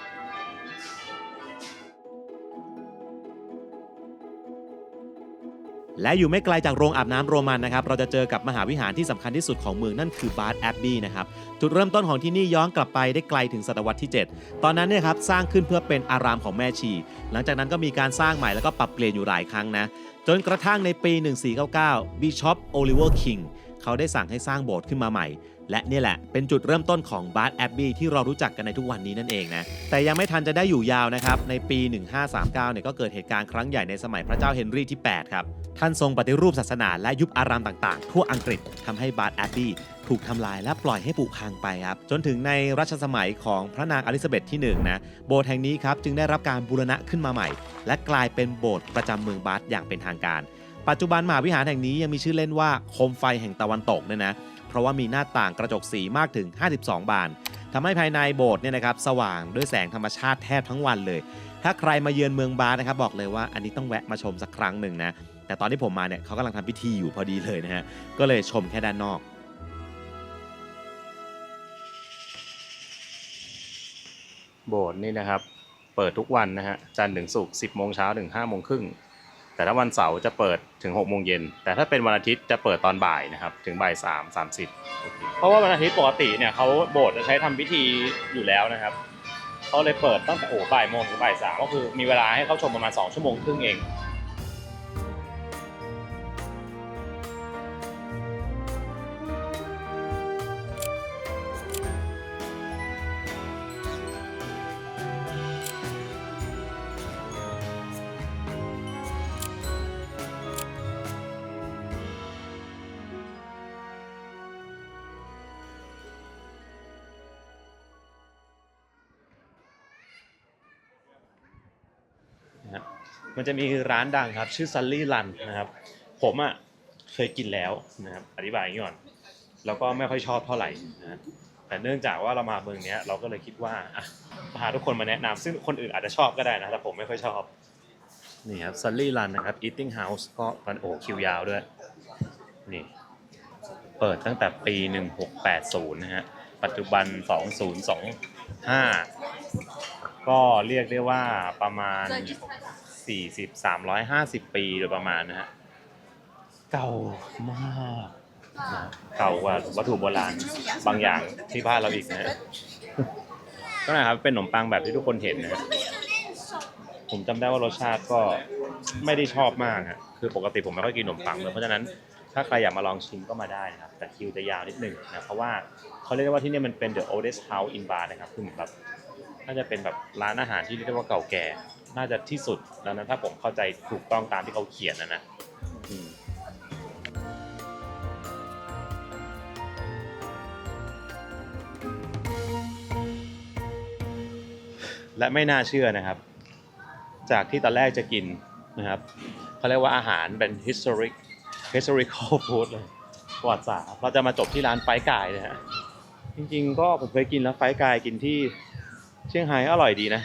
และอยู่ไม่ไกลจากโรงอาบน้ำโรมันนะครับเราจะเจอกับมหาวิหารที่สำคัญที่สุดของเมืองนั่นคือบาร์แอบบี้นะครับจุดเริ่มต้นของที่นี่ย้อนกลับไปได้ไกลถึงศตวรรษที่ 7ตอนนั้นเนี่ยครับสร้างขึ้นเพื่อเป็นอารามของแม่ชีหลังจากนั้นก็มีการสร้างใหม่แล้วก็ปรับเปลี่ยนอยู่หลายครั้งนะจนกระทั่งในปี 1499 บิชอปโอลิเวอร์คิงเขาได้สั่งให้สร้างโบสถ์ขึ้นมาใหม่และนี่แหละเป็นจุดเริ่มต้นของบาร์แอบบี้ที่เรารู้จักกันในทุกวันนี้นั่นเองนะแต่ยังไม่ทันจะได้อยู่ยาวนะครับในปี 1539 เนี่ยก็เกิดเหตุการณ์ครั้งใหญ่ในสมัยพระเจ้าเฮนรี่ที่ 8 ครับท่านทรงปฏิรูปศาสนาและยุบอารามต่างๆทั่วอังกฤษทำให้บาร์แอบบี้ถูกทำลายและปล่อยให้ผุพังไปครับจนถึงในรัชสมัยของพระนางอลิซาเบธที่ 1นะโบสถ์แห่งนี้ครับจึงได้รับการบูรณะขึ้นมาใหม่และกลายเป็นโบสถ์ประจำเมืองบาร์อย่างเป็นทางการปัจจุบันมหาวิหารแห่งนี้ยังมีชื่อเล่นว่าโคมไฟแห่งตะวันตกเนี่ยนะเพราะว่ามีหน้าต่างกระจกสีมากถึง52 บานทำให้ภายในโบสถ์เนี่ยนะครับสว่างด้วยแสงธรรมชาติแทบทั้งวันเลยถ้าใครมาเยือนเมืองบาร์นะครับบอกเลยว่าอันนี้ต้องแวะมาชมสักครั้งหนึ่งนะแต่ตอนที่ผมมาเนี่ยเขากำลังทำพิธีอยู่พอดีเลยนะฮะก็เลยชมแค่ด้านนอกโบสถ์นี่นะครับเปิดทุกวันนะฮะจันทร์ถึงศุกร์ 10 โมงเช้าถึง 5 โมงครึ่งแต่ถ้าวันเสาร์จะเปิดถึง 6 โมงเย็นแต่ถ้าเป็นวันอาทิตย์จะเปิดตอนบ่ายนะครับถึงบ่าย 3:30 เพราะว่าวันอาทิตย์ปกติเนี่ยเขาโบสถ์จะใช้ทำพิธีอยู่แล้วนะครับเขาเลยเปิดตั้งแต่บ่ายโมงถึงบ่าย 3ก็คือมีเวลาให้เข้าชมประมาณ 2 ชั่วโมงครึ่งเอง มันจะมีร้านดังครับชื่อซัลลี่รันนะครับผมอ่ะเคยกินแล้วนะครับอธิบายอย่างนี้ก่อนแล้วก็ไม่ค่อยชอบเท่าไหร่นะแต่เนื่องจากว่าเรามาเมืองนี้เราก็เลยคิดว่าพาทุกคนมาแนะนำซึ่งคนอื่นอาจจะชอบก็ได้นะแต่ผมไม่ค่อยชอบนี่ครับซัลลี่รันนะครับ Eating House ก็มันคิวยาวด้วยนี่เปิดตั้งแต่ปี1680นะฮะปัจจุบัน2025ก็เรียกได้ว่าประมาณ350 ปีโดยประมาณนะฮะเก่ามากเก่ากว่าวัตถุโบราณบางอย่างที่บ้านเราอีกนะฮะก็นะครับเป็นขนมปังแบบที่ทุกคนเห็นนะฮะผมจำได้ว่ารสชาติก็ไม่ได้ชอบมากฮะคือปกติผมไม่ค่อยกินขนมปังเลยเพราะฉะนั้นถ้าใครอยากมาลองชิมก็มาได้นะครับแต่คิวจะยาวนิดนึงนะเพราะว่าเขาเรียกว่าที่นี่มันเป็น the oldest house in Bar นะครับคือเหมือนแบบน่าจะเป็นแบบร้านอาหารที่เรียกว่าเก่าแก่น่าจะที่สุดแล้วนะถ้าผมเข้าใจถูกต้องตามที่เขาเขียนนะและไม่น่าเชื่อนะครับจากที่ตอนแรกจะกินนะครับเขาเรียกว่าอาหารเป็น historical food เลยประวัติศาสตร์เราจะมาจบที่ร้านไฟกายนะฮะจริงๆก็ผมเคยกินแล้วไฟกายกินที่เชียงไฮ้อร่อยดีนะ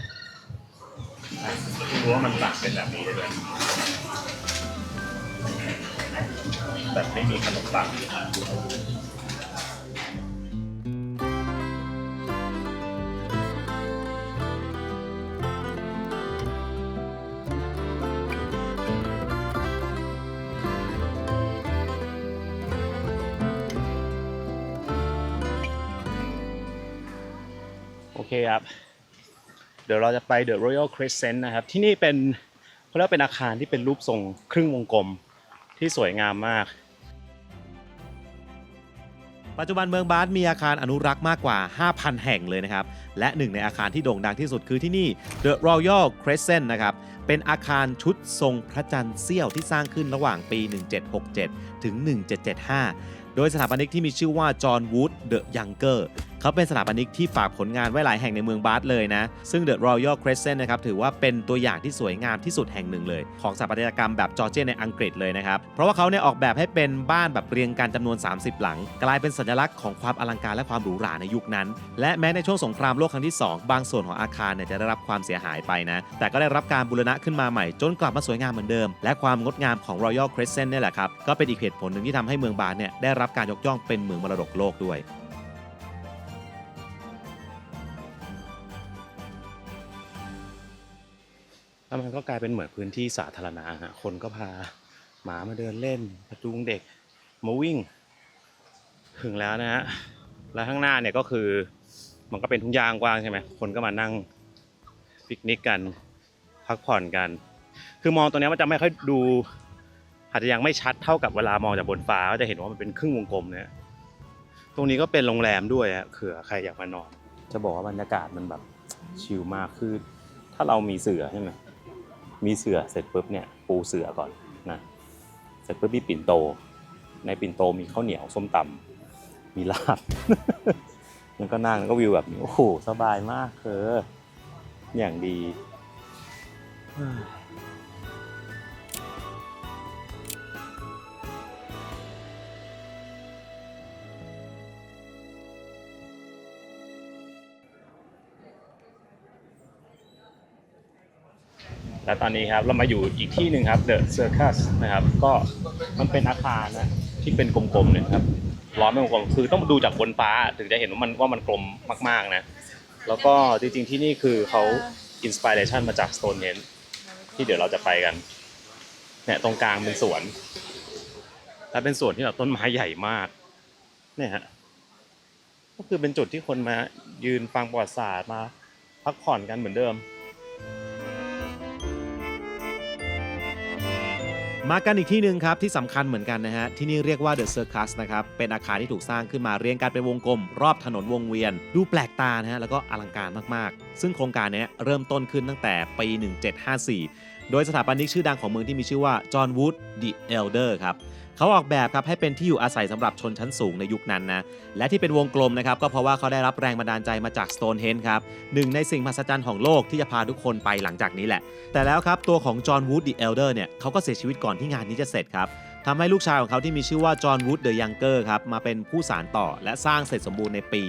รู้ว่ามันสั่งเป็นแบบนี้ได้ด้วยแบบไม่มีขนมปังโอเคครับเดี๋ยวเราจะไป The Royal Crescent นะครับที่นี่เป็นเขาเรียกว่าเป็นอาคารที่เป็นรูปทรงครึ่งวงกลมที่สวยงามมาก ปัจจุบันเมืองบาสมีอาคารอนุรักษ์มากกว่า 5,000 แห่งเลยนะครับและหนึ่งในอาคารที่โด่งดังที่สุดคือที่นี่ The Royal Crescent นะครับเป็นอาคารชุดทรงพระจันทร์เสี้ยวที่สร้างขึ้นระหว่างปี 1767 ถึง 1775 โดยสถาปนิกที่มีชื่อว่าจอห์นวูดเดอะยังเกอร์เขาเป็นสถาปนิกที่ฝากผลงานไว้หลายแห่งในเมืองบาสเลยนะซึ่ง The Royal Crescent นะครับถือว่าเป็นตัวอย่างที่สวยงามที่สุดแห่งหนึ่งเลยของสถาปัตยกรรมแบบจอร์เจียนในอังกฤษเลยนะครับเพราะว่าเขาเนี่ยออกแบบให้เป็นบ้านแบบเรียงกันจำนวน30หลังกลายเป็นสัญลักษณ์ของความอลังการและความหรูหราในยุคนั้นและแม้ในช่วงสงครามโลกครั้งที่2บางส่วนของอาคารเนี่ยจะได้รับความเสียหายไปนะแต่ก็ได้รับการบูรณะขึ้นมาใหม่จนกลับมาสวยงามเหมือนเดิมและความงดงามของ Royal Crescent เนี่ยแหละครับก็เป็นอีกเหตุผลหนึ่งที่ทำให้เมืองบาสเนี่ยได้รับการยกย่องเป็นเมืองมรดกโลกด้วยแล้วมันก็กลายเป็นเหมือนพื้นที่สาธารณะฮะคนก็พาหมามาเดินเล่นพาจูงเด็กมาวิ่งถึงแล้วนะฮะแล้วข้างหน้าเนี่ยก็คือมันก็เป็นทุ่งหญ้ากว้างใช่ไหมคนก็มานั่งปิกนิกกันพักผ่อนกันคือมองตรงนี้มันจะไม่ค่อยดูอาจจะยังไม่ชัดเท่ากับเวลามองจากบนฟ้าก็จะเห็นว่ามันเป็นครึ่งวงกลมเนี่ยตรงนี้ก็เป็นโรงแรมด้วยฮะเผื่อใครอยากมานอนจะบอกว่าบรรยากาศมันแบบชิลมากคือถ้าเรามีเสื่อใช่ไหมมีเสื่อเสร็จปุ๊บเนี่ยปูเสื่อก่อนนะเสร็จปุ๊บมีปิ่นโตในปิ่นโตมีข้าวเหนียวส้มตำมีลาบ แล้วก็นั่งแล้วก็วิวแบบนี้โอ้โหสบายมากอย่างดีและตอนนี้ครับเรามาอยู่อีกที่หนึ่งครับ The Circus นะครับก็มันเป็นอาคารนะที่เป็นกลมๆเนี่ยครับล้อมเป็นวงกลมคือต้องดูจากบนฟ้าถึงจะเห็นว่ามันกลมมากๆนะแล้วก็จริงๆที่นี่คือเขาอินสปิเรชันมาจาก Stonehenge ที่เดี๋ยวเราจะไปกันเนี่ยตรงกลางเป็นสวนและเป็นสวนที่แบบต้นไม้ใหญ่มากเนี่ยฮะก็คือเป็นจุดที่คนมายืนฟังประวัติศาสตร์มาพักผ่อนกันเหมือนเดิม มากันอีกที่หนึ่งครับที่สำคัญเหมือนกันนะฮะที่นี่เรียกว่า The Circus นะครับเป็นอาคารที่ถูกสร้างขึ้นมาเรียงกันเป็นวงกลมรอบถนนวงเวียนดูแปลกตานะฮะแล้วก็อลังการมากๆซึ่งโครงการนี้เริ่มต้นขึ้นตั้งแต่ปี 1754 โดยสถาปนิกชื่อดังของเมืองที่มีชื่อว่าจอห์นวูด The Elder ครับ เขาออกแบบครับให้เป็นที่อยู่อาศัยสำหรับชนชั้นสูงในยุคนั้นนะและที่เป็นวงกลมนะครับก็เพราะว่าเขาได้รับแรงบันดาลใจมาจาก Stonehenge ครับหนึ่งในสิ่งมหัศจรรย์ของโลกที่จะพาทุกคนไปหลังจากนี้แหละแต่แล้วครับตัวของจอห์นวูด the Elder เนี่ยเขาก็เสียชีวิตก่อนที่งานนี้จะเสร็จครับทำให้ลูกชายของเขาที่มีชื่อว่าจอห์นวูด the Younger ครับมาเป็นผู้สานต่อและสร้างเสร็จสมบูรณ์ในปี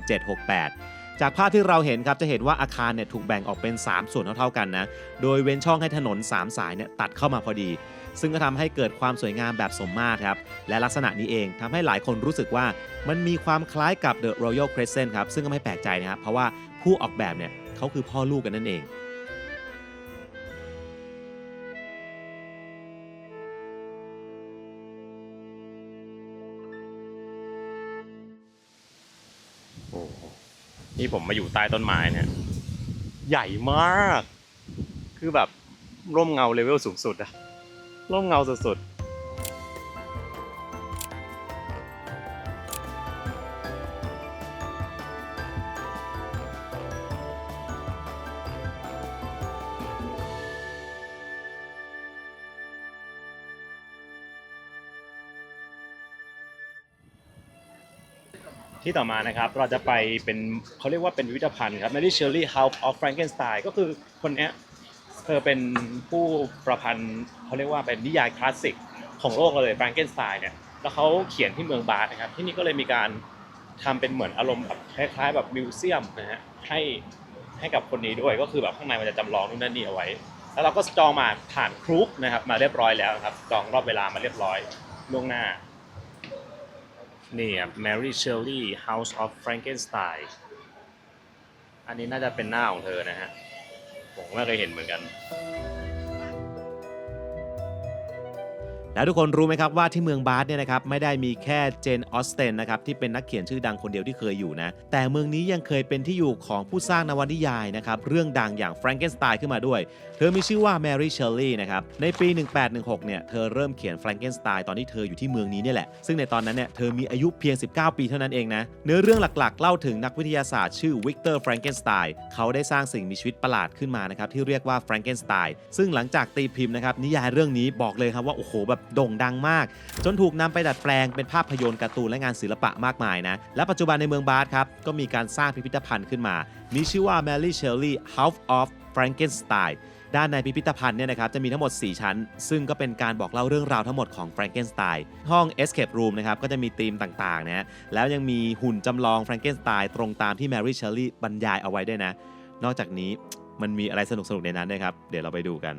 1768 จากภาพที่เราเห็นครับจะเห็นว่าอาคารเนี่ยถูกแบ่งออกเป็น3ส่วนเท่าๆกันนะโดยเว้นช่องให้ถนน3สายเนี่ยตัดเข้ามาพอดีซึ่งก็ทำให้เกิดความสวยงามแบบสมมาตรครับและลักษณะนี้เองทำให้หลายคนรู้สึกว่ามันมีความคล้ายกับ The Royal Crescent ครับซึ่งก็ไม่แปลกใจนะครับเพราะว่าผู้ออกแบบเนี่ยเขาคือพ่อลูกกันนั่นเองโอ้นี่ผมมาอยู่ใต้ต้นไม้เนี่ยใหญ่มากคือแบบร่มเงาเลเวลสูงสุดอะร่มเงาสุดที่ต่อมานะครับเราจะไปเป็นเขาเรียกว่าเป็นพิพิธภัณฑ์ครับ Mary Shelley House of Frankenstein ก็คือคนนี้เธอเป็นผู้ประพันธ์เขาเรียกว่าเป็นนิยายคลาสสิกของโลกเลย Frankenstein เนี่ยแล้วเขาเขียนที่เมืองบาสนะครับที่นี่ก็เลยมีการทำเป็นเหมือนอารมณ์แบบคล้ายๆแบบมิวเซียมนะฮะให้กับคนนี้ด้วยก็คือแบบข้างในมันจะจำลองนู่นนั่นนี่เอาไว้แล้วเราก็จองมาผ่านครูกนะครับมาเรียบร้อยแล้วครับจองรอบเวลามาเรียบร้อยล่วงหน้านี่ครับ Mary Shelley House of Frankenstein อันนี้น่าจะเป็นหน้าของเธอนะฮะผมไม่เคยเห็นเหมือนกัน แล้วทุกคนรู้ไหมครับว่าที่เมืองบาสเนี่ยนะครับไม่ได้มีแค่เจนออสเตนนะครับที่เป็นนักเขียนชื่อดังคนเดียวที่เคยอยู่นะแต่เมืองนี้ยังเคยเป็นที่อยู่ของผู้สร้างนวนิยายนะครับเรื่องดังอย่างแฟรงเกนสไตน์ขึ้นมาด้วยเธอมีชื่อว่าแมรี่เชลลี่นะครับในปี 1816 เนี่ยเธอเริ่มเขียนแฟรงเกนสไตน์ตอนที่เธออยู่ที่เมืองนี้เนี่ยแหละซึ่งในตอนนั้นเนี่ยเธอมีอายุเพียง 19 ปีเท่านั้นเองนะเนื้อเรื่องหลักๆเล่าถึงนักวิทยาศาสตร์ชื่อวิกเตอร์แฟรงเกนสไตน์เขาได้สร้างสิ่งมีชีวิตประหลาดขึ้นมานะครับที่เรียกว่าแฟรงเกนสไตน์ซึ่งหลังจากตีพิมพ์นะครับนิยายเรื่องนี้บอกเลยครับว่าโอ้โหแบบโด่งดังมากจนถูกนำไปดัดแปลงเป็นภาพยนตร์การ์ตูนและงานศิลปะมากมายนะและปัจจุบันในเมืองบาสครับก็มีการสร้างพิพิธภัณฑ์ขึ้นมามีชื่อว่า Mary Shelley House of Frankenstein ด้านในพิพิธภัณฑ์เนี่ยนะครับจะมีทั้งหมด4ชั้นซึ่งก็เป็นการบอกเล่าเรื่องราวทั้งหมดของ Frankenstein ห้อง Escape Room นะครับก็จะมีธีมต่างๆนะแล้วยังมีหุ่นจำลอง Frankenstein ตรงตามที่ Mary Shelley บรรยายเอาไว้ด้วยนะนอกจากนี้มันมีอะไรสนุกๆในนั้นนะครับเดี๋ยวเราไปดูกัน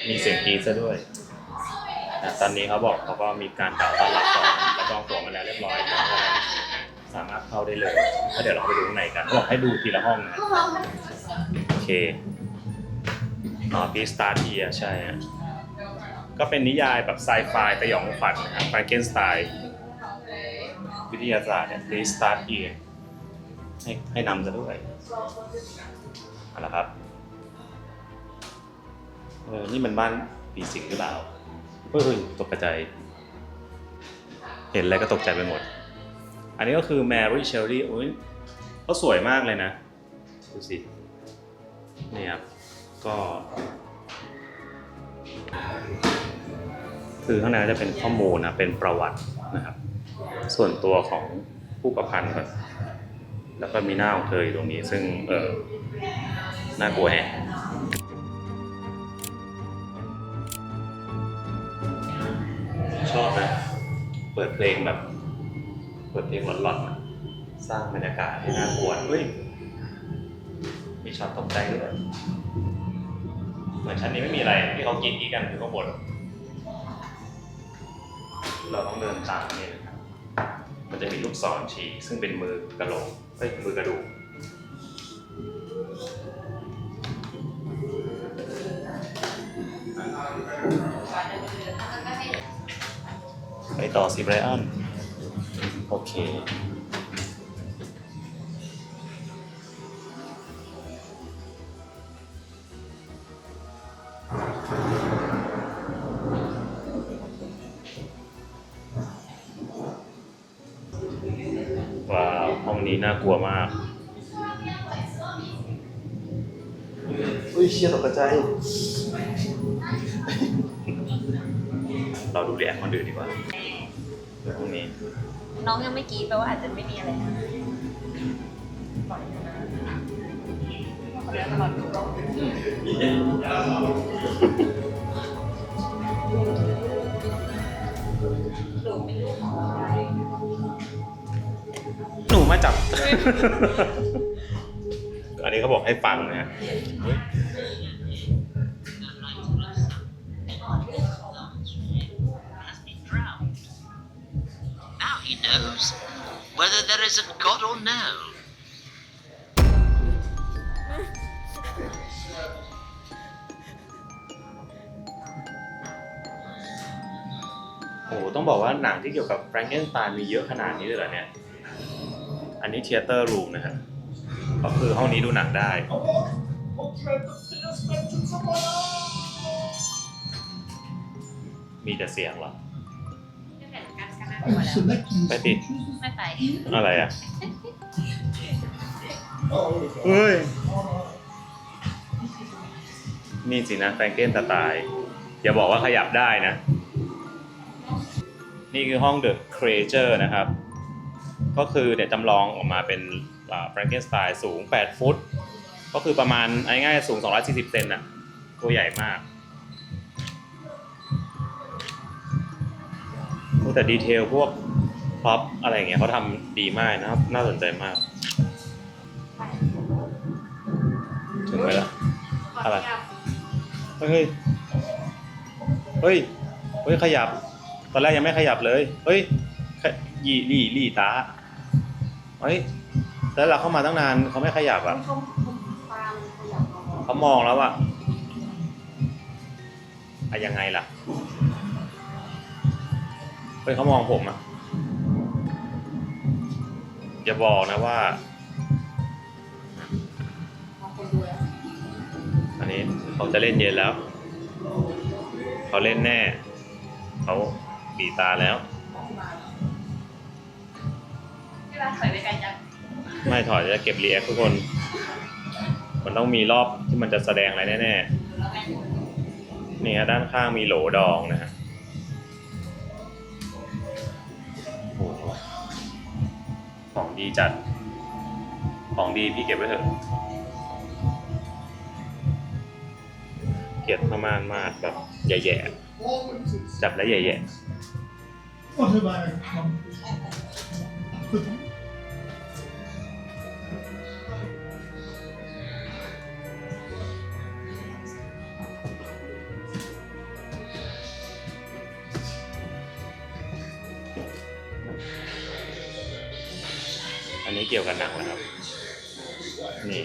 มีเสียงกรี๊ดซะด้วยตอนนี้เขาบอกเขาก็มีการกล่าวต้อนรับก่อนแล้วจองตั๋วมาแล้วเรียบร้อยสามารถเข้าได้เลยแล้วเดี๋ยวเราไปดูข้างในกันเขาบอกให้ดูทีละห้องนะโอเคพีสตาร์ทีอ่ะใช่ฮะก็เป็นนิยายแบบไซไฟสยองขวัญนะครับแฟรงเกนสไตน์วิทยาศาสตร์เนี่ยพีสตาร์ทีให้นำซะด้วยเอาละครับนี่มันบ้านผีสิงหรือเปล่าเฮ้ยตกใจเห็นอะไรก็ตกใจไปหมดอันนี้ก็คือ Mary Shelley โอ้ยเขาสวยมากเลยนะดูสินี่ครับก็คือข้างในจะเป็นข้อมูลนะเป็นประวัตินะครับส่วนตัวของผู้ประพันธ์ก่อนแล้วก็มีหน้าของเธออยู่ตรงนี้ซึ่งน่ากลัวแฮะชอบนะเปิดเพลงแบบเปิดเพลงหลอนๆสร้างบรรยากาศให้น่ากลัวเฮ้ยมีช็อตตกใจด้วยเหมือนชั้นนี้ไม่มีอะไรที่เขากินกันคือข้างบนเราต้องเดินตามนี่นะครับมันจะมีลูกศรชี้ซึ่งเป็นมือกระโหลกมือกระดูกไปต่อสิไบรอันโอเคว้าวห้องนี้น่ากลัวมาก ฮ้ยเชี่ยตกใจเราดูรีแอคคนอื่นดีกว่าเดี๋ยวพรุ่งนี้ น้องยังไม่กรี๊ดแปลว่าอาจจะไม่มีอะไรนะ หนูมาจับ อันนี้เขาบอกให้ฟังนะ Now he knows whether there is a God or no. โอ้โหต้องบอกว่าหนังที่เกี่ยวกับแฟรงเกนสไตน์มีเยอะขนาดนี้เลยเหรอเนี่ย อันนี้เธียเตอร์รูมนะครับก็คือห้องนี้ดูหนังได้ มีแต่เสียงเหรอ ไปติด ไม่ไป อะไรอ่ะ เฮ้ย นี่สินะแฟรงเกนสไตน์อย่าบอกว่าขยับได้นะ นี่คือห้อง The Creature นะครับ ก็คือเนี่ยจำลองออกมาเป็นแฟรงเกนสไตน์สูง8ฟุตก็คือประมาณง่ายๆสูง240เซนน่ะตัวใหญ่มากแต่ดีเทลพวกพร็อพอะไรอย่างเงี้ยเขาทำดีมากนะครับน่าสนใจมากถึงไหมล่ะอะไรเฮ้ยเฮ้ยเฮ้ยขยับตอนแรกยังไม่ขยับเลยเฮ้ยยี่ตาเฮ้ยแล้วเราเข้ามาตั้งนานเขาไม่ขยับอ่ะเขามองแล้วอ่ะยังไงล่ะเฮ้ยเขามองผมอ่ะอย่าบอกนะว่าอันนี้เขาจะเล่นเย็นแล้วเขาเล่นแน่เขาบีตาแล้วถอยไปไกลจัง ไม่ถอยจะเก็บรีแอคทุกคนมันต้องมีรอบที่มันจะแสดงอะไรแน่ๆนี่ฮะด้านข้างมีโหลดองนะฮะโอ้โหของดีจัดของดีพี่เก็บไว้เถอะเกลียดประมาณมากแบบแย่ๆจับแล้วแย่ๆอันนี้เกี่ยวกับหนังนะครับนี่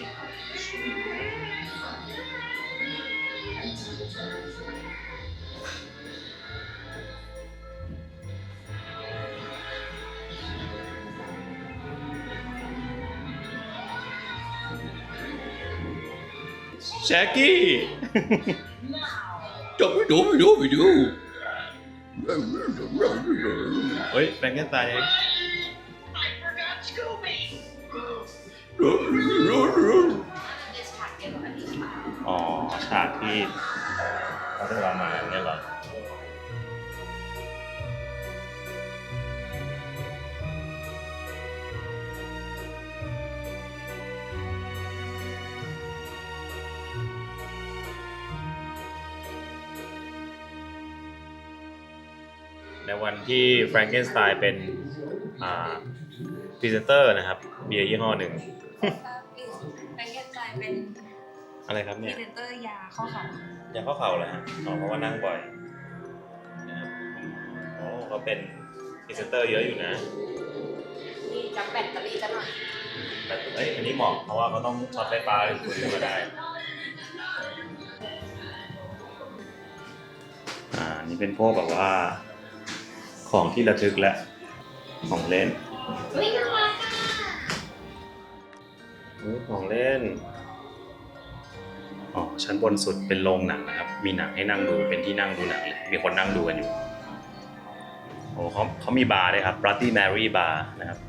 แจ็คกี้ดูเฮ้ยแฟรงเกนสไตน์เองอ๋อฉากที่เขาได้เรามาเนี่ยเหรอในวันที่แฟรงเกนสไตน์เป็นพรีเซนเตอร์นะครับเบียร์ยี่ห้อหนึ่ง แฟรงเกนสไตน์เป็น อะไรครับ พ เนี่ รี ย เซนเตอร์ยาข้อเข่าย าข้อเข่าเหรอฮะอ๋อเพราะว่านั่งบ่อยนะครับโอ้เขาเป็นพรีเซนเตอร์เยอะอยู่นะ นี่จำแบตเตอรี่จะหน่อย แต่เอ้ยอันนี้เหมาะเพราะว่าเขาต้องช็อตไฟฟ้าถึงคุณขึ้นมาได้นี่เป็นพวกแบบว่าของที่ระลึกและของเล่นของเล่นอ๋อชั้นบนสุดเป็นโรงหนังนะครับมีหนังให้นั่งดูเป็นที่นั่งดูหนังเลยมีคนนั่งดูกันอยู่โอ้เขามีบาร์ด้วยครับ Bloody Mary Bar นะครับ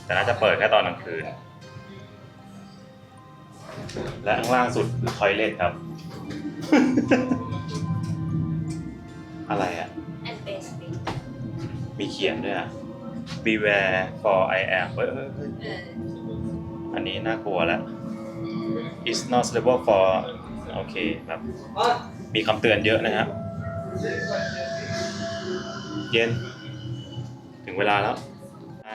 แต่น่าจะเปิดแค่ตอนกลางคืน และข้างล่างสุดคือทอยเลทครับ อะไรอ่ะ มีเขียนด้วยอ่ะ Beware for I am เฮ้ยอันนี้น่ากลัวแล้ว It's not suitable for โอเคครับ มีคำเตือนเยอะนะครับ เย็น ถึงเวลาแล้วอ่ะ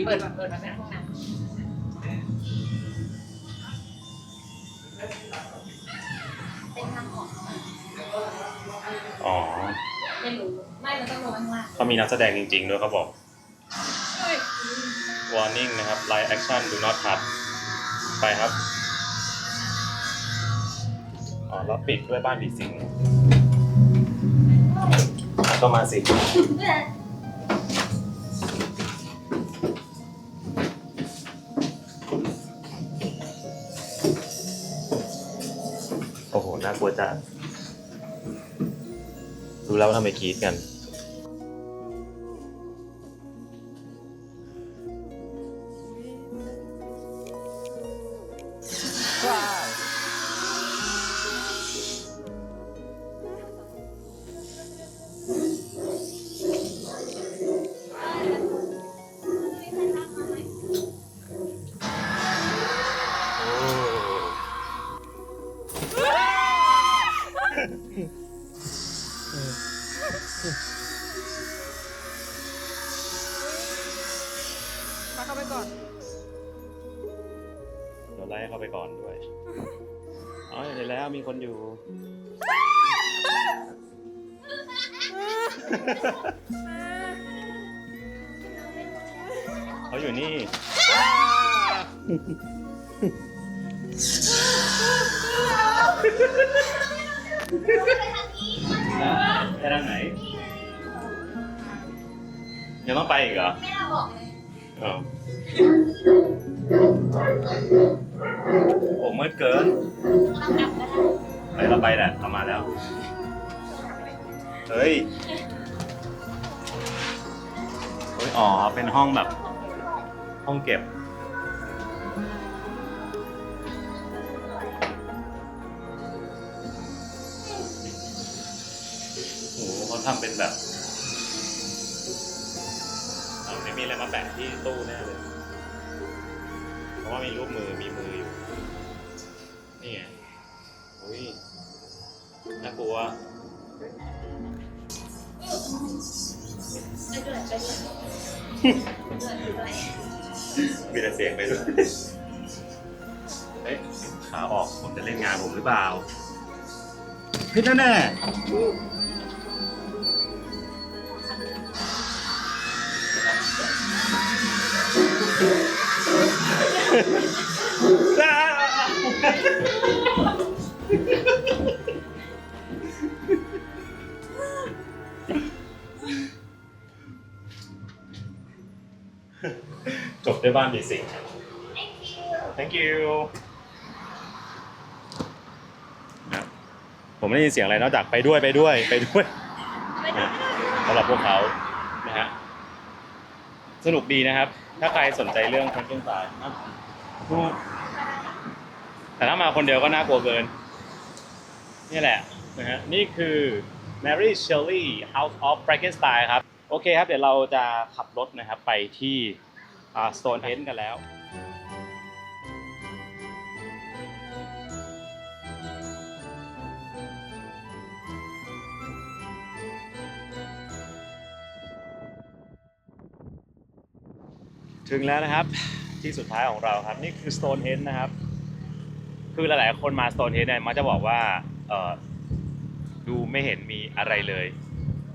เปิดมาเป็นห้องน้ำ อ๋อ ไม่รู้ ไม่มันต้องลงข้างล่าง เขามีนักแสดงจริงๆด้วยเขาบอก Warning นะครับ Live action do not touch ไปครับ อ๋อ แล้วปิดด้วยบ้านผีสิงก็มาสิ โอ้โห น่ากลัวจังรู้แล้วว่าทำไมกรี๊ดกัน มาเข้าไปก่อน เดี๋ยวไล่เข้าไปก่อนด้วย อ๋อเห็นแล้วมีคนอยู่ เขาอยู่นี่ ไปทางไหน ยังต้องไปอีกเหรอ ไม่ได้บอกเลยโอ้มืดเกินไปเราไปแหละเอามาแล้ว เฮ้ย อ๋อ เป็นห้องแบบ ห้องเก็บ โอ้โหเขาทำเป็นแบบไม่มีอะไรมาแปะที่ตู้แน่เลย เพราะว่ามีรูปมือ มีมืออยู่ นี่ไงอุ้ย น่ากลัว มีแต่เสียงไปด้วยเฮ้ยขาออกผมจะเล่นงานผมหรือเปล่าพิษแน่จบด้วยบ้านมีสิ่ง Thank you นะผมไม่ได้ยินเสียงอะไรนอกจากไปด้วยสำหรับพวกเขานะฮะสนุกดีนะครับ ถ้าใครสนใจเรื่องแคมปิ้งสายนะแต่ถ้ามาคนเดียวก็น่ากลัวเกินนี่แหละนะฮะนี่คือ Mary Shelley House of Frankenstein ครับโอเคครับเดี๋ยวเราจะขับรถนะครับไปที่Stonehenge กันแล้วถึงแล้วนะครับที่สุดท้ายของเราครับนี่คือ Stonehenge นะครับคือหลายๆคนมา Stonehenge เนี่ยมักจะบอกว่าดูไม่เห็นมีอะไรเลย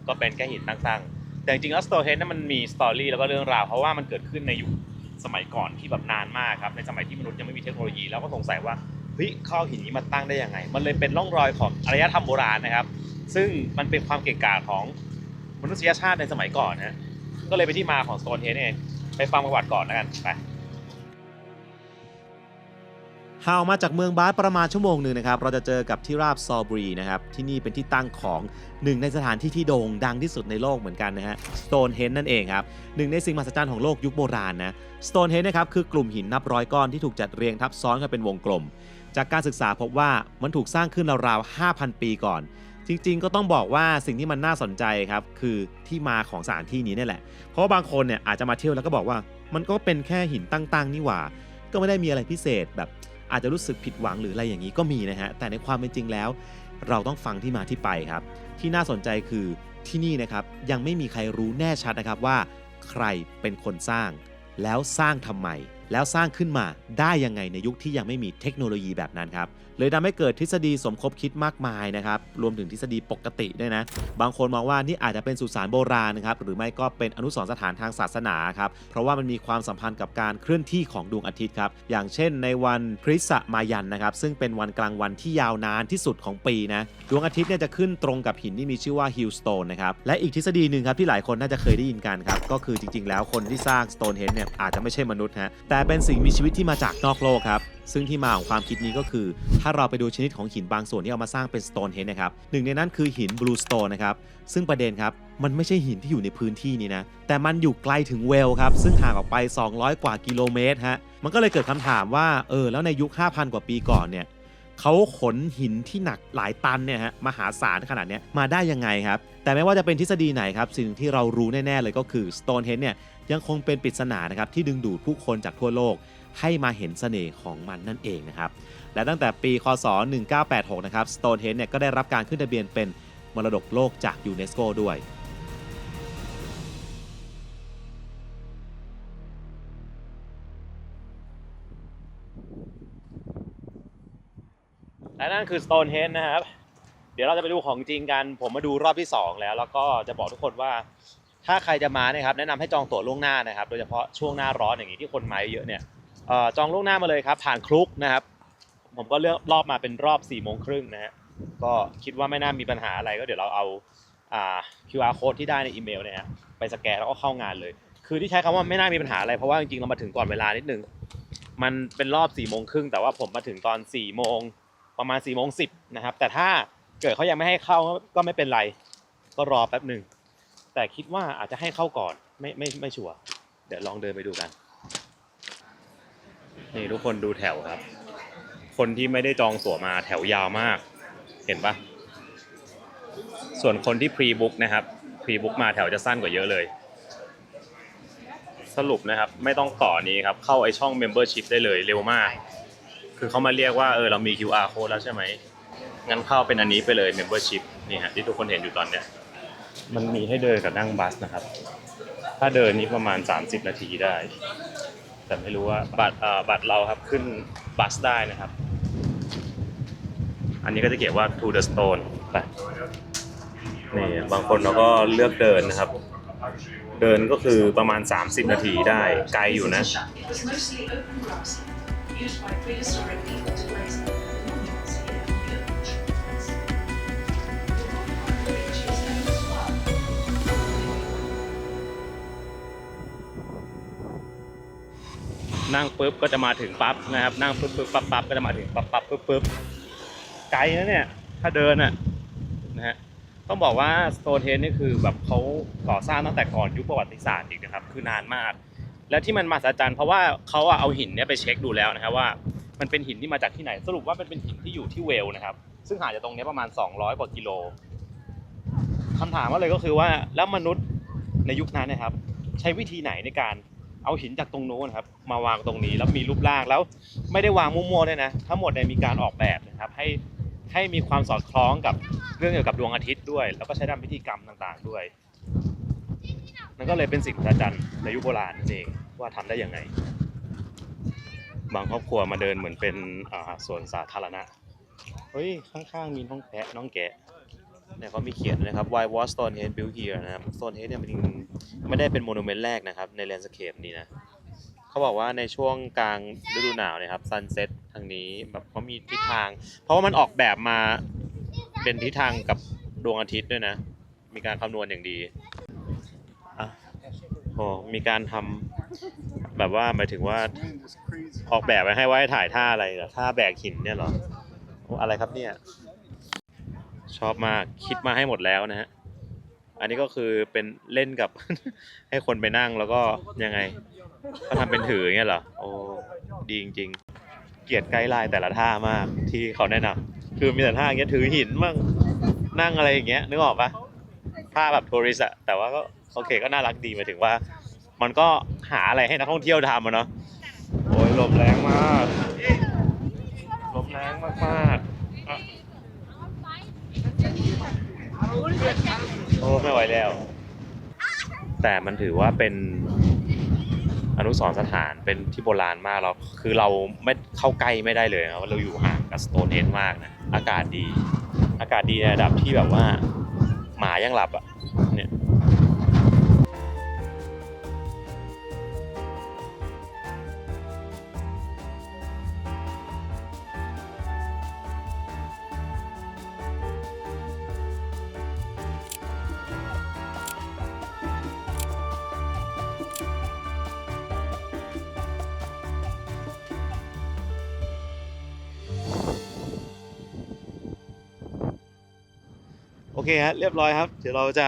ก็เป็นแค่หินตั้งๆแต่จริงๆแล้ว Stonehenge นั้นมันมีสตอรี่แล้วก็เรื่องราวเพราะว่ามันเกิดขึ้นในยุคสมัยก่อนที่แบบนานมากครับในสมัยที่มนุษย์ยังไม่มีเทคโนโลยีแล้วก็สงสัยว่าเฮ้ยเขาเอาหินนี้มาตั้งได้ยังไงมันเลยเป็นร่องรอยของอารยธรรมโบราณนะครับซึ่งมันเป็นความเก่งกาจของมนุษยชาติในสมัยก่อนนะก็เลยเป็นที่มาของ Stonehenge เองไปฟังประวัติก่อนแล้วกันไป ห่างออกมาจากเมืองบาสประมาณชั่วโมงหนึ่งนะครับเราจะเจอกับที่ราบซอลบรีนะครับที่นี่เป็นที่ตั้งของหนึ่งในสถานที่ที่โด่งดังที่สุดในโลกเหมือนกันนะฮะ Stonehenge นั่นเองครับหนึ่งในสิ่งมหัศจรรย์ของโลกยุคโบราณนะ Stonehenge นะครับคือกลุ่มหินนับร้อยก้อนที่ถูกจัดเรียงทับซ้อนกันเป็นวงกลมจากการศึกษาพบว่ามันถูกสร้างขึ้นราวๆ 5,000 ปีก่อนจริงๆก็ต้องบอกว่าสิ่งที่มันน่าสนใจครับคือที่มาของสถานที่นี้นี่แหละเพราะว่าบางคนเนี่ยอาจจะมาเที่ยวแล้วก็บอกว่ามันก็เป็นแค่หินตั้งๆนี่หว่าก็ไม่ได้มีอะไรพิเศษแบบอาจจะรู้สึกผิดหวังหรืออะไรอย่างนี้ก็มีนะฮะแต่ในความเป็นจริงแล้วเราต้องฟังที่มาที่ไปครับที่น่าสนใจคือที่นี่นะครับยังไม่มีใครรู้แน่ชัดนะครับว่าใครเป็นคนสร้างแล้วสร้างทำไมแล้วสร้างขึ้นมาได้ยังไงในยุคที่ยังไม่มีเทคโนโลยีแบบนั้นครับเลยทำให้เกิดทฤษฎีสมคบคิดมากมายนะครับรวมถึงทฤษฎีปกติด้วยนะบางคนมองว่านี่อาจจะเป็นสุสานโบราณนะครับหรือไม่ก็เป็นอนุสรณ์สถานทางศาสนาครับเพราะว่ามันมีความสัมพันธ์กับการเคลื่อนที่ของดวงอาทิตย์ครับอย่างเช่นในวันพฤษมายันนะครับซึ่งเป็นวันกลางวันที่ยาวนานที่สุดของปีนะดวงอาทิตย์เนี่ยจะขึ้นตรงกับหินที่มีชื่อว่าฮิลสโตนนะครับและอีกทฤษฎีหนึ่งครับที่หลายคนน่าจะเคยได้ยินกันครับก็คือจริงๆแล้วคนที่สร้าง Stonehenge เนี่ยอาจจะไม่ใช่มนุษย์ฮะแต่เป็นสิ่งมีชีวิตที่มาจากนอกโลกครับซึ่งที่มาของความคิดนี้ก็คือถ้าเราไปดูชนิดของหินบางส่วนที่เอามาสร้างเป็น Stonehenge นะครับหนึ่งในนั้นคือหิน Blue Stone นะครับซึ่งประเด็นครับมันไม่ใช่หินที่อยู่ในพื้นที่นี้นะแต่มันอยู่ไกลถึงเวลครับซึ่งห่างออกไป200 กว่ากิโลเมตรฮะมันก็เลยเกิดคำถามว่าแล้วในยุค 5,000 กว่าปีก่อนเนี่ยเขาขนหินที่หนักหลายตันเนี่ยฮะมหาศาลขนาดนี้มาได้ยังไงครับแต่ไม่ว่าจะเป็นทฤษฎีไหนครับสิ่งที่เรารู้แน่ๆเลยก็คือ Stonehenge เนี่ยยังคงเป็นปริศนานะครับที่ดึงดูดผู้คนจากทั่วโลกให้มาเห็นเสน่ห์ของมันนั่นเองนะครับและตั้งแต่ปีคศ1986นะครับ Stonehenge เนี่ยก็ได้รับการขึ้นทะเบียนเป็นมรดกโลกจากยูเนสโกด้วยและนั่นคือ Stonehenge นะครับเดี๋ยวเราจะไปดูของจริงกันผมมาดูรอบที่2แล้วก็จะบอกทุกคนว่าถ้าใครจะมานะครับแนะนำให้จองตั๋วล่วงหน้านะครับโดยเฉพาะช่วงหน้าร้อนอย่างนี้ที่คนมาเยอะเนี่ยจองล่วงหน้ามาเลยครับผ่านคลุกนะครับผมก็เลือกรอบมาเป็นรอบ 4:30 นะฮะก็คิดว่าไม่น่ามีปัญหาอะไรก็เดี๋ยวเราเอาQR code ที่ได้ในอีเมลเนี่ยฮะไปสแกนแล้วก็เข้างานเลยคือที่ใช้คำว่าไม่น่ามีปัญหาอะไรเพราะว่าจริงๆเรามาถึงก่อนเวลานิดนึงมันเป็นรอบ 4:30 แต่ว่าผมมาถึงตอน 4 โมงประมาณ 4:10 นะครับแต่ถ้าเกิดเขายังไม่ให้เข้าก็ไม่เป็นไรก็รอแป๊บนึงแต่คิดว่าอาจจะให้เข้าก่อนไม่ชัวร์เดี๋ยวลองเดินไปดูกันนี่ทุกคนดูแถวครับคนที่ไม่ได้จองตั๋วมาแถวยาวมากเห็นปะส่วนคนที่พรีบุ๊กนะครับพรีบุ๊กมาแถวจะสั้นกว่าเยอะเลยสรุปนะครับไม่ต้องต่อนี้ครับเข้าไอช่อง Membership ได้เลยเร็วมากคือเขามาเรียกว่าเรามี QR code แล้วใช่ไหมงั้นเข้าเป็นอันนี้ไปเลย Membership นี่ฮะที่ทุกคนเห็นอยู่ตอนเนี้ยมันมีให้เดินกับนั่งบัสนะครับถ้าเดินนี้ประมาณ30 นาทีได้แต่ไม่รู้ว่าบัตรเราครับขึ้นบัสได้นะครับอันนี้ก็จะเขียนว่า to the stone ไปนี่บางคนเราก็เลือกเดินนะครับเดินก็คือประมาณ30 นาทีได้ไกลอยู่นะนั่งปุ๊บก็จะมาถึงปั๊บนะครับนั่งปุ๊บปั๊บก็จะมาถึงปั๊บปุ๊บไกลนะเนี่ยถ้าเดินนะฮะต้องบอกว่า Stonehenge นี่คือแบบเขาก่อสร้างตั้งแต่ก่อนยุคประวัติศาสตร์อีกนะครับคือนานมากและที่มันมหัศจรรย์เพราะว่าเขาเอาหินเนี่ยไปเช็คดูแล้วนะครับว่ามันเป็นหินที่มาจากที่ไหนสรุปว่ามันเป็นหินที่อยู่ที่เวลนะครับซึ่งห่างจากตรงนี้ประมาณ200 กว่ากิโลคำถามว่าเลยก็คือว่าแล้วมนุษย์ในยุคนั้นนะครับใช้วิธีไหนในการเอาหินจากตรงโน้นครับมาวางตรงนี้แล้วมีรูปร่างแล้วไม่ได้วางมั่วๆด้วยนะทั้งหมดเนี่ยมีการออกแบบนะครับให้มีความสอดคล้องกับเรื่องเกี่ยวกับดวงอาทิตย์ด้วยแล้วก็ใช้ทำพิธีกรรมต่างๆด้วยนั่นก็เลยเป็นสิ่งมหัศจรรย์ในยุคโบราณนั่นเองว่าทำได้ยังไงบางครอบครัวมาเดินเหมือนเป็นสวนสาธารณะเฮ้ยข้างๆมีน้องแกะเนี่ยเขามีเขียนนะครับ Why was Stonehenge built here นะครับ Stonehenge เนี่ยมันจริงไม่ได้เป็นโมนูเมนต์แรกนะครับในแลนด์สเคปนี้นะเขาบอกว่าในช่วงกลางฤดูหนาวเนี่ยครับซันเซ็ตทางนี้แบบเขามีทิศทางเพราะว่ามันออกแบบมาเป็นทิศทางกับดวงอาทิตย์ด้วยนะมีการคำนวณอย่างดีมีการทำแบบว่าหมายถึงว่า ออกแบบไว้ให้ถ่ายท่าอะไรเหรอท่าแบกหินเนี่ยเหรออะไรครับเนี่ยชอบมากคิดมาให้หมดแล้วนะฮะอันนี้ก็คือเป็นเล่นกับ ให้คนไปนั่งแล้วก็ยังไงเขาทำเป็นถืออย่างเงี้ยเหรอโอ้ดีจริงๆเกลียดไกด์ไลน์แต่ละท่ามากที่เขาแนะนำคือมีแต่ท่าอย่างเงี้ยถือหินมั่งนั่งอะไรอย่างเงี้ยนึกออกปะท่าแบบทัวริสต์อะแต่ว่าก็โอเคก็น่ารักดีหมายถึงว่ามันก็หาอะไรให้นักท่องเที่ยวทำอะเนาะโอ้ยลมแรงมากลมแรงมากๆอ่ะโอ้ไม่ไหวแล้วแต่มันถือว่าเป็นอนุสรณ์สถานเป็นที่โบราณมากเราคือเราไม่เข้าใกล้ไม่ได้เลยนะว่าเราอยู่ห่างกับสโตนเฮนจ์มากนะอากาศดีในระดับที่แบบว่าหมายังหลับอ่ะเนี่ยโอเคฮะเรียบร้อยครับเดี๋ยวเราจะ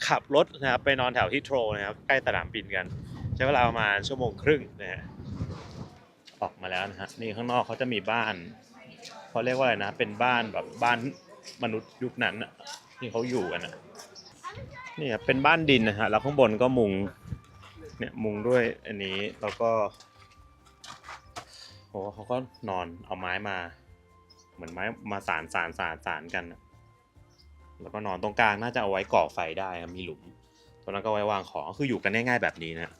ขับรถนะครับไปนอนแถวฮิตโธรนะครับใกล้สนามบินกันใช้เวลาประมาณ1.5 ชั่วโมงนะฮะออกมาแล้วนะฮะนี่ข้างนอกเขาจะมีบ้านเขาเรียกว่าอะไรนะเป็นบ้านแบบบ้านมนุษย์ยุคนั้นอ่ะที่เขาอยู่กันอ่ะนี่ครับเป็นบ้านดินนะฮะแล้วข้างบนก็มุงเนี่ยมุงด้วยอันนี้แล้วก็โอ้เขาก็นอนเอาไม้มาเหมือนไม้มาสานกันแล้วก็นอนตรงกลางน่าจะเอาไว้ก่อไฟได้ครับมีหลุมตรงนั้นก็ไว้วางของคืออยู่กันง่ายๆแบบนี้นะ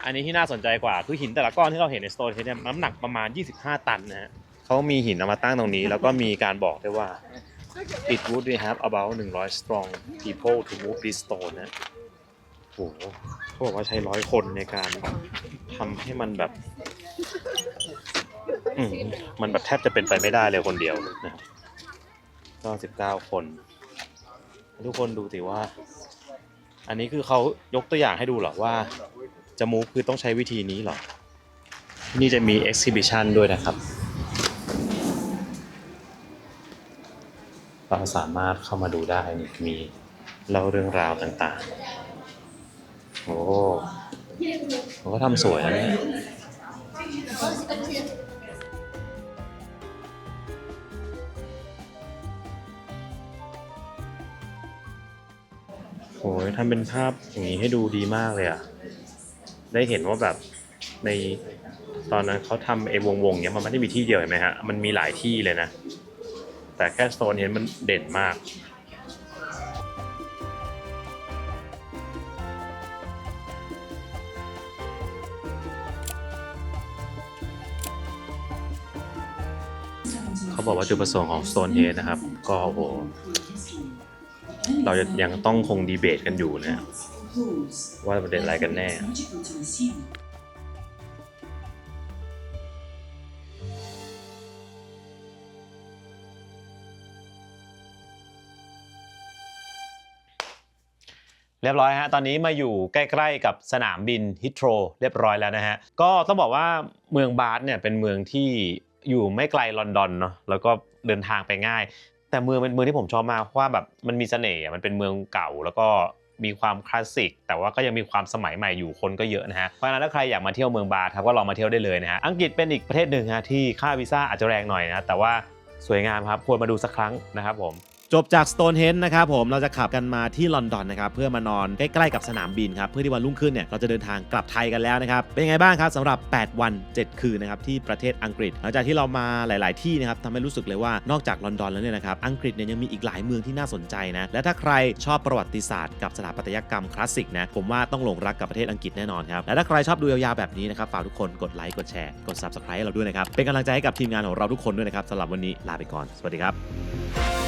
อันนี้ที่น่าสนใจกว่าคือหินแต่ละก้อนที่เราเห็นในสโตนเฮนจ์เนี่ยน้ำหนักประมาณ25 ตันนะฮะเขามีหินเอามาตั้งตรงนี้แล้วก็มีการบอกด้วยว่า it would have about 100 strong people to move this stone นะโอ้โหเขาบอกว่าใช้100 คนในการทำให้มันแบบมันแบบแทบจะเป็นไปไม่ได้เลยคนเดียวนะครับก็19 คนทุกคนดูสิว่าอันนี้คือเขายกตัวอย่างให้ดูหรอว่าจะมูฟคือต้องใช้วิธีนี้หรอนี่จะมี exhibition ด้วยนะครับเราสามารถเข้ามาดูได้นี่มีเล่าเรื่องราวต่างๆโอ้เขาก็ทำสวยนะเนี่ยโอ้ยทำเป็นภาพอย่างนี้ให้ดูดีมากเลยอ่ะได้เห็นว่าแบบในตอนนั้นเขาทำไอ้วงๆเนี้ยมันไม่ได้มีที่เดียวเห็นไหมฮะมันมีหลายที่เลยนะแต่แค่โซนเห็นมันเด่นมากเขาบอกว่าจุดประสงค์ของ Stonehenge นะครับก็โอ้โหเรายังต้องคงดีเบตกันอยู่นะว่าประเด็นอะไรกันแน่เรียบร้อยฮะตอนนี้มาอยู่ใกล้ๆกับสนามบินฮิตโธรเรียบร้อยแล้วนะฮะก็ต้องบอกว่าเมืองบาธเนี่ยเป็นเมืองที่อยู่ไม่ไกลลอนดอนเนาะแล้วก็เดินทางไปง่ายแต่เมืองเป็นเมืองที่ผมชอบมากเพราะว่าแบบมันมีเสน่ห์มันเป็นเมืองเก่าแล้วก็มีความคลาสสิกแต่ว่าก็ยังมีความสมัยใหม่อยู่คนก็เยอะนะฮะเพราะฉะนั้นถ้าใครอยากมาเที่ยวเมืองบาธครับก็ลองมาเที่ยวได้เลยนะฮะอังกฤษเป็นอีกประเทศหนึ่งฮะที่ค่าวีซ่าอาจจะแรงหน่อยนะแต่ว่าสวยงามครับควรมาดูสักครั้งนะครับผมจบจาก Stonehenge นะครับผมเราจะขับกันมาที่ลอนดอนนะครับเพื่อมานอนใกล้ๆกับสนามบินครับเพื่อที่วันรุ่งขึ้นเนี่ยเราจะเดินทางกลับไทยกันแล้วนะครับเป็นยังไงบ้างครับสำหรับ8 วัน 7 คืนนะครับที่ประเทศอังกฤษหลังจากที่เรามาหลายๆที่นะครับทำให้รู้สึกเลยว่านอกจากลอนดอนแล้วเนี่ยนะครับอังกฤษเนี่ยยังมีอีกหลายเมืองที่น่าสนใจนะและถ้าใครชอบประวัติศาสตร์กับสถาปัตยกรรมคลาสสิกนะผมว่าต้องหลงรักกับประเทศอังกฤษแน่นอนครับและถ้าใครชอบดูยาวๆแบบนี้นะครับฝากทุกคนกดไลค์กดแชร์กด Subscribe ให้เราด้วยนะครับเป็นกำลังใจให้กับทีมงานของเราทุกคนด้วยนะครับสำหรับวันนี้ลาไปก่อนสวัสดีครับ